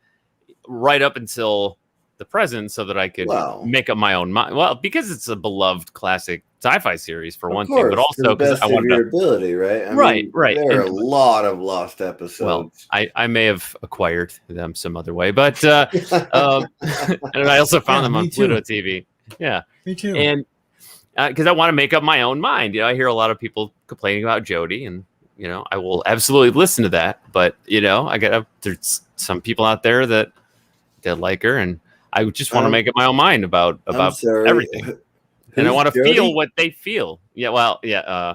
right up until the present, so that I could make up my own mind. Well, because it's a beloved classic sci-fi series for one thing, but also because I wanted your ability, right? I mean, right. There are a lot of lost episodes. Well, I may have acquired them some other way, but and I also found them on Pluto TV. Yeah, me too. And because I want to make up my own mind. You know, I hear a lot of people complaining about Jodie, and you know, I will absolutely listen to that. But you know, there's some people out there that like her, and I just want to make up my own mind about everything. And I want to feel what they feel. Yeah, well, yeah.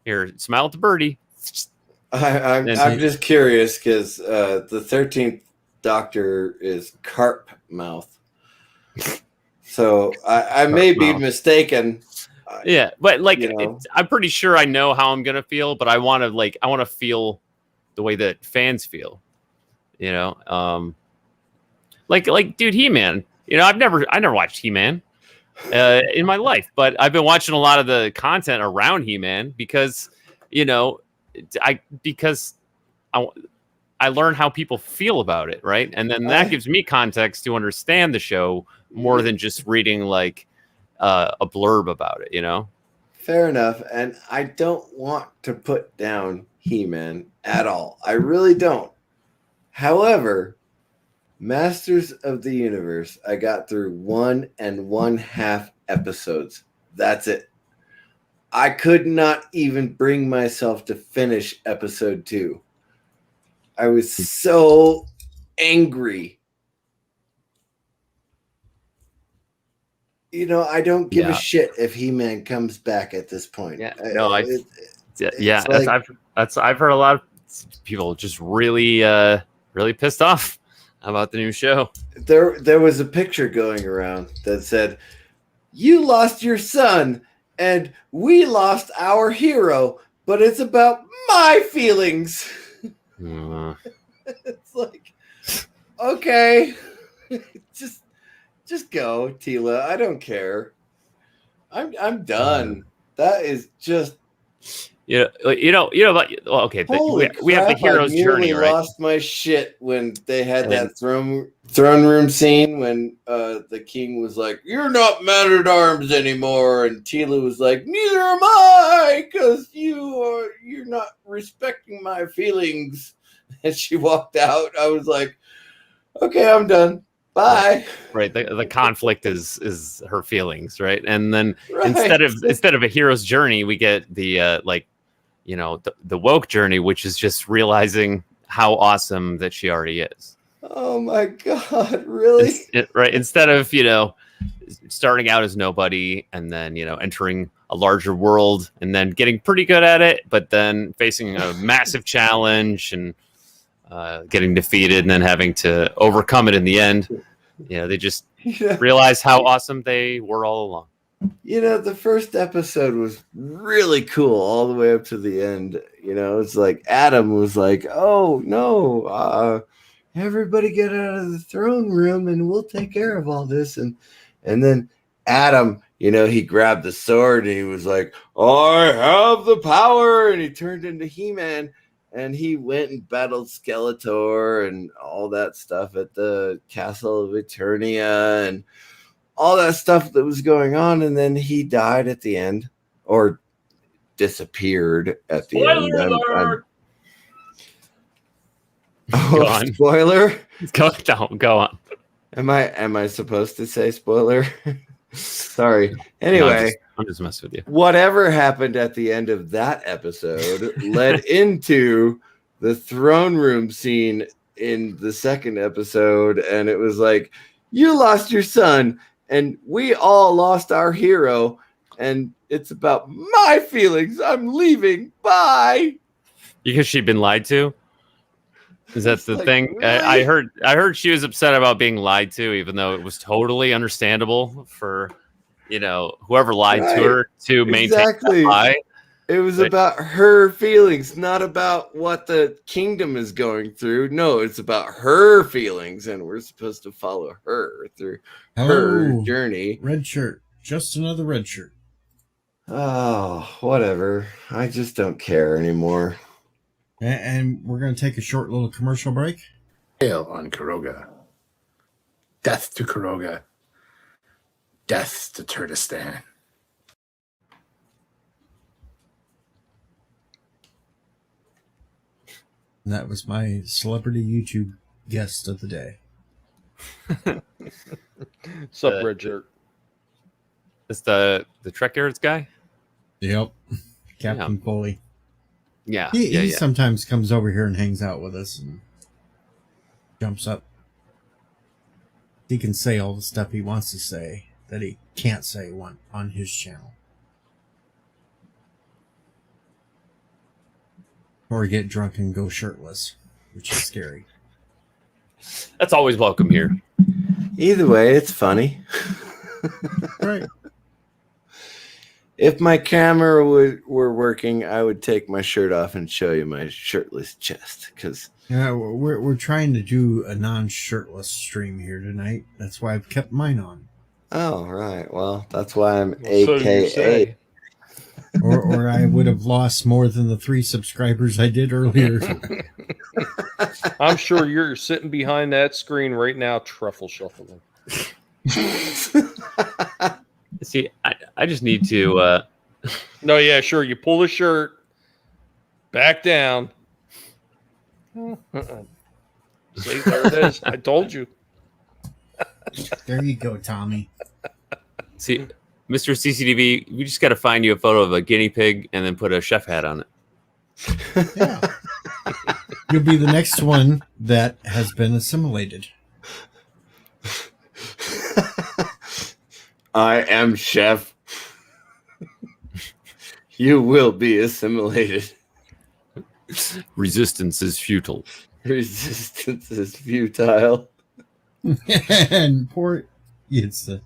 Here, smile at the birdie. I'm just curious because the 13th Doctor is carp mouth. So I may be mistaken. Yeah, but like I'm pretty sure I know how I'm gonna feel, but I want to feel the way that fans feel. You know, like dude, He-Man. You know, I never watched He-Man in my life, but I've been watching a lot of the content around He-Man because you know, I learn how people feel about it, right? And then that gives me context to understand the show more than just reading like a blurb about it, you know? Fair enough. And I don't want to put down He-Man at all. I really don't. However, Masters of the Universe, I got through 1 1/2 episodes. That's it. I could not even bring myself to finish episode 2. I was so angry. You know, I don't give a shit if He-Man comes back at this point. Yeah, no, I've heard a lot of people just really pissed off about the new show. There was a picture going around that said, "You lost your son, and we lost our hero, but it's about my feelings." It's like, okay, just go, Tila. I don't care. I'm done. That is just. You know. Okay, we have the hero's journey, right? I lost my shit when they had that throne room scene when the king was like, "You're not man at arms anymore," and Tila was like, "Neither am I, because you're not respecting my feelings." And she walked out. I was like, "Okay, I'm done. Bye." Right. The conflict is her feelings, right? And then instead of a hero's journey, we get the the woke journey, which is just realizing how awesome that she already is. Oh my God, really? Right. Instead of, starting out as nobody and then, entering a larger world and then getting pretty good at it, but then facing a massive challenge and getting defeated and then having to overcome it in the end. They just realize how awesome they were all along. The first episode was really cool all the way up to the end. It's like Adam was like, "Oh no, everybody get out of the throne room and we'll take care of all this." And then Adam, he grabbed the sword and he was like, "I have the power," and he turned into He-Man and he went and battled Skeletor and all that stuff at the Castle of Eternia and all that stuff that was going on, and then he died at the end, or disappeared at the end. Go on. Spoiler? Go on. Am I supposed to say spoiler? Sorry. No, Anyway, I'm just messing with you. whatever happened at the end of that episode led into the throne room scene in the second episode, and it was like, you lost your son, and we all lost our hero, and it's about my feelings. I'm leaving. Bye. Because she'd been lied to. Is that the like, thing? really? I heard she was upset about being lied to, even though it was totally understandable for, whoever lied to Right. her to maintain Exactly. that lie. It was But- about her feelings, not about what the kingdom is going through. No, it's about her feelings, and we're supposed to follow her through her Hello, journey. red shirt. Just another red shirt. Oh, whatever. I just don't care anymore. And we're going to take a short little commercial break. Hail on Kuroga. Death to Kuroga. Death to Turkestan. And that was my celebrity YouTube guest of the day. Sup, red shirt. It's the Trek Yards guy? Yep. Captain Foley. Yeah. He sometimes comes over here and hangs out with us and jumps up. He can say all the stuff he wants to say that he can't say on his channel. Or get drunk and go shirtless, which is scary. That's always welcome here. Either way, it's funny. Right. If my camera were working, I would take my shirt off and show you my shirtless chest. Because Yeah, we're trying to do a non-shirtless stream here tonight. That's why I've kept mine on. oh right, well that's why I'm So you AKA. say. Or I would have lost more than the 3 subscribers I did earlier. I'm sure you're sitting behind that screen right now, truffle shuffling. See, I just need to. No, yeah, sure. You pull the shirt back down. See, there it is. I told you. There you go, Tommy. See, Mr. CCTV, we just got to find you a photo of a guinea pig and then put a chef hat on it. Yeah. You'll be the next one that has been assimilated. I am chef. You will be assimilated. Resistance is futile. Resistance is futile. And poor Itzy.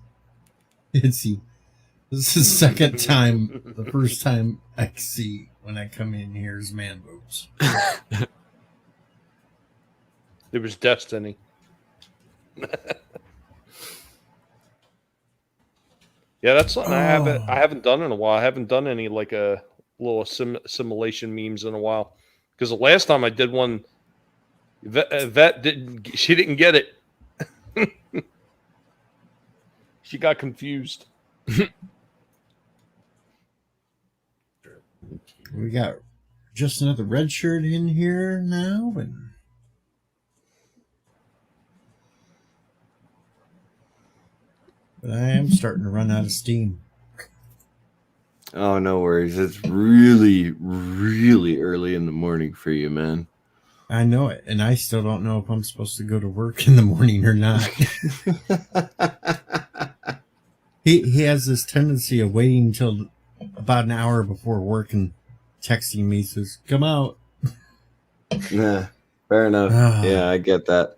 This is the second time. The first time I see when I come in here is man boobs. It was destiny. Yeah, that's something I haven't done in a while. I haven't done any like a little assimilation memes in a while, because the last time I did one, Vet didn't. She didn't get it. She got confused. We got just another red shirt in here now, but I am starting to run out of steam. Oh, no worries. It's really, really early in the morning for you, man. I know it, and I still don't know if I'm supposed to go to work in the morning or not. He has this tendency of waiting until about an hour before work and texting me, says, "Come out." Yeah, fair enough. Yeah, I get that.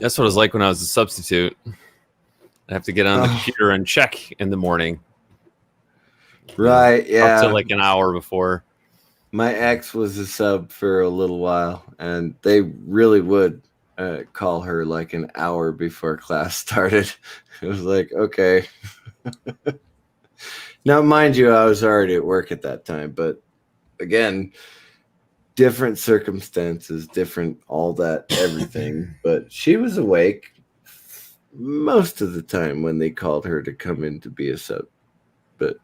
That's what it was like when I was a substitute. I have to get on the computer and check in the morning. Right, yeah. Up to like an hour before. My ex was a sub for a little while, and they really would call her like an hour before class started. It was like, okay. Now, mind you, I was already at work at that time, but again, different circumstances, different all that, everything. But she was awake most of the time when they called her to come in to be a sub. But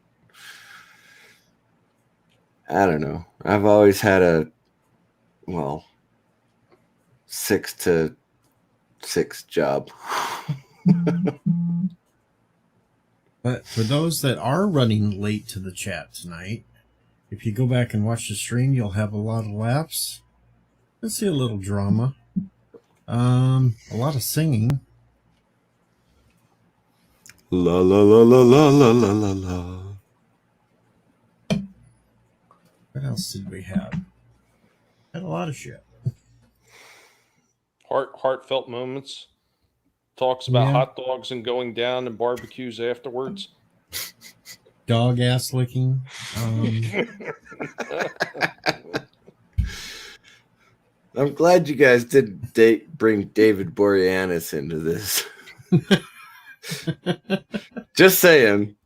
I don't know. I've always had a 6 to 6 job. But for those that are running late to the chat tonight, if you go back and watch the stream, you'll have a lot of laughs. Let's see a little drama. A lot of singing. La la la la la la la la la. What else did we have? Had a lot of shit. Heartfelt moments. Talks about Yeah. hot dogs and going down and barbecues afterwards. Dog ass licking. I'm glad you guys didn't bring David Boreanaz into this. Just saying.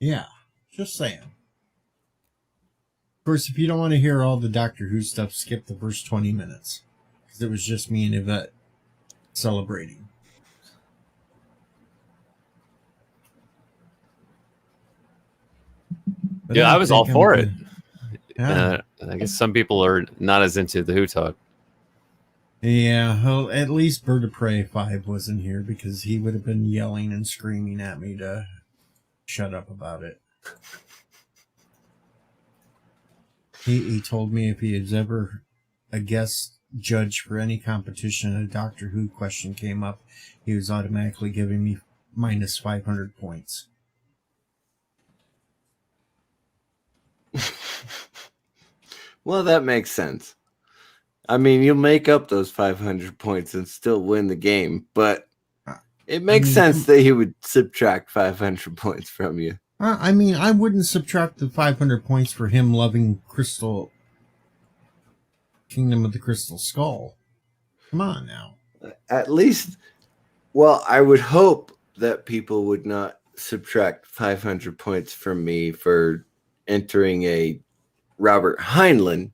Yeah, just saying. Of course, if you don't want to hear all the Doctor Who stuff, skip the first 20 minutes. Because it was just me and Yvette celebrating. But Yeah, I was all think for I'm it. Yeah. I guess some people are not as into the Who talk. Yeah, well, at least Bird of Prey 5 wasn't here because he would have been yelling and screaming at me to shut up about it. He told me if he is ever a guest judge for any competition and a Doctor Who question came up, he was automatically giving me minus 500 points. Well, that makes sense. I mean, you'll make up those 500 points and still win the game, but it makes sense that he would subtract 500 points from you. I mean, I wouldn't subtract the 500 points for him loving Kingdom of the Crystal Skull. Come on now. At least, well, I would hope that people would not subtract 500 points from me for entering a Robert Heinlein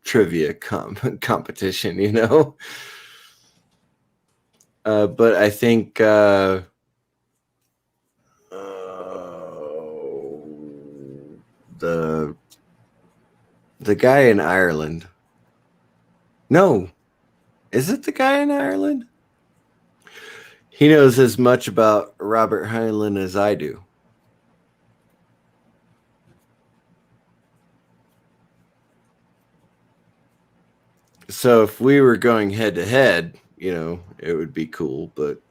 trivia competition, you know? But I think the guy in Ireland. No. Is it the guy in Ireland? He knows as much about Robert Heinlein as I do. So if we were going head to head, you know, it would be cool, but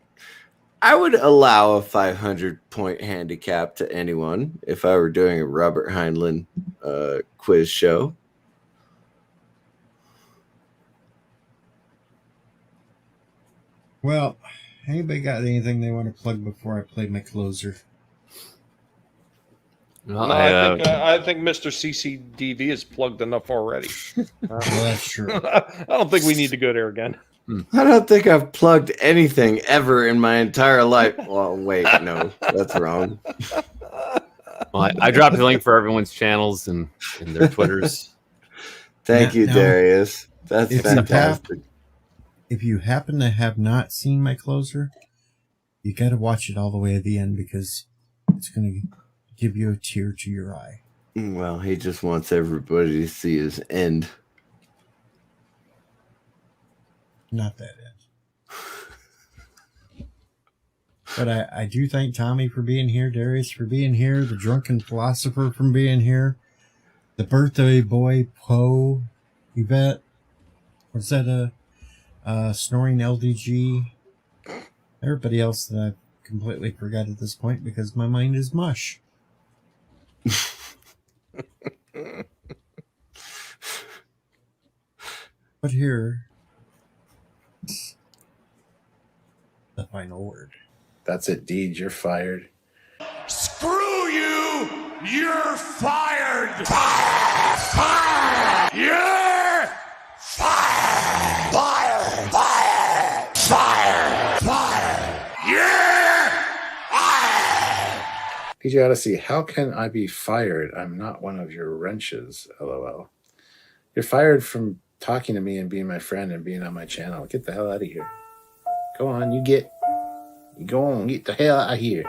I would allow a 500-point handicap to anyone if I were doing a Robert Heinlein quiz show. Well, anybody got anything they want to plug before I play my closer? Well, No, I think Mr. CCDV is plugged enough already. Well, that's true. I don't think we need to go there again. I don't think I've plugged anything ever in my entire life. Well, wait, no, that's wrong. Well, I dropped the link for everyone's channels and their Twitters. Thank you, Darius. That's fantastic. If you happen to have not seen my closer, you got to watch it all the way to the end because it's going to give you a tear to your eye. Well, he just wants everybody to see his end. Not that end. But I do thank Tommy for being here, Darius for being here, the Drunken Philosopher for being here, the birthday boy, Poe, Yvette, was that Snoring LDG, everybody else that I've completely forgot at this point because my mind is mush. But here, the final word. That's it, Deej. You're fired. Screw you! You're fired! Fire! Fire! You're fired! Fire! Fire! Fire! Fire! You're fired! PJ Odyssey, how can I be fired? I'm not one of your wrenches, LOL. You're fired from talking to me and being my friend and being on my channel. Get the hell out of here. Go on, you go on, get the hell out of here.